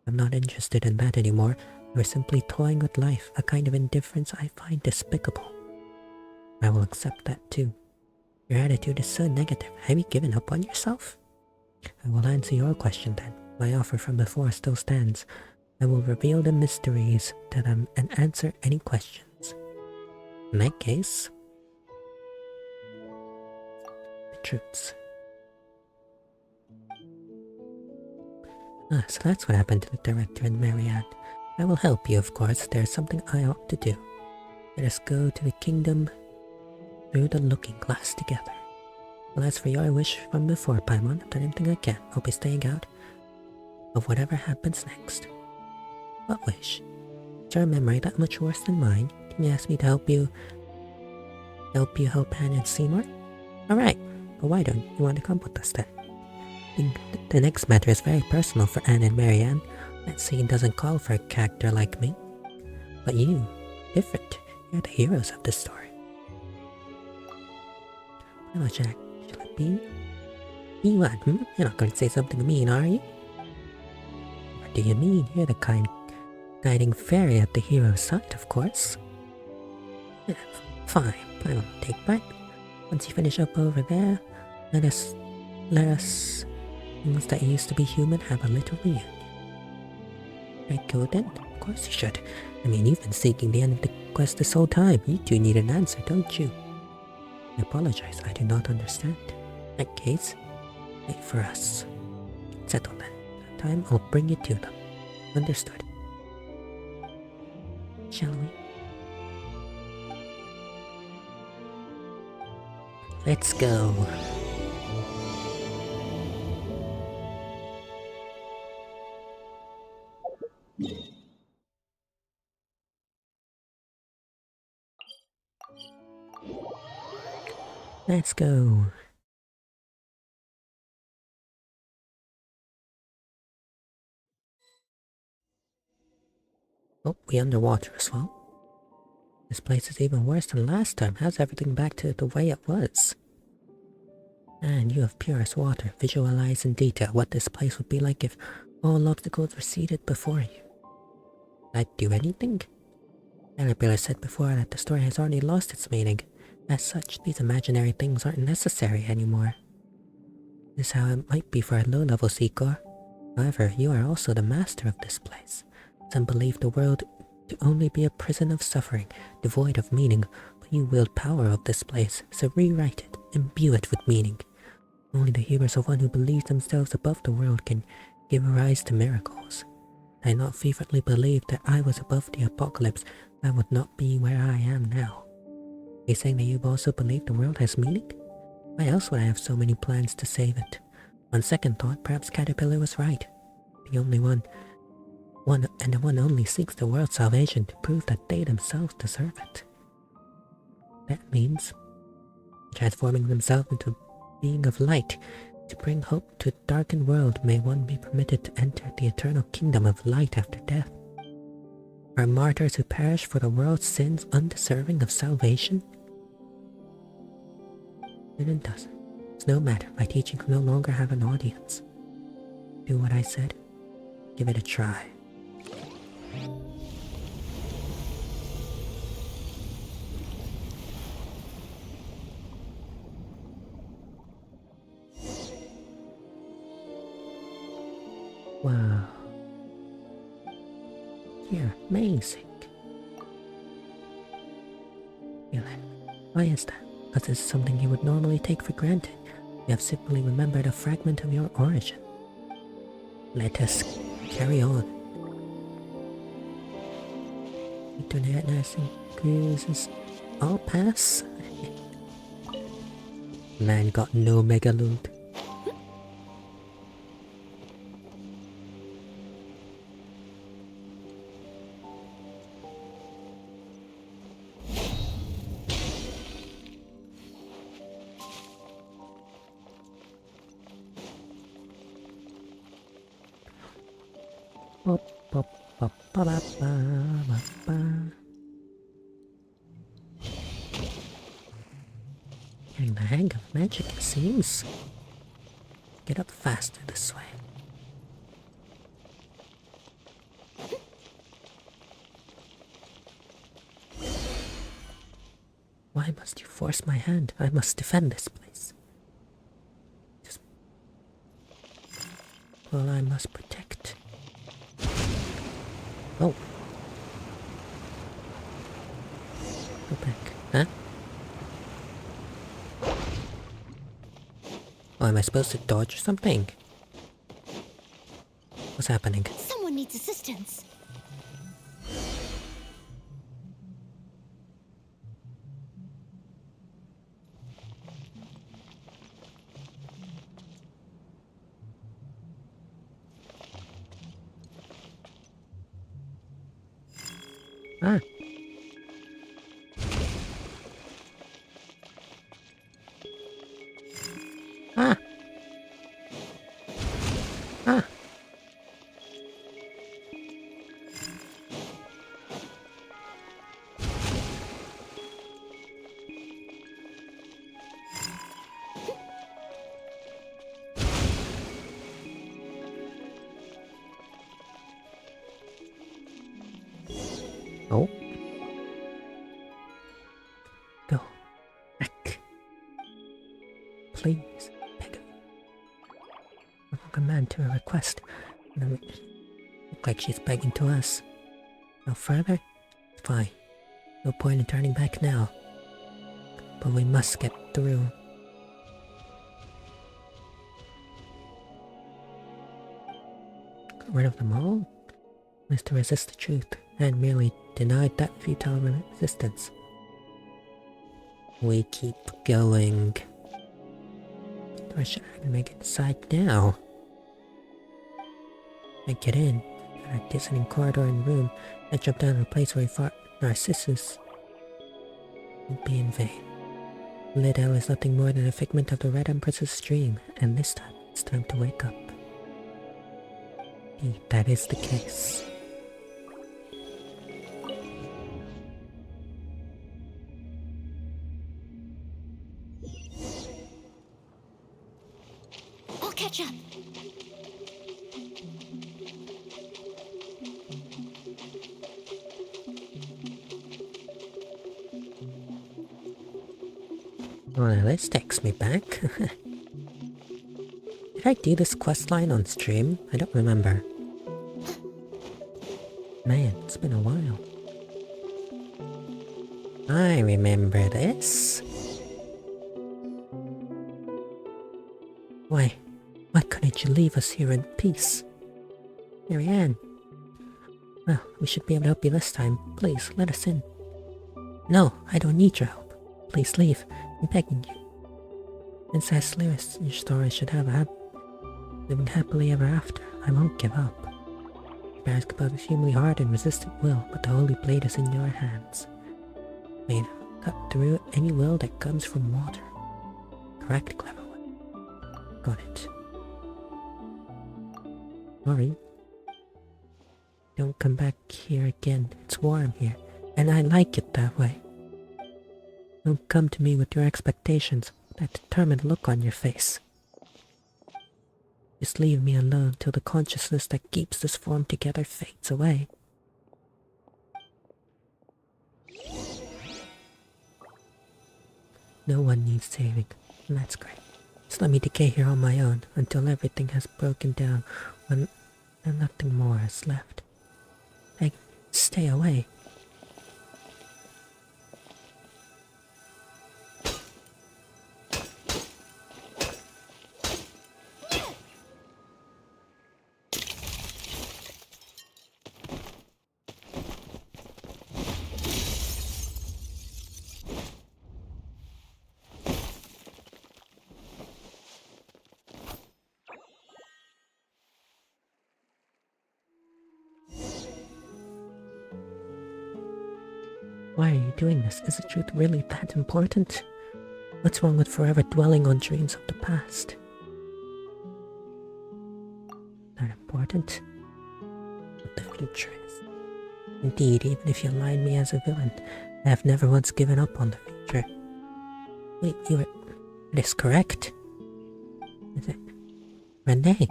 I'm not interested in that anymore. You are simply toying with life, a kind of indifference I find despicable. I will accept that too. Your attitude is so negative. Have you given up on yourself? I will answer your question then. My offer from before still stands. I will reveal the mysteries to them and answer any questions. In that case, the truths. So that's what happened to the director and Marianne. I will help you, of course. There's something I ought to do. Let us go to the kingdom through the looking glass together. Well, as for your wish from before, Paimon, I've done everything I can. I'll be staying out of whatever happens next. What wish? Is your memory that much worse than mine? Can you ask me to help you help Anne and Seymour? Alright, but why don't you want to come with us then? The next matter is very personal for Anne and Marianne. That scene doesn't call for a character like me. But you, different. You're the heroes of this story. How should it be? Be what? You're not going to say something mean, are you? What do you mean? You're the kind guiding fairy at the hero's side, of course. Yeah, fine, I won't take back. Once you finish up over there, let us, things that used to be human, have a little reunion. Right, go then. Of course you should. I mean, you've been seeking the end of the quest this whole time. You two need an answer, don't you? I apologize, I do not understand. In that case, wait for us. Settle then. That time I'll bring you to them. Understood. Shall we? Let's go. Let's go. Oh, we underwater as well. This place is even worse than last time. How's everything back to the way it was? And you have purest water. Visualize in detail what this place would be like if all obstacles receded before you. I'd do anything? Caterpillar said before that the story has already lost its meaning. As such, these imaginary things aren't necessary anymore. This is how it might be for a low-level seeker. However, you are also the master of this place. Some believe the world to only be a prison of suffering, devoid of meaning, but you wield power of this place, so rewrite it, imbue it with meaning. Only the heroes of one who believes themselves above the world can give rise to miracles. Had I not fervently believed that I was above the apocalypse, I would not be where I am now. Are you saying that you also believe the world has meaning? Why else would I have so many plans to save it? On second thought, perhaps Caterpillar was right. The only one and the one only seeks the world's salvation to prove that they themselves deserve it. That means transforming themselves into a being of light. To bring hope to a darkened world, may one be permitted to enter the eternal kingdom of light after death. Are martyrs who perish for the world's sins undeserving of salvation? Then it doesn't. It's no matter. My teaching will no longer have an audience. Do what I said. Give it a try. Wow. You're amazing. Really? Why is that? Because this is something you would normally take for granted. You have simply remembered a fragment of your origin. Let us carry on. Internet nursing cruises all pass. Man got no mega loot. Getting the hang of magic, it seems. Get up faster this way. Why must you force my hand? I must defend this place. Well, I must protect. Oh. Go back. Huh? Oh, am I supposed to dodge or something? What's happening? Someone needs assistance. Ah. Ah. Ah. Oh. Go. Back. Please. Beg. Provoke a man to a request. Look like she's begging to us. No further? Fine. No point in turning back now. But we must get through. Get rid of them all? Is to resist the truth, and merely denied that futile resistance. We keep going. I should make it inside now. I get in, and a dizzying corridor and room. I jump down to a place where we fought Narcissus. Won't be in vain. Liddell is nothing more than a figment of the Red Empress's dream, and this time it's time to wake up. Indeed, that is the case. I'll catch up. Well, this takes me back. Did I do this questline on stream? I don't remember. Man, it's been a while. I remember this. Why couldn't you leave us here in peace? Marianne. Well, we should be able to help you this time. Please, let us in. No, I don't need your help. Please leave. I'm begging you. Princess Lyris, your story should have living happily ever after. I won't give up. You bear both extremely hard and resistant will, but the holy blade is in your hands. May it cut through any will that comes from water. Correct, clever one. Got it. Sorry. Don't come back here again. It's warm here, and I like it that way. Don't come to me with your expectations, that determined look on your face. Just leave me alone till the consciousness that keeps this form together fades away. No one needs saving, and that's great. Just let me decay here on my own until everything has broken down and nothing more is left. Hey, stay away. Why are you doing this? Is the truth really that important? What's wrong with forever dwelling on dreams of the past? Not important. What the future is. Indeed, even if you line me as a villain, I have never once given up on the future. Wait, it is correct? Is it Renee?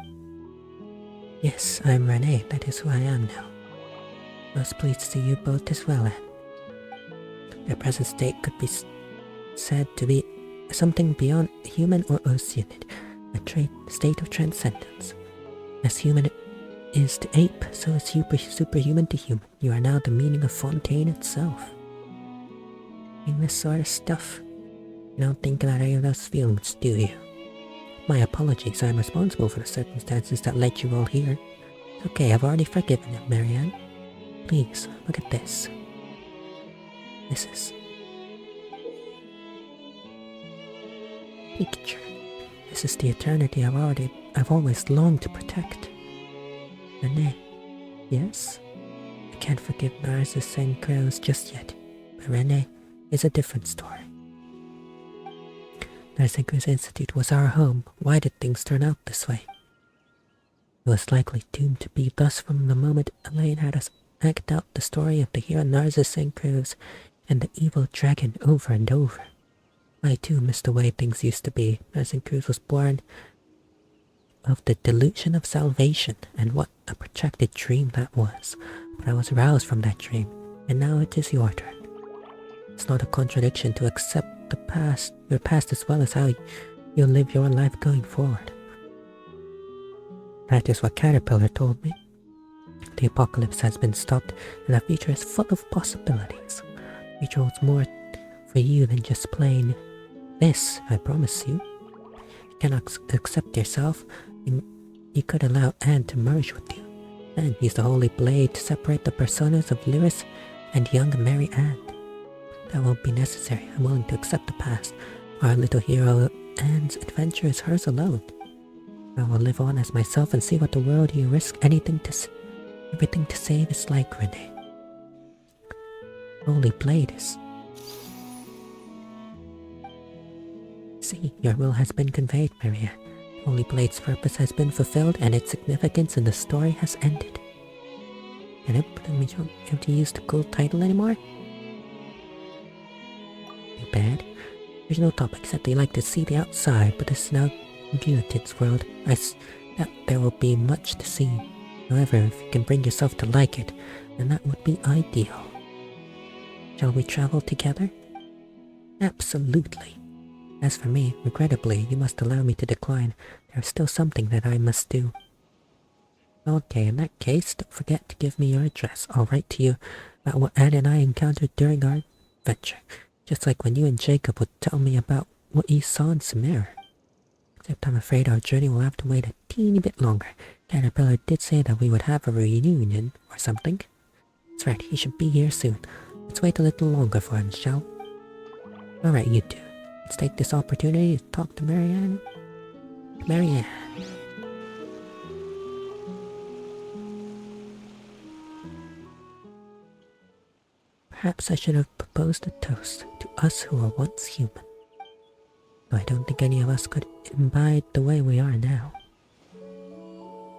Yes, I'm Renee. That is who I am now. I was pleased to see you both as well, Anne. Their present state could be said to be something beyond human or oceanic, a state of transcendence. As human is to ape, so is superhuman to human. You are now the meaning of Fontaine itself. In this sort of stuff, you don't think about any of those feelings, do you? My apologies, I'm responsible for the circumstances that led you all here. Okay, I've already forgiven him, Marianne. Please, look at this. This is picture. This is the eternity I've always longed to protect. Renee, yes? I can't forgive Narzissenkreuz just yet, but Renee is a different story. Narzissenkreuz Institute was our home. Why did things turn out this way? It was likely doomed to be thus from the moment Elaine had us act out the story of the hero Narzissenkreuz and the evil dragon over and over. I too missed the way things used to be. Narzissenkreuz was born of the delusion of salvation, and what a protracted dream that was. But I was roused from that dream, and now it is your turn. It's not a contradiction to accept your past as well as how you'll live your life going forward. That is what Caterpillar told me. The apocalypse has been stopped, and the future is full of possibilities. The future holds more for you than just plain this, I promise you. You cannot accept yourself, and you could allow Anne to merge with you. Then use the holy blade to separate the personas of Lyris and young Mary Anne. That won't be necessary. I'm willing to accept the past. Our little hero Anne's adventure is hers alone. I will live on as myself and see what the world you risk everything to save is like, Renee. Holy blade is... See, your will has been conveyed, Marianne. Holy blade's purpose has been fulfilled, and its significance in the story has ended. And we don't have to use the cool title anymore? Too bad. There's no topic except they like to see the outside, but this is now Guillotines world. I doubt there will be much to see. However, if you can bring yourself to like it, then that would be ideal. Shall we travel together? Absolutely. As for me, regrettably, you must allow me to decline. There is still something that I must do. Okay, in that case, don't forget to give me your address. I'll write to you about what Anne and I encountered during our adventure. Just like when you and Jacob would tell me about what you saw in Sumer. Except I'm afraid our journey will have to wait a teeny bit longer. Caterpillar did say that we would have a reunion or something. That's right, he should be here soon. Let's wait a little longer for him, shall we? Alright, you two. Let's take this opportunity to talk to Marianne. Marianne. Perhaps I should have proposed a toast to us who were once human. Though I don't think any of us could imbibe the way we are now.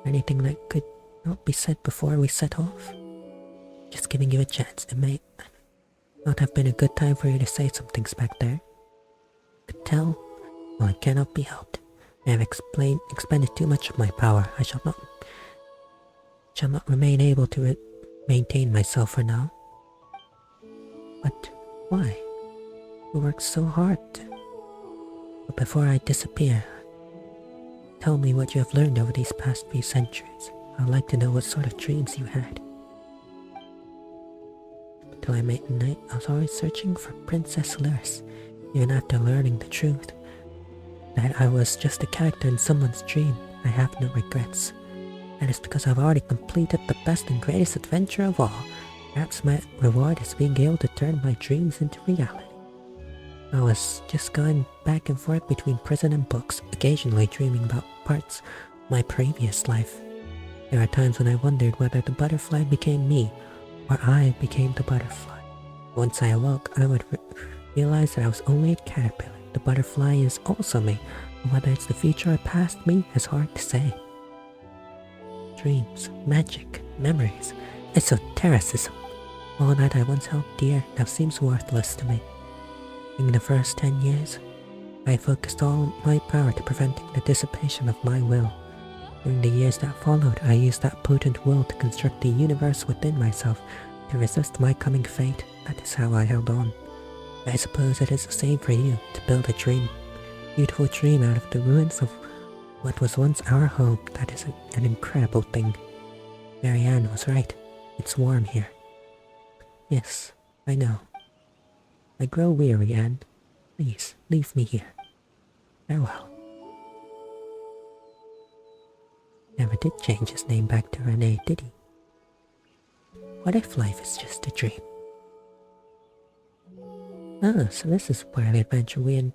Anything that could not be said before we set off. Just giving you a chance. It may not have been a good time for you to say some things back there. Could tell? Well, it cannot be helped. I have expended too much of my power. I shall not remain able to maintain myself for now. But why? You worked so hard. But before I disappear, tell me what you have learned over these past few centuries. I'd like to know what sort of dreams you had. Till I met night, I was always searching for Princess Lyris, even after learning the truth. That I was just a character in someone's dream. I have no regrets. That is because I've already completed the best and greatest adventure of all. Perhaps my reward is being able to turn my dreams into reality. I was just going back and forth between prison and books, occasionally dreaming about parts of my previous life. There are times when I wondered whether the butterfly became me, or I became the butterfly. Once I awoke, I would realize that I was only a caterpillar. The butterfly is also me, and whether it's the future or past me is hard to say. Dreams, magic, memories, esotericism, all that I once held dear now seems worthless to me. In the first 10 years, I focused all my power to preventing the dissipation of my will. During the years that followed, I used that potent will to construct the universe within myself to resist my coming fate. That is how I held on. I suppose it is the same for you, to build a dream. Beautiful dream out of the ruins of what was once our home. That is an incredible thing. Marianne was right. It's warm here. Yes, I know. I grow weary, Anne. Please, leave me here. Farewell. Never did change his name back to Renee, did he? What if life is just a dream? Ah, so this is where the adventure we and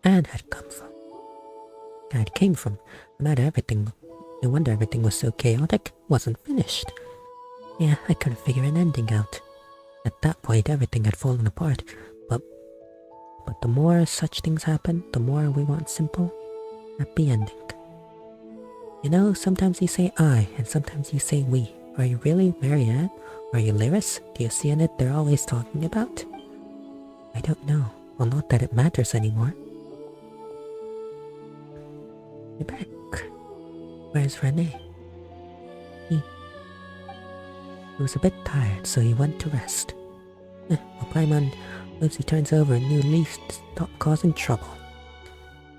Anne had come from. It came from. No matter everything. No wonder everything was so chaotic. Wasn't finished. Yeah, I couldn't figure an ending out. At that point, everything had fallen apart. But the more such things happen, the more we want simple, happy ending. You know, sometimes you say I, and sometimes you say we. Are you really Marianne? Are you Lyris? Do you see in it they're always talking about? I don't know. Well, not that it matters anymore. You're back. Where's Renee? He was a bit tired, so he went to rest. Well, Paimon hopes he turns over a new leaf to stop causing trouble.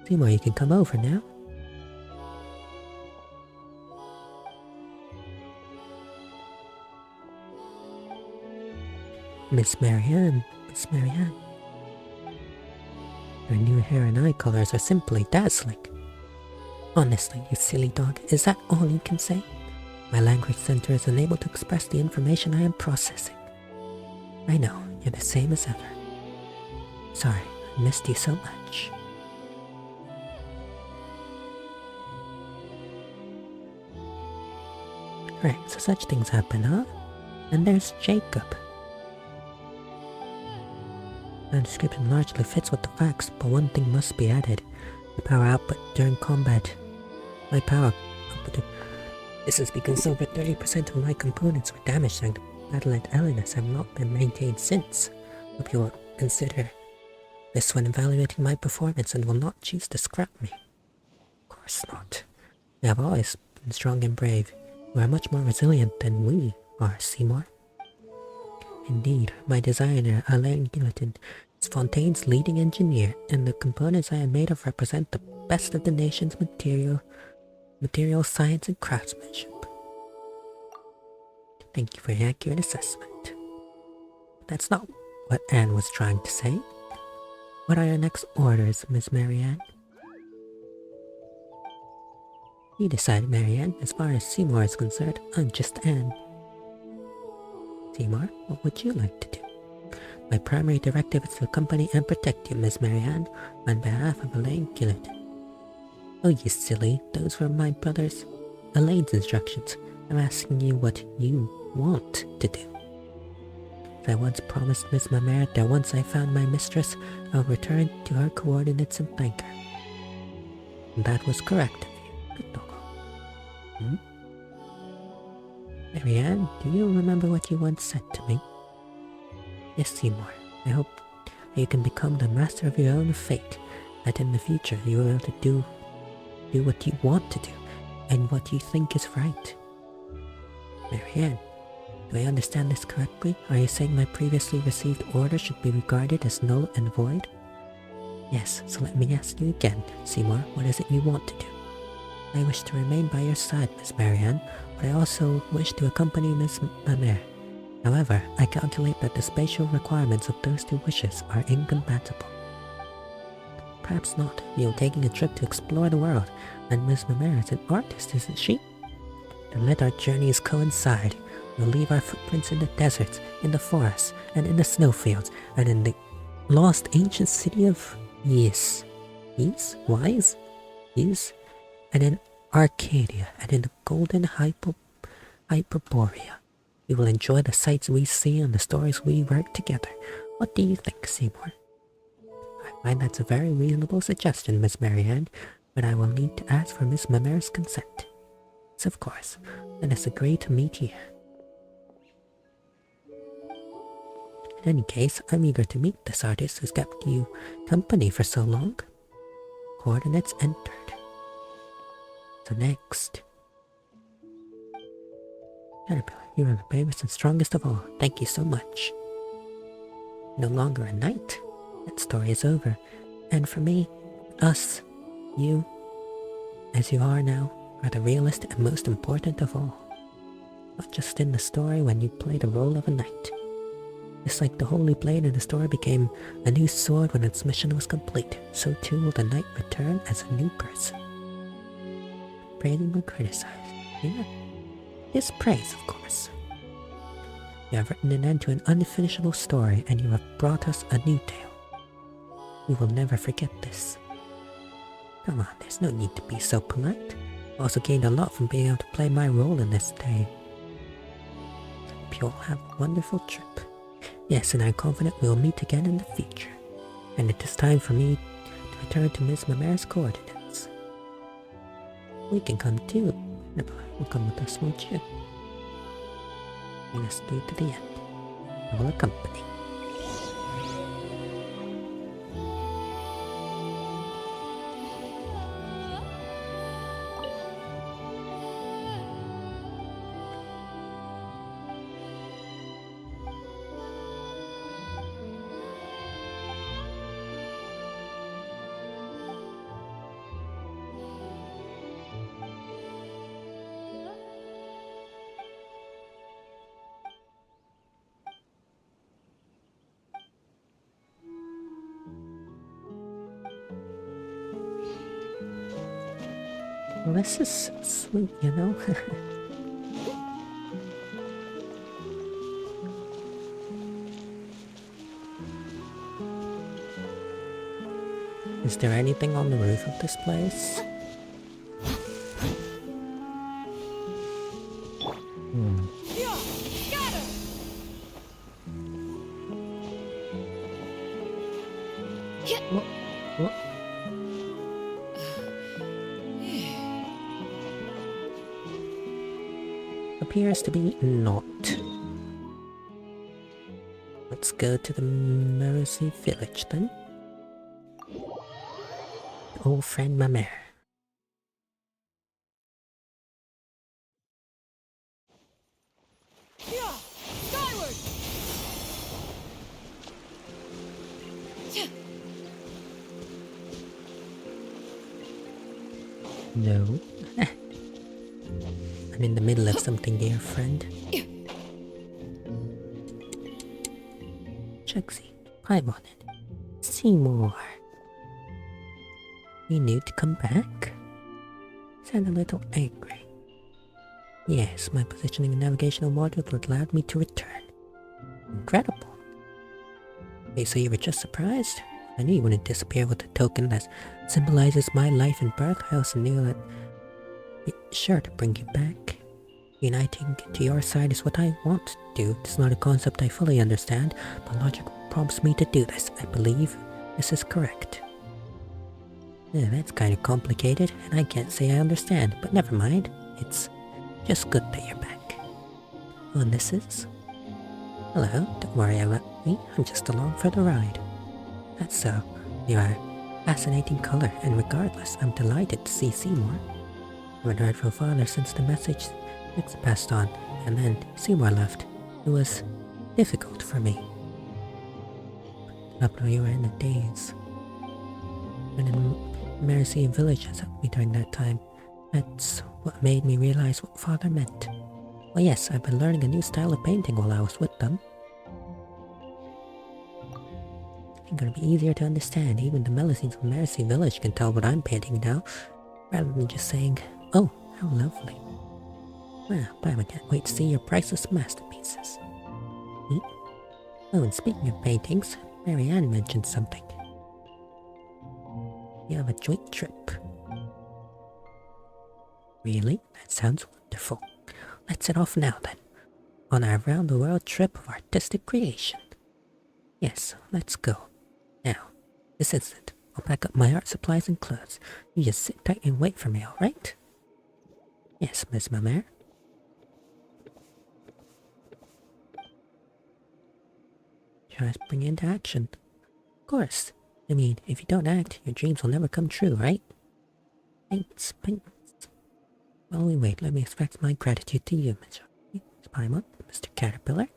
Seymour, you can come over now. Miss Marianne. Your new hair and eye colors are simply dazzling. Honestly, you silly dog, is that all you can say? My language center is unable to express the information I am processing. I know, you're the same as ever. Sorry, I missed you so much. Right, so such things happen, huh? And there's Jacob. My description largely fits with the facts, but one thing must be added. The power output during combat. My power output. This is because over 30% of my components were damaged during the battle at Elinus have not been maintained since. Hope you will consider this when evaluating my performance and will not choose to scrap me. Of course not. You have always been strong and brave. You are much more resilient than we are, Seymour. Indeed, my designer, Alain Guillotin, is Fontaine's leading engineer, and the components I am made of represent the best of the nation's material science and craftsmanship. Thank you for your accurate assessment. That's not what Anne was trying to say. What are your next orders, Miss Marianne? You decide, Marianne. As far as Seymour is concerned, I'm just Anne. Seymour, what would you like to do? My primary directive is to accompany and protect you, Miss Marianne, on behalf of Alain Guillotin. Oh, you silly, those were my brother's, Alain's instructions. I'm asking you what you want to do. I once promised Miss Mamere that once I found my mistress, I'll return to her coordinates and thank her. And that was correct of you. Good doggo. Marianne, do you remember what you once said to me? Yes, Seymour. I hope that you can become the master of your own fate, that in the future you will be able to do what you want to do, and what you think is right. Marianne, do I understand this correctly? Are you saying my previously received order should be regarded as null and void? Yes, so let me ask you again, Seymour, what is it you want to do? I wish to remain by your side, Miss Marianne, but I also wish to accompany Miss Mamere. However, I calculate that the spatial requirements of those two wishes are incompatible. Perhaps not. You're taking a trip to explore the world, and Miss Mamere is an artist, isn't she? Then let our journeys coincide. We'll leave our footprints in the deserts, in the forests, and in the snowfields, and in the lost ancient city of Ys, and in Arcadia, and in the golden Hyperborea. We will enjoy the sights we see and the stories we write together. What do you think, Seymour? I find that's a very reasonable suggestion, Miss Marianne, but I will need to ask for Miss Mamere's consent. Yes, of course. Let us agree to meet here. In any case, I'm eager to meet this artist who's kept you company for so long. Coordinates entered. So next. Caterpillar, you are the bravest and strongest of all. Thank you so much. No longer a knight. That story is over. And for me, us, you, as you are now, are the realest and most important of all. Not just in the story when you play the role of a knight. Just like the holy blade in the story became a new sword when its mission was complete, so too will the knight return as a new person. Praising or criticized? Yeah. It's praise, of course. You have written an end to an unfinishable story, and you have brought us a new tale. We will never forget this. Come on, there's no need to be so polite. I also gained a lot from being able to play my role in this day. Hope you'll have a wonderful trip. Yes, and I'm confident we'll meet again in the future. And it is time for me to return to Miss Mamere's coordinates. We can come too. We'll come with us, won't you? Bring us through to the end. I will accompany. Well, this is sweet, you know? Is there anything on the roof of this place? What? Appears to be not. Let's go to the Mercy village then. Old friend Mamere. No. I'm in the middle of something, dear friend. Chugsy, climb on it. Seymour. You knew to come back? Sound a little angry. Yes, my positioning and navigational module allowed me to return. Incredible. Wait, so you were just surprised? I knew you wouldn't disappear with a token that symbolizes my life and birth. I also knew that I'd be sure to bring you back. Uniting to your side is what I want to do. It's not a concept I fully understand, but logic prompts me to do this. I believe this is correct. Yeah, that's kind of complicated, and I can't say I understand, but never mind. It's just good that you're back. Oh, and this is? Hello, don't worry about me, I'm just along for the ride. That's so. You are fascinating color, and regardless, I'm delighted to see Seymour. I haven't heard from Father since the message Nix passed on, and then Seymour left. It was difficult for me. Up you were in a daze. And in Mercy Village has helped me during that time. That's what made me realize what Father meant. Well, yes, I've been learning a new style of painting while I was with them. It's gonna be easier to understand. Even the Melusines of Mercy Village can tell what I'm painting now, rather than just saying, "Oh, how lovely." Well, I can't wait to see your priceless masterpieces. Oh, and speaking of paintings, Marianne mentioned something. You have a joint trip. Really? That sounds wonderful. Let's set off now then, on our round-the-world trip of artistic creation. Yes, let's go. Now, this instant, I'll pack up my art supplies and clothes. You just sit tight and wait for me, alright? Yes, Miss Mamere. Try to bring it into action. Of course. I mean, if you don't act, your dreams will never come true, right? Thanks. While we wait, let me express my gratitude to you, Miss Paimon, Mr. Caterpillar.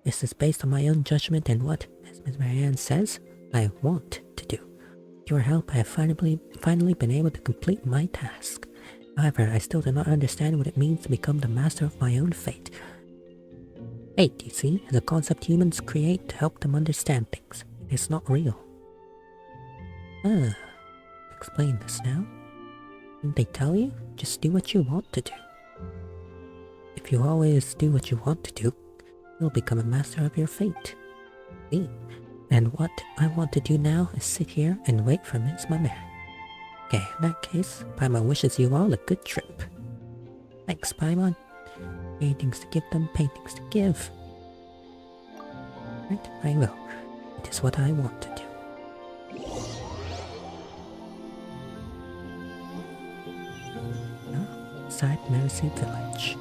This is based on my own judgment and what, as Miss Marianne says, I want to do. With your help, I have finally been able to complete my task. However, I still do not understand what it means to become the master of my own fate. Fate, you see, is a concept humans create to help them understand things. It is not real. Explain this now. Didn't they tell you? Just do what you want to do. If you always do what you want to do, you'll become a master of your fate. See? And what I want to do now is sit here and wait for Miss Mamere. Okay, in that case, Paimon wishes you all a good trip. Thanks, Paimon. Paintings to give them, paintings to give. Right, I will. It is what I want to do. Inside Mercy Village.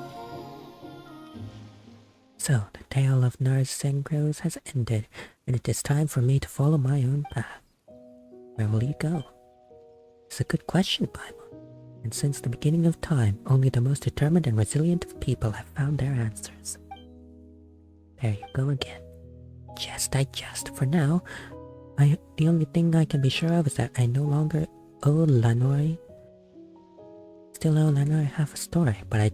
So, the tale of Narzissenkreuz has ended, and it is time for me to follow my own path. Where will you go? It's a good question, Paimon. And since the beginning of time, only the most determined and resilient of people have found their answers. There you go again. I jest. For now, the only thing I can be sure of is that I no longer owe Lanori. Still owe Lanori half a story, but I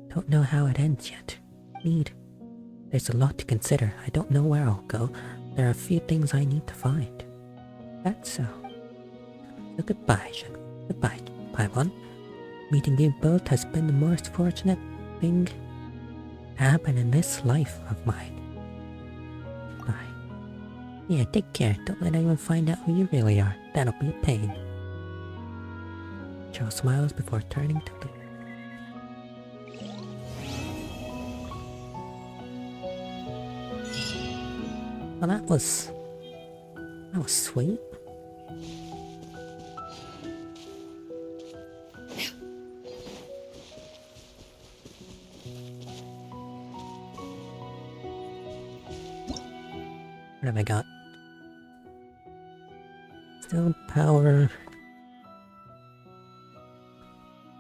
don't know how it ends yet. There's a lot to consider. I don't know where I'll go. There are a few things I need to find. That's so. So goodbye, Goodbye, Paimon. Meeting you both has been the most fortunate thing to happen in this life of mine. Bye. Yeah, take care. Don't let anyone find out who you really are. That'll be a pain. Charles smiles before turning to leave. Well, that was sweet. What have I got? Still power.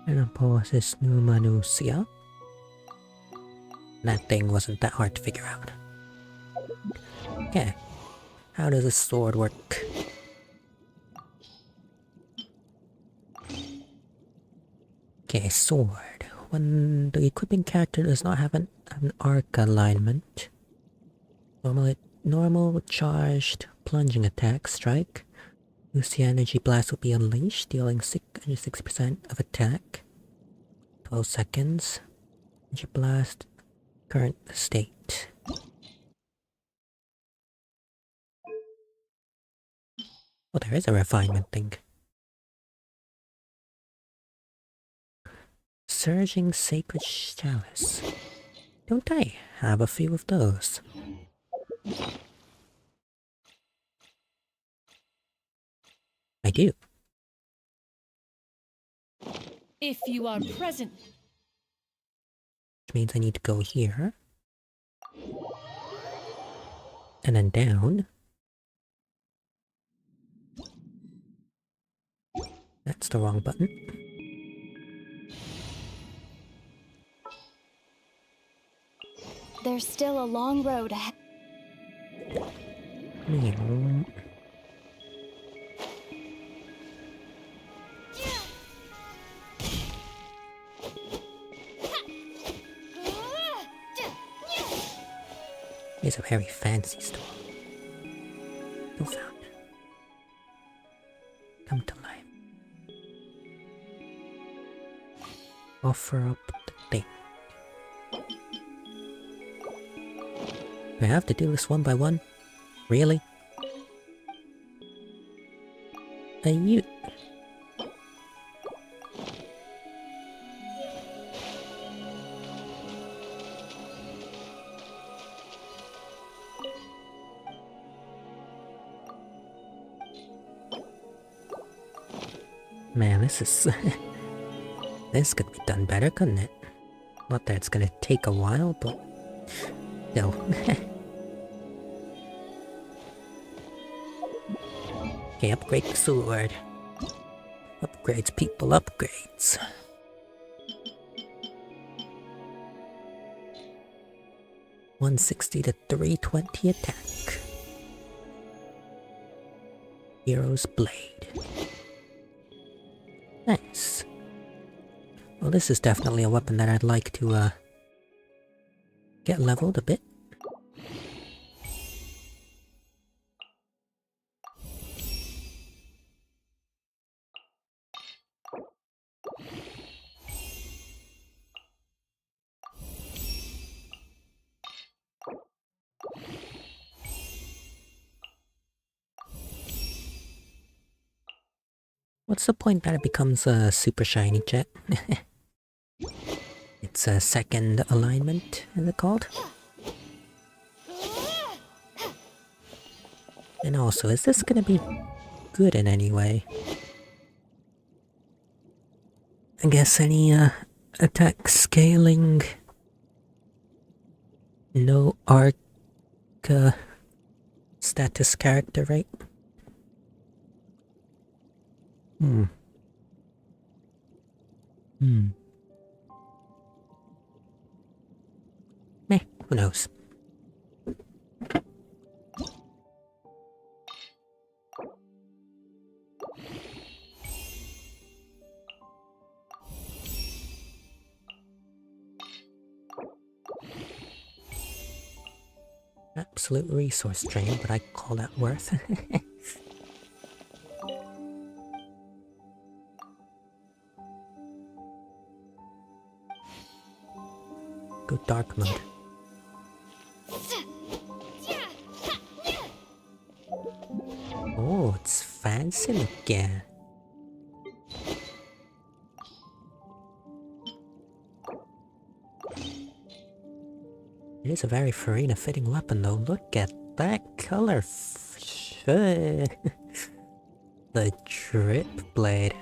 Menopause Numanusia. That thing wasn't that hard to figure out. Okay. How does a sword work? Okay, sword. When the equipping character does not have an arc alignment. Normal charged plunging attack, strike. Lucia Energy Blast will be unleashed, dealing 6% of attack. 12 seconds. Energy Blast, current state. Oh, there is a refinement thing. Surging Sacred Chalice. Don't I have a few of those? I do. If you are present, Which means I need to go here. And then down. That's the wrong button. There's still a long road ahead. Meow. It's a very fancy store. No sound. Come to life. Offer up the thing. Do I have to do this one by one? Really? You. Man, this is... this could be done better, couldn't it? Not that it's gonna take a while, but... still. Okay, upgrade the sword. Upgrades, people, upgrades. $160 to $320 attack. Hero's Blade. Nice. Well, this is definitely a weapon that I'd like to, get leveled a bit. What's the point that it becomes a super shiny jet? It's a second alignment, is it called? And also, is this gonna be good in any way? I guess any attack scaling, no arc status character, right? Meh, who knows? Absolute resource drain, but I call that worth. Go dark mode. Oh, it's fancy looking. It is a very Farina fitting weapon though. Look at that color. The drip blade.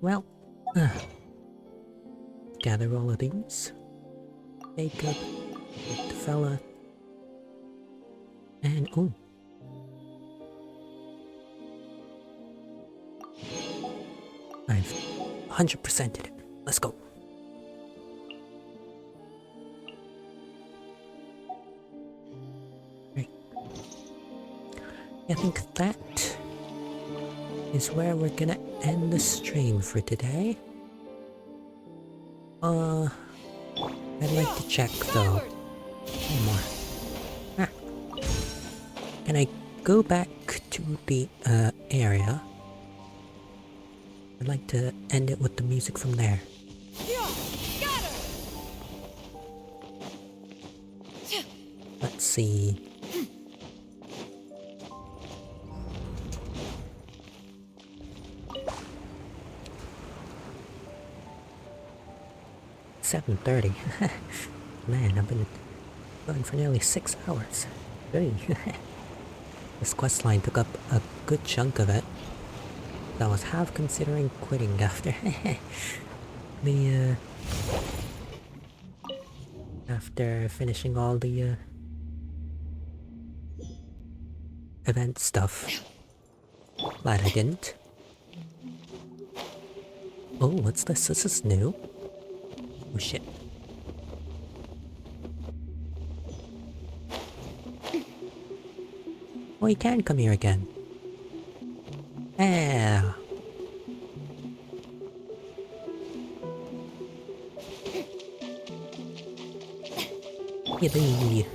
Well, gather all of these. Jacob, the fella, and oh, I've 100%ed it. Let's go. Right. I think that is where we're gonna end the stream for today. I'd like to check though. One more. Can I go back to the area. I'd like to end it with the music from there. Let's see. $7:30. Man, I've been going for nearly 6 hours. Hey. This questline took up a good chunk of it. I was half considering quitting after the after finishing all the event stuff. Glad I didn't. Oh, what's this? This is new. Oh shit. Oh, you can come here again. Yeah. Yippee.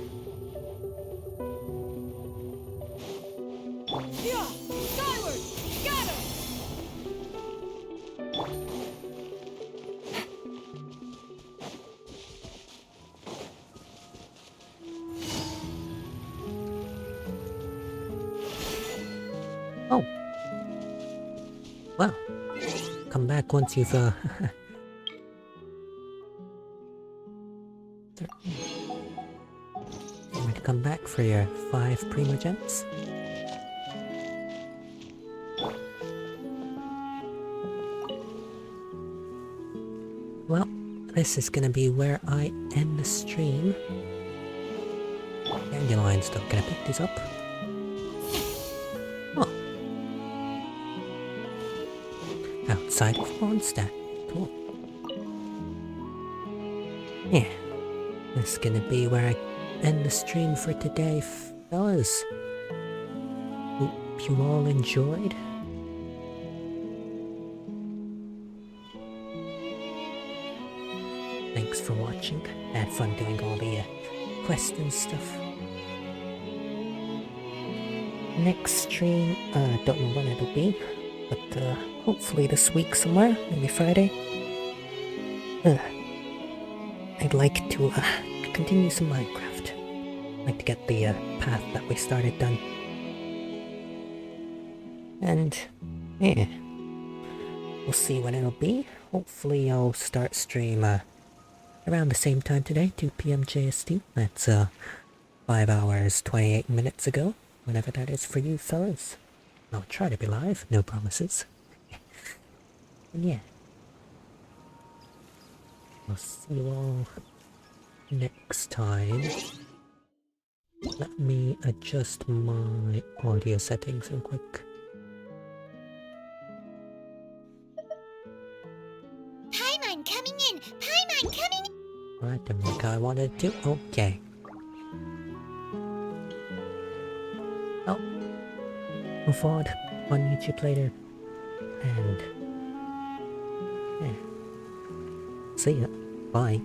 Oh. Well, come back once you've want to come back for your 5 primogems? Well, this is gonna be where I end the stream. Dandelion stuff. Can I pick these up? Oh. Outside of Mondstadt. Cool. Yeah. This is gonna be where I end the stream for today, fellas. Hope you all enjoyed. Thanks for watching. I had fun doing all the quests and stuff. Next stream, don't know when it'll be, but hopefully this week somewhere, maybe Friday. I'd like to continue some Minecraft. I'd like to get the path that we started done. And yeah, we'll see when it'll be. Hopefully I'll start stream around the same time today, 2 PM JST. That's 5 hours 28 minutes ago, whenever that is for you fellas. I'll try to be live, no promises. And yeah, I'll see you all next time. Let me adjust my audio settings real quick. Paimon coming in! Paimon coming in! Alright, then like I wanted to. Okay. Oh. VoD on YouTube later. And yeah. See ya. Bye.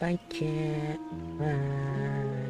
Bye, cat. Bye.